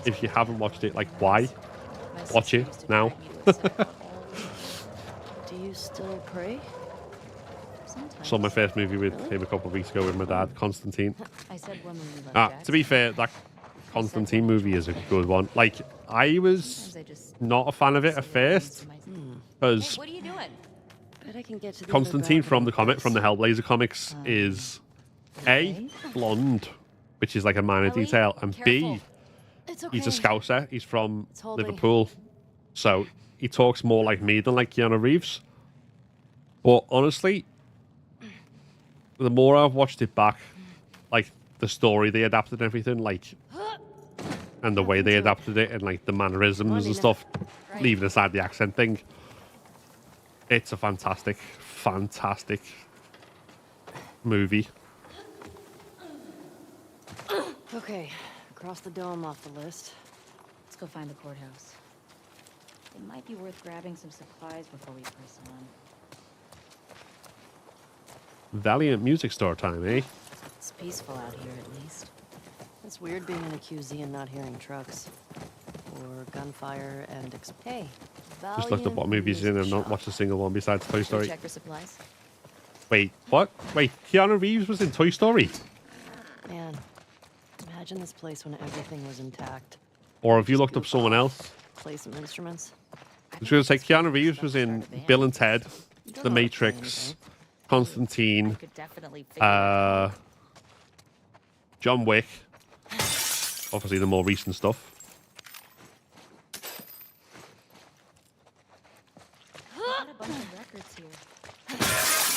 Speaker 2: If you haven't watched it, like, why? Watch it now.
Speaker 1: Do you still pray? Sometimes.
Speaker 2: Saw my first movie with him a couple of weeks ago with my dad, Constantine.
Speaker 1: I said when we left
Speaker 2: To be fair, that Constantine movie is a good one. Like, I was not a fan of it at first because
Speaker 1: what are you doing? Bet I can get to the
Speaker 2: Constantine
Speaker 1: other
Speaker 2: from the
Speaker 1: balcony
Speaker 2: comic, from the Hellblazer comics, is A, blonde, which is like a minor
Speaker 1: Ellie,
Speaker 2: detail, and B,
Speaker 1: careful. It's okay.
Speaker 2: he's a Scouser. He's from
Speaker 1: holding.
Speaker 2: Liverpool, so he talks more like me than like Keanu Reeves. But honestly, the more I've watched it back, like the story they adapted and everything, like, and the way they adapted it and like the mannerisms and stuff, leaving aside the accent thing. It's a fantastic, fantastic movie.
Speaker 1: Okay, cross the dome off the list. Let's go find the courthouse. It might be worth grabbing some supplies before we press on.
Speaker 2: Valiant music store time, eh?
Speaker 1: It's peaceful out here, at least.
Speaker 13: It's weird being in a QZ and not hearing trucks. Or gunfire and... Hey,
Speaker 2: Just looked up what movies in and not watched a single one besides Toy Story.
Speaker 1: Check for supplies.
Speaker 2: Wait, what? Wait, Keanu Reeves was in Toy Story?
Speaker 13: Man, imagine this place when everything was intact.
Speaker 2: Or have you looked up someone else?
Speaker 13: Play some instruments.
Speaker 2: I was going to say Keanu Reeves was in Bill and Ted, The Matrix, Constantine, John Wick. Obviously the more recent stuff.
Speaker 1: Got a bunch of records here.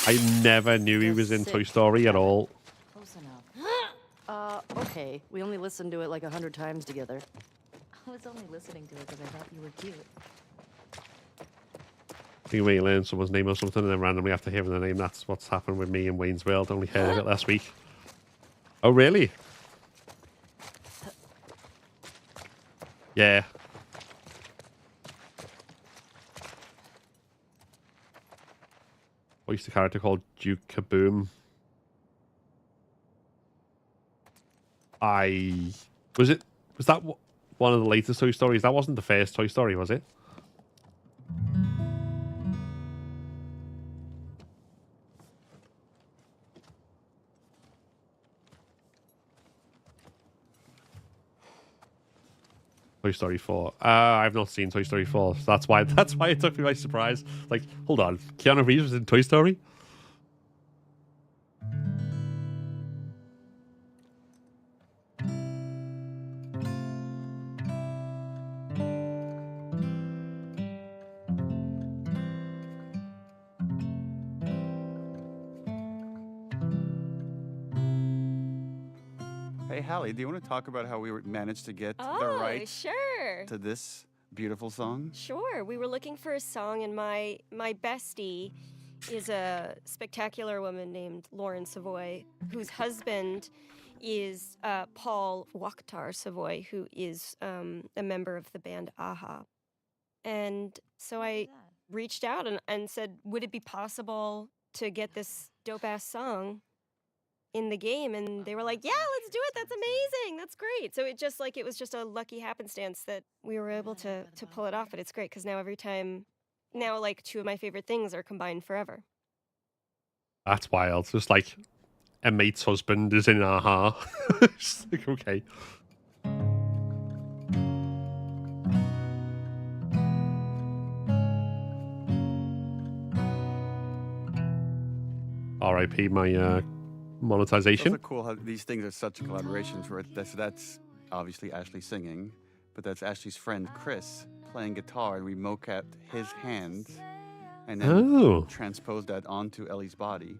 Speaker 2: I never knew he was in Toy Story at all.
Speaker 1: Close enough.
Speaker 13: Okay. We only listened to it like 100 times together.
Speaker 1: I was only listening to it because I thought you were cute.
Speaker 2: I think when you learn someone's name or something and then randomly after hearing the name, that's what's happened with me in Wayne's World. Only heard of it last week. Oh, really? Yeah. What used the character called Duke Kaboom? Was that one of the latest Toy Stories? That wasn't the first Toy Story, was it? Toy Story 4. I've not seen Toy Story 4, so that's why it took me by surprise. Like, hold on, Keanu Reeves was in Toy Story?
Speaker 7: Hey, Hallie, do you want to talk about how we managed to get the rights
Speaker 8: sure.
Speaker 7: to this beautiful song?
Speaker 8: Sure. We were looking for a song, and my bestie is a spectacular woman named Lauren Savoy, whose husband is Paul Wakhtar Savoy, who is a member of the band Aha. And so I reached out and said, would it be possible to get this dope-ass song in the game? And they were like, yeah, let's do it. That's amazing. That's great. So it was just a lucky happenstance that we were able to pull it off. But it's great because now like two of my favorite things are combined forever.
Speaker 2: That's wild. Just like a mate's husband is in Aha. Just like, okay. R.I.P. my monetization.
Speaker 7: Those are cool how these things are such collaborations where that's obviously Ashley singing, but that's Ashley's friend Chris playing guitar, and we mocapped his hands and then transposed that onto Ellie's body.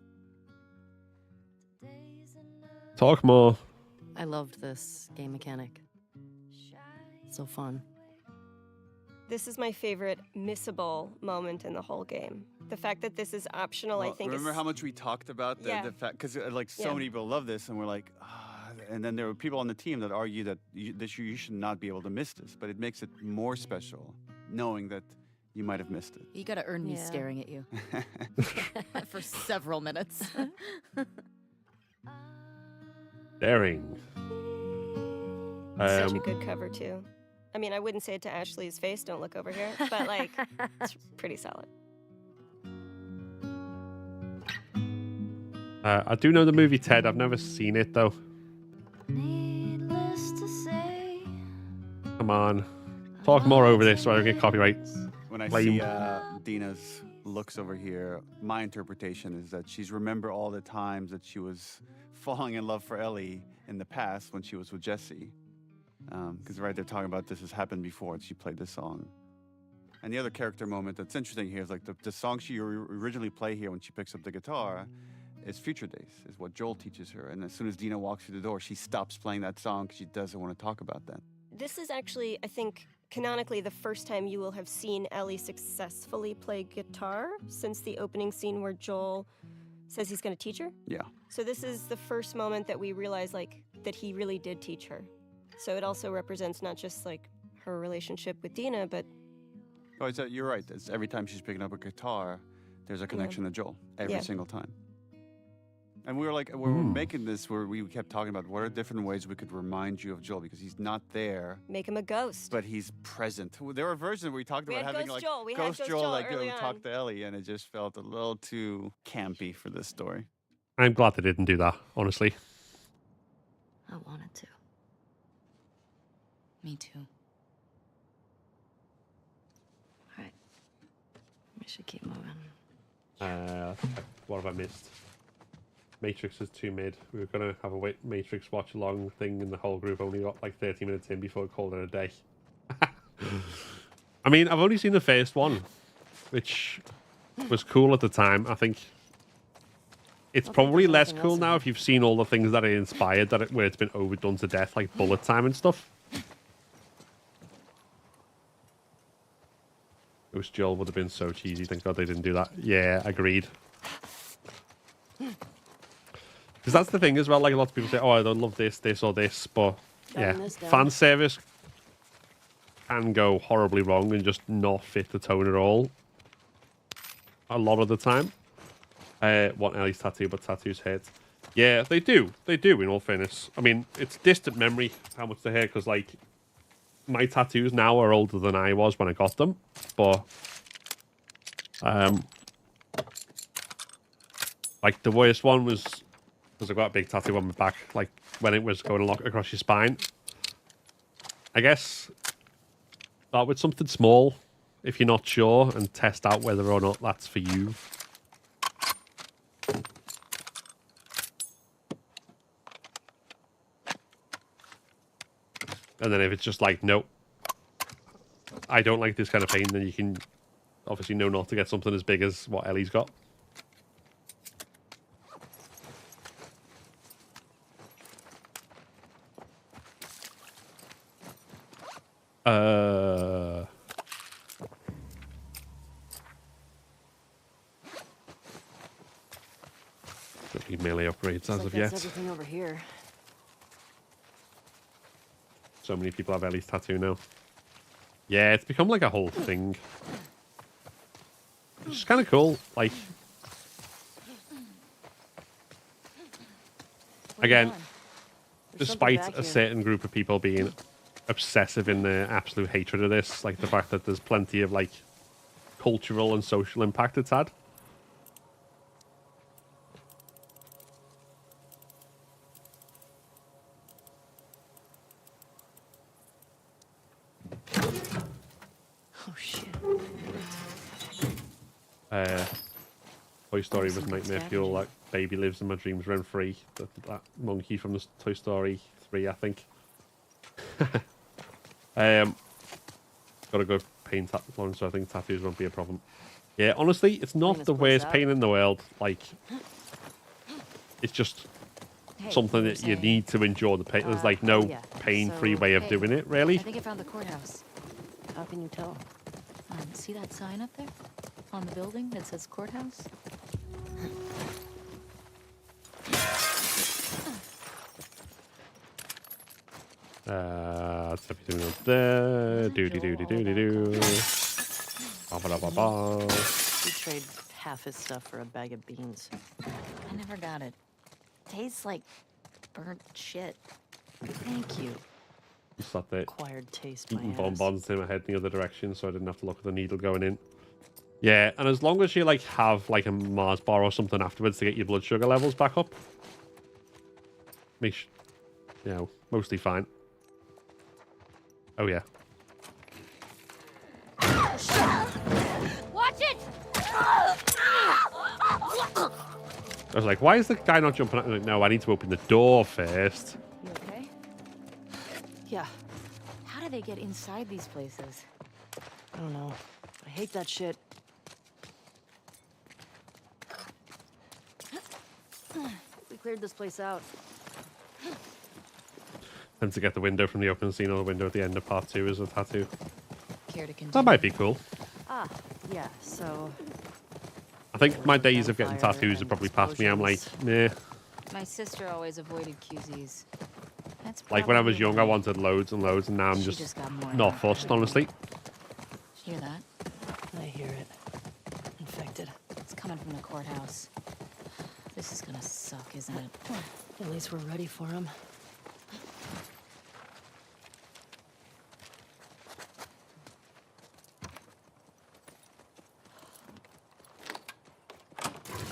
Speaker 2: Talk more.
Speaker 13: I loved this game mechanic. So fun.
Speaker 8: This is my favorite missable moment in the whole game. The fact that this is optional, I think.
Speaker 7: Remember how much we talked about the fact, because like so many people love this, and we're like, and then there were people on the team that argue that you should not be able to miss this, but it makes it more special knowing that you might have missed it.
Speaker 1: You gotta earn me staring at you for several minutes.
Speaker 2: Staring.
Speaker 8: Such a good cover too. I mean, I wouldn't say it to Ashley's face, don't look over here, but like, it's pretty solid.
Speaker 2: I do know the movie Ted. I've never seen it though. Come on. Talk more over this so I don't get copyright.
Speaker 7: When I see Dina's looks over here, my interpretation is that she's remember all the times that she was falling in love for Ellie in the past when she was with Jesse. Because they're talking about this has happened before and she played this song. And the other character moment that's interesting here is like the song she originally play here when she picks up the guitar is Future Days, is what Joel teaches her. And as soon as Dina walks through the door, she stops playing that song because she doesn't want to talk about that.
Speaker 8: this is actually, I think, canonically the first time you will have seen Ellie successfully play guitar since the opening scene where Joel says he's going to teach her.
Speaker 7: Yeah.
Speaker 8: So this is the first moment that we realize, like, that he really did teach her. So it also represents not just, like, her relationship with Dina, but...
Speaker 7: Oh, you're right. It's every time she's picking up a guitar, there's a connection to Joel. Every single time. And we were like, when we were making this, where we kept talking about what are different ways we could remind you of Joel, because he's not there.
Speaker 8: Make him a ghost.
Speaker 7: But he's present. There were versions where we talked about having
Speaker 8: Ghost
Speaker 7: like
Speaker 8: Joel. We had
Speaker 7: Ghost
Speaker 8: Ghost
Speaker 7: Joel,
Speaker 8: Joel
Speaker 7: like
Speaker 8: early
Speaker 7: go
Speaker 8: on.
Speaker 7: talk to Ellie, and it just felt a little too campy for this story.
Speaker 2: I'm glad they didn't do that, honestly.
Speaker 1: I wanted to. Me too. Alright. We should keep moving.
Speaker 2: What have I missed? Matrix is too mid. We were going to have a Matrix watch along thing, and the whole group only got like 30 minutes in before we called it a day. I mean, I've only seen the first one, which was cool at the time. I think it's probably less cool now if you've seen all the things that it inspired, where it's been overdone to death, like bullet time and stuff. Ghost Joel would have been so cheesy. Thank God they didn't do that. Yeah, agreed. Because that's the thing as well. Like, a lot of people say, "Oh, I don't love this, or this," but yeah, fan service can go horribly wrong and just not fit the tone at all. A lot of the time. Want Ellie's tattoo, but tattoos hurt. Yeah, they do. They do. In all fairness, I mean, it's distant memory how much they hurt, because like my tattoos now are older than I was when I got them, but like the worst one was because I got a big tattoo on my back, like when it was going across your spine. I guess start with something small if you're not sure, and test out whether or not that's for you. And then if it's just like, nope, I don't like this kind of pain, then you can obviously know not to get something as big as what Ellie's got. Don't need melee upgrades as of yet.
Speaker 1: Everything over here.
Speaker 2: So many people have Ellie's tattoo now. Yeah, it's become like a whole thing. It's kind of cool. Like, again, despite a certain group of people being obsessive in their absolute hatred of this, like the fact that there's plenty of like cultural and social impact it's had.
Speaker 1: Oh shit.
Speaker 2: Toy Story was nightmare fuel. Like, baby lives in my dreams rent free. That monkey from the Toy Story 3, I think. Gotta go pain tattoos, so I think tattoos won't be a problem. Yeah, honestly, it's not the worst pain in the world. Like, it's just something that you need to endure the pain. There's like no pain-free way of doing it, really.
Speaker 1: I think I found the courthouse. How can you tell? See that sign up there? On the building that says courthouse?
Speaker 2: That's everything up there. Do. Ba-ba-da-ba-ba.
Speaker 1: We trade half his stuff for a bag of beans. I never got it. Tastes like burnt shit. Thank you.
Speaker 2: Sat there
Speaker 1: Acquired taste.
Speaker 2: eating bonbons in my head in the other direction, so I didn't have to look at the needle going in. Yeah, and as long as you like have like a Mars bar or something afterwards to get your blood sugar levels back up, mostly fine. Oh yeah.
Speaker 5: Watch it!
Speaker 2: I was like, why is the guy not jumping out? Like, no, I need to open the door first.
Speaker 1: You okay? Yeah. How do they get inside these places? I don't know. I hate that shit. We cleared this place out.
Speaker 2: And to get the window from the open scene or the window at the end of part 2 as a tattoo.
Speaker 1: Care to continue?
Speaker 2: That might be cool.
Speaker 1: Ah, yeah, so...
Speaker 2: I think my days of getting tattoos have probably passed me. I'm like, meh.
Speaker 1: My sister always avoided QZs. That's
Speaker 2: Like when I was
Speaker 1: probably
Speaker 2: young, I
Speaker 1: why.
Speaker 2: wanted loads and loads, and now I'm
Speaker 1: She
Speaker 2: just
Speaker 1: just got more
Speaker 2: not
Speaker 1: now.
Speaker 2: fussed, honestly.
Speaker 1: Hear that? I hear it. Infected. It's coming from the courthouse. This is gonna suck, isn't it? At least we're ready for him.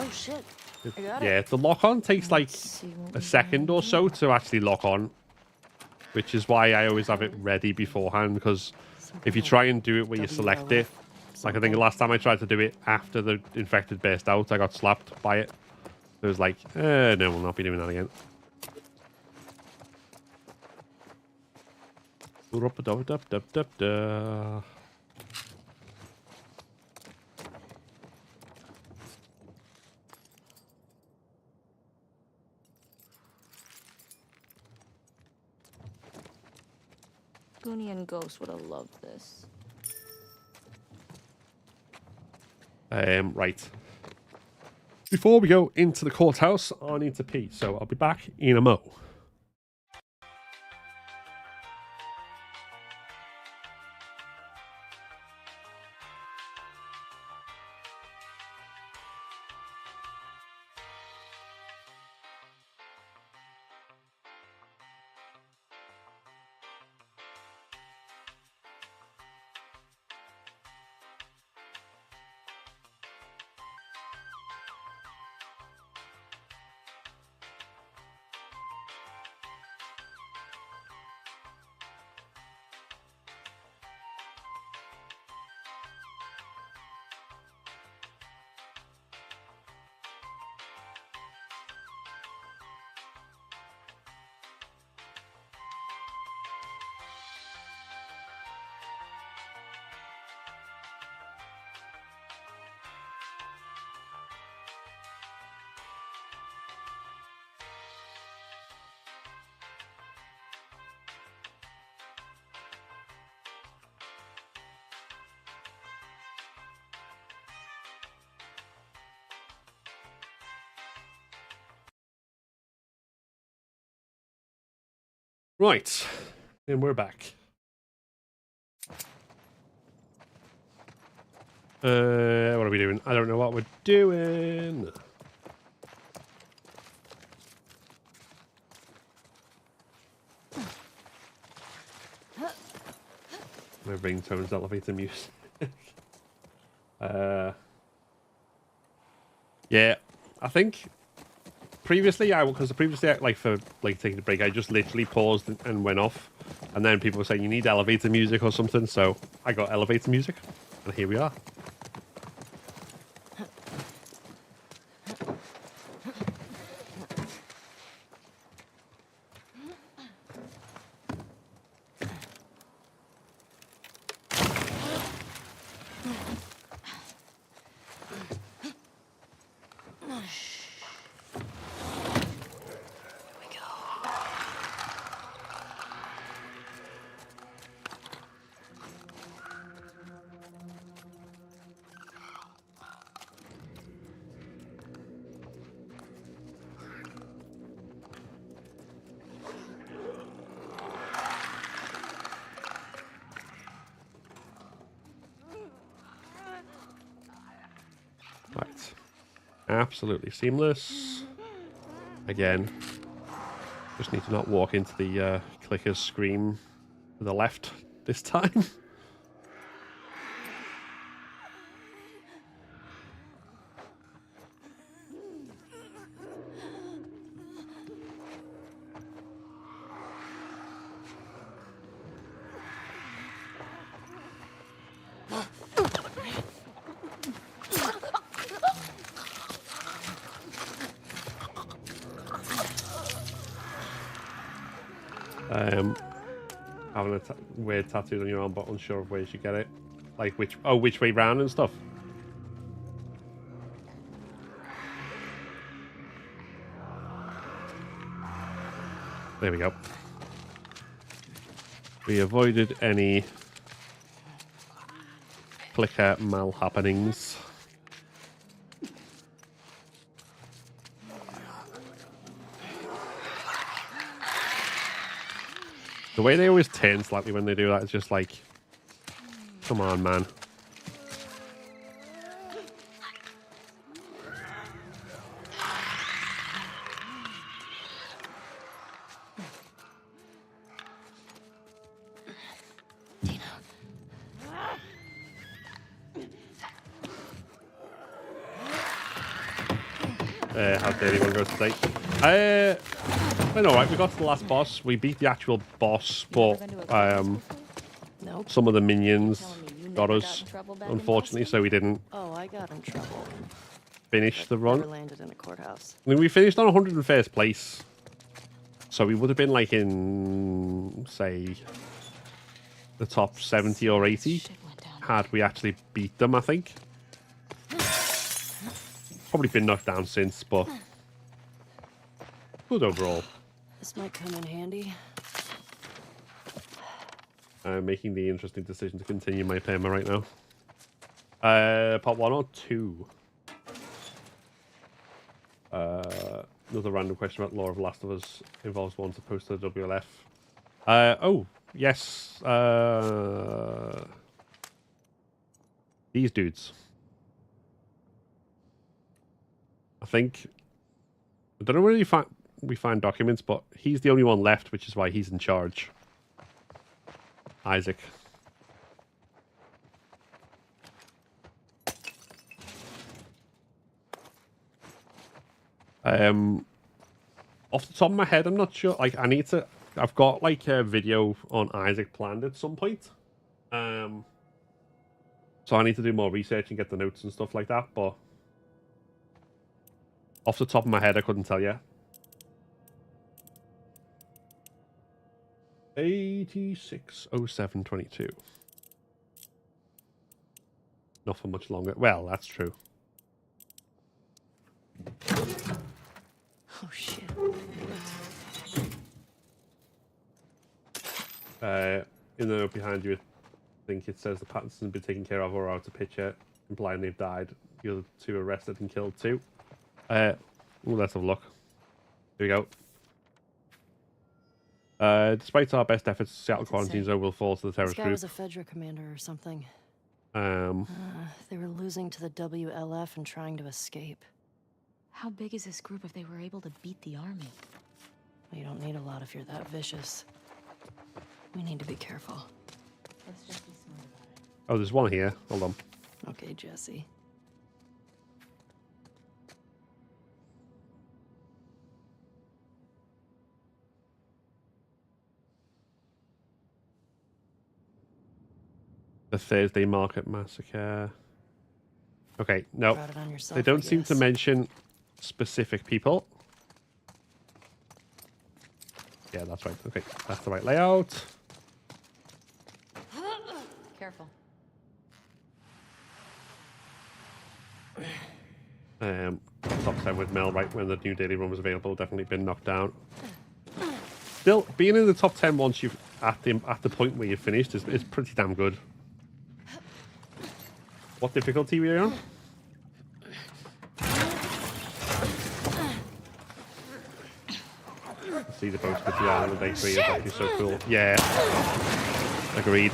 Speaker 1: Oh shit. I got it.
Speaker 2: Yeah, the lock-on takes like a second or so to actually lock on, which is why I always have it ready beforehand, because if you try and do it where you select it, like I think the last time I tried to do it after the infected burst out, I got slapped by it. It was like, no, we'll not be doing that again.
Speaker 1: Goonie and Ghost would have loved this.
Speaker 2: Right. Before we go into the courthouse, I need to pee, so I'll be back in a mo. Right, and we're back. What are we doing? I don't know what we're doing. My ringtone's elevator music. Yeah, I think previously, like for like taking a break, I just literally paused and went off, and then people were saying you need elevator music or something, so I got elevator music, and here we are. Right. Absolutely seamless. Again, just need to not walk into the clicker's screen to the left this time. Having a weird tattoo on your arm, but unsure of ways you get it, like which way round and stuff. There we go. We avoided any clicker mal happenings. The way they always turn slightly when they do that is just like, come on, man. How dare anyone go today? Went alright, we got to the last boss. We beat the actual boss, but some of the minions got us, unfortunately, so we didn't
Speaker 13: I got in trouble.
Speaker 2: finish the run.
Speaker 13: Never landed in a courthouse.
Speaker 2: I mean, we finished on 101st place, so we would have been like in, say, the top 70 or 80 had we actually beat them, I think. Probably been knocked down since, but good overall.
Speaker 13: This might come in handy.
Speaker 2: I'm making the interesting decision to continue my perma right now. Part 1 or 2? Another random question about lore of Last of Us involves one to post to the WLF. Oh, yes. These dudes. I think, I don't know where we find documents, but he's the only one left, which is why he's in charge. Isaac. Off the top of my head, I'm not sure. Like, I've got like a video on Isaac planned at some point. So I need to do more research and get the notes and stuff like that, but off the top of my head, I couldn't tell you. 860722. Not for much longer. Well, that's true.
Speaker 13: Oh shit.
Speaker 2: In the note behind you, I think it says the Pattinsons have been taken care of or out of picture, implying they've died. The other two arrested and killed too. Let's have a look. Here we go. Despite our best efforts, Seattle Quarantine Zone will fall to the terrorist
Speaker 13: This guy
Speaker 2: group.
Speaker 13: was a Fedra commander or something. They were losing to the WLF and trying to escape.
Speaker 1: How big is this group if they were able to beat the army?
Speaker 13: You don't need a lot if you're that vicious. We need to be careful.
Speaker 1: Let's just be smart about it.
Speaker 2: Oh, there's one here. Hold on.
Speaker 13: Okay, Jesse.
Speaker 2: The Thursday Market Massacre. Okay, no.
Speaker 13: Brought it on yourself,
Speaker 2: They don't
Speaker 13: I
Speaker 2: seem to
Speaker 13: guess.
Speaker 2: mention specific people. Yeah, that's right. Okay, that's the right layout.
Speaker 1: Careful.
Speaker 2: Top 10 with Mel right when the new daily run was available. Definitely been knocked down. Still, being in the top 10 once you've at the point where you've finished is pretty damn good. What difficulty were you on? See the boats with the island of day 3 is actually so cool. Yeah. Agreed.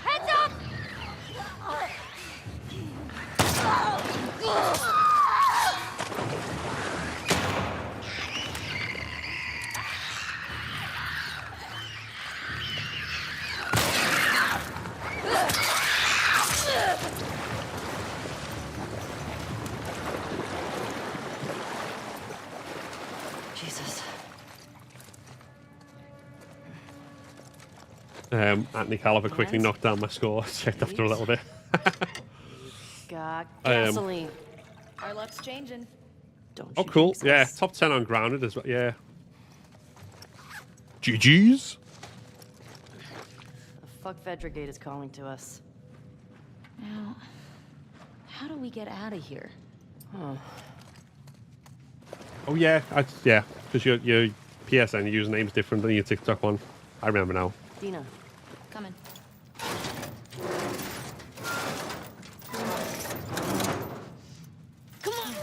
Speaker 5: Heads up!
Speaker 13: Jesus.
Speaker 2: Anthony Caliber quickly knocked down my score. Checked after a little bit.
Speaker 13: Got gasoline.
Speaker 1: Our luck's changing.
Speaker 13: Don't
Speaker 2: Oh,
Speaker 13: you
Speaker 2: cool.
Speaker 13: jinx
Speaker 2: Yeah,
Speaker 13: us.
Speaker 2: top 10 on grounded as well. Yeah. GG's.
Speaker 13: The fuck Vedragate is calling to us.
Speaker 1: Now, how do we get out of here?
Speaker 13: Oh.
Speaker 2: Oh, yeah. Yeah, because your PSN username's different than your TikTok one. I remember now.
Speaker 13: Dina.
Speaker 1: Coming. Come on.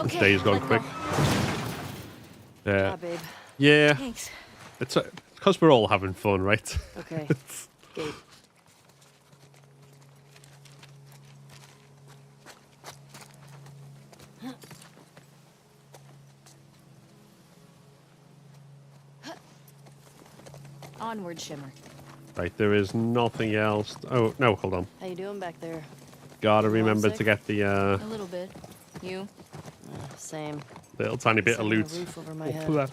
Speaker 2: This day's gone quick. Yeah.
Speaker 13: Ah, babe.
Speaker 2: Yeah.
Speaker 1: Thanks.
Speaker 2: It's because we're all having fun, right?
Speaker 13: Okay. Gate.
Speaker 1: Onward, Shimmer.
Speaker 2: Right, there is nothing else. Oh, no, hold on.
Speaker 13: How you doing back there?
Speaker 2: Gotta remember
Speaker 13: sick?
Speaker 2: to get the
Speaker 1: A little bit. You?
Speaker 13: Same.
Speaker 2: little tiny bit of
Speaker 13: Sitting on a
Speaker 2: loot.
Speaker 13: roof over my head.
Speaker 2: Pull that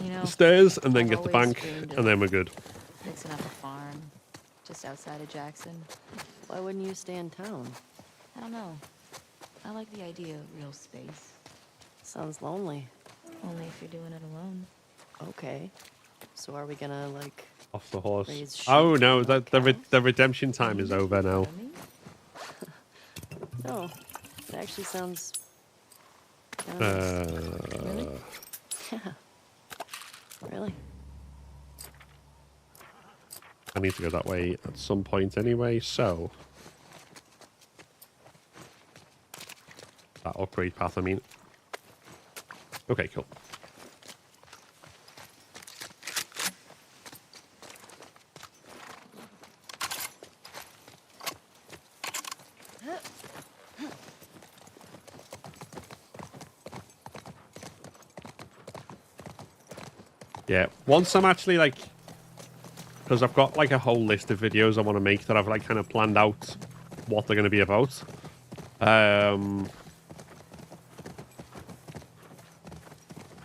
Speaker 1: You know,
Speaker 2: stairs and then
Speaker 1: I've
Speaker 2: get the
Speaker 1: always
Speaker 2: bank,
Speaker 1: dreamed of
Speaker 2: and then we're good.
Speaker 1: fixing up a farm just outside of Jackson.
Speaker 13: Why wouldn't you stay in town?
Speaker 1: I don't know. I like the idea of real space.
Speaker 13: Sounds lonely.
Speaker 1: Only if you're doing it alone.
Speaker 13: Okay. So are we gonna, like...
Speaker 2: Off the horse.
Speaker 13: raise sheep
Speaker 2: Oh no,
Speaker 13: and
Speaker 2: that
Speaker 13: cows?
Speaker 2: the redemption time is over now.
Speaker 13: No. It actually sounds...
Speaker 2: Really?
Speaker 13: Yeah. Really?
Speaker 2: I need to go that way at some point anyway, so... That upgrade path, I mean. Okay, cool. Yeah, once I'm actually like, because I've got like a whole list of videos I want to make that I've like kind of planned out what they're going to be about.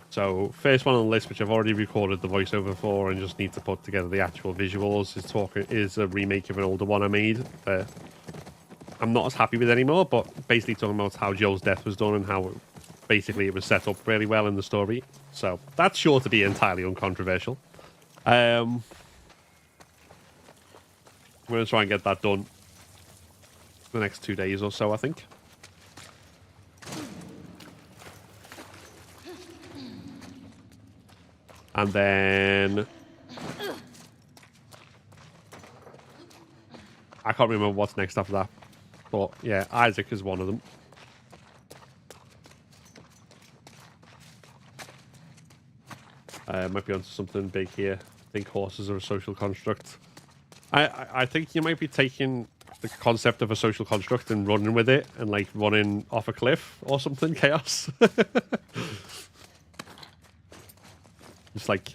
Speaker 2: So first one on the list, which I've already recorded the voiceover for and just need to put together the actual visuals, is a remake of an older one I made. I'm not as happy with anymore, but basically talking about how Joel's death was done and how basically it was set up really well in the story. So that's sure to be entirely uncontroversial. I'm going to try and get that done the next 2 days or so, I think. And then... I can't remember what's next after that. But yeah, Isaac is one of them. Might be onto something big here. I think horses are a social construct. I think you might be taking the concept of a social construct and running with it and like running off a cliff or something. Chaos. It's like...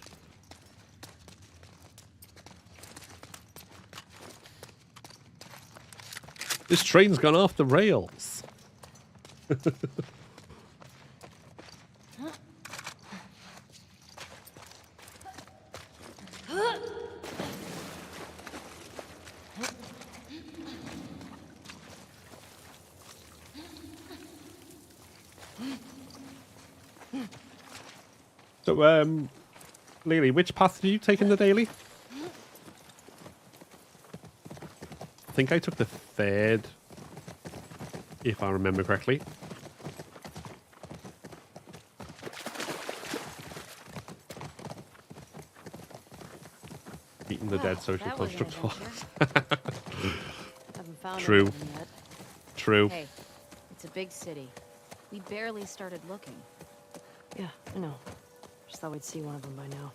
Speaker 2: This train's gone off the rails. So, Lily, which path did you take in the daily? I think I took the third, if I remember correctly. Beating the dead social construct. True. True.
Speaker 1: Hey, it's a big city. We barely started looking.
Speaker 13: Yeah, I know. Just thought we'd see one of them by now.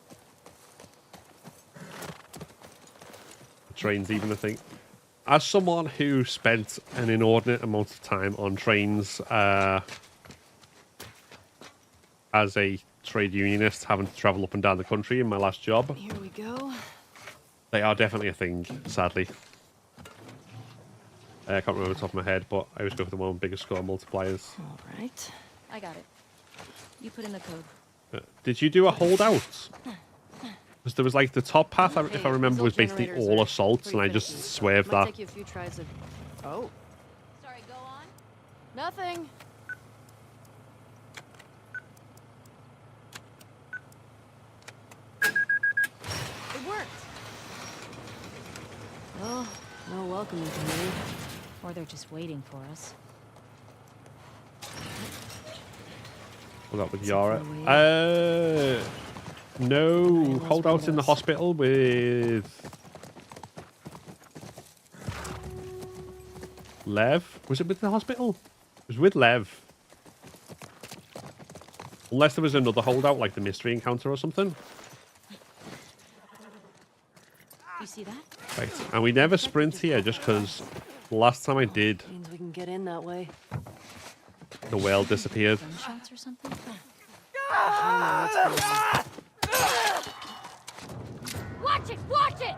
Speaker 2: Trains even, I think. As someone who spent an inordinate amount of time on trains as a trade unionist, having to travel up and down the country in my last job,
Speaker 13: Here we go.
Speaker 2: they are definitely a thing, sadly. I can't remember the top of my head, but I always go for the one with bigger score multipliers.
Speaker 1: All right. I got it. You put in the code.
Speaker 2: Did you do a holdout? Because there was like the top path, if I remember, was basically all assaults, and I just swerved that.
Speaker 13: Take you a few tries of... Oh. Sorry, go on. Nothing. It worked.
Speaker 1: Oh, no welcoming committee. Or they're just waiting for us.
Speaker 2: Hold up with Yara. No holdouts in the hospital with Lev. Was it with the hospital? It was with Lev. Unless there was another holdout, like the mystery encounter or something.
Speaker 1: You see that?
Speaker 2: Right, and we never sprint here just because the last time I did,
Speaker 1: Means we can get in that way.
Speaker 2: the whale disappeared.
Speaker 1: Gunshots or something?
Speaker 5: Watch it! Watch it!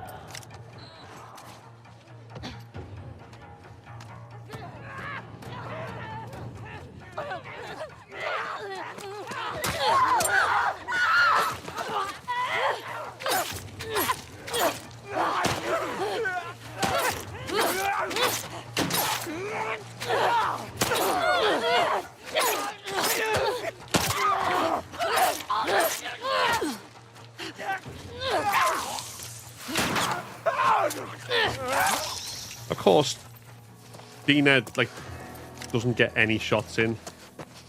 Speaker 2: Of course, Dina, like, doesn't get any shots in.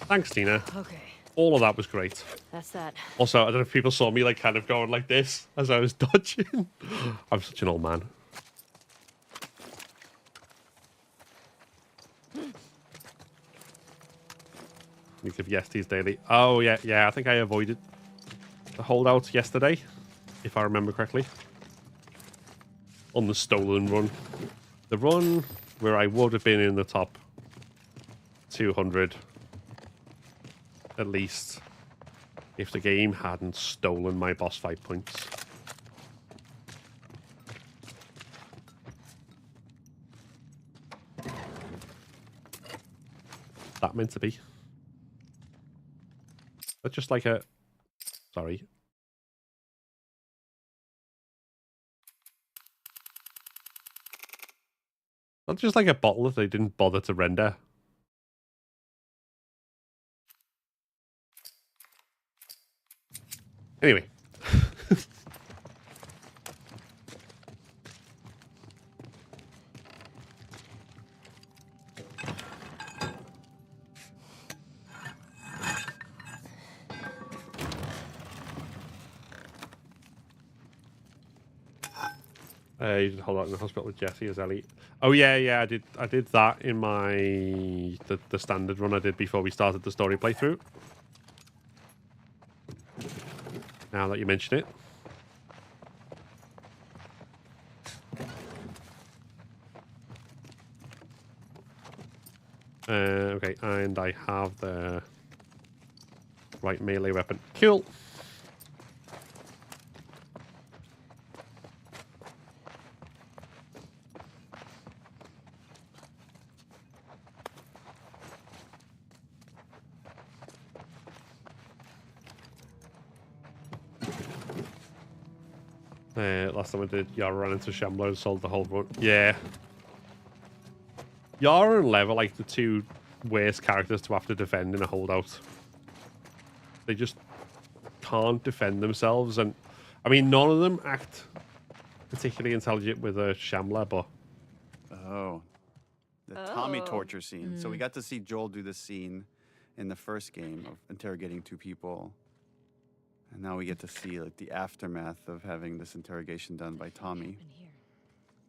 Speaker 2: Thanks, Dina.
Speaker 1: Okay.
Speaker 2: All of that was great.
Speaker 1: That's that.
Speaker 2: Also, I don't know if people saw me, like, kind of going like this as I was dodging. I'm such an old man. Need to give Yesties daily. Oh, yeah, I think I avoided the holdout yesterday, if I remember correctly. On the stolen run. The run where I would have been in the top 200 at least if the game hadn't stolen my boss fight points. That meant to be. But just like a... Sorry. Not just like a bottle that they didn't bother to render. Anyway. You just hold out in the hospital with Jesse as Ellie. Oh yeah, I did that in my the standard run I did before we started the story playthrough. Now that you mention it. Okay, and I have the right melee weapon. Cool. Last time I did, Yara ran into Shambler and sold the whole run. Yeah. Yara and Lev are like the two worst characters to have to defend in a holdout. They just can't defend themselves. And, I mean, none of them act particularly intelligent with a Shambler, but...
Speaker 7: Oh. The Tommy torture scene. So we got to see Joel do this scene in the first game of interrogating two people. And now we get to see like the aftermath of having this interrogation done by Tommy.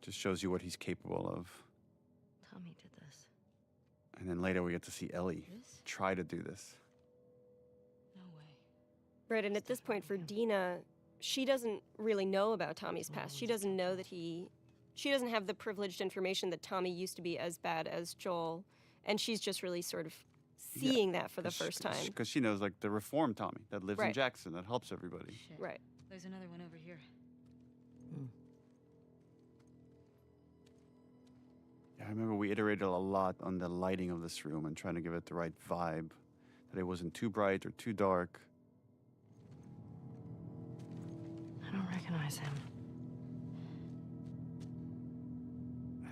Speaker 7: Just shows you what he's capable of.
Speaker 1: Tommy did this.
Speaker 7: And then later we get to see Ellie try to do this.
Speaker 1: No way.
Speaker 8: Right, and at this point for Dina, she doesn't really know about Tommy's past. She doesn't know that she doesn't have the privileged information that Tommy used to be as bad as Joel. And she's just really sort of seeing that for the first time.
Speaker 7: Because she knows, like, the reformed Tommy that lives in Jackson, that helps everybody.
Speaker 1: Shit.
Speaker 8: Right.
Speaker 1: There's another one over here.
Speaker 7: Yeah, I remember we iterated a lot on the lighting of this room and trying to give it the right vibe, that it wasn't too bright or too dark.
Speaker 11: I don't recognize him.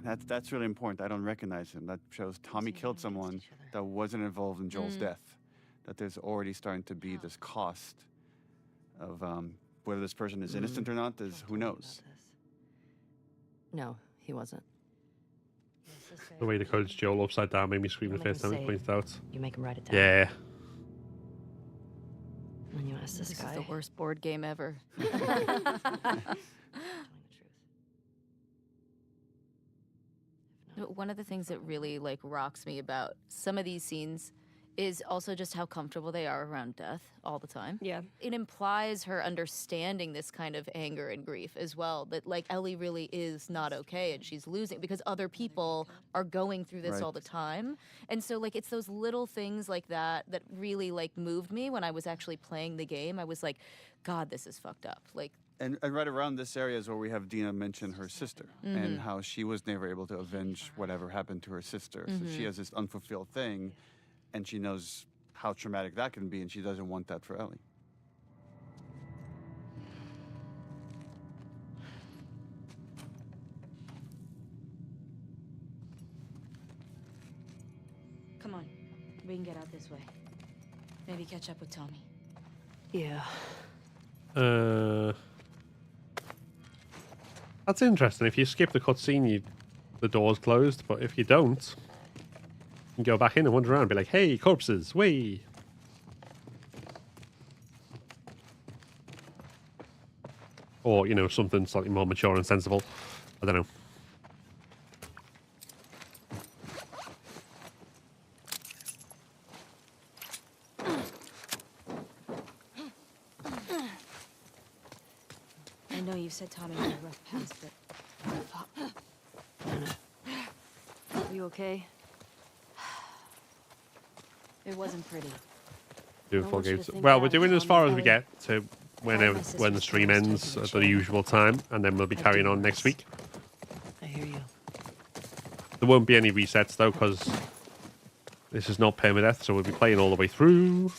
Speaker 7: And that's really important. I don't recognize him. That shows Tommy killed someone that wasn't involved in Joel's death. That there's already starting to be this cost of whether this person is innocent or not. Is who knows?
Speaker 13: No, he wasn't.
Speaker 2: The way the code's Joel upside down made me scream the first time it pointed out.
Speaker 1: You make him write it down.
Speaker 2: Yeah.
Speaker 1: And you ask this
Speaker 5: This
Speaker 1: guy.
Speaker 5: is the worst board game ever. One of the things that really like rocks me about some of these scenes is also just how comfortable they are around death all the time.
Speaker 8: Yeah.
Speaker 5: It implies her understanding this kind of anger and grief as well, that like Ellie really is not okay and she's losing because other people are going through this all the time. And so like it's those little things like that that really like moved me when I was actually playing the game. I was like, God, this is fucked up. Like
Speaker 7: And right around this area is where we have Dina mention her sister and how she was never able to avenge whatever happened to her sister. So she has this unfulfilled thing, and she knows how traumatic that can be, and she doesn't want that for Ellie.
Speaker 1: Come on. We can get out this way. Maybe catch up with Tommy.
Speaker 11: Yeah.
Speaker 2: That's interesting. If you skip the cutscene, the door's closed. But if you don't, you can go back in and wander around and be like, hey, corpses, way. Or, you know, something slightly more mature and sensible. I don't know.
Speaker 1: I know you said Tommy had a rough past, but... Are you okay? It wasn't pretty.
Speaker 2: Doing
Speaker 1: I
Speaker 2: full
Speaker 1: want you to
Speaker 2: games.
Speaker 1: think
Speaker 2: Well,
Speaker 1: about
Speaker 2: we're doing as
Speaker 1: Tommy
Speaker 2: far as
Speaker 1: Ellie.
Speaker 2: we get to when
Speaker 1: My
Speaker 2: when the
Speaker 1: sister's
Speaker 2: stream
Speaker 1: parents
Speaker 2: ends
Speaker 1: taking
Speaker 2: at
Speaker 1: the
Speaker 2: the
Speaker 1: chair.
Speaker 2: usual time, and then we'll be
Speaker 1: I
Speaker 2: carrying
Speaker 1: do
Speaker 2: on next
Speaker 1: this.
Speaker 2: week.
Speaker 1: I hear you.
Speaker 2: There won't be any resets though, because this is not Permadeath, so we'll be playing all the way through.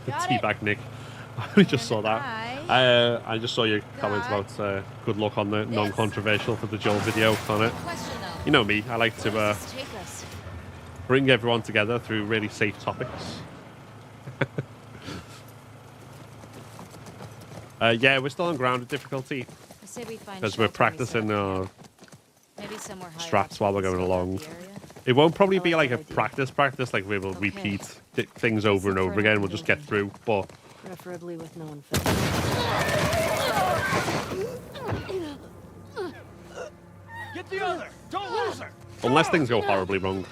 Speaker 2: Teabag Nick. We just saw that. I just saw your comments about good luck on the non-controversial for the Joel video on it. You know me, I like to
Speaker 5: Take us.
Speaker 2: bring everyone together through really safe topics. Yeah, we're still on grounded difficulty
Speaker 5: I say we find
Speaker 2: because we're
Speaker 5: shelter
Speaker 2: practicing our
Speaker 5: maybe somewhere higher
Speaker 2: strats
Speaker 5: up
Speaker 2: while
Speaker 5: so
Speaker 2: we're
Speaker 5: we
Speaker 2: going
Speaker 5: scope out
Speaker 2: along.
Speaker 5: the area.
Speaker 2: It won't probably
Speaker 1: I
Speaker 2: be
Speaker 1: like
Speaker 2: like a
Speaker 1: that idea.
Speaker 2: practice, like we will
Speaker 5: Okay.
Speaker 2: repeat things over and
Speaker 1: Let's
Speaker 2: over
Speaker 1: look for
Speaker 2: again.
Speaker 1: an
Speaker 2: We'll just get
Speaker 1: opening.
Speaker 2: through, but
Speaker 1: Preferably with no one filming.
Speaker 12: Get the other! Don't lose her!
Speaker 2: unless things go horribly wrong.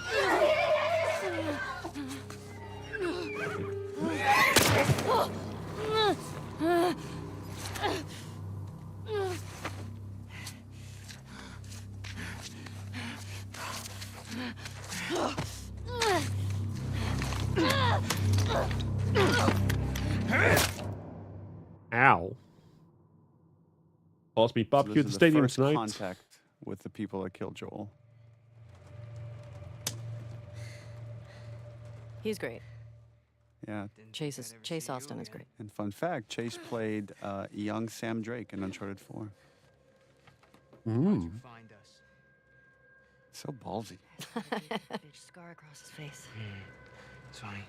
Speaker 2: Ow. Boss meat barbecue at
Speaker 7: this
Speaker 2: the
Speaker 7: is
Speaker 2: stadium
Speaker 7: first
Speaker 2: tonight.
Speaker 7: contact with the people that killed Joel.
Speaker 13: He's great.
Speaker 7: Yeah.
Speaker 13: Chase Austin is great.
Speaker 7: And fun fact, Chase played young Sam Drake in Uncharted 4.
Speaker 2: Mm.
Speaker 12: Find us.
Speaker 7: So ballsy.
Speaker 1: Big scar across his face.
Speaker 12: It's funny.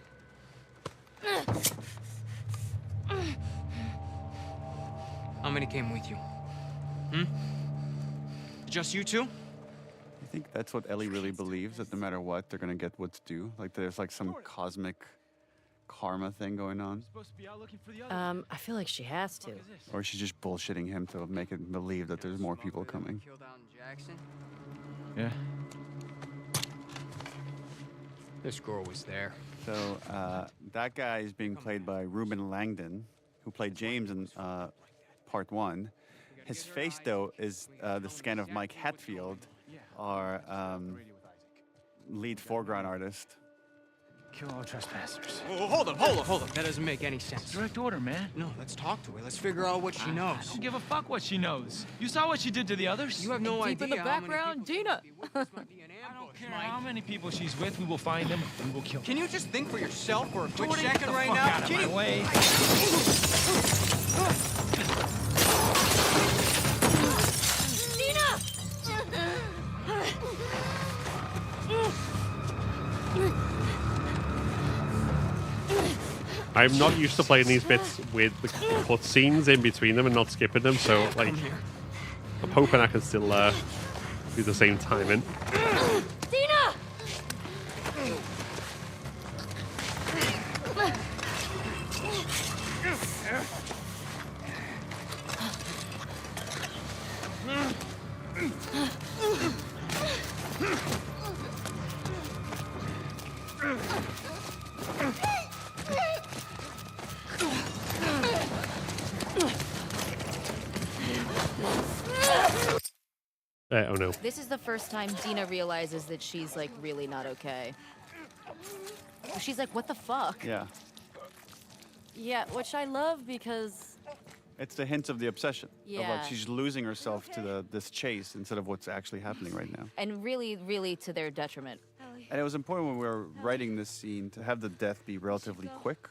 Speaker 12: How many came with you? Hmm? Just you two?
Speaker 7: You think that's what Ellie really believes, that no matter what, they're gonna get what's due? Like there's like some cosmic karma thing going on?
Speaker 11: I feel like she has to.
Speaker 7: Or she's just bullshitting him to make it believe that there's more people coming?
Speaker 12: Yeah. This girl was there.
Speaker 7: So that guy is being played by Ruben Langdon, who played James in part 1. His face, though, is the scan of Mike Hatfield, our lead foreground artist.
Speaker 12: Kill all trespassers.
Speaker 15: Oh, hold up. That doesn't make any sense.
Speaker 12: Direct order, man.
Speaker 15: No, let's talk to her. Let's figure out what she knows.
Speaker 12: I don't give a fuck what she knows. You saw what she did to the others?
Speaker 15: You have no
Speaker 5: Deep
Speaker 15: idea.
Speaker 5: in the background, Dina.
Speaker 12: I don't care how many people she's with. We will find them and we will kill them.
Speaker 15: Can you just think for yourself for a quick
Speaker 12: Jordan,
Speaker 15: second
Speaker 12: get the
Speaker 15: right
Speaker 12: fuck
Speaker 15: now?
Speaker 12: out of my way.
Speaker 2: I'm not used to playing these bits with the cutscenes in between them and not skipping them, so like I'm hoping I can still do the same timing.
Speaker 5: Dina!
Speaker 2: Oh no.
Speaker 5: This is the first time Dina realizes that she's like really not okay. She's like, what the fuck?
Speaker 7: Yeah.
Speaker 13: Yeah, which I love because
Speaker 7: It's the hint of the obsession. Of
Speaker 5: Yeah.
Speaker 7: like she's losing herself to this chase instead of what's actually happening right now.
Speaker 5: And really, really to their detriment.
Speaker 7: And it was important when we were writing this scene to have the death be relatively quick.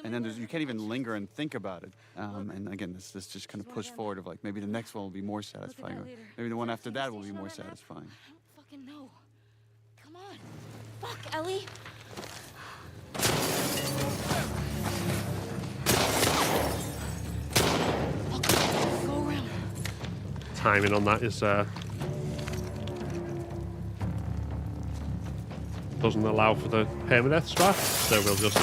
Speaker 7: And then you can't even linger and think about it. And again, this just kind of push forward of like maybe the next one will be more satisfying. Or maybe the one after that will be more satisfying.
Speaker 5: Fucking no. Come on. Fuck, Ellie. Go around.
Speaker 2: Timing on that is doesn't allow for the permadeath strat, so we'll just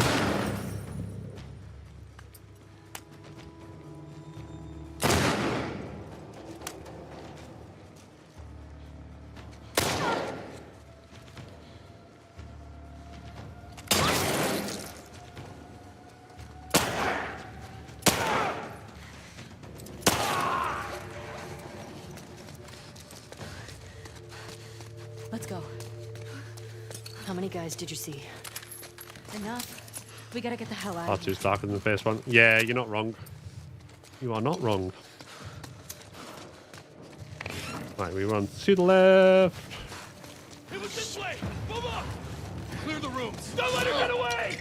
Speaker 1: Let's go. How many guys did you see?
Speaker 5: Enough. We gotta get the hell out
Speaker 2: oh,
Speaker 5: of here.
Speaker 2: it's darker than the first one. Yeah, you're not wrong. You are not wrong. Right, we run to the left.
Speaker 12: It was this way. Move up. Clear the rooms. Don't let her get away.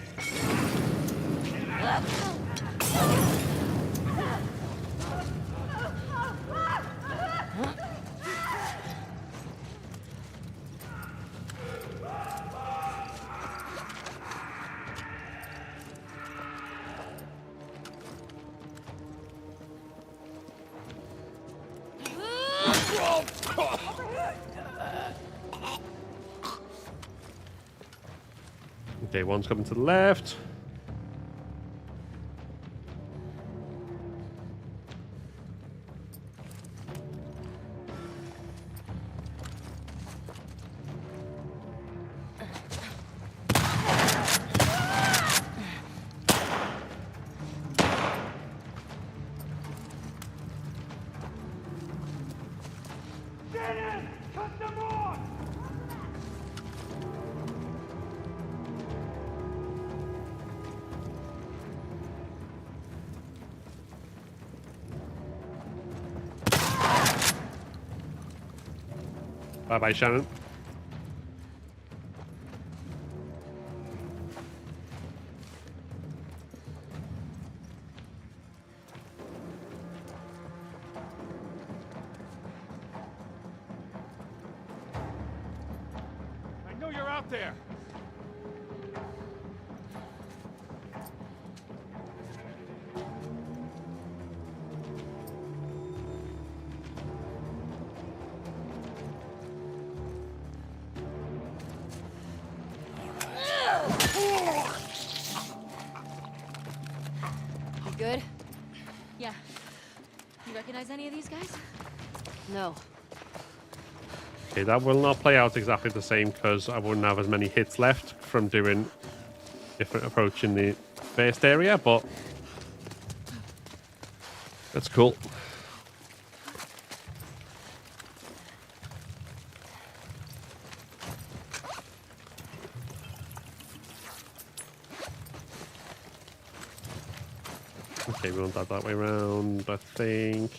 Speaker 2: Okay, one's coming to the left.
Speaker 12: Shannon, cut them off.
Speaker 2: Bye-bye, Shannon.
Speaker 12: I know you're out there.
Speaker 5: You good? Yeah. You recognize any of these guys?
Speaker 13: no.
Speaker 2: Okay, that will not play out exactly the same because I wouldn't have as many hits left from doing different approach in the first area, but that's cool. Okay, we want that way around, I think.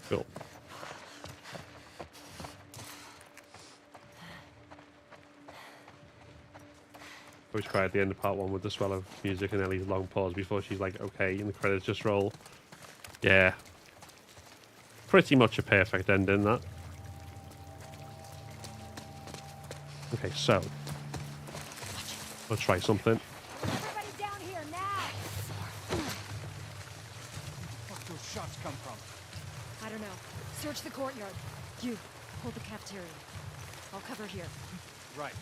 Speaker 2: Cool. Always cry at the end of part 1 with the swell of music and Ellie's long pause before she's like, okay, and the credits just roll. Yeah. Pretty much a perfect ending, that. Okay, so. Let's try something.
Speaker 3: Everybody down here now!
Speaker 15: Where'd those shots come from?
Speaker 1: I don't know. Search the courtyard. You, hold the cafeteria. I'll cover here.
Speaker 15: Right.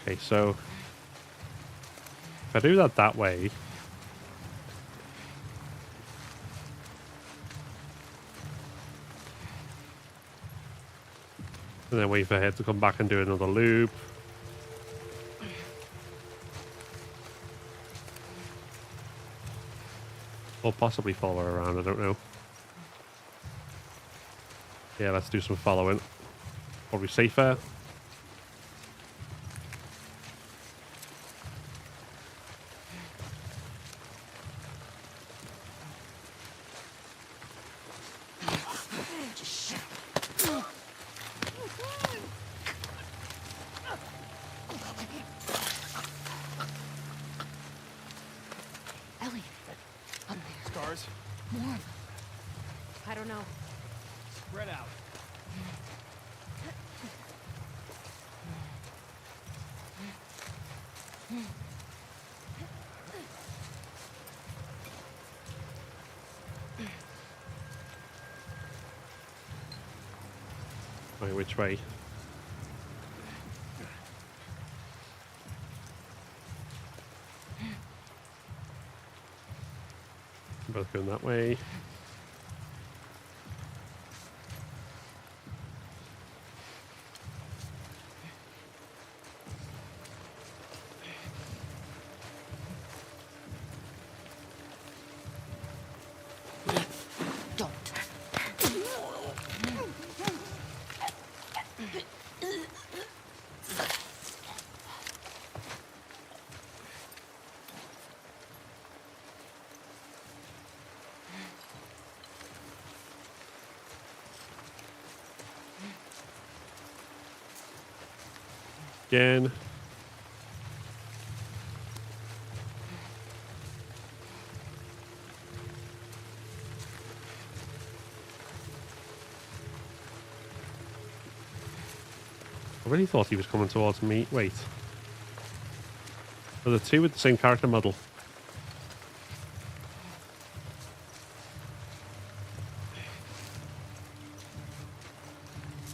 Speaker 2: Okay, so if I do that way, and then wait for her to come back and do another loop. Or possibly follow her around, I don't know. Yeah, let's do some following. Probably safer.
Speaker 1: Ellie, up there.
Speaker 15: Scars?
Speaker 1: More of them. I don't know.
Speaker 15: Spread out.
Speaker 2: Wait, which way? Both going that way.
Speaker 1: Don't.
Speaker 2: Again. I really thought he was coming towards me. Wait. Are the two with the same character model?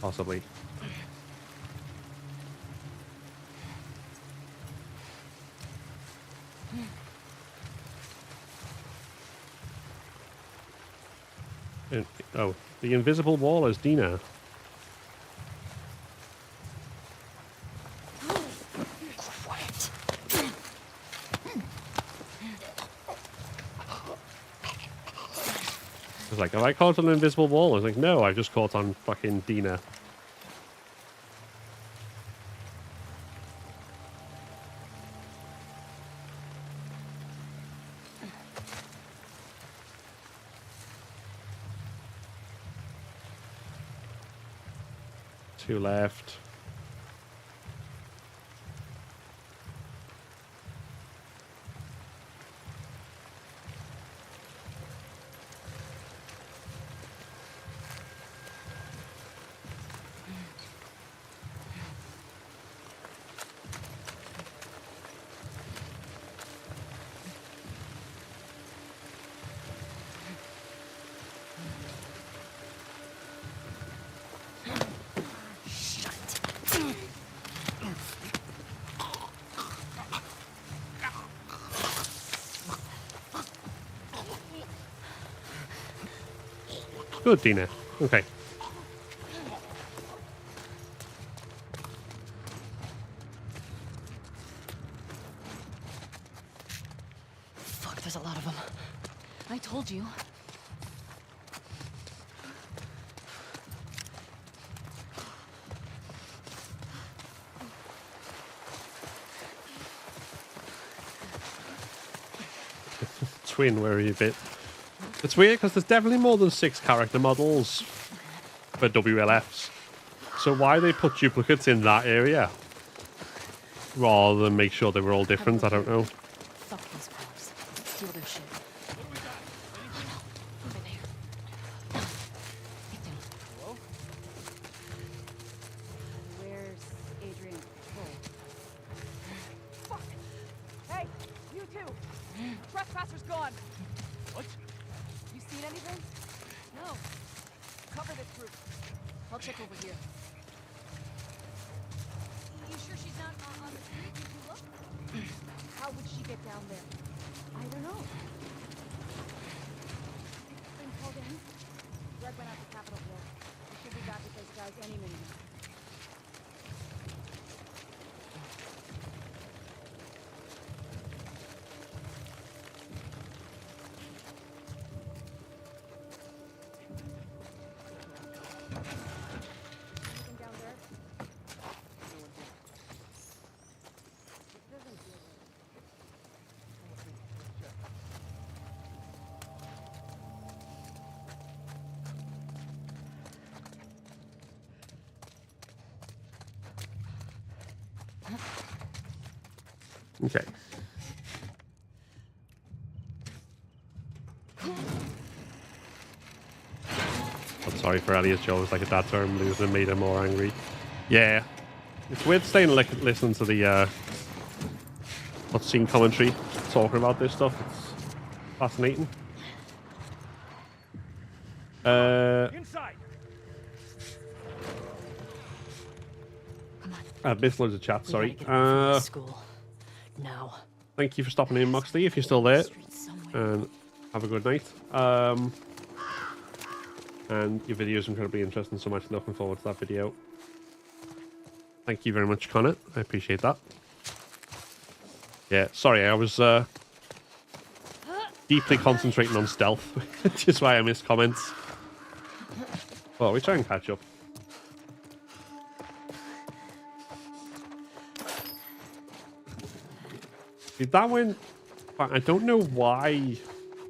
Speaker 2: Possibly. Oh, the invisible wall is Dina.
Speaker 1: Quiet.
Speaker 2: It's like, have I caught on an invisible wall? I was like, no, I've just caught on fucking Dina. Two left. good, Dina. Okay.
Speaker 1: Fuck, there's a lot of them. I told you.
Speaker 2: Twin, where are you, bit? It's weird because there's definitely more than 6 character models for WLFs. So why they put duplicates in that area rather than make sure they were all different, I don't know.
Speaker 1: Fuck these cops. Steal their shit. Move in here. Get down.
Speaker 3: Hello? Where's Adrian? Fuck! Hey, you two! Trespasser's gone!
Speaker 15: What?
Speaker 3: You seen anything? No. Cover this group. I'll check over here.
Speaker 1: You sure she's not on the street? Did you look?
Speaker 3: How would she get down there? I don't know. Been called in? Red went out to Capitol Hill. We should be back with those guys any minute now. Anything down there? This doesn't feel right.
Speaker 2: Okay. I'm sorry for Elliot. Joe was like a dad term, but it made him more angry. Yeah. It's weird staying listening to the cutscene commentary talking about this stuff. It's fascinating.
Speaker 15: Inside.
Speaker 2: I've missed loads of chat, sorry.
Speaker 1: School. Now.
Speaker 2: Thank you for stopping in, Moxley, if you're still there. And have a good night. And your video is incredibly interesting, so much looking forward to that video. Thank you very much, Connor. I appreciate that. Yeah, sorry, I was deeply concentrating on stealth, which is why I missed comments. Well, we try and catch up. That went... I don't know why.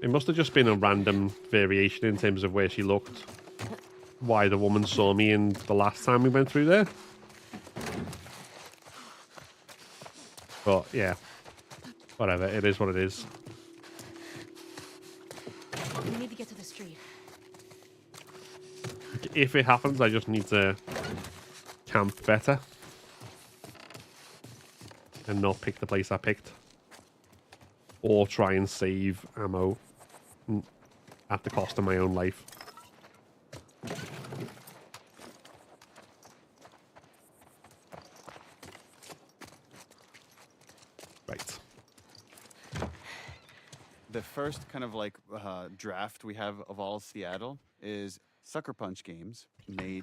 Speaker 2: It must have just been a random variation in terms of where she looked. Why the woman saw me in the last time we went through there. But, yeah. Whatever. It is what it is.
Speaker 1: We need to get to the street.
Speaker 2: If it happens, I just need to camp better. And not pick the place I picked. Or try and save ammo at the cost of my own life. Right.
Speaker 7: The first kind of like draft we have of all Seattle is Sucker Punch Games made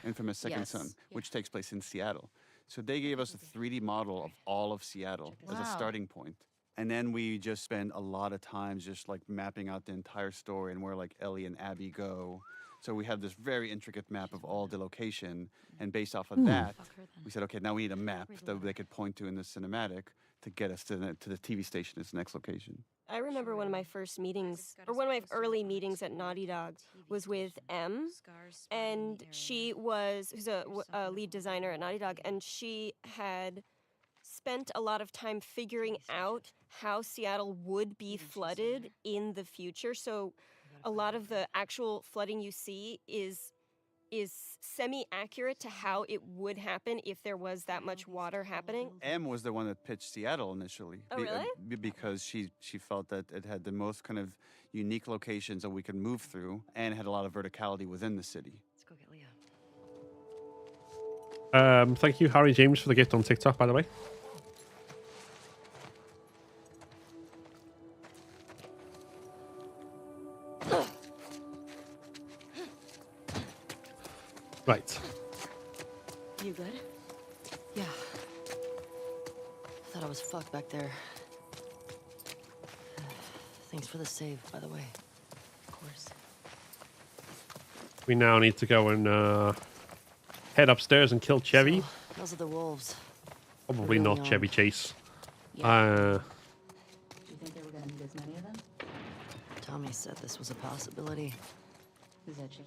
Speaker 7: Infamous Second Son, which takes place in Seattle. So they gave us a 3D model of all of Seattle as a starting point. And then we just spend a lot of time just like mapping out the entire story and where like Ellie and Abby go. So we have this very intricate map of all the location. And based off of that, we said, okay, now we need a map that they could point to in the cinematic to get us to the TV station as the next location.
Speaker 8: I remember one of my first meetings, or one of my early meetings at Naughty Dog was with M, and who's a lead designer at Naughty Dog, and she had spent a lot of time figuring out how Seattle would be flooded in the future. So a lot of the actual flooding you see is semi-accurate to how it would happen if there was that much water happening.
Speaker 7: M was the one that pitched Seattle initially.
Speaker 8: Oh, really?
Speaker 7: Because she felt that it had the most kind of unique locations that we could move through and had a lot of verticality within the city.
Speaker 13: Let's go get Leah.
Speaker 2: Thank you, Harry James, for the gift on TikTok, by the way.
Speaker 13: You good? Yeah. I thought I was fucked back there. Thanks for the save, by the way.
Speaker 1: Of course.
Speaker 2: We now need to go and head upstairs and kill Chevy.
Speaker 13: So, those are the wolves.
Speaker 2: Probably
Speaker 13: They're
Speaker 2: not
Speaker 13: really
Speaker 2: Chevy
Speaker 13: on.
Speaker 2: Chase.
Speaker 1: Yeah. Do you think they were gonna need as many of them?
Speaker 13: Tommy said this was a possibility.
Speaker 1: Who's that chick?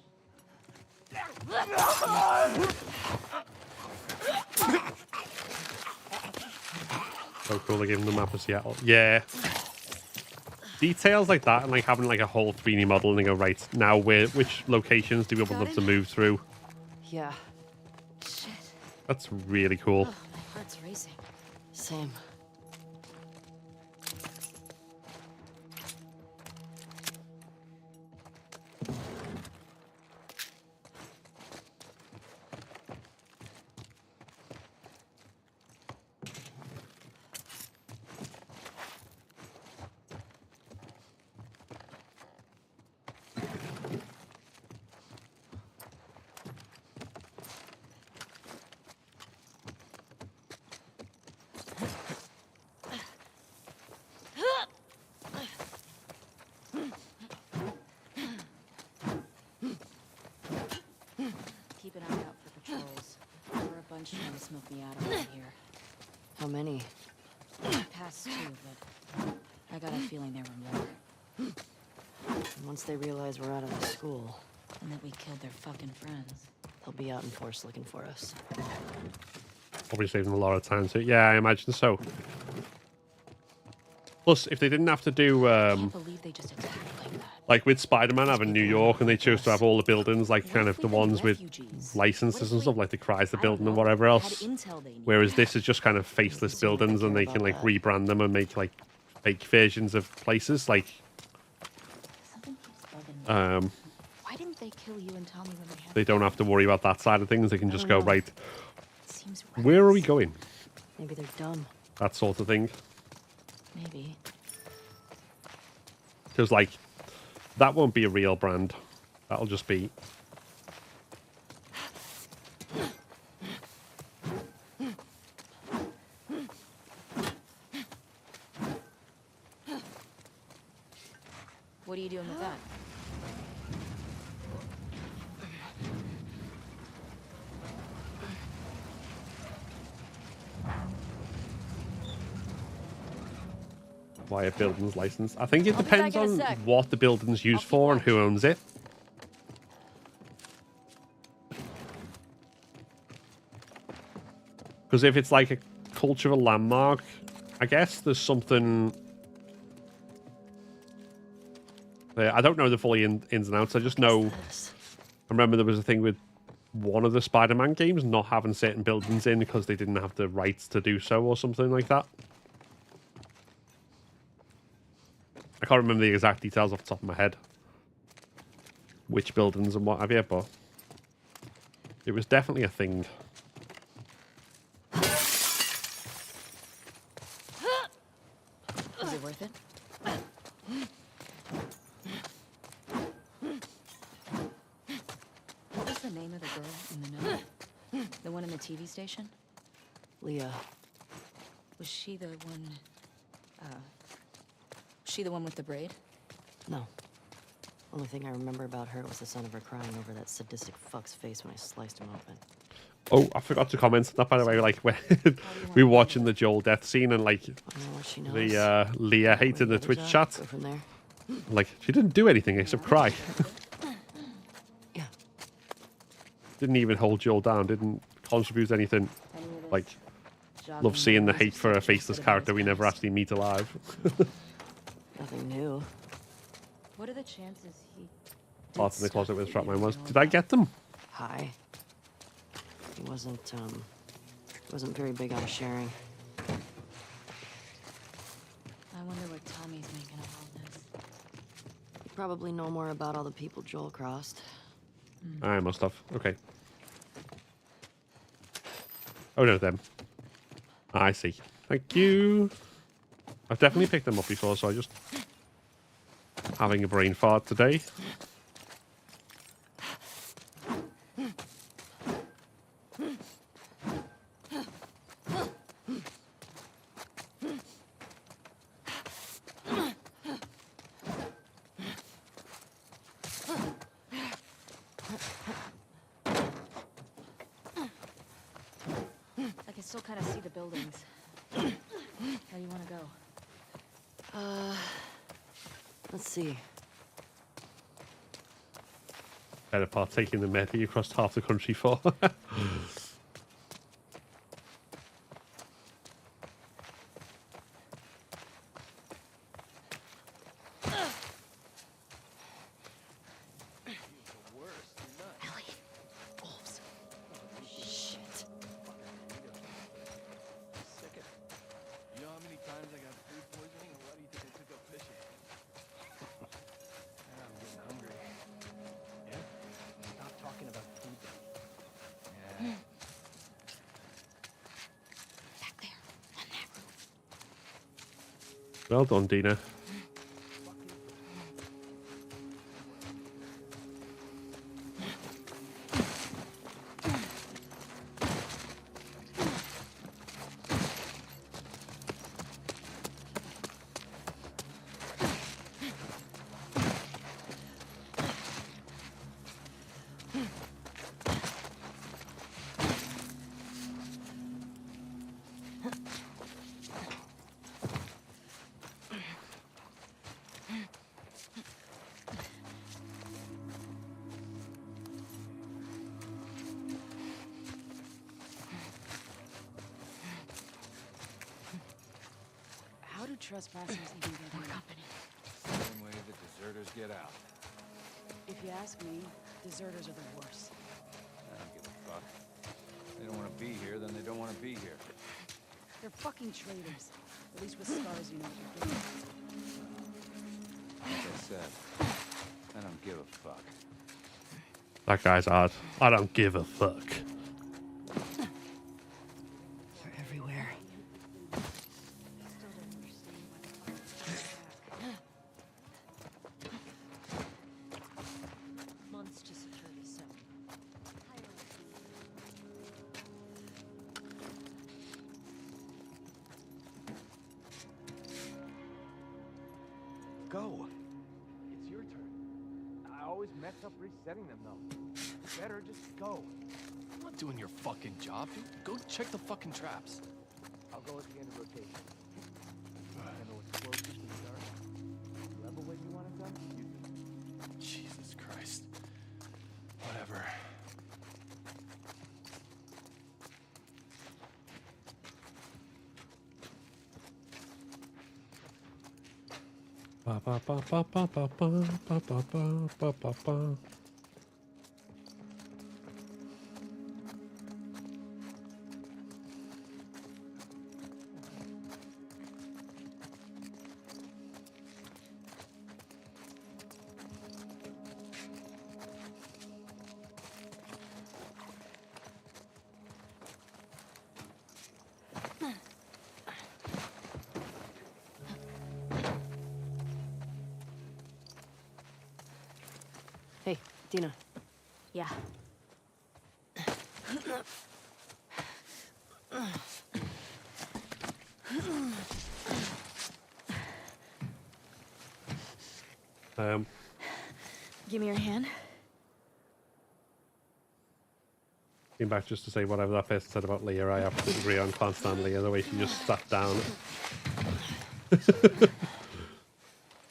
Speaker 2: So cool, they gave him the map of Seattle. Yeah. Details like that and like having like a whole 3D model and they go, right, now which locations do we want them to move through?
Speaker 13: Yeah.
Speaker 1: Shit.
Speaker 2: That's really cool.
Speaker 1: Oh, my heart's racing.
Speaker 13: Same.
Speaker 1: Keep an eye out for patrols. There were a bunch trying to smoke me out around here.
Speaker 13: How many?
Speaker 1: Past two, but I got a feeling there were more.
Speaker 13: And once they realize we're out of the school,
Speaker 1: And that we killed their fucking friends.
Speaker 13: they'll be out in force looking for us.
Speaker 2: Probably saving a lot of time. So yeah, I imagine so. Plus, if they didn't have to do
Speaker 1: I can't believe they just attacked like that.
Speaker 2: like with Spider-Man having New York and they chose to have all the buildings like kind of the ones with licenses and stuff like the Chrysler building and whatever else. Whereas this is just kind of faceless buildings and they can like rebrand them and make like fake versions of places like
Speaker 1: Something keeps bugging me. Why didn't they kill you and Tommy when they had
Speaker 2: they don't have to worry about that side of things. They can just go, right,
Speaker 1: Seems
Speaker 2: where are we going?
Speaker 13: Maybe they're dumb.
Speaker 2: That sort of thing.
Speaker 1: Maybe.
Speaker 2: Because like that won't be a real brand. That'll just be
Speaker 1: What are you doing with that?
Speaker 2: why a building's licensed. I think it
Speaker 1: I'll be back
Speaker 2: depends
Speaker 1: in a
Speaker 2: on
Speaker 1: sec.
Speaker 2: what the building's used for and who owns it. Because if it's like a cultural landmark, I guess there's something there. I don't know the fully ins and outs. I just know. I remember there was a thing with one of the Spider-Man games not having certain buildings in because they didn't have the rights to do so or something like that. I can't remember the exact details off the top of my head. Which buildings and what have you, but it was definitely a thing.
Speaker 1: Is it worth it? What was the name of the girl in the note? The one in the TV station?
Speaker 13: Leah.
Speaker 1: Was she the one... she the one with the braid?
Speaker 13: No. Only thing I remember about her was the sound of her crying over that sadistic fuck's face when I sliced him open.
Speaker 2: Oh, I forgot to comment on that, by the way. Like, when we were watching the Joel death scene and, like, the Leah hated the Twitch chat.
Speaker 13: From there.
Speaker 2: Like, she didn't do anything except cry.
Speaker 13: Yeah.
Speaker 2: Didn't even hold Joel down. Didn't contribute anything. Like, love seeing the hate for a faceless character we never actually meet alive.
Speaker 13: Nothing new.
Speaker 1: What are the chances he...
Speaker 2: Part in the closet where the strapline was. Did I get them?
Speaker 13: Hi. He wasn't very big on sharing.
Speaker 1: I wonder what Tommy's making of all this.
Speaker 13: You probably know more about all the people Joel crossed.
Speaker 2: I must have. Okay. Oh, no, them. I see. Thank you. I've definitely picked them up before, so I just... having a brain fart today.
Speaker 1: still kind of see the buildings. How do you want to go?
Speaker 13: Let's see.
Speaker 2: Better partaking the meth that you crossed half the country for. Well done, Dina.
Speaker 1: How do trespassers even get more company?
Speaker 16: Same way the deserters get out.
Speaker 1: If you ask me, deserters are the worst.
Speaker 16: I don't give a fuck. They don't want to be here, then they don't want to be here.
Speaker 1: They're fucking traitors. At least with scars, you know what you're getting.
Speaker 16: Like I said, I don't give a fuck.
Speaker 2: That guy's hard. I don't give a fuck.
Speaker 1: They're everywhere. Months to secure this zone.
Speaker 12: Go. It's your turn. I always mess up resetting them, though. Better just go.
Speaker 17: I'm not doing your fucking job, dude. Go check the fucking traps.
Speaker 12: I'll go at the end of rotation. I know what's closest to the start. Level way you want it done?
Speaker 17: Jesus Christ. Whatever.
Speaker 2: Ba ba ba ba ba ba ba ba ba ba ba ba.
Speaker 11: Hey, Dina.
Speaker 1: Yeah. Give me your hand.
Speaker 2: Came back just to say whatever that person said about Leah. I absolutely agree on. Can't stand Leah the way she just sat down.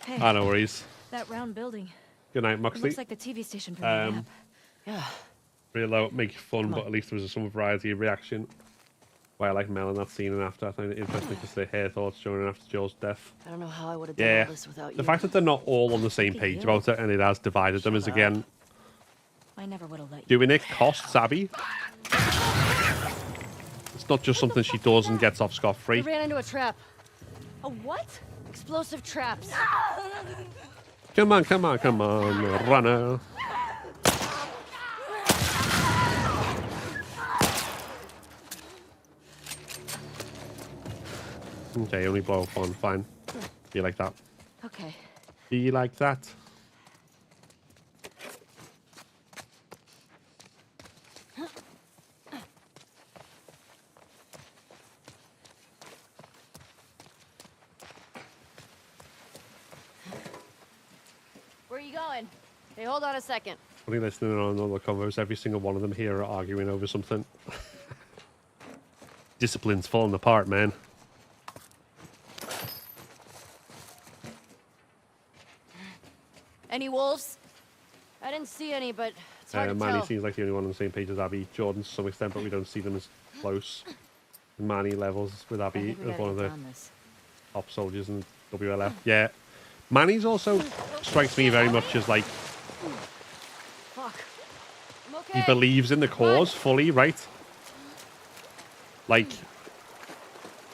Speaker 1: Hey.
Speaker 2: Ah, no worries.
Speaker 1: That round building.
Speaker 2: Good night,
Speaker 1: It
Speaker 2: Moxley.
Speaker 1: looks like the TV station from the map.
Speaker 11: Yeah.
Speaker 2: Really low, make it fun, but at least there was some variety of reaction. Why I like Mel in that scene and after. I find it interesting to say her thoughts during and after Joel's death.
Speaker 13: I don't know how I would have done
Speaker 2: Yeah,
Speaker 13: all this without you.
Speaker 2: the fact that they're not all on the same page about it and it has divided them is again
Speaker 1: I never would have let you.
Speaker 2: doing it costs Abby. It's not just something she does and gets off
Speaker 1: I
Speaker 2: scot-free.
Speaker 1: ran into a trap. A what? Explosive traps.
Speaker 2: Come on, come on, come on, runner. Okay, only blow up one, fine. Be like that.
Speaker 1: Okay.
Speaker 2: Be like that.
Speaker 13: Where are you going? Hey, hold on a second.
Speaker 2: Only listening on all the convos, every single one of them here are arguing over something. Discipline's falling apart, man.
Speaker 13: Any wolves? I didn't see any, but it's hard to
Speaker 2: Manny
Speaker 13: tell.
Speaker 2: seems like the only one on the same page as Abby. Jordan to some extent, but we don't see them as close. Manny levels with Abby as one of the top soldiers in WLF. Yeah. Manny's also strikes me very much as like
Speaker 13: Fuck. I'm okay.
Speaker 2: he believes in the cause fully, right? Like,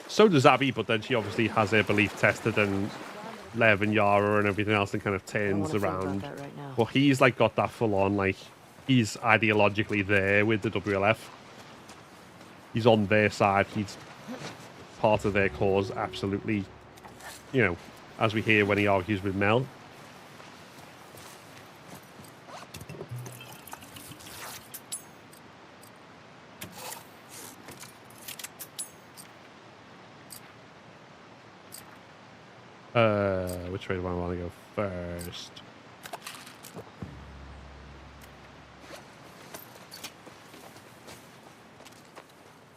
Speaker 2: so does Abby, but then she obviously has her belief tested, and Lev and Yara and everything else, and kind of turns around. But he's like got that full on, like he's ideologically there with the WLF. He's on their side. He's part of their cause, absolutely. You know, as we hear when he argues with Mel. Which way do I want to go first?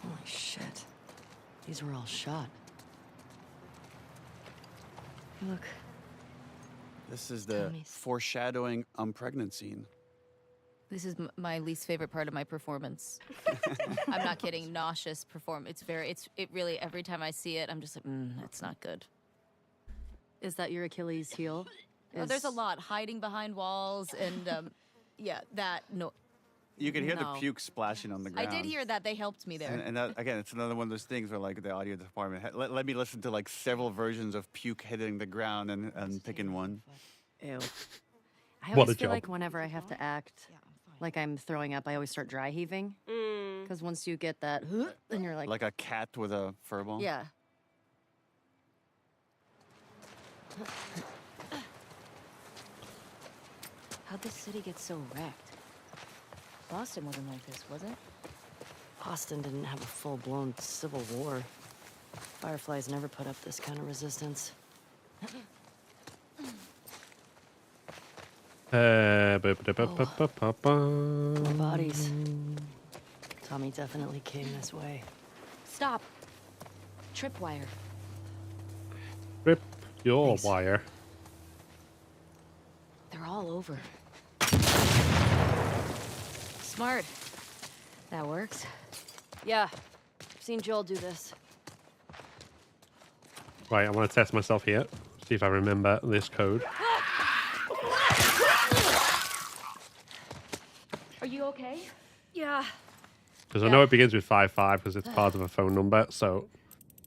Speaker 13: Holy shit. These were all shot. Look.
Speaker 7: This is the foreshadowing I'm pregnant scene.
Speaker 5: This is my least favorite part of my performance. I'm not kidding. Nauseous performance. It really, every time I see it, I'm just like, it's not good.
Speaker 13: Is that your Achilles heel?
Speaker 5: Oh, there's a lot. Hiding behind walls and, yeah, that, no.
Speaker 7: You can hear the puke splashing on the ground.
Speaker 5: I did hear that. They helped me there.
Speaker 7: And that, again, it's another one of those things where, like, the audio department, let me listen to, like, several versions of puke hitting the ground and picking one.
Speaker 13: Ew. I always feel like whenever I have to act like I'm throwing up, I always start dry heaving. Because once you get that, then you're like...
Speaker 7: Like a cat with a furball?
Speaker 13: Yeah.
Speaker 1: How'd this city get so wrecked? Boston wasn't like this, was it?
Speaker 13: Boston didn't have a full-blown civil war. Fireflies never put up this kind of resistance. Bodies. Tommy definitely came this way.
Speaker 1: Stop. Tripwire.
Speaker 2: Rip your wire.
Speaker 1: They're all over. Smart. That works.
Speaker 13: Yeah. I've seen Joel do this.
Speaker 2: Right, I want to test myself here. See if I remember this code.
Speaker 1: Are you okay?
Speaker 13: Yeah.
Speaker 2: Because I know it begins with 55 because it's part of a phone number. So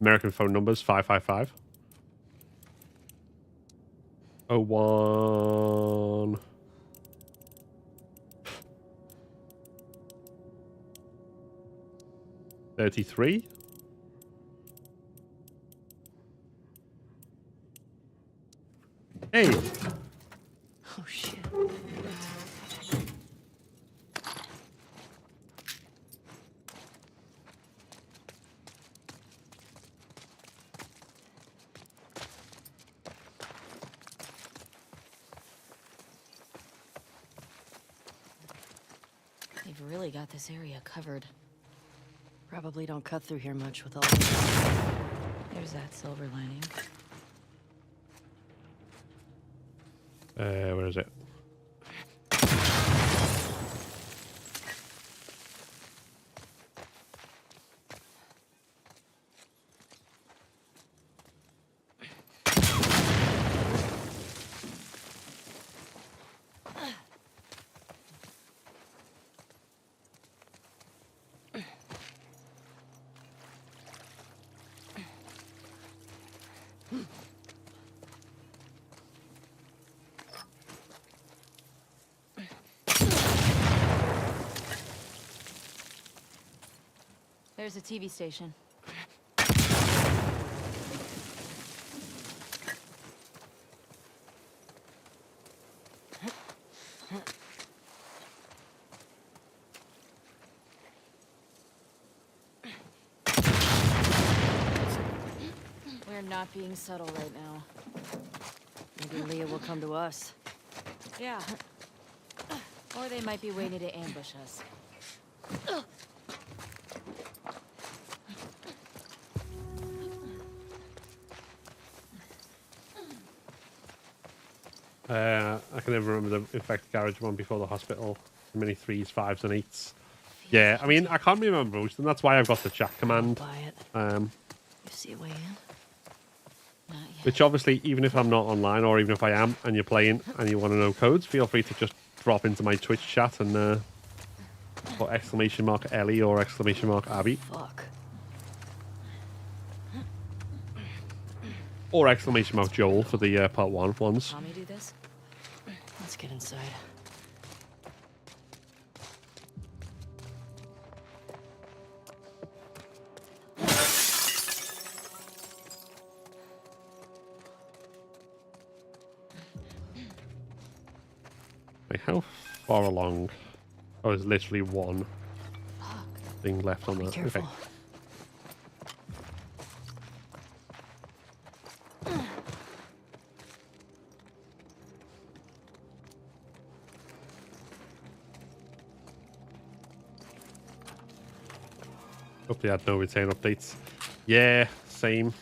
Speaker 2: American phone numbers 555. 01. $33. Hey.
Speaker 13: Oh shit.
Speaker 1: They've really got this area covered.
Speaker 13: Probably don't cut through here much with all
Speaker 1: There's that silver lining.
Speaker 2: Where is it?
Speaker 1: There's a TV station. We're not being subtle right now.
Speaker 13: Maybe Leah will come to us.
Speaker 1: Yeah. Or they might be waiting to ambush us.
Speaker 2: I can never remember the infected garage one before the hospital. The mini 3s, 5s, and 8s. Yeah, I mean, I can't remember most, and that's why I've got the chat command.
Speaker 1: You see a way in?
Speaker 2: Which obviously, even if I'm not online, or even if I am, and you're playing, and you want to know codes, feel free to just drop into my Twitch chat and put ! Ellie or ! Abby.
Speaker 1: Fuck.
Speaker 2: Or ! Joel for the part 1 ones.
Speaker 1: Tommy do this? Let's get inside.
Speaker 2: Wait, how far along? Oh, there's literally one thing left on that. Okay. Hope they had no return updates. Yeah, same.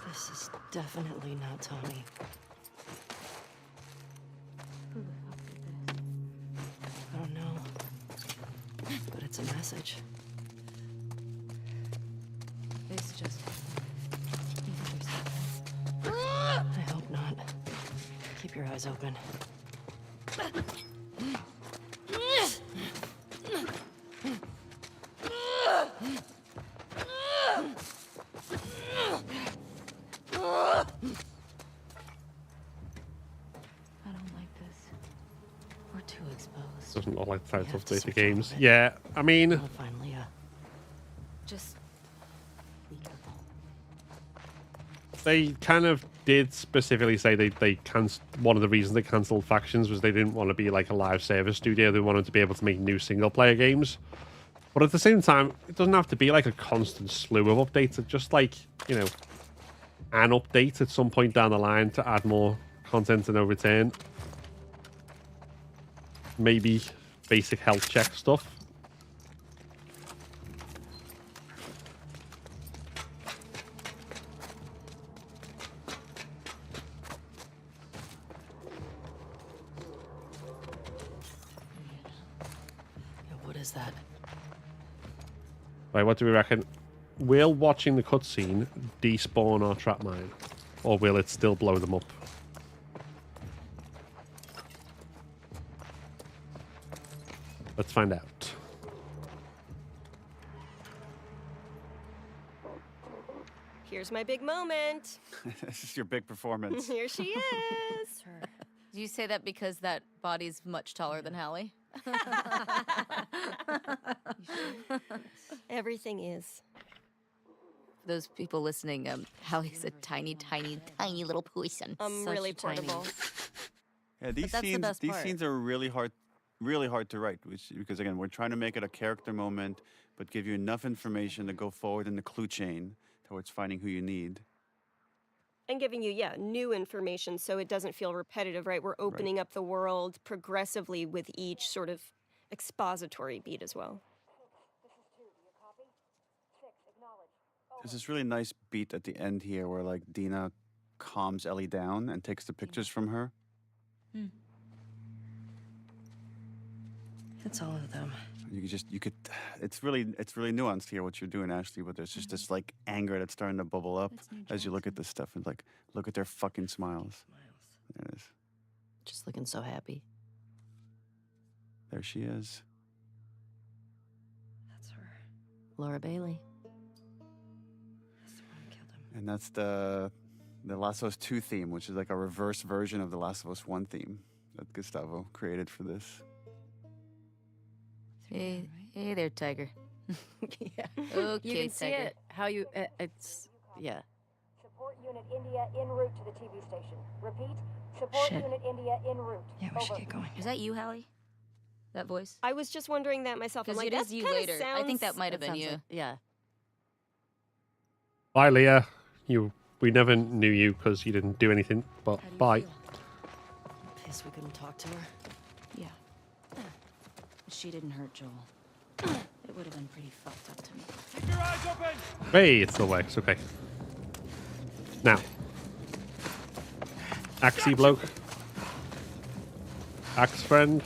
Speaker 1: This is definitely not Tommy. I don't know. But it's a message. It's just... I hope not. Keep your eyes open.
Speaker 2: Doesn't look like the title of the games. Yeah, I mean...
Speaker 1: Finally, just... be careful.
Speaker 2: They kind of did specifically say they one of the reasons they cancelled Factions was they didn't want to be like a live service studio. They wanted to be able to make new single-player games. But at the same time, it doesn't have to be like a constant slew of updates. It's just like, you know, an update at some point down the line to add more content and no return. Maybe basic health check stuff.
Speaker 1: What is that?
Speaker 2: Right, what do we reckon? Will watching the cutscene despawn our trap mine? Or will it still blow them up? Let's find out.
Speaker 8: Here's my big moment.
Speaker 7: This is your big performance.
Speaker 8: Here she is.
Speaker 5: Do you say that because that body's much taller than Hallie?
Speaker 8: Everything is.
Speaker 5: Those people listening, Hallie's a tiny, tiny, tiny little person.
Speaker 8: I'm really portable.
Speaker 7: Yeah, these scenes are really hard to write, because again, we're trying to make it a character moment, but give you enough information to go forward in the clue chain towards finding who you need.
Speaker 8: And giving you, new information so it doesn't feel repetitive, right? We're opening up the world progressively with each sort of expository beat as well.
Speaker 7: There's this really nice beat at the end here where like Dina calms Ellie down and takes the pictures from her.
Speaker 1: It's all of them.
Speaker 7: It's really nuanced here what you're doing, Ashley, but there's just this like anger that's starting to bubble up as you look at this stuff and like, look at their fucking smiles. There it is.
Speaker 1: Just looking so happy.
Speaker 7: There she is.
Speaker 1: That's her. Laura Bailey.
Speaker 7: And that's the Last of Us 2 theme, which is like a reverse version of the Last of Us 1 theme that Gustavo created for this.
Speaker 5: Hey there, Tiger.
Speaker 1: Yeah.
Speaker 5: Okay,
Speaker 1: you can see
Speaker 5: Tiger.
Speaker 1: it. How you? It's
Speaker 3: Support Unit India en route to the TV station. Repeat. Support
Speaker 1: Shit.
Speaker 3: Unit India en route.
Speaker 1: Yeah, we should get going.
Speaker 5: Is that you, Hallie? That voice?
Speaker 8: I was just wondering that myself. I'm
Speaker 5: Because
Speaker 8: like,
Speaker 5: it
Speaker 8: that
Speaker 5: is you
Speaker 8: kinda
Speaker 5: later. I think that might have been
Speaker 1: sounds
Speaker 5: you.
Speaker 1: like- yeah.
Speaker 2: Bye, Leah. We never knew you because you didn't do anything, but bye.
Speaker 1: Pissed we couldn't talk to her. Yeah. She didn't hurt Joel. It would have been pretty fucked up to me.
Speaker 15: Keep your eyes open!
Speaker 2: Hey, it still works. Okay. Now. Axie bloke. Axe friend.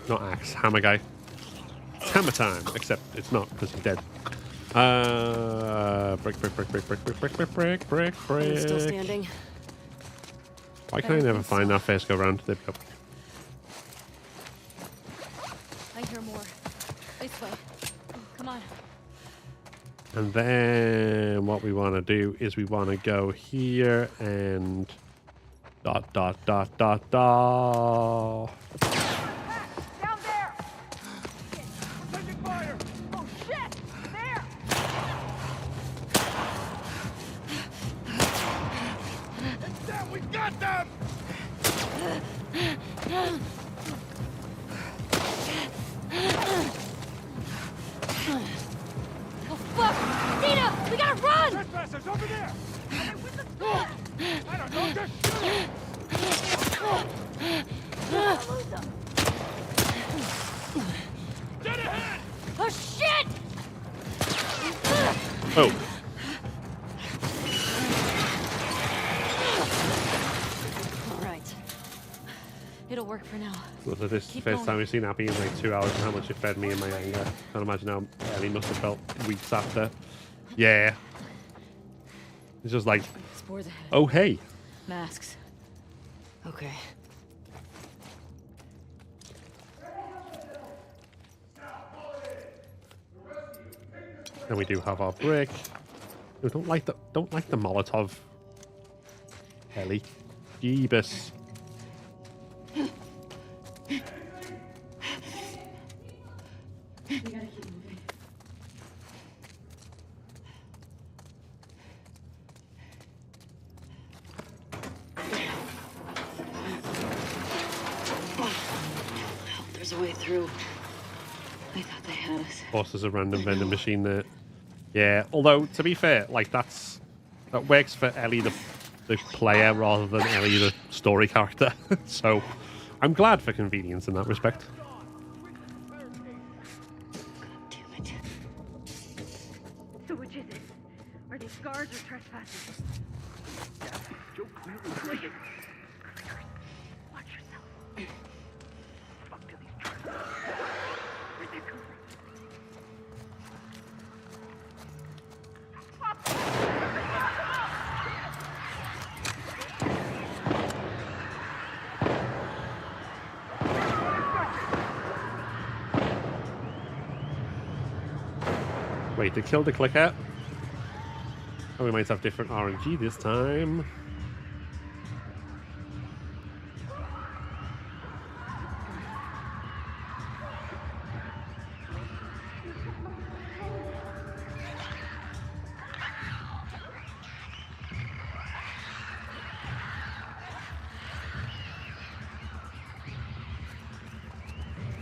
Speaker 2: Not axe, hammer guy. It's hammer time, except it's not because he's dead. Brick.
Speaker 1: Still standing.
Speaker 2: Why can I never find that first go round? There we go.
Speaker 5: I hear more. This way. Come on.
Speaker 2: And then what we want to do is we want to go here and dot.
Speaker 3: Down there! Shit, we're taking fire! Oh shit! There!
Speaker 15: Damn, we got them!
Speaker 5: Oh fuck! Dina! We gotta run!
Speaker 15: Trespassers over there! I don't know, just shoot! Dead ahead!
Speaker 5: Oh shit!
Speaker 2: Oh.
Speaker 1: All right. It'll work for now.
Speaker 2: Was it this
Speaker 1: Keep
Speaker 2: first
Speaker 1: going.
Speaker 2: time we've seen Abby in like 2 hours and how much it fed me in my anger? Can't imagine how Ellie must have felt weeks after. Yeah. It's just like,
Speaker 1: Spores ahead.
Speaker 2: oh hey.
Speaker 1: Masks. Okay.
Speaker 2: And we do have our brick. We don't like the Molotov. Ellie. Jeebus.
Speaker 1: We gotta keep moving. There's a way through. I thought they had us.
Speaker 2: Of course, there's a random vending machine there. Yeah, although, to be fair, like, that works for Ellie, the player, rather than Ellie, the story character. So, I'm glad for convenience in that respect.
Speaker 3: So which is it? Are these guards or trespassers? Joe clearly played it. Watch yourself. Fuck to these trespassers. Where'd they come from?
Speaker 2: Wait, they killed the clicker. Oh, we might have different RNG this time.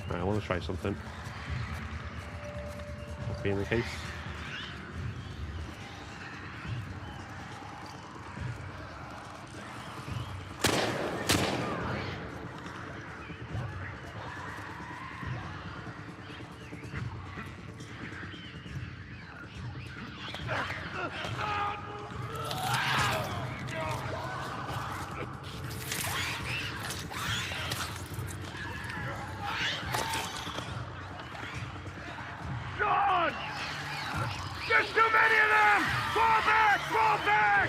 Speaker 2: Right, I want to try something. Not being the case.
Speaker 15: John! There's too many of them! Fall back! Fall back!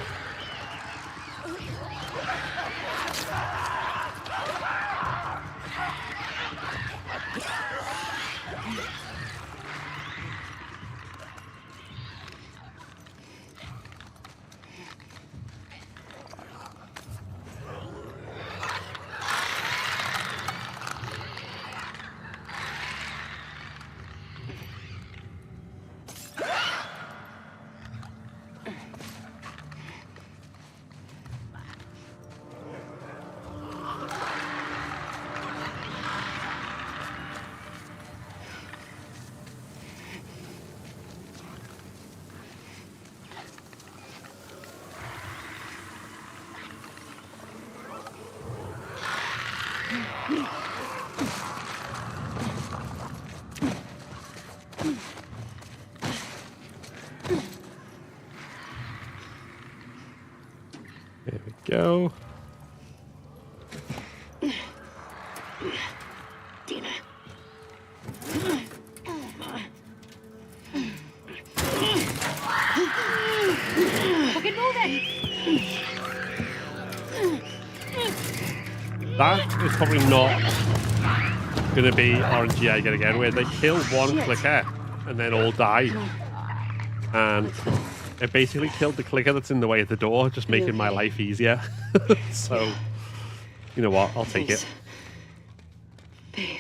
Speaker 2: go.
Speaker 1: Dina. Fucking move it!
Speaker 2: That is probably not going to be RNG I get again, where they kill one clicker and then all die. And it basically killed the clicker that's in the way of the door, just making my life easier. So, you know what? I'll take it.
Speaker 1: Babe,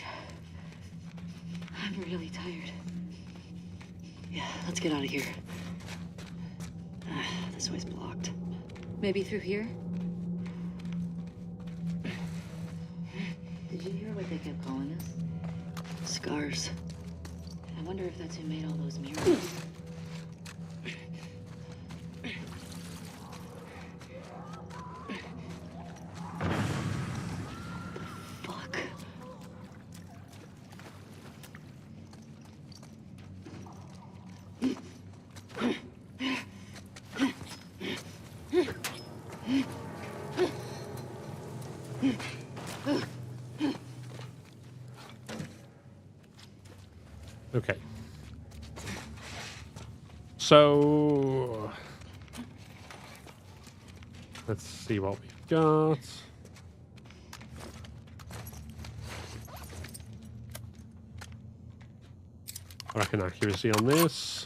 Speaker 1: I'm really tired. Yeah, let's get out of here. This way's blocked. Maybe through here? Did you hear what they kept calling us? Scars. I wonder if that's who made all those mirrors.
Speaker 2: Okay. So let's see what we've got. I reckon accuracy on this.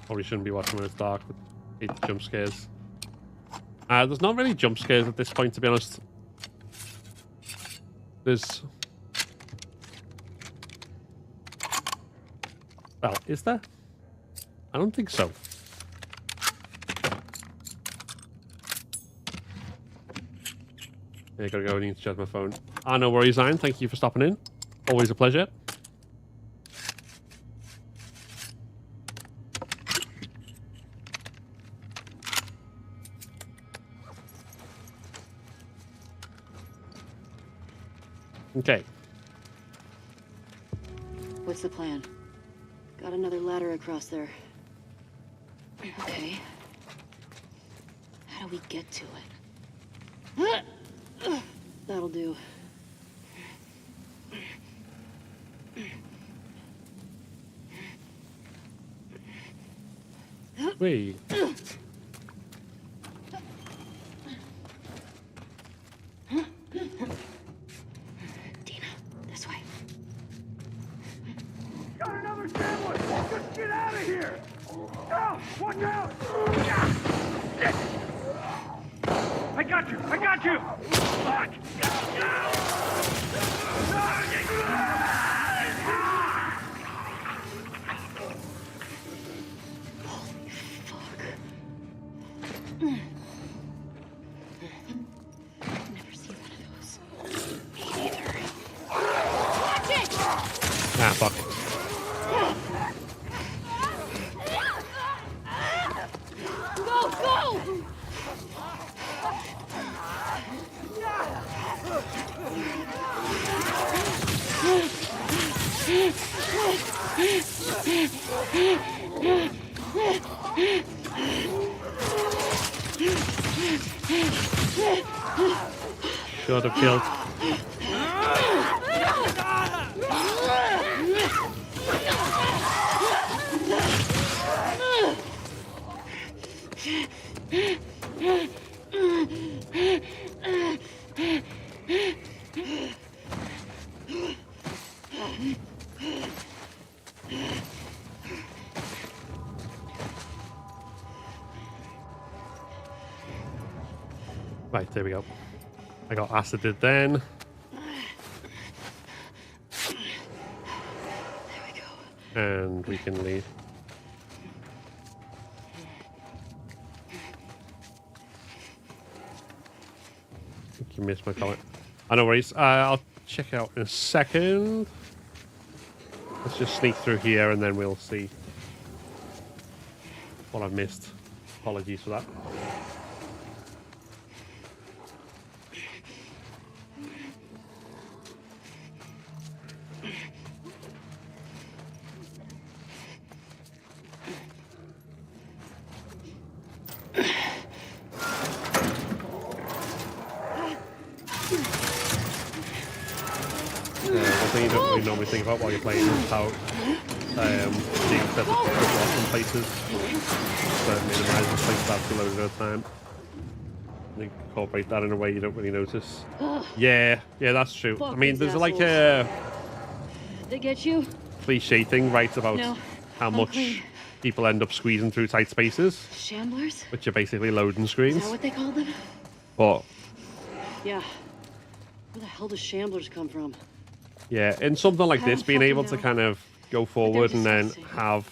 Speaker 2: Probably shouldn't be watching when it's dark, but hate the jump scares. There's not really jump scares at this point, to be honest. There's... Well, is there? I don't think so. Yeah, gotta go. I need to charge my phone. No worries, Ian. Thank you for stopping in. Always a pleasure. Okay.
Speaker 1: What's the plan? Got another ladder across there. Okay. How do we get to it? That'll do.
Speaker 2: Wait.
Speaker 1: Dina, this way.
Speaker 15: Got another sandwich! Just get out of here! Oh, watch out! Shit! I got you! I got you! Fuck!
Speaker 2: Ah, fuck.
Speaker 1: Go, go!
Speaker 2: Should have killed. Right, there we go. I got acided then. And we can leave. I think you missed my comment. No worries. I'll check out in a second. Let's just sneak through here and then we'll see what I've missed. Apologies for that. thing you don't really normally think about while you're playing is how being set to focus on places that minimize the place that's loaded at a time. And incorporate that in a way you don't really notice. Yeah, that's true. I mean, there's like a
Speaker 1: They get you?
Speaker 2: cliche thing, right, about
Speaker 1: No,
Speaker 2: how
Speaker 1: I'm
Speaker 2: much
Speaker 1: clean.
Speaker 2: people end up squeezing through tight spaces,
Speaker 1: Shamblers?
Speaker 2: which are basically loading
Speaker 1: Is
Speaker 2: screens.
Speaker 1: that what they called them?
Speaker 2: But
Speaker 1: Yeah. Where the hell does Shamblers come from?
Speaker 2: yeah, in something like
Speaker 1: I
Speaker 2: this,
Speaker 1: don't
Speaker 2: being able
Speaker 1: fucking
Speaker 2: to
Speaker 1: know.
Speaker 2: kind of go forward and then
Speaker 1: disgusting.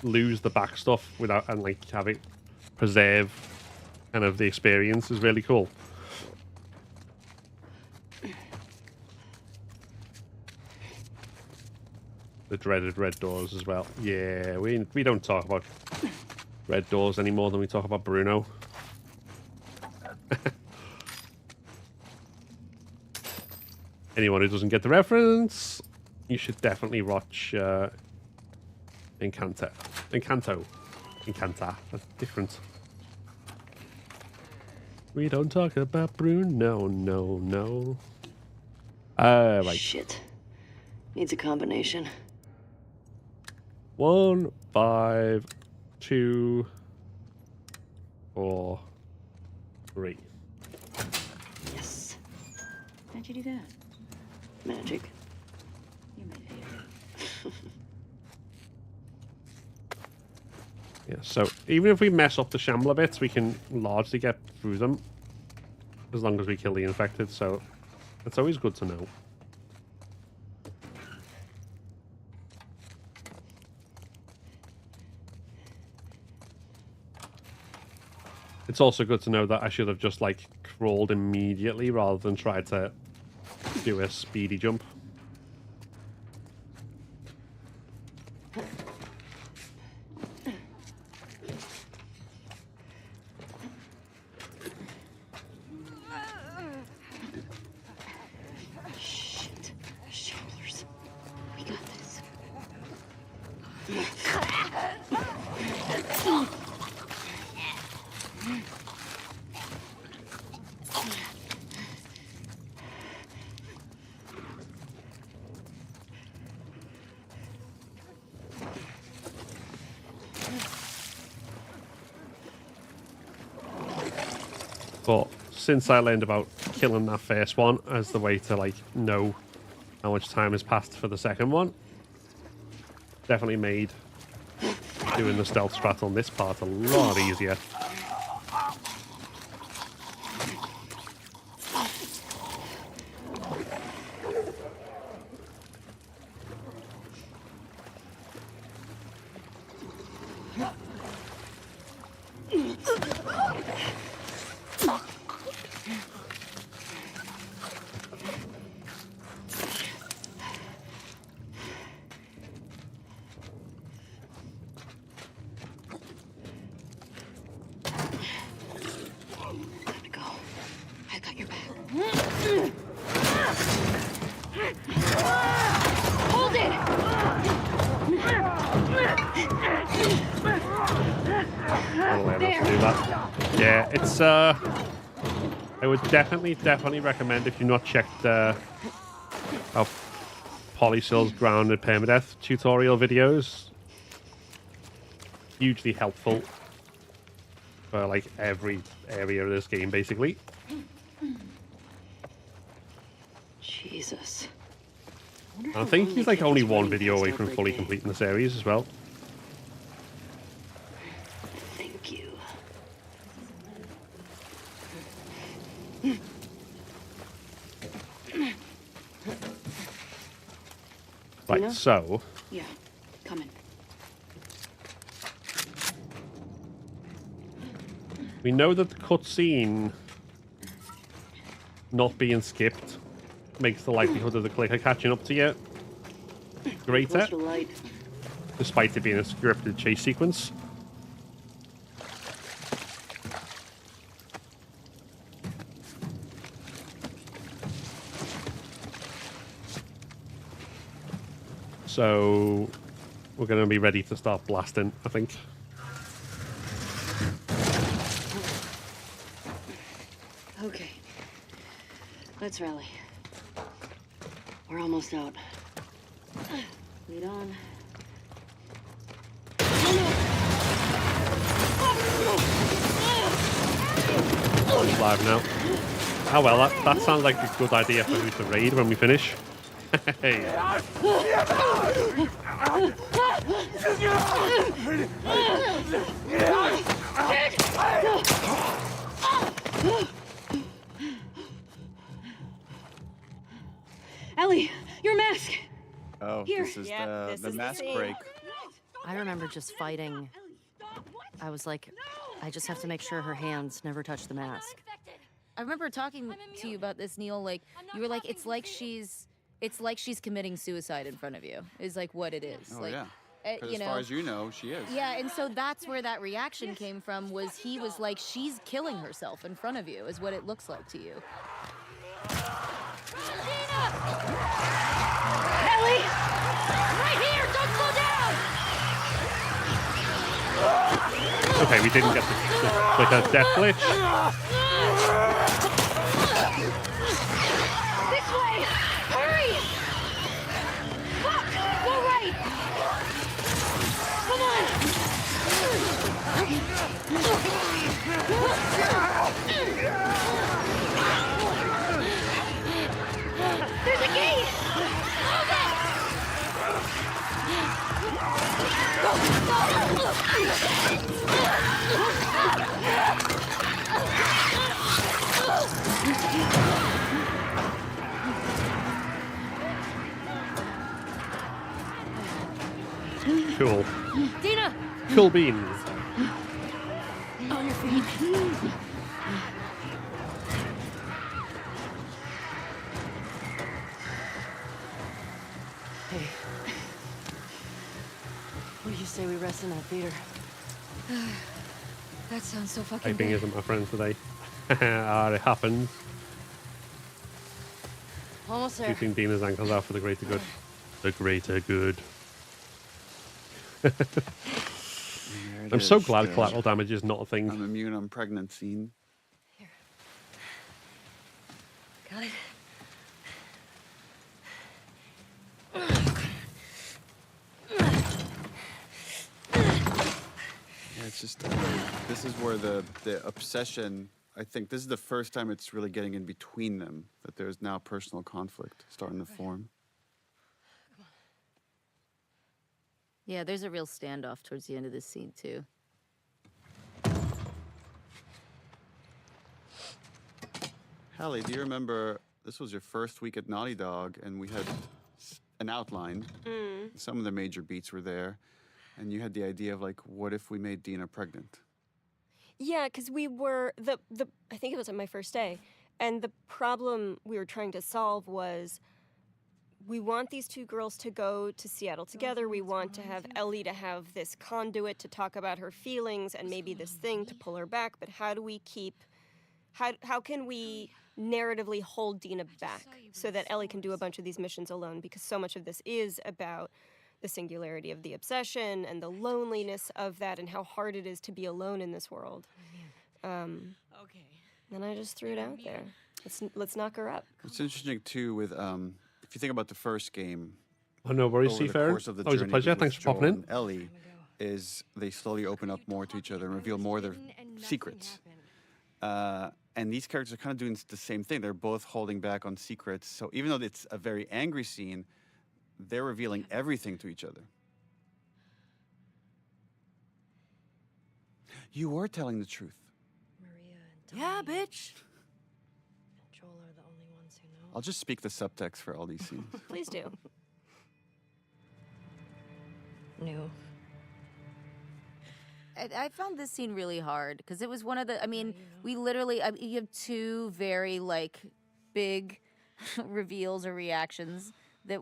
Speaker 2: lose the back stuff without and like have it preserve kind of the experience is really cool. The dreaded red doors as well. Yeah, we don't talk about red doors any more than we talk about Bruno. Anyone who doesn't get the reference, you should definitely watch Encanto. Encanta. That's different. We don't talk about Bruno. No. Right.
Speaker 1: Shit. Needs a combination.
Speaker 2: 1, 5, 2, 4, 3.
Speaker 1: Yes. How'd you do that? Magic. You made it.
Speaker 2: Yeah, so even if we mess up the Shambler bits, we can largely get through them as long as we kill the infected, so it's always good to know. It's also good to know that I should have just like crawled immediately rather than try to do a speedy jump.
Speaker 1: Shit. Shamblers. We got this.
Speaker 2: But since I learned about killing that first one as the way to like know how much time has passed for the second one, definitely made doing the stealth strat on this part a lot easier.
Speaker 1: I got your back. Hold it!
Speaker 2: That'll allow us to do that. Yeah, it's I would definitely recommend if you've not checked our Polycill's grounded permadeath tutorial videos. Hugely helpful for like every area of this game basically.
Speaker 1: Jesus.
Speaker 2: I think he's like only one video away from fully completing the series as well.
Speaker 1: Thank you.
Speaker 2: Right,
Speaker 1: Dina?
Speaker 2: so
Speaker 1: Yeah, coming.
Speaker 2: we know that the cutscene not being skipped makes the likelihood of the clicker catching up to you greater,
Speaker 1: Closer to light.
Speaker 2: despite it being a scripted chase sequence. So we're going to be ready to start blasting, I think.
Speaker 1: Okay. Let's rally. We're almost out.
Speaker 11: Lead on.
Speaker 2: It's live now. Oh well, that sounds like a good idea for who to raid when we finish. Hey.
Speaker 11: Ellie, your mask.
Speaker 7: Oh,
Speaker 11: Here.
Speaker 7: this is
Speaker 8: Yeah, this
Speaker 7: the
Speaker 8: is the
Speaker 7: mask
Speaker 8: scene.
Speaker 7: break.
Speaker 13: I remember just fighting. I was like, I just have to make sure her hands never touch the mask.
Speaker 5: I remember talking to you about this, Neil. Like you were like, it's like she's committing suicide in front of you. Is like what it is.
Speaker 7: Oh
Speaker 5: like,
Speaker 7: yeah. 'Cause
Speaker 5: you
Speaker 7: as
Speaker 5: know.
Speaker 7: far as you know, she is.
Speaker 5: Yeah, and so that's where that reaction came from. Was he was like, she's killing herself in front of you. Is what it looks like to you.
Speaker 11: Ellie!
Speaker 5: Right here! Don't slow down!
Speaker 2: Okay, we didn't get the death glitch.
Speaker 11: This way! Hurry! Fuck! Go right! Come on! There's a gate!
Speaker 2: Cool.
Speaker 5: Dina!
Speaker 2: Cool beans.
Speaker 5: On your feet.
Speaker 13: Hey. What do you say we rest in that theater?
Speaker 5: That sounds so fucking
Speaker 2: Typing
Speaker 5: good.
Speaker 2: isn't my friend today. It happens.
Speaker 13: Almost there.
Speaker 2: Shooting Dina's ankles out for the greater good. The greater good. I'm so glad collateral damage is not a thing.
Speaker 7: I'm immune. I'm pregnant scene.
Speaker 5: Got it.
Speaker 7: Yeah, it's just this is where the obsession. I think this is the first time it's really getting in between them. That there's now personal conflict starting to form.
Speaker 5: Yeah, there's a real standoff towards the end of this scene too.
Speaker 7: Hallie, do you remember this was your first week at Naughty Dog, and we had an outline. Some of the major beats were there, and you had the idea of like, what if we made Dina pregnant?
Speaker 8: Yeah, because we were I think it was on my first day, and the problem we were trying to solve was we want these two girls to go to Seattle together. We want to have Ellie to have this conduit to talk about her feelings and maybe this thing to pull her back. But how do we how can we narratively hold Dina back so that Ellie can do a bunch of these missions alone? Because so much of this is about the singularity of the obsession and the loneliness of that and how hard it is to be alone in this world. And I just threw it out there. Let's knock her up.
Speaker 7: It's interesting too with if you think about the first game.
Speaker 2: Oh, no worries,
Speaker 7: over the
Speaker 2: Seafarer.
Speaker 7: course of the
Speaker 2: Always a
Speaker 7: journey
Speaker 2: pleasure.
Speaker 7: with
Speaker 2: Thanks for
Speaker 7: Joel
Speaker 2: popping in.
Speaker 7: and Ellie is they slowly open up more to each other and reveal more of their secrets. And these characters are kind of doing the same thing. They're both holding back on secrets. So even though it's a very angry scene, they're revealing everything to each other. You were telling the truth.
Speaker 13: Yeah, bitch.
Speaker 11: Joel are the only ones who know.
Speaker 7: I'll just speak the subtext for all these scenes.
Speaker 8: Please do.
Speaker 11: No.
Speaker 5: I found this scene really hard because it was one of the. I mean, we literally. You have two very like big reveals or reactions that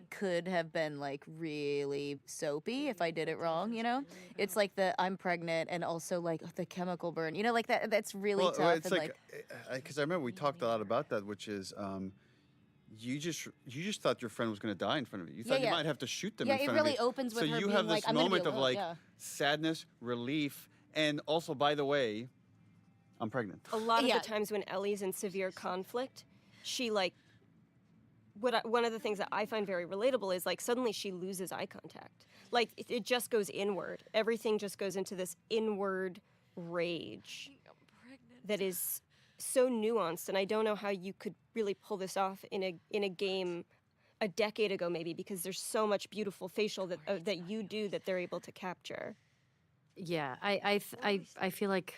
Speaker 5: could have been like really soapy if I did it wrong. You know, it's like the I'm pregnant and also like the chemical burn. You know, like that. That's really tough.
Speaker 7: Well, it's
Speaker 5: and
Speaker 7: like because I remember we talked a lot about that, which is. You just thought your friend was going to die in front of you. You thought you might have to shoot them in front of you.
Speaker 5: Yeah, it really opens with
Speaker 7: so
Speaker 5: her
Speaker 7: you
Speaker 5: being
Speaker 7: have
Speaker 5: like,
Speaker 7: this
Speaker 5: I'm gonna be
Speaker 7: moment of
Speaker 5: alone,
Speaker 7: like
Speaker 5: yeah.
Speaker 7: sadness, relief, and also, by the way, I'm pregnant.
Speaker 8: A lot of the times when Ellie's in severe conflict, she like one of the things that I find very relatable is like suddenly she loses eye contact. Like it just goes inward. Everything just goes into this inward rage that is so nuanced, and I don't know how you could really pull this off in a game a decade ago maybe, because there's so much beautiful facial that you do that they're able to capture.
Speaker 13: Yeah, I feel like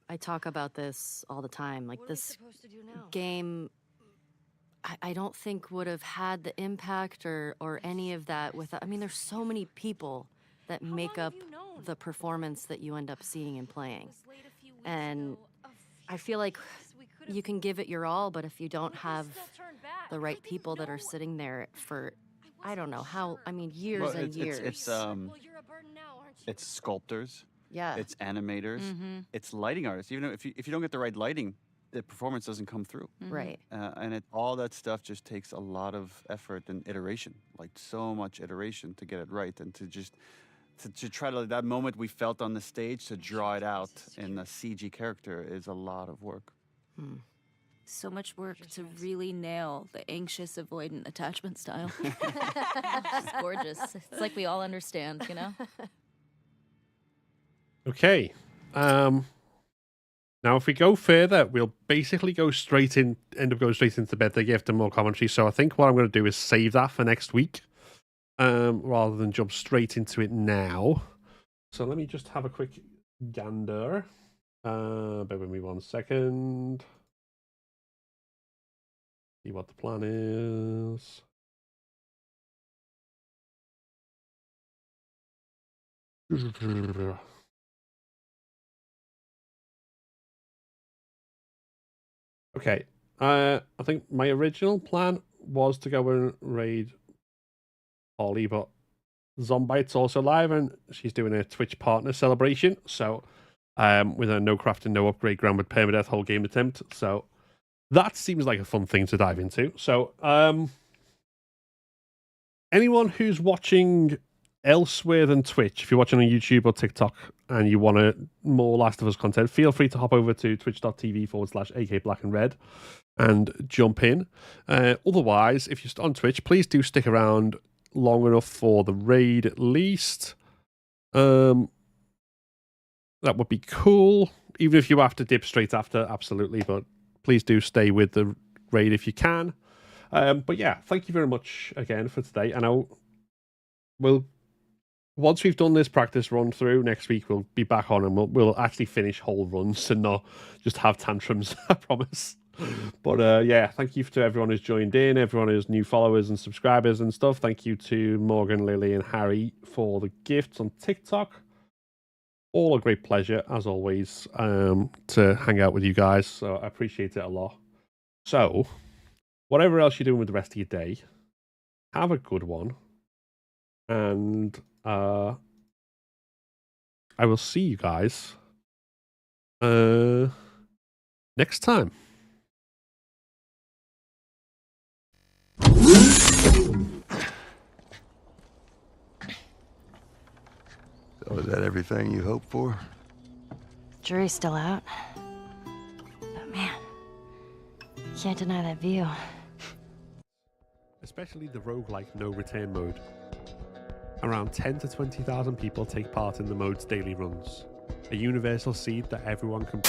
Speaker 13: I talk about this all the time. Like this game, I don't think would have had the impact or any of that without. I mean, there's so many people that make up the performance that you end up seeing and playing, and I feel like you can give it your all, but if you don't have the right people that are sitting there for, I don't know how. I mean, years and years.
Speaker 7: It's sculptors.
Speaker 13: Yeah.
Speaker 7: It's animators. It's lighting artists. Even if you don't get the right lighting, the performance doesn't come through.
Speaker 13: Right.
Speaker 7: And all that stuff just takes a lot of effort and iteration, like so much iteration to get it right, and to try to, that moment we felt on the stage, to draw it out in a CG character is a lot of work.
Speaker 5: So much work to really nail the anxious avoidant attachment style. It's gorgeous. It's like we all understand, you know?
Speaker 2: Okay. Now, if we go further, we'll basically end up going straight into bed. They give them more commentary. So I think what I'm going to do is save that for next week, rather than jump straight into it now. So let me just have a quick gander. Bear with me 1 second. See what the plan is. Okay, I think my original plan was to go and raid Holly, but Zombite's also live and she's doing a Twitch partner celebration. So, with a no crafting, no upgrade ground with permadeath whole game attempt. So, that seems like a fun thing to dive into. So, anyone who's watching elsewhere than Twitch, if you're watching on YouTube or TikTok and you want more Last of Us content, feel free to hop over to twitch.tv/AKBlackandRed and jump in. Otherwise, if you're on Twitch, please do stick around long enough for the raid at least. That would be cool. Even if you have to dip straight after, absolutely. But please do stay with the raid if you can. But yeah, thank you very much again for today. And once we've done this practice run through, next week we'll be back on and we'll actually finish whole runs and not just have tantrums, I promise. But yeah, thank you to everyone who's joined in, everyone who's new followers and subscribers and stuff. Thank you to Morgan, Lily and Harry for the gifts on TikTok. All a great pleasure, as always, to hang out with you guys. So I appreciate it a lot. So, whatever else you're doing with the rest of your day, have a good one. And I will see you guys next time.
Speaker 10: So is that everything you hoped for?
Speaker 13: Jury's still out. But man, can't deny that view.
Speaker 2: Especially the roguelike no return mode. Around 10 to 20,000 people take part in the mode's daily runs. A universal seed that everyone can...